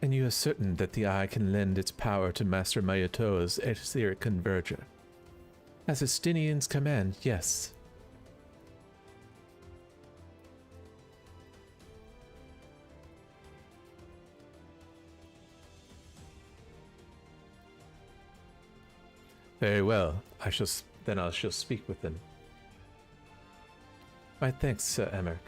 And you are certain that the eye can lend its power to Master Mayatoa's etheric converger? As Estinian's command, yes. Very well. I shall speak with them. My thanks, Sir Emmerich.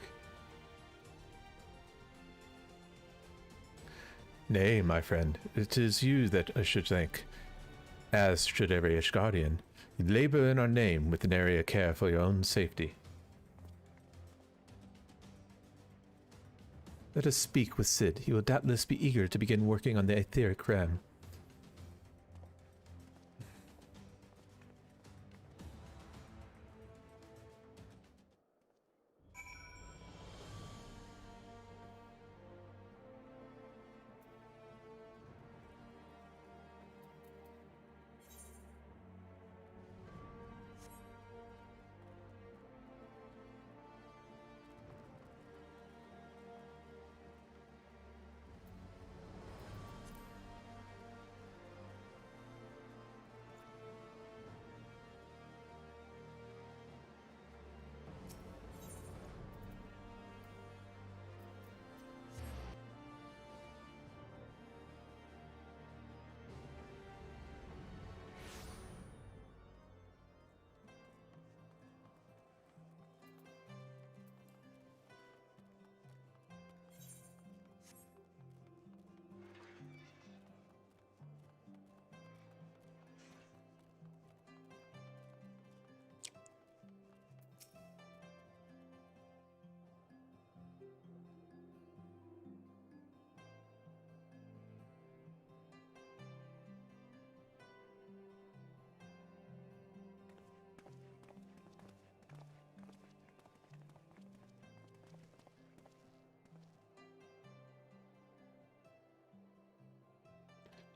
Nay, my friend, it is you that I should thank, as should every Ishgardian. You labor in our name with an area care for your own safety. Let us speak with Sid. He will doubtless be eager to begin working on the etheric ram.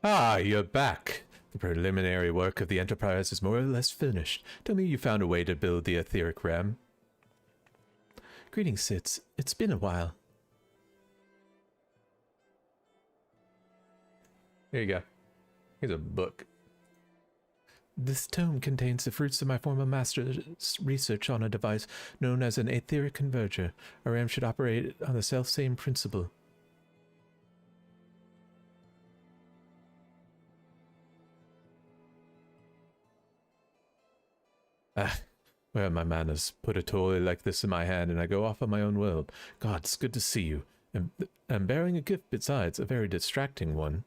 Ah, you're back. The preliminary work of the Enterprise is more or less finished. Tell me you found a way to build the etheric ram. Greetings, Sid. It's been a while. Here you go. Here's a book. This tome contains the fruits of my former master's research on a device known as an etheric converger. A ram should operate on the self-same principle. Where are my manners? Put a toy like this in my hand and I go off on my own world. God, it's good to see you. And bearing a gift besides, a very distracting one.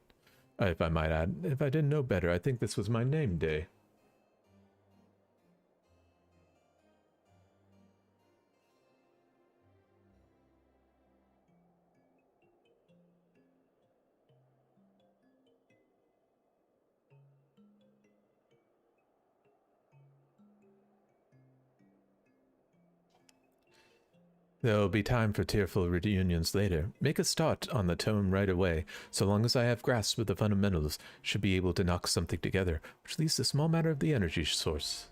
If I might add, if I didn't know better, I think this was my name day. There'll be time for tearful reunions later. Make a start on the tome right away. So long as I have grasp of the fundamentals, should be able to knock something together, which leaves a small matter of the energy source.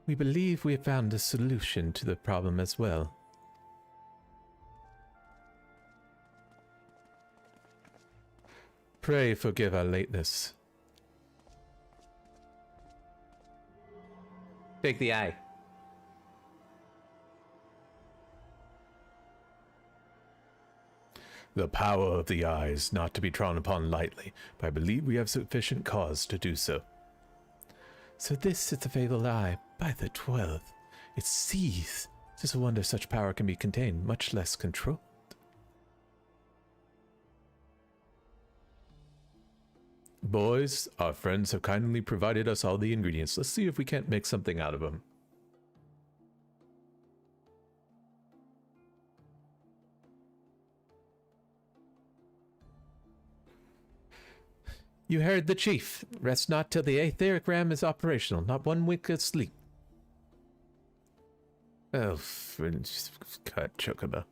We believe we have found a solution to the problem as well. Pray forgive our lateness. Take the eye. The power of the eye is not to be drawn upon lightly, but I believe we have sufficient cause to do so. So this is the fabled eye, by the 12th. It sees. Tis a wonder such power can be contained, much less controlled. Boys, our friends have kindly provided us all the ingredients. Let's see if we can't make something out of them. You heard the chief. Rest not till the etheric ram is operational. Not one wink of sleep. Oh, cut chocobo.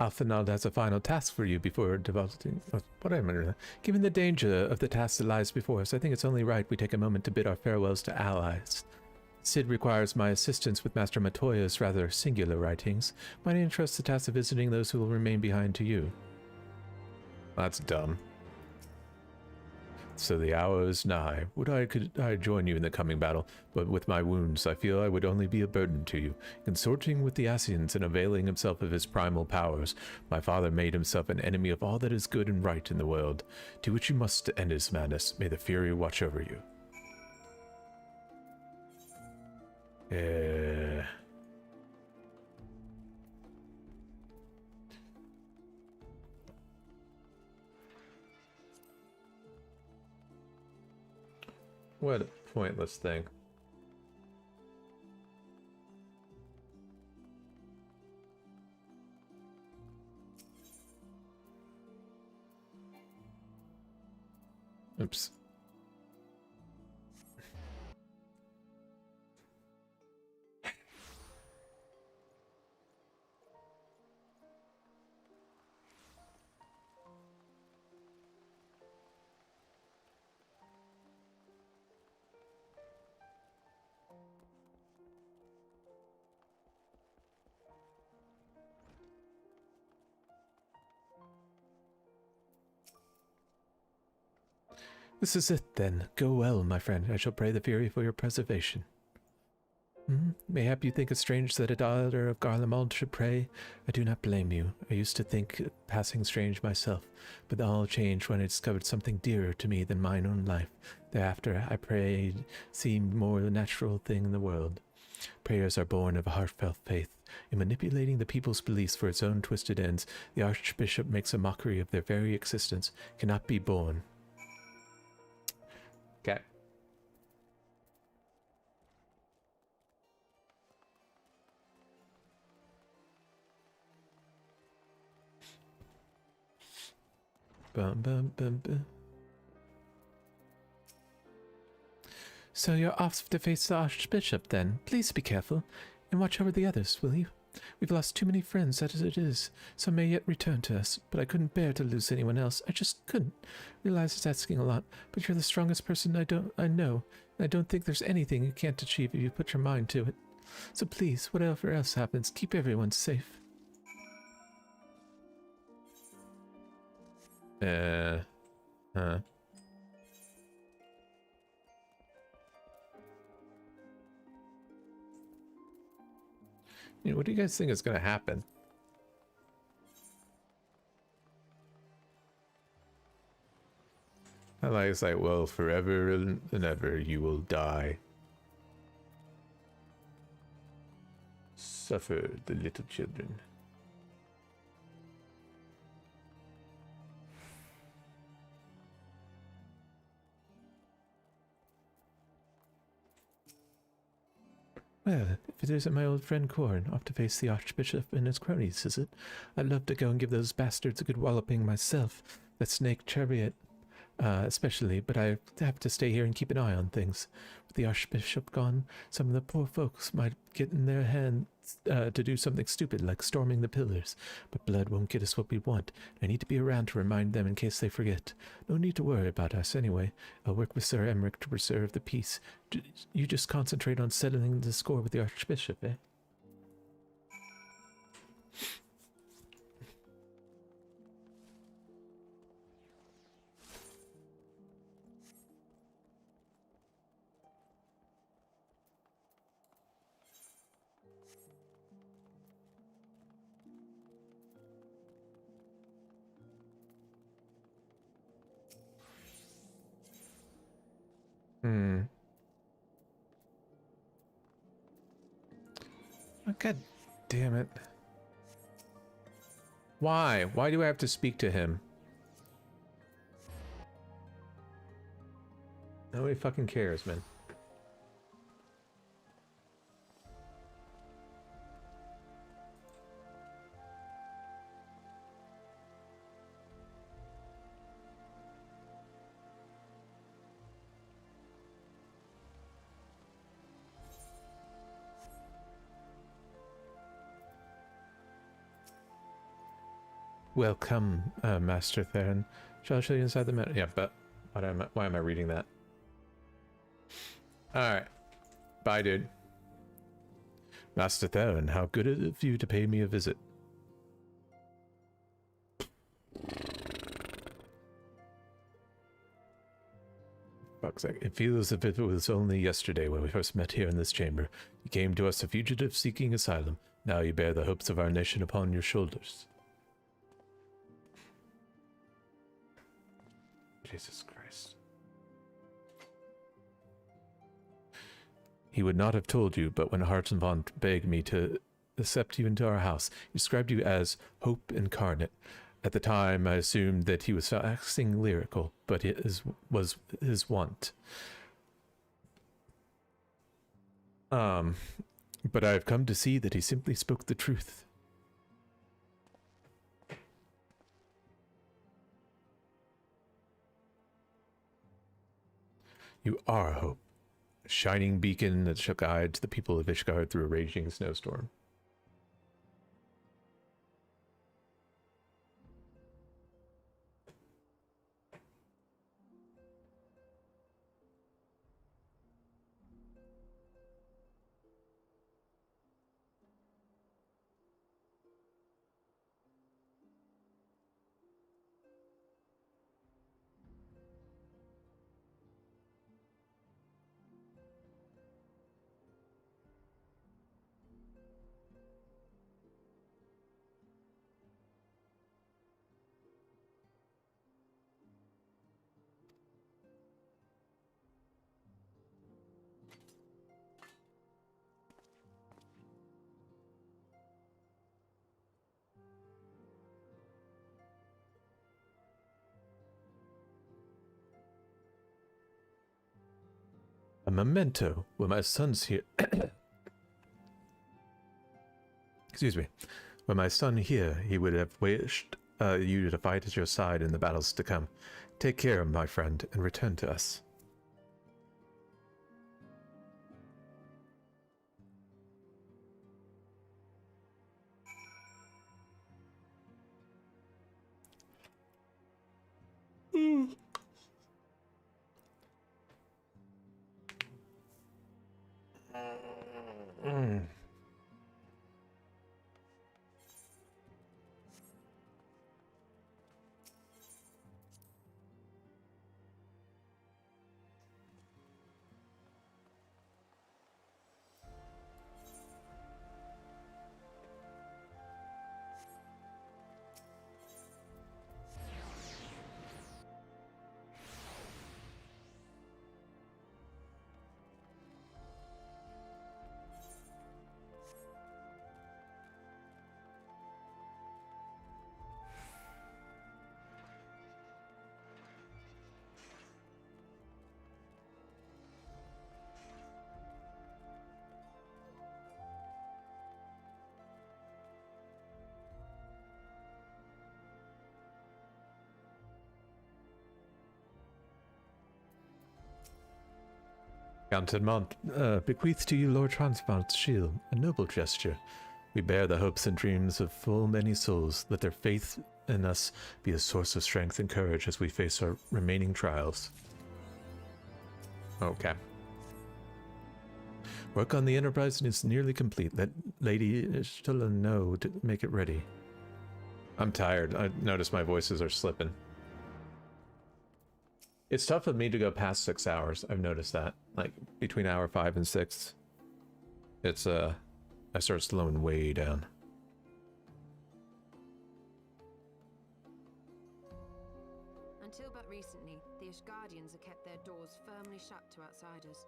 Alphanald has a final task for you before developing. What am I? Given the danger of the task that lies before us, I think it's only right we take a moment to bid our farewells to allies. Sid requires my assistance with Master Matoya's rather singular writings. Might I entrust the task of visiting those who will remain behind to you? That's dumb. So the hour is nigh. Could I join you in the coming battle, but with my wounds I feel I would only be a burden to you. Consorting with the Asians and availing himself of his primal powers, my father made himself an enemy of all that is good and right in the world. To which you must end his madness. May the Fury watch over you. What a pointless thing. Oops. This is it, then. Go well, my friend. I shall pray the Fury for your preservation. Mayhap you think it strange that a daughter of Garlemald should pray. I do not blame you. I used to think it passing strange myself, but all changed when I discovered something dearer to me than mine own life. Thereafter, I prayed seemed more the natural thing in the world. Prayers are born of a heartfelt faith. In manipulating the people's beliefs for its own twisted ends, the Archbishop makes a mockery of their very existence. Cannot be borne. Okay. Bum, bum, bum, bum. So you're off to face the Archbishop, then. Please be careful, and watch over the others, will you? We've lost too many friends as it is. Some may yet return to us, but I couldn't bear to lose anyone else. I just couldn't. Realize it's asking a lot, but you're the strongest person I know. And I don't think there's anything you can't achieve if you put your mind to it. So please, whatever else happens, keep everyone safe. What do you guys think is going to happen? It's like, well, forever and ever you will die. Suffer the little children. Well, if it isn't my old friend Corn, off to face the Archbishop and his cronies, is it? I'd love to go and give those bastards a good walloping myself. That snake chariot, especially, but I have to stay here and keep an eye on things. With the Archbishop gone, some of the poor folks might get in their hands to do something stupid like storming the pillars, but blood won't get us what we want. I need to be around to remind them in case they forget. No need to worry about us anyway. I'll work with Sir Emmerich to preserve the peace. You just concentrate on settling the score with the Archbishop, eh? Oh, God damn it. Why? Why do I have to speak to him? Nobody fucking cares, man. Welcome, Master Theron. Shall I show you inside the map? Yeah, but why am I reading that? Alright. Bye, dude. Master Theron, how good of you to pay me a visit. Fuck's sake. It feels as if it was only yesterday when we first met here in this chamber. You came to us a fugitive seeking asylum. Now you bear the hopes of our nation upon your shoulders. Jesus Christ. He would not have told you, but when Hartenvant begged me to accept you into our house, he described you as hope incarnate. At the time, I assumed that he was waxing lyrical, but it was his wont. But I have come to see that he simply spoke the truth. You are hope, a shining beacon that shall guide the people of Ishgard through a raging snowstorm. A memento. When my son's here... Excuse me. When my son here, he would have wished you to fight at your side in the battles to come. Take care, my friend, and return to us. Countenmont, bequeath to you Lord Transmont's shield, a noble gesture. We bear the hopes and dreams of full many souls. Let their faith in us be a source of strength and courage as we face our remaining trials. Okay. Work on the Enterprise is nearly complete. Let Lady Ishtala know to make it ready. I'm tired. I notice my voices are slipping. It's tough for me to go past 6 hours. I've noticed that. Like, between hour 5 and 6. It's, I start slowing way down. Until but recently, the Ishgardians have kept their doors firmly shut to outsiders.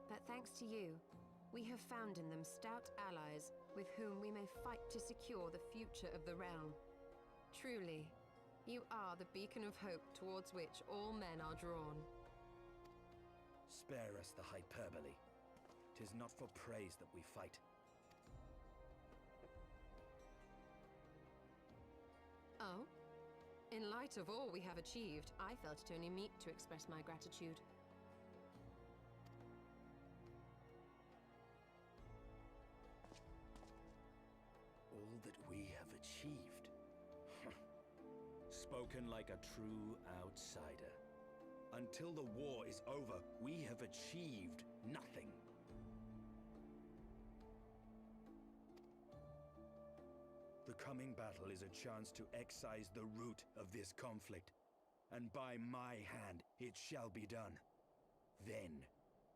But thanks to you, we have found in them stout allies with whom we may fight to secure the future of the realm. Truly, you are the beacon of hope towards which all men are drawn. Spare us the hyperbole. 'Tis not for praise that we fight. Oh? In light of all we have achieved, I felt it only meet to express my gratitude. All that we have achieved. Spoken like a true outsider. Until the war is over, we have achieved nothing. The coming battle is a chance to excise the root of this conflict, and by my hand it shall be done. Then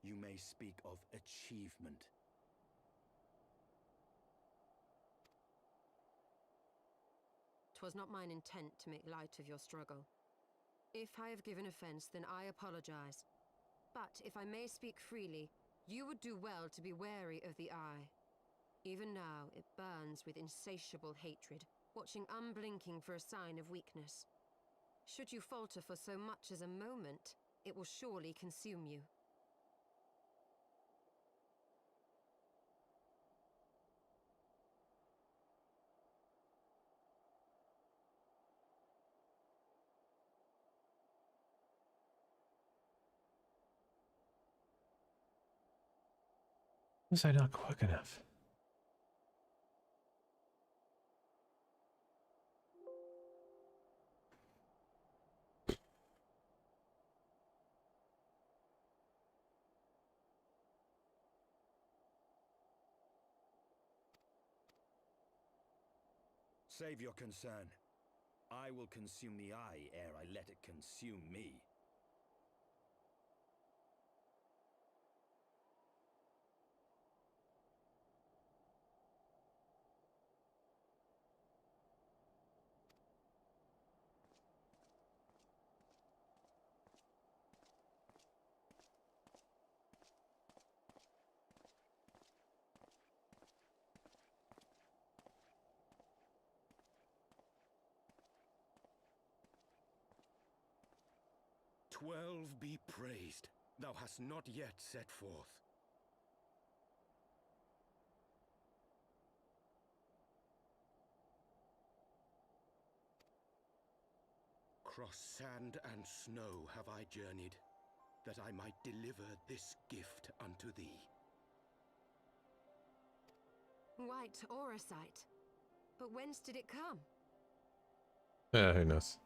you may speak of achievement. 'Twas not mine intent to make light of your struggle. If I have given offense, then I apologize. But if I may speak freely, you would do well to be wary of the eye. Even now, it burns with insatiable hatred, watching unblinking for a sign of weakness. Should you falter for so much as a moment, it will surely consume you. Was I not quick enough? Save your concern. I will consume the eye ere I let it consume me. "12 be praised, thou hast not yet set forth. Cross sand and snow have I journeyed, that I might deliver this gift unto thee." White or a sight. But whence did it come? Who knows?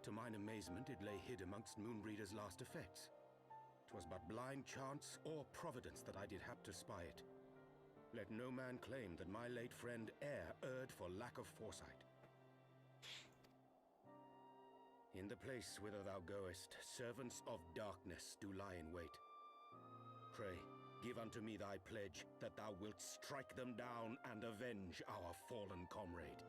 To mine amazement, it lay hid amongst Moonbreeder's last effects. 'Twas but blind chance or providence that I did hap to spy it. Let no man claim that my late friend erred for lack of foresight. In the place whither thou goest, servants of darkness do lie in wait. Pray, give unto me thy pledge that thou wilt strike them down and avenge our fallen comrade.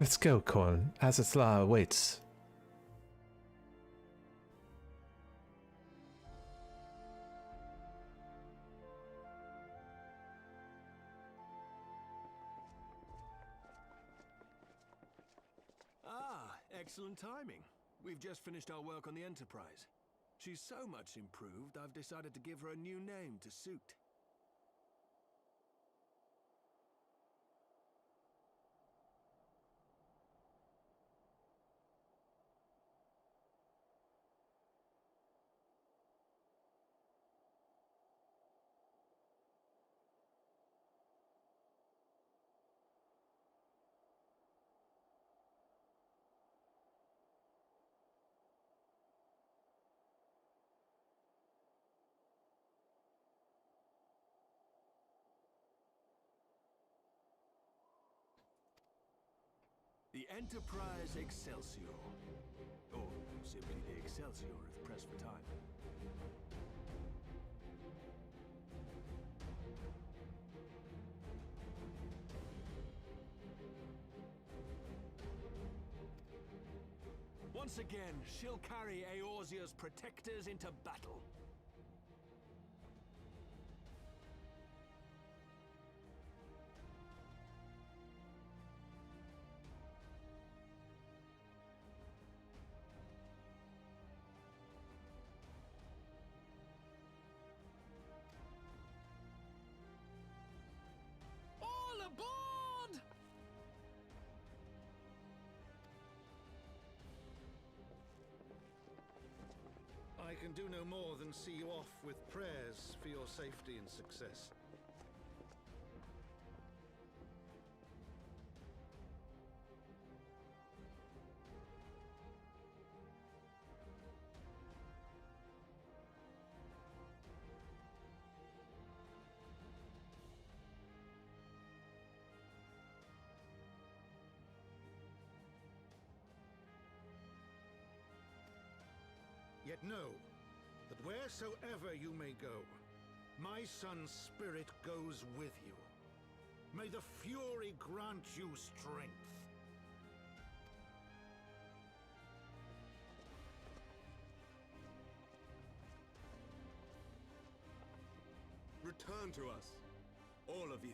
Let's go, Korn. Azatla awaits. Ah, excellent timing. We've just finished our work on the Enterprise. She's so much improved, I've decided to give her a new name to suit. The Enterprise Excelsior. Or simply the Excelsior if pressed for time. Once again, she'll carry Eorzea's protectors into battle. All aboard! I can do no more than see you off with prayers for your safety and success. Yet know that wheresoever you may go, my son's spirit goes with you. May the Fury grant you strength. Return to us, all of you.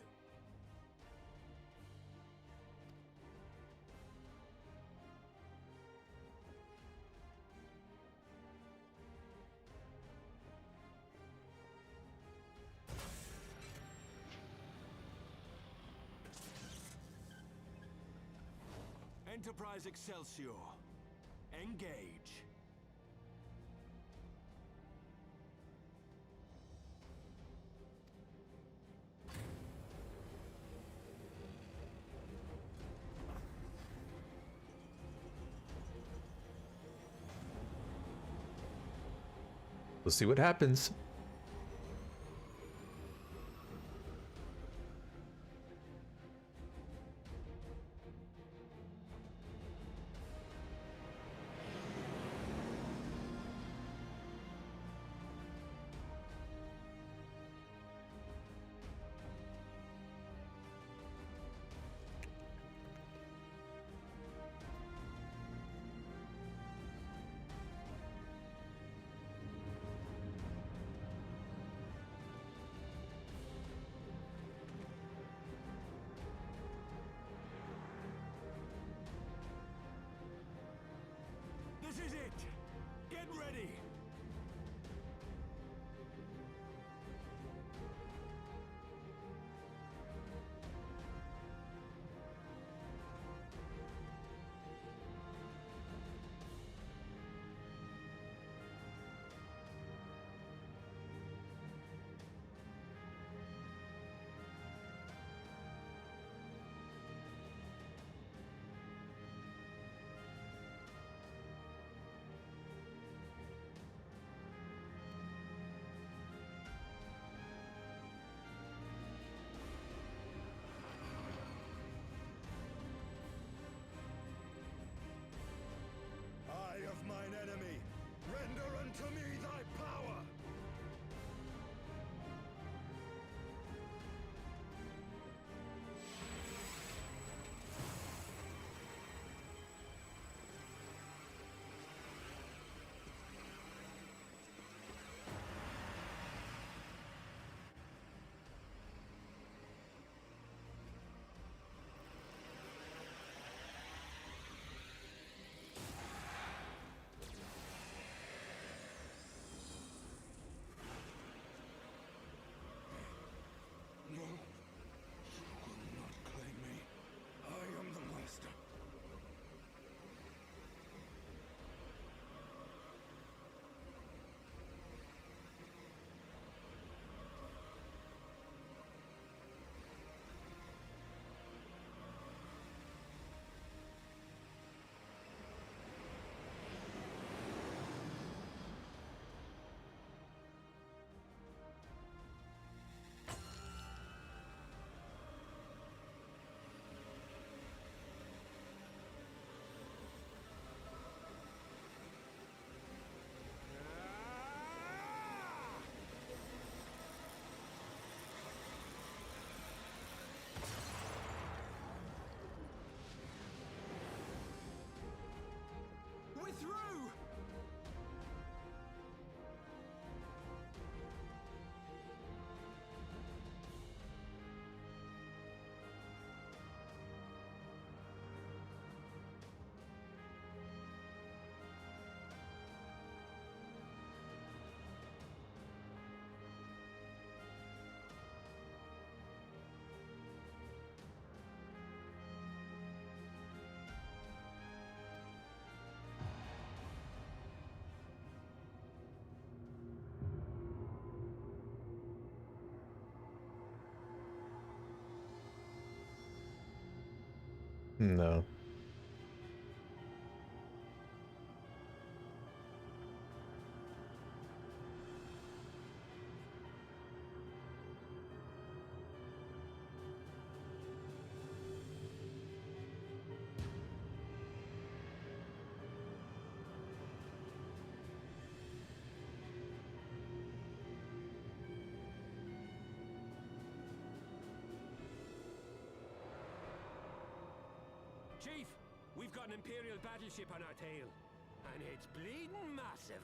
Enterprise Excelsior. Engage. We'll see what happens. Get ready! Eye of mine enemy, render unto me thy power! No, you will not claim me. I am the master. We're through! No. Chief, we've got an Imperial battleship on our tail. And it's bleeding massive.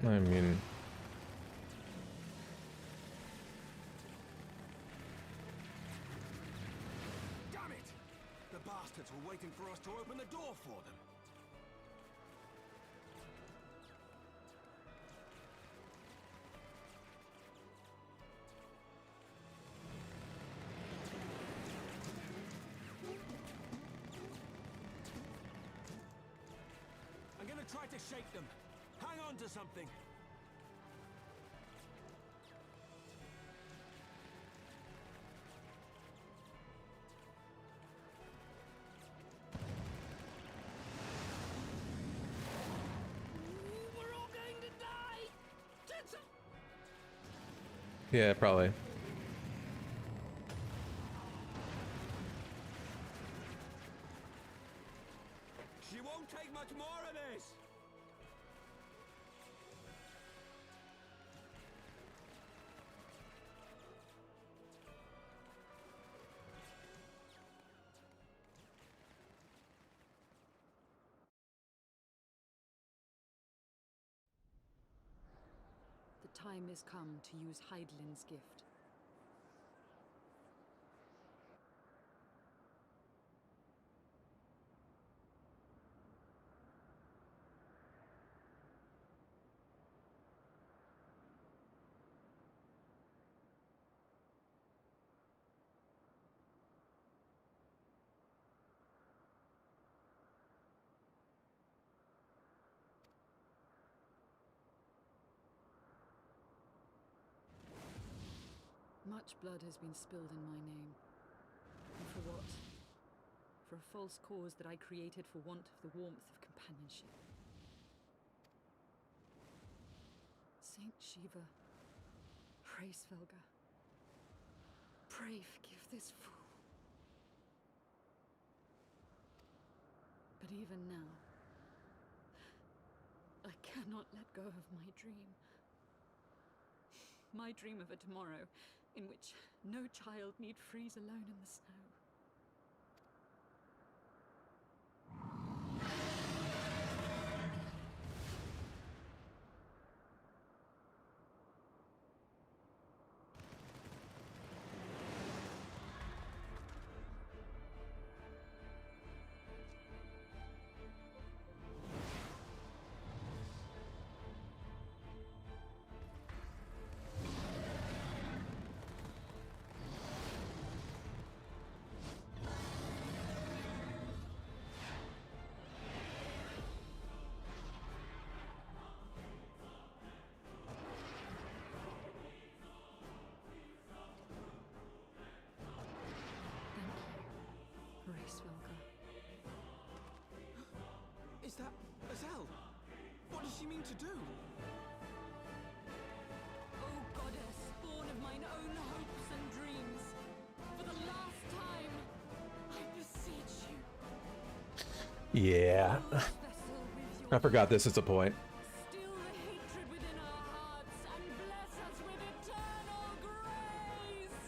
I mean, Damn it! The bastards were waiting for us to open the door for them. I'm gonna try to shake them. Hang on to something. We're all going to die! yeah, probably. She won't take much more of this! The time is come to use Heidelin's gift. Much blood has been spilled in my name. And for what? For a false cause that I created for want of the warmth of companionship. Saint Shiva, pray Svelga. Pray forgive this fool. But even now, I cannot let go of my dream. My dream of a tomorrow in which no child need freeze alone in the snow. Is that Azelle? What does she mean to do? O goddess, born of mine own hopes and dreams, for the last time, I beseech you. Yeah. I forgot this is a point. Still the hatred within our hearts and bless us with eternal grace.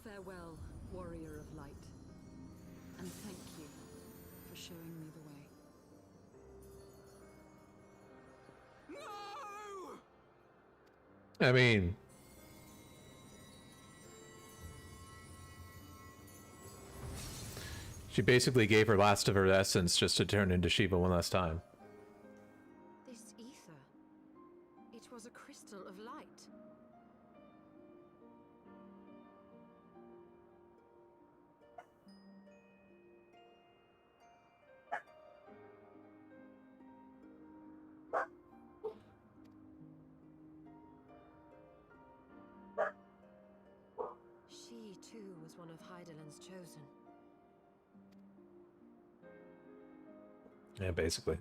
Farewell, warrior of light, and thank you for showing me the way. I mean, she basically gave her last of her essence just to turn into Shiva one last time. This ether. It was a crystal of light. She, too, was one of Heidelin's chosen. Yeah, basically.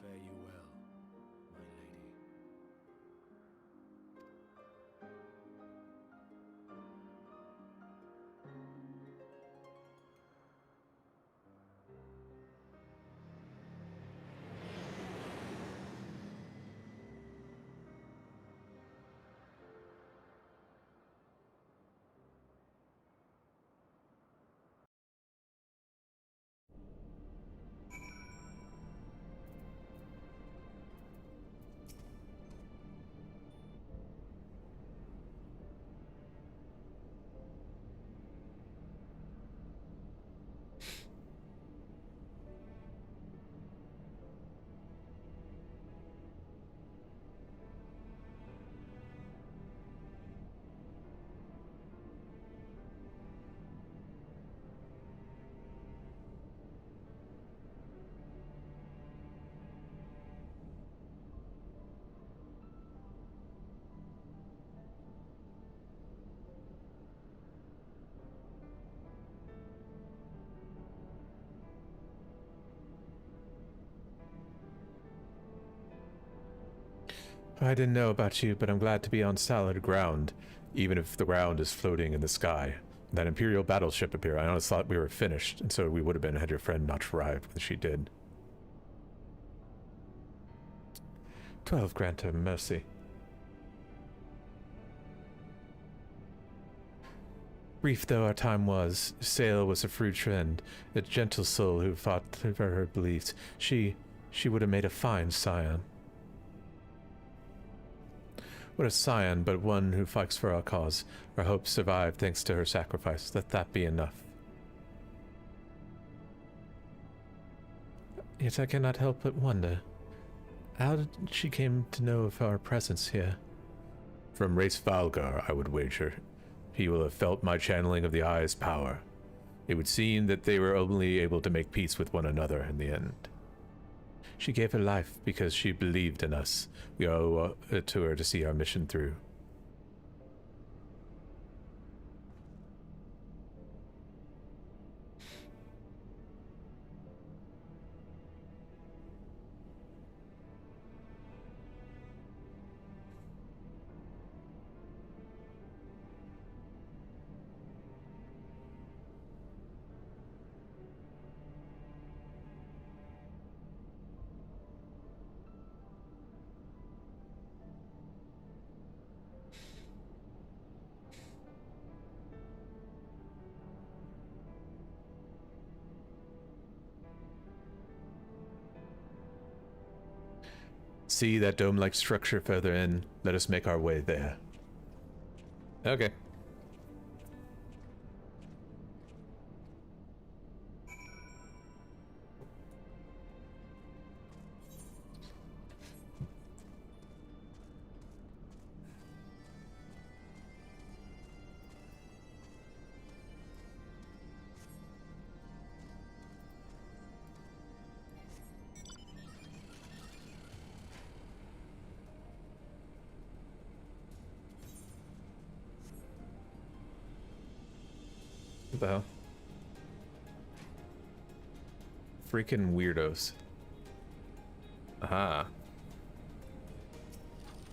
Fare you well, my lady. I didn't know about you, but I'm glad to be on solid ground, even if the ground is floating in the sky. That Imperial battleship appeared. I honestly thought we were finished, and so we would have been had your friend not arrived when she did. 12 grant her mercy. Brief though our time was, Sail was a true friend, a gentle soul who fought for her beliefs. She would have made a fine scion. What a scion, but one who fights for our cause. Our hopes survived thanks to her sacrifice. Let that be enough. Yet I cannot help but wonder, how did she came to know of our presence here? From Race Valgar, I would wager. He will have felt my channeling of the Eye's power. It would seem that they were only able to make peace with one another in the end. She gave her life because she believed in us. We owe it to her to see our mission through. See that dome-like structure further in? Let us make our way there. Okay. What the hell? Freaking weirdos. Aha.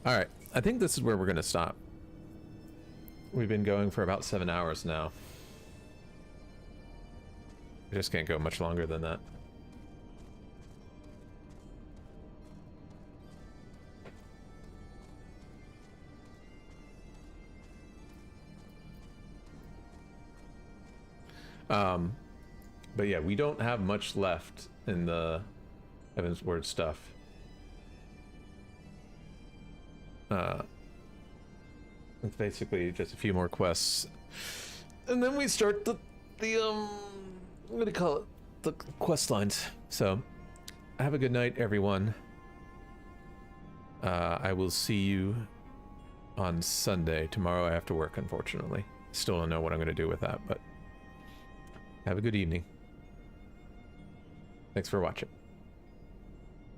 Alright, I think this is where we're gonna stop. We've been going for about 7 hours now. I just can't go much longer than that. But yeah, we don't have much left in the Heavensward stuff. It's basically just a few more quests, and then we start the what do you call it? The quest lines. So, have a good night, everyone. I will see you on Sunday. Tomorrow I have to work, unfortunately. Still don't know what I'm going to do with that, but have a good evening. Thanks for watching.